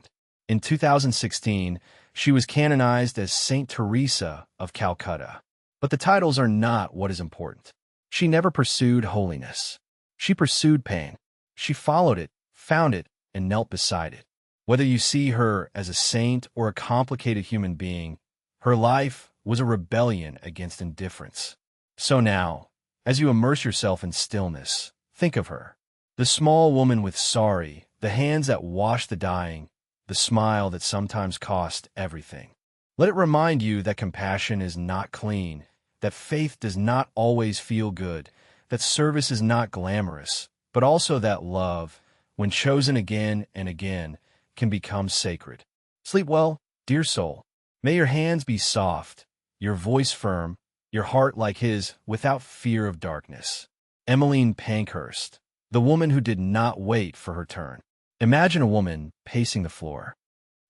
In 2016, she was canonized as Saint Teresa of Calcutta. But the titles are not what is important. She never pursued holiness. She pursued pain. She followed it, found it, and knelt beside it. Whether you see her as a saint or a complicated human being, her life was a rebellion against indifference. So now, as you immerse yourself in stillness, think of her. The small woman with sari, the hands that wash the dying, the smile that sometimes cost everything. Let it remind you that compassion is not clean, that faith does not always feel good, that service is not glamorous, but also that love, when chosen again and again, can become sacred. Sleep well, dear soul. May your hands be soft, your voice firm, your heart like his, without fear of darkness. Emmeline Pankhurst, the woman who did not wait for her turn. Imagine a woman pacing the floor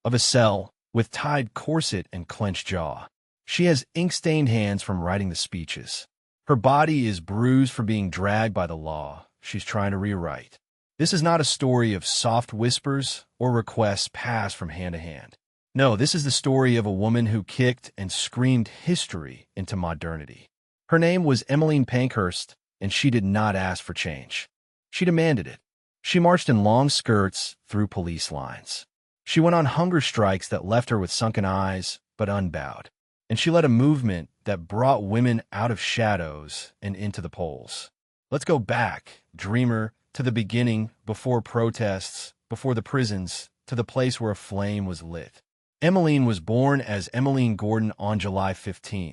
of a cell with tied corset and clenched jaw. She has ink-stained hands from writing the speeches. Her body is bruised for being dragged by the law she's trying to rewrite. This is not a story of soft whispers or requests passed from hand to hand. No, this is the story of a woman who kicked and screamed history into modernity. Her name was Emmeline Pankhurst, and she did not ask for change. She demanded it. She marched in long skirts through police lines. She went on hunger strikes that left her with sunken eyes, but unbowed. And she led a movement that brought women out of shadows and into the polls. Let's go back, dreamer, to the beginning, before protests, before the prisons, to the place where a flame was lit. Emmeline was born as Emmeline Gordon on July 15,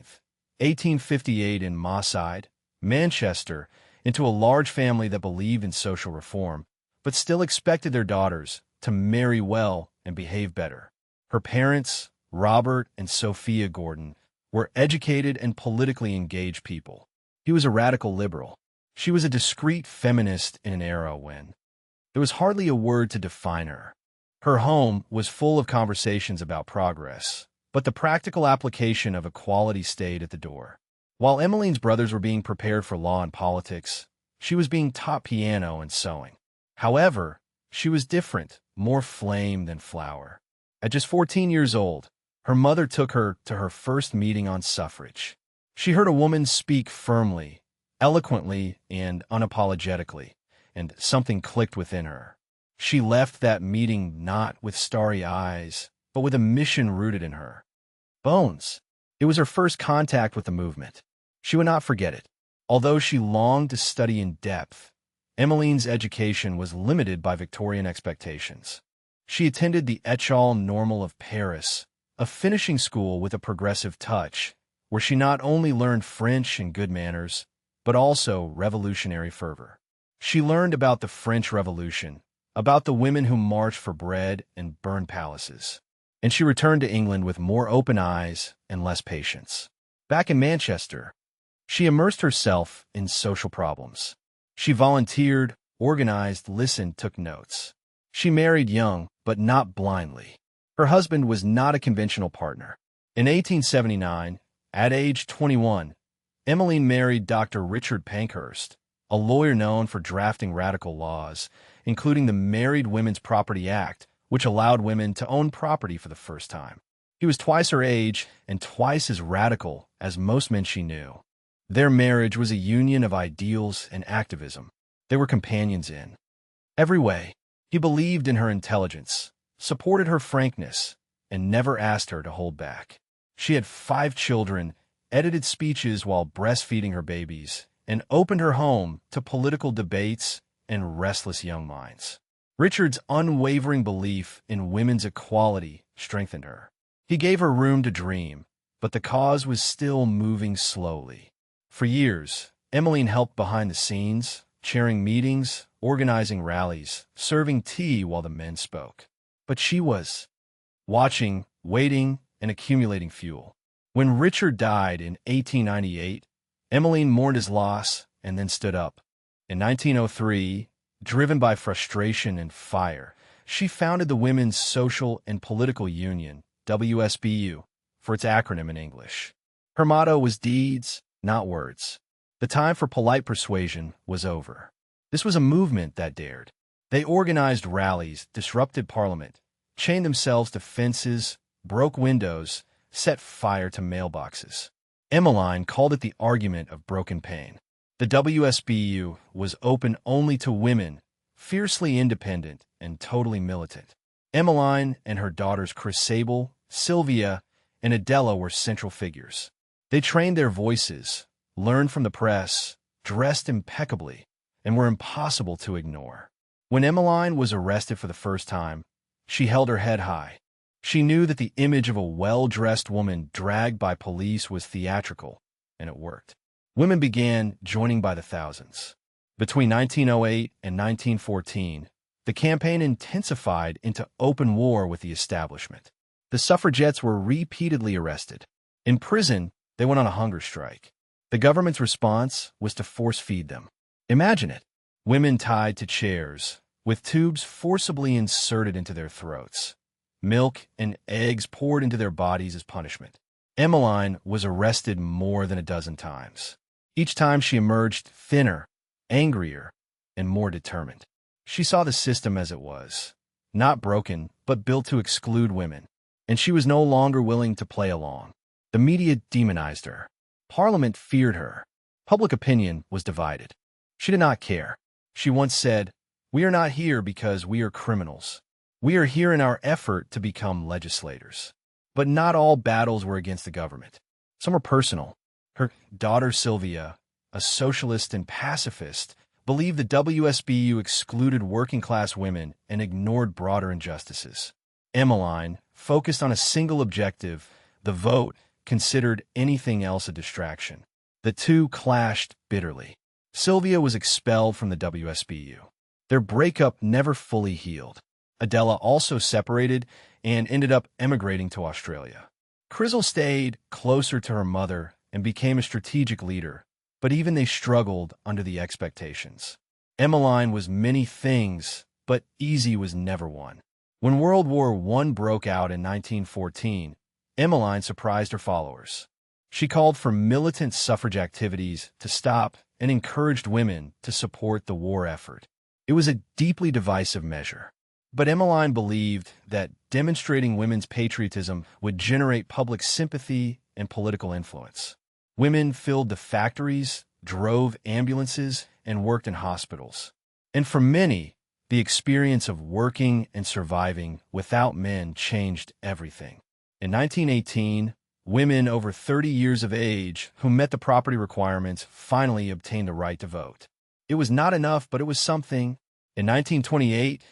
1858 in Moorside, Manchester, into a large family that believed in social reform, but still expected their daughters to marry well and behave better. Her parents, Robert and Sophia Gordon, were educated and politically engaged people. He was a radical liberal. She was a discreet feminist in an era when there was hardly a word to define her. Her home was full of conversations about progress, but the practical application of equality stayed at the door. While Emmeline's brothers were being prepared for law and politics, she was being taught piano and sewing. However, she was different, more flame than flower. At just 14 years old, her mother took her to her first meeting on suffrage. She heard a woman speak firmly, eloquently, and unapologetically, and something clicked within her. She left that meeting not with starry eyes, but with a mission rooted in her bones. It was her first contact with the movement. She would not forget it. Although she longed to study in depth, Emmeline's education was limited by Victorian expectations. She attended the École Normale of Paris, a finishing school with a progressive touch, where she not only learned French and good manners, but also revolutionary fervor. She learned about the French Revolution, about the women who marched for bread and burned palaces. And she returned to England with more open eyes and less patience. Back in Manchester, she immersed herself in social problems. She volunteered, organized, listened, took notes. She married young, but not blindly. Her husband was not a conventional partner. In 1879, at age 21, Emmeline married Dr. Richard Pankhurst, a lawyer known for drafting radical laws, including the Married Women's Property Act, which allowed women to own property for the first time. He was twice her age and twice as radical as most men she knew. Their marriage was a union of ideals and activism. They were companions in every way. He believed in her intelligence, supported her frankness, and never asked her to hold back. She had 5 children, edited speeches while breastfeeding her babies, and opened her home to political debates and restless young minds. Richard's unwavering belief in women's equality strengthened her. He gave her room to dream, but the cause was still moving slowly. For years, Emmeline helped behind the scenes, chairing meetings, organizing rallies, serving tea while the men spoke. But she was watching, waiting, and accumulating fuel. When Richard died in 1898, Emmeline mourned his loss and then stood up. In 1903, driven by frustration and fire, she founded the Women's Social and Political Union, WSBU, for its acronym in English. Her motto was deeds, not words. The time for polite persuasion was over. This was a movement that dared. They organized rallies, disrupted Parliament, chained themselves to fences, broke windows, set fire to mailboxes. Emmeline called it the argument of broken pane. The WSBU was open only to women, fiercely independent and totally militant. Emmeline and her daughters Chris Sable, Sylvia, and Adela were central figures. They trained their voices, learned from the press, dressed impeccably, and were impossible to ignore. When Emmeline was arrested for the first time, she held her head high. She knew that the image of a well-dressed woman dragged by police was theatrical, and it worked. Women began joining by the thousands. Between 1908 and 1914, the campaign intensified into open war with the establishment. The suffragettes were repeatedly arrested. In prison, they went on a hunger strike. The government's response was to force-feed them. Imagine it. Women tied to chairs, with tubes forcibly inserted into their throats. Milk and eggs poured into their bodies as punishment. Emmeline was arrested more than a dozen times. Each time she emerged thinner, angrier, and more determined. She saw the system as it was, not broken, but built to exclude women, and she was no longer willing to play along. The media demonized her. Parliament feared her. Public opinion was divided. She did not care. She once said, "We are not here because we are criminals. We are here in our effort to become legislators." But not all battles were against the government. Some were personal. Her daughter Sylvia, a socialist and pacifist, believed the WSBU excluded working-class women and ignored broader injustices. Emmeline, focused on a single objective, the vote, considered anything else a distraction. The two clashed bitterly. Sylvia was expelled from the WSBU. Their breakup never fully healed. Adela also separated and ended up emigrating to Australia. Crizzle stayed closer to her mother and became a strategic leader, but even they struggled under the expectations. Emmeline was many things, but easy was never one. When World War I broke out in 1914, Emmeline surprised her followers. She called for militant suffrage activities to stop and encouraged women to support the war effort. It was a deeply divisive measure. But Emmeline believed that demonstrating women's patriotism would generate public sympathy and political influence. Women filled the factories, drove ambulances, and worked in hospitals. And for many, the experience of working and surviving without men changed everything. In 1918, women over 30 years of age who met the property requirements finally obtained the right to vote. It was not enough, but it was something. In 1928,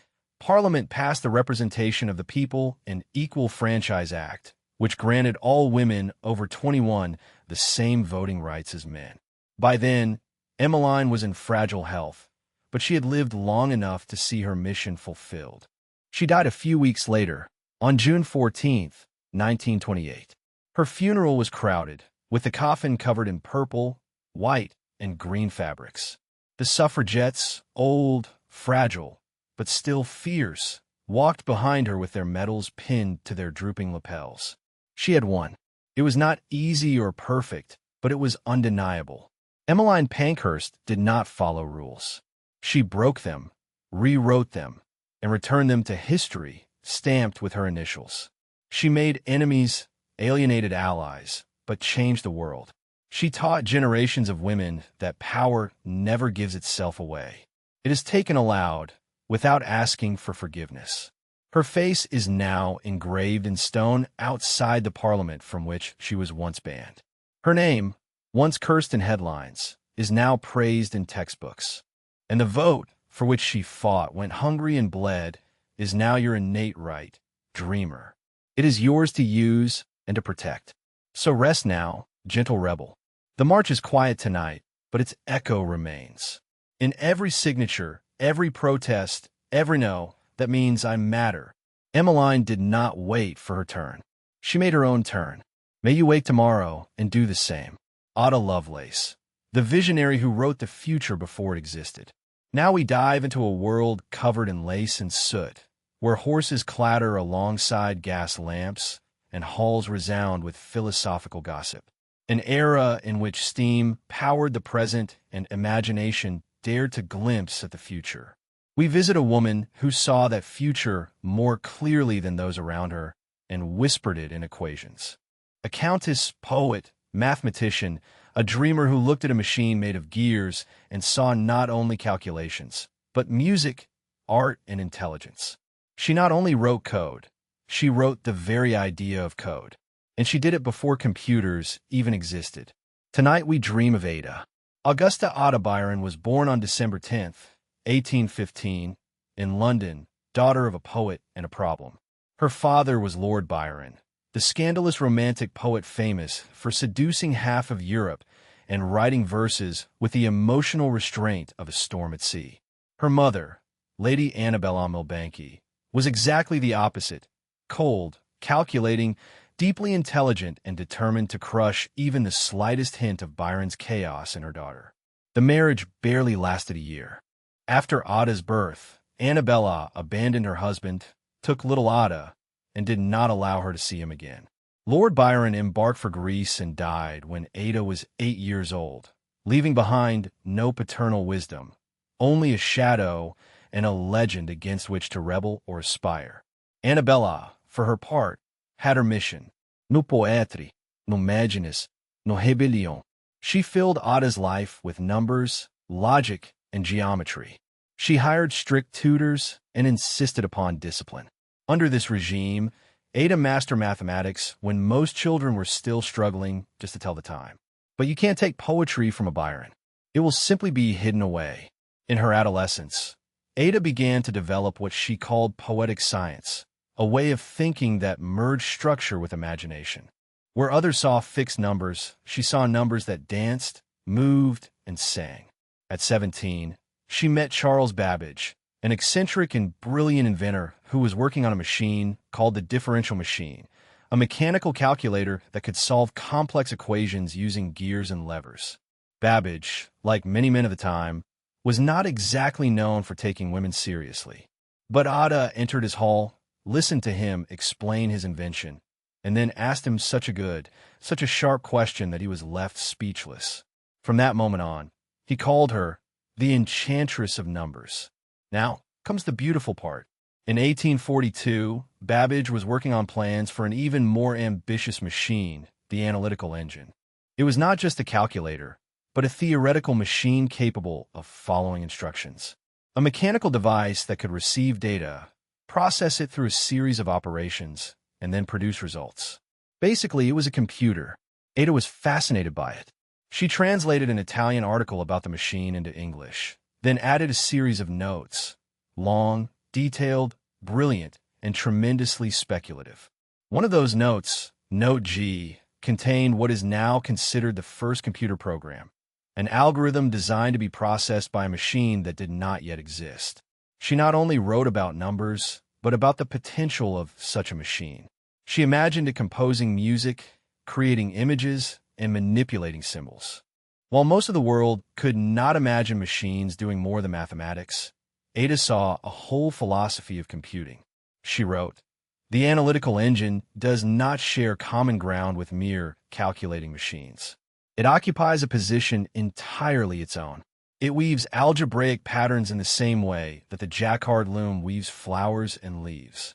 Parliament passed the Representation of the People and Equal Franchise Act, which granted all women over 21 the same voting rights as men. By then, Emmeline was in fragile health, but she had lived long enough to see her mission fulfilled. She died a few weeks later, on June 14, 1928. Her funeral was crowded, with the coffin covered in purple, white, and green fabrics. The suffragettes, old, fragile, but still fierce, walked behind her with their medals pinned to their drooping lapels. She had won. It was not easy or perfect, but it was undeniable. Emmeline Pankhurst did not follow rules. She broke them, rewrote them, and returned them to history, stamped with her initials. She made enemies, alienated allies, but changed the world. She taught generations of women that power never gives itself away. It is taken aloud, without asking for forgiveness. Her face is now engraved in stone outside the Parliament from which she was once banned. Her name, once cursed in headlines, is now praised in textbooks. And the vote for which she fought, went hungry and bled, is now your innate right, dreamer. It is yours to use and to protect. So rest now, gentle rebel. The march is quiet tonight, but its echo remains. In every signature, every protest, every no, that means I matter. Emmeline did not wait for her turn. She made her own turn. May you wake tomorrow and do the same. Ada Lovelace, the visionary who wrote the future before it existed. Now we dive into a world covered in lace and soot, where horses clatter alongside gas lamps and halls resound with philosophical gossip. An era in which steam powered the present and imagination dared to glimpse at the future. We visit a woman who saw that future more clearly than those around her and whispered it in equations. A countess, poet, mathematician, a dreamer who looked at a machine made of gears and saw not only calculations, but music, art, and intelligence. She not only wrote code, she wrote the very idea of code. And she did it before computers even existed. Tonight we dream of Ada. Augusta Ada Byron was born on December 10, 1815, in London, daughter of a poet and a problem. Her father was Lord Byron, the scandalous romantic poet famous for seducing half of Europe and writing verses with the emotional restraint of a storm at sea. Her mother, Lady Annabella Milbanke, was exactly the opposite, cold, calculating, deeply intelligent, and determined to crush even the slightest hint of Byron's chaos in her daughter. The marriage barely lasted a year. After Ada's birth, Annabella abandoned her husband, took little Ada, and did not allow her to see him again. Lord Byron embarked for Greece and died when Ada was 8 years old, leaving behind no paternal wisdom, only a shadow and a legend against which to rebel or aspire. Annabella, for her part, had her mission. No poetry, no madness, no rebellion. She filled Ada's life with numbers, logic, and geometry. She hired strict tutors and insisted upon discipline. Under this regime, Ada mastered mathematics when most children were still struggling just to tell the time. But you can't take poetry from a Byron. It will simply be hidden away. In her adolescence, Ada began to develop what she called poetic science, a way of thinking that merged structure with imagination. Where others saw fixed numbers, she saw numbers that danced, moved, and sang. At 17, she met Charles Babbage, an eccentric and brilliant inventor who was working on a machine called the differential machine, a mechanical calculator that could solve complex equations using gears and levers. Babbage, like many men of the time, was not exactly known for taking women seriously. But Ada entered his hall, listened to him explain his invention, and then asked him such a sharp question that he was left speechless. From that moment on, he called her the enchantress of numbers. Now comes the beautiful part. In 1842, Babbage was working on plans for an even more ambitious machine, the analytical engine. It was not just a calculator, but a theoretical machine capable of following instructions. A mechanical device that could receive data, process it through a series of operations, and then produce results. Basically, it was a computer. Ada was fascinated by it. She translated an Italian article about the machine into English, then added a series of notes, long, detailed, brilliant, and tremendously speculative. One of those notes, Note G, contained what is now considered the first computer program, an algorithm designed to be processed by a machine that did not yet exist. She not only wrote about numbers, but about the potential of such a machine. She imagined it composing music, creating images, and manipulating symbols. While most of the world could not imagine machines doing more than mathematics, Ada saw a whole philosophy of computing. She wrote, "The analytical engine does not share common ground with mere calculating machines. It occupies a position entirely its own. It weaves algebraic patterns in the same way that the jacquard loom weaves flowers and leaves.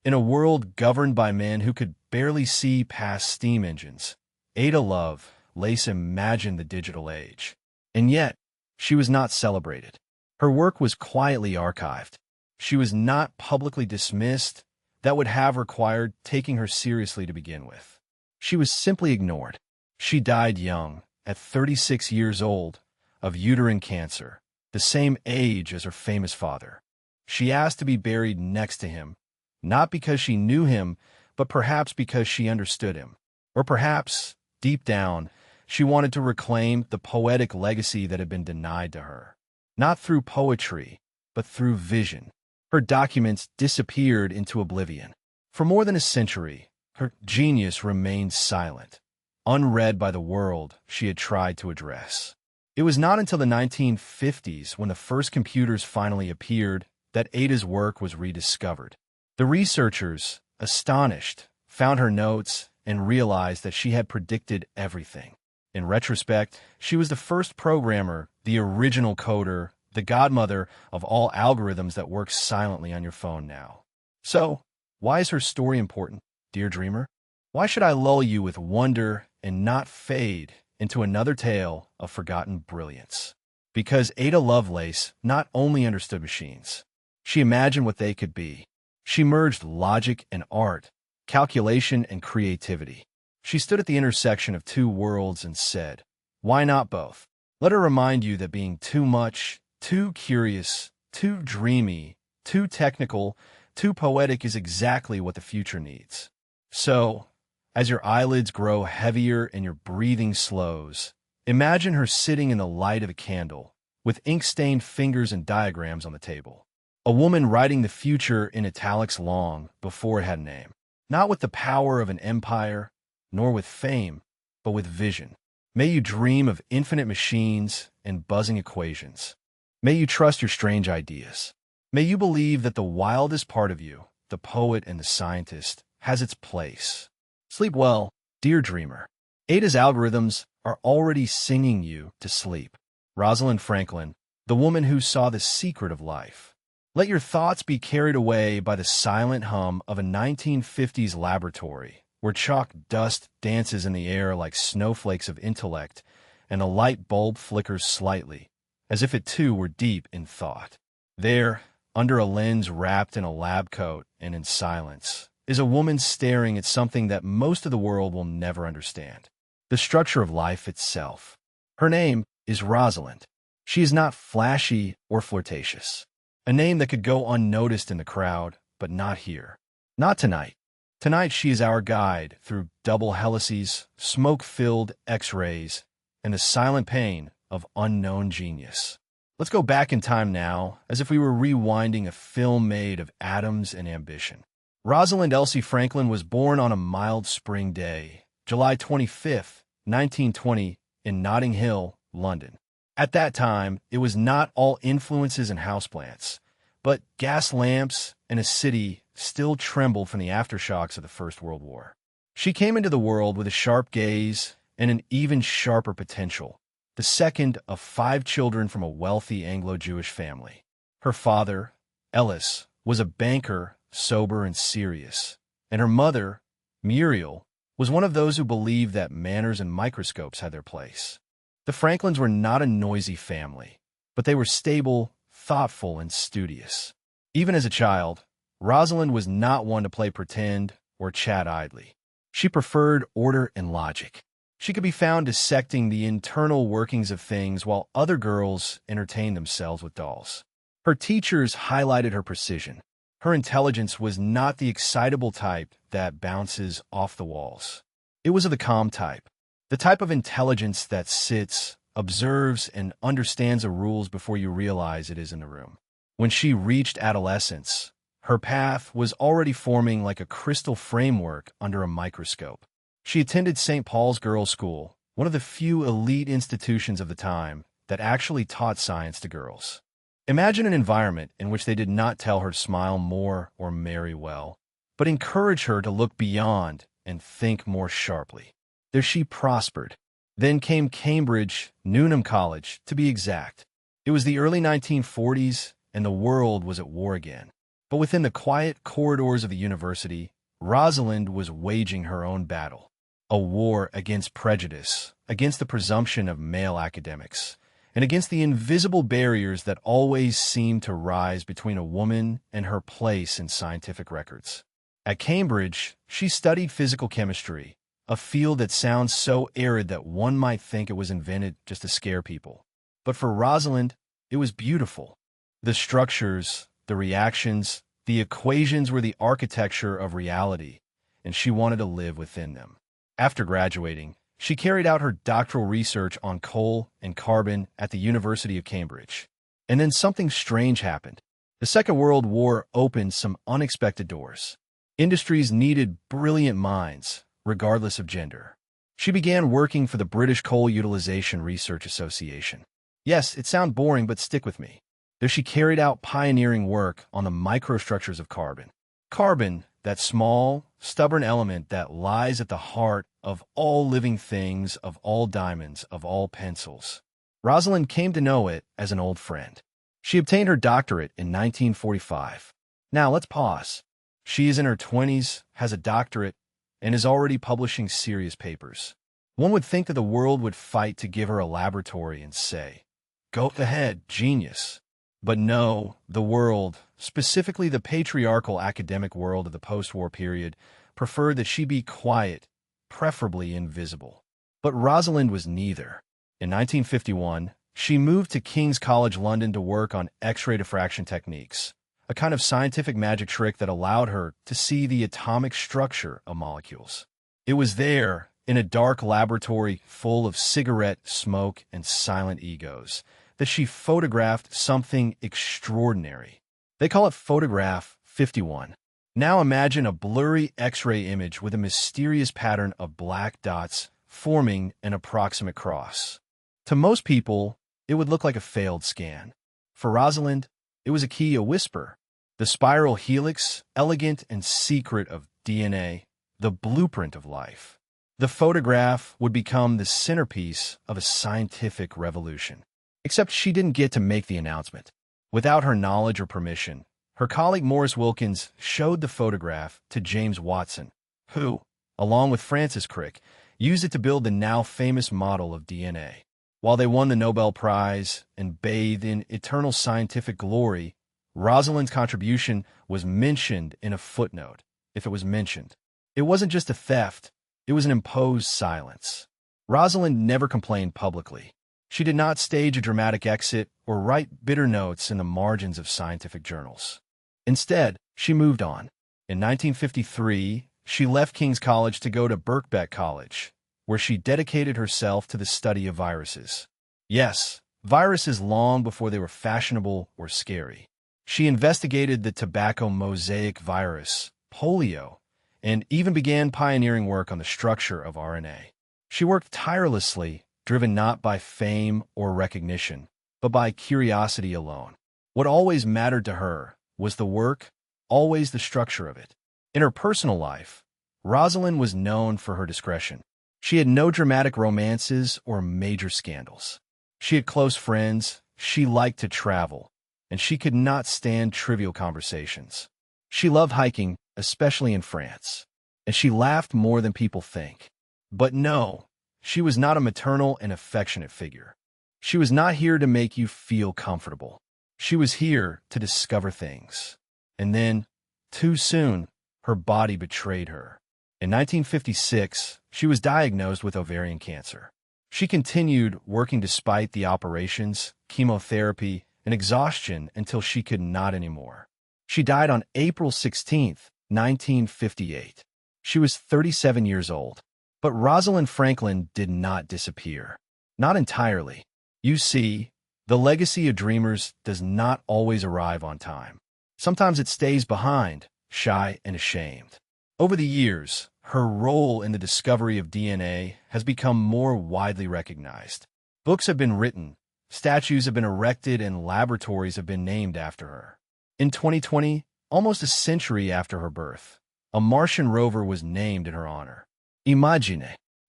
In a world governed by men who could barely see past steam engines, Ada Lovelace imagined the digital age. And yet, she was not celebrated. Her work was quietly archived. She was not publicly dismissed. That would have required taking her seriously to begin with. She was simply ignored. She died young, at 36 years old, of uterine cancer, the same age as her famous father. She asked to be buried next to him, not because she knew him, but perhaps because she understood him. Or perhaps, deep down, she wanted to reclaim the poetic legacy that had been denied to her. Not through poetry, but through vision. Her documents disappeared into oblivion. For more than a century, her genius remained silent, unread by the world she had tried to address. It was not until the 1950s, when the first computers finally appeared, that Ada's work was rediscovered. The researchers, astonished, found her notes and realized that she had predicted everything. In retrospect, she was the first programmer, the original coder, the godmother of all algorithms that work silently on your phone now. So, why is her story important, dear dreamer? Why should I lull you with wonder and not fade into another tale of forgotten brilliance? Because Ada Lovelace not only understood machines, she imagined what they could be. She merged logic and art, calculation and creativity. She stood at the intersection of two worlds and said, "Why not both?" Let her remind you that being too much, too curious, too dreamy, too technical, too poetic is exactly what the future needs. So, as your eyelids grow heavier and your breathing slows, imagine her sitting in the light of a candle, with ink-stained fingers and diagrams on the table. A woman writing the future in italics long before it had a name. Not with the power of an empire, nor with fame, but with vision. May you dream of infinite machines and buzzing equations. May you trust your strange ideas. May you believe that the wildest part of you, the poet and the scientist, has its place. Sleep well, dear dreamer. Ada's algorithms are already singing you to sleep. Rosalind Franklin, the woman who saw the secret of life. Let your thoughts be carried away by the silent hum of a 1950s laboratory where chalk dust dances in the air like snowflakes of intellect and a light bulb flickers slightly, as if it too were deep in thought. There, under a lens wrapped in a lab coat and in silence, is a woman staring at something that most of the world will never understand: the structure of life itself. Her name is Rosalind. She is not flashy or flirtatious. A name that could go unnoticed in the crowd, but not here. Not tonight. Tonight she is our guide through double helices, smoke-filled X-rays, and the silent pain of unknown genius. Let's go back in time now, as if we were rewinding a film made of atoms and ambition. Rosalind Elsie Franklin was born on a mild spring day, July 25th, 1920, in Notting Hill, London. At that time, it was not all influences and houseplants, but gas lamps and a city still trembled from the aftershocks of the First World War. She came into the world with a sharp gaze and an even sharper potential, the second of 5 children from a wealthy Anglo-Jewish family. Her father, Ellis, was a banker, sober and serious, and her mother, Muriel, was one of those who believed that manners and microscopes had their place. The Franklins were not a noisy family, but they were stable, thoughtful, and studious. Even as a child, Rosalind was not one to play pretend or chat idly. She preferred order and logic. She could be found dissecting the internal workings of things while other girls entertained themselves with dolls. Her teachers highlighted her precision. Her intelligence was not the excitable type that bounces off the walls. It was of the calm type. The type of intelligence that sits, observes, and understands the rules before you realize it is in the room. When she reached adolescence, her path was already forming like a crystal framework under a microscope. She attended St. Paul's Girls' School, one of the few elite institutions of the time that actually taught science to girls. Imagine an environment in which they did not tell her to smile more or marry well, but encourage her to look beyond and think more sharply. There she prospered. Then came Cambridge, Newnham College, to be exact. It was the early 1940s, and the world was at war again. But within the quiet corridors of the university, Rosalind was waging her own battle. A war against prejudice, against the presumption of male academics, and against the invisible barriers that always seemed to rise between a woman and her place in scientific records. At Cambridge, she studied physical chemistry, a field that sounds so arid that one might think it was invented just to scare people. But for Rosalind, it was beautiful. The structures, the reactions, the equations were the architecture of reality, and she wanted to live within them. After graduating, she carried out her doctoral research on coal and carbon at the University of Cambridge. And then something strange happened. The Second World War opened some unexpected doors. Industries needed brilliant minds, regardless of gender. She began working for the British Coal Utilization Research Association. Yes, it sounds boring, but stick with me. There she carried out pioneering work on the microstructures of carbon. Carbon, that small, stubborn element that lies at the heart of all living things, of all diamonds, of all pencils. Rosalind came to know it as an old friend. She obtained her doctorate in 1945. Now, let's pause. She is in her 20s, has a doctorate, and is already publishing serious papers. One would think that the world would fight to give her a laboratory and say, "Go ahead, genius." But no, the world, specifically the patriarchal academic world of the post-war period, preferred that she be quiet, preferably invisible. But Rosalind was neither. In 1951, she moved to King's College London to work on X-ray diffraction techniques, a kind of scientific magic trick that allowed her to see the atomic structure of molecules. It was there, in a dark laboratory full of cigarette smoke and silent egos, that she photographed something extraordinary. They call it Photograph 51. Now imagine a blurry X-ray image with a mysterious pattern of black dots forming an approximate cross. To most people, it would look like a failed scan. For Rosalind, it was a whisper. The spiral helix, elegant and secret of DNA, the blueprint of life. The photograph would become the centerpiece of a scientific revolution. Except she didn't get to make the announcement. Without her knowledge or permission, her colleague Morris Wilkins showed the photograph to James Watson, who, along with Francis Crick, used it to build the now famous model of DNA. While they won the Nobel Prize and bathed in eternal scientific glory, Rosalind's contribution was mentioned in a footnote, if it was mentioned. It wasn't just a theft, it was an imposed silence. Rosalind never complained publicly. She did not stage a dramatic exit or write bitter notes in the margins of scientific journals. Instead, she moved on. In 1953, she left King's College to go to Birkbeck College, where she dedicated herself to the study of viruses. Yes, viruses long before they were fashionable or scary. She investigated the tobacco mosaic virus, polio, and even began pioneering work on the structure of RNA. She worked tirelessly, driven not by fame or recognition, but by curiosity alone. What always mattered to her was the work, always the structure of it. In her personal life, Rosalind was known for her discretion. She had no dramatic romances or major scandals. She had close friends, she liked to travel, and she could not stand trivial conversations. She loved hiking, especially in France, and she laughed more than people think. But no, she was not a maternal and affectionate figure. She was not here to make you feel comfortable. She was here to discover things. And then, too soon, her body betrayed her. In 1956, she was diagnosed with ovarian cancer. She continued working despite the operations, chemotherapy, and exhaustion until she could not anymore. She died on April 16, 1958. She was 37 years old. But Rosalind Franklin did not disappear. Not entirely. You see, the legacy of dreamers does not always arrive on time. Sometimes it stays behind, shy and ashamed. Over the years, her role in the discovery of DNA has become more widely recognized. Books have been written, statues have been erected, and laboratories have been named after her. In 2020, almost a century after her birth, a Martian rover was named in her honor. Imagine,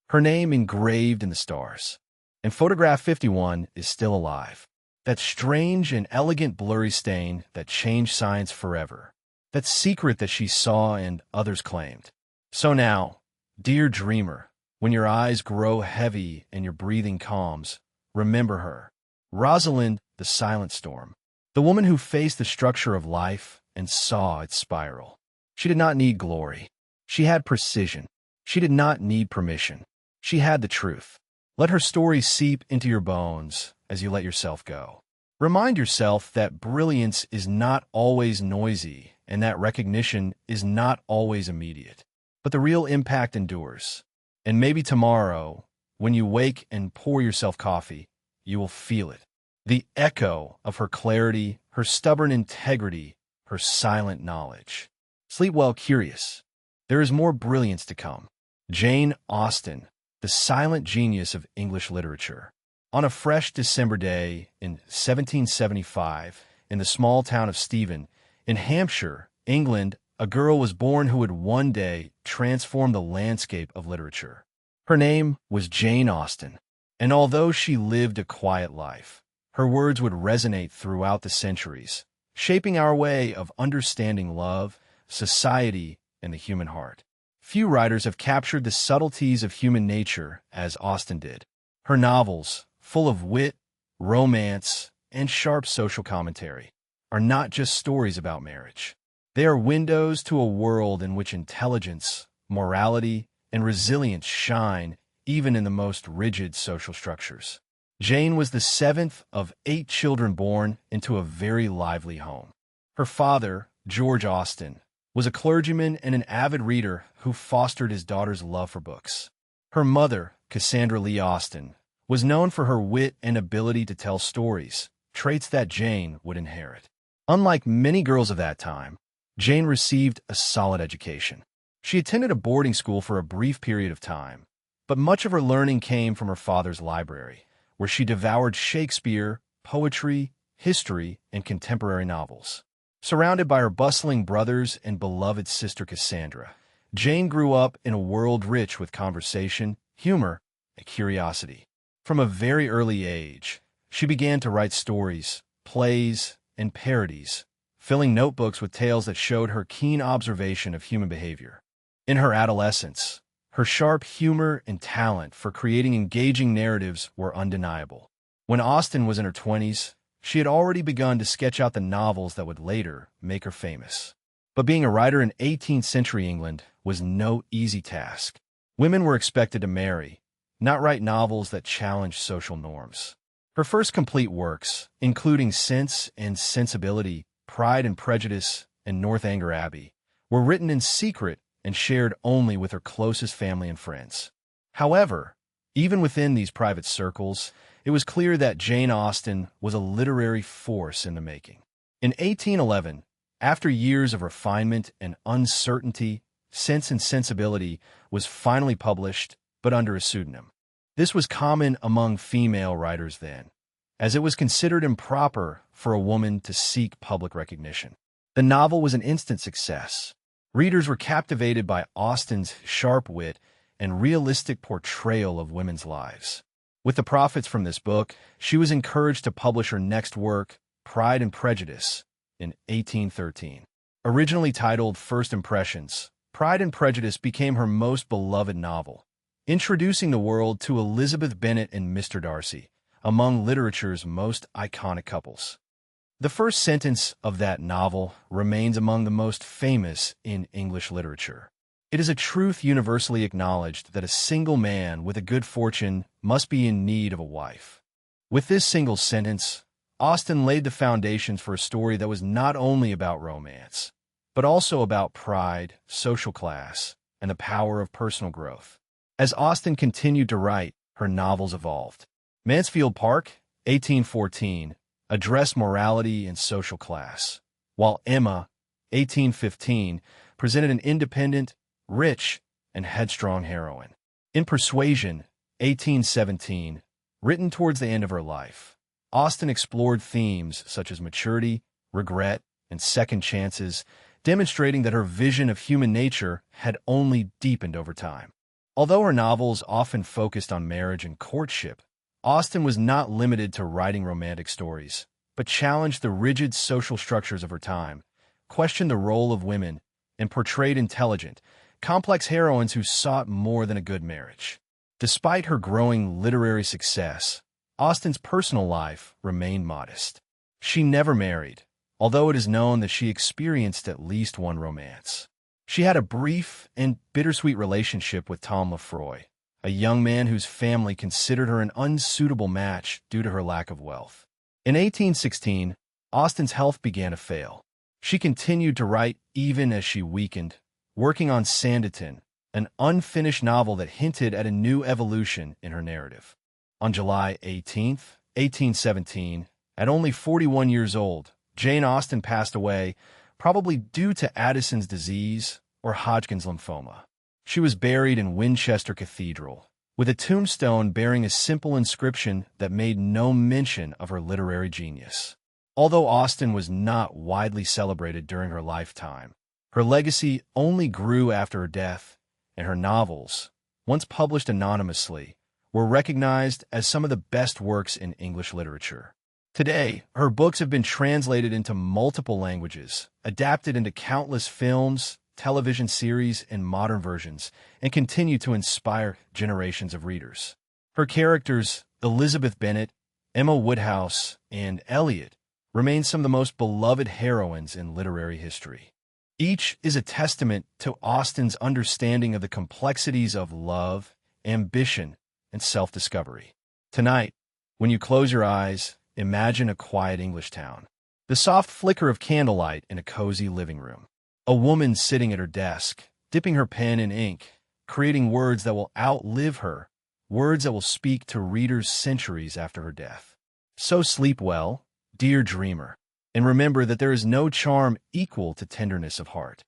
her name engraved in the stars. And Photograph 51 is still alive. That strange and elegant blurry stain that changed science forever. That secret that she saw and others claimed. So now, dear dreamer, when your eyes grow heavy and your breathing calms, remember her. Rosalind, the silent storm. The woman who faced the structure of life and saw its spiral. She did not need glory. She had precision. She did not need permission. She had the truth. Let her story seep into your bones as you let yourself go. Remind yourself that brilliance is not always noisy and that recognition is not always immediate. But the real impact endures. And maybe tomorrow, when you wake and pour yourself coffee, you will feel it. The echo of her clarity, her stubborn integrity, her silent knowledge. Sleep well, curious. There is more brilliance to come. Jane Austen, the silent genius of English literature. On a fresh December day in 1775, in the small town of Stephen, in Hampshire, England, a girl was born who would one day transform the landscape of literature. Her name was Jane Austen, and although she lived a quiet life, her words would resonate throughout the centuries, shaping our way of understanding love, society, and the human heart. Few writers have captured the subtleties of human nature as Austen did. Her novels, full of wit, romance, and sharp social commentary, are not just stories about marriage. They are windows to a world in which intelligence, morality, and resilience shine even in the most rigid social structures. Jane was the seventh of 8 children born into a very lively home. Her father, George Austen, was a clergyman and an avid reader who fostered his daughter's love for books. Her mother, Cassandra Lee Austen, was known for her wit and ability to tell stories, traits that Jane would inherit. Unlike many girls of that time, Jane received a solid education. She attended a boarding school for a brief period of time, but much of her learning came from her father's library, where she devoured Shakespeare, poetry, history, and contemporary novels. Surrounded by her bustling brothers and beloved sister Cassandra, Jane grew up in a world rich with conversation, humor, and curiosity. From a very early age, she began to write stories, plays, and parodies, filling notebooks with tales that showed her keen observation of human behavior. In her adolescence, her sharp humor and talent for creating engaging narratives were undeniable. When Austen was in her 20s, she had already begun to sketch out the novels that would later make her famous. But being a writer in 18th century England was no easy task. Women were expected to marry, not write novels that challenged social norms. Her first complete works, including Sense and Sensibility, Pride and Prejudice, and Northanger Abbey, were written in secret and shared only with her closest family and friends. However, even within these private circles, it was clear that Jane Austen was a literary force in the making. In 1811, after years of refinement and uncertainty, Sense and Sensibility was finally published, but under a pseudonym. This was common among female writers then, as it was considered improper for a woman to seek public recognition. The novel was an instant success. Readers were captivated by Austen's sharp wit and realistic portrayal of women's lives. With the profits from this book, she was encouraged to publish her next work, Pride and Prejudice, in 1813. Originally titled First Impressions, Pride and Prejudice became her most beloved novel, introducing the world to Elizabeth Bennet and Mr. Darcy, among literature's most iconic couples. The first sentence of that novel remains among the most famous in English literature. It is a truth universally acknowledged that a single man with a good fortune must be in need of a wife. With this single sentence, Austen laid the foundations for a story that was not only about romance, but also about pride, social class, and the power of personal growth. As Austen continued to write, her novels evolved. Mansfield Park, 1814, addressed morality and social class, while Emma, 1815, presented an independent, rich, and headstrong heroine. In Persuasion, 1817, written towards the end of her life, Austen explored themes such as maturity, regret, and second chances, demonstrating that her vision of human nature had only deepened over time. Although her novels often focused on marriage and courtship, Austen was not limited to writing romantic stories, but challenged the rigid social structures of her time, questioned the role of women, and portrayed intelligent, complex heroines who sought more than a good marriage. Despite her growing literary success, Austen's personal life remained modest. She never married, although it is known that she experienced at least one romance. She had a brief and bittersweet relationship with Tom Lefroy, a young man whose family considered her an unsuitable match due to her lack of wealth. In 1816, Austen's health began to fail. She continued to write even as she weakened, working on Sanditon, an unfinished novel that hinted at a new evolution in her narrative. On July 18, 1817, at only 41 years old, Jane Austen passed away, probably due to Addison's disease or Hodgkin's lymphoma. She was buried in Winchester Cathedral, with a tombstone bearing a simple inscription that made no mention of her literary genius. Although Austen was not widely celebrated during her lifetime, her legacy only grew after her death, and her novels, once published anonymously, were recognized as some of the best works in English literature. Today, her books have been translated into multiple languages, adapted into countless films, television series, and modern versions, and continue to inspire generations of readers. Her characters, Elizabeth Bennet, Emma Woodhouse, and Elliot, remain some of the most beloved heroines in literary history. Each is a testament to Austen's understanding of the complexities of love, ambition, and self-discovery. Tonight, when you close your eyes, imagine a quiet English town. The soft flicker of candlelight in a cozy living room. A woman sitting at her desk, dipping her pen in ink, creating words that will outlive her, words that will speak to readers centuries after her death. So sleep well, dear dreamer, and remember that there is no charm equal to tenderness of heart.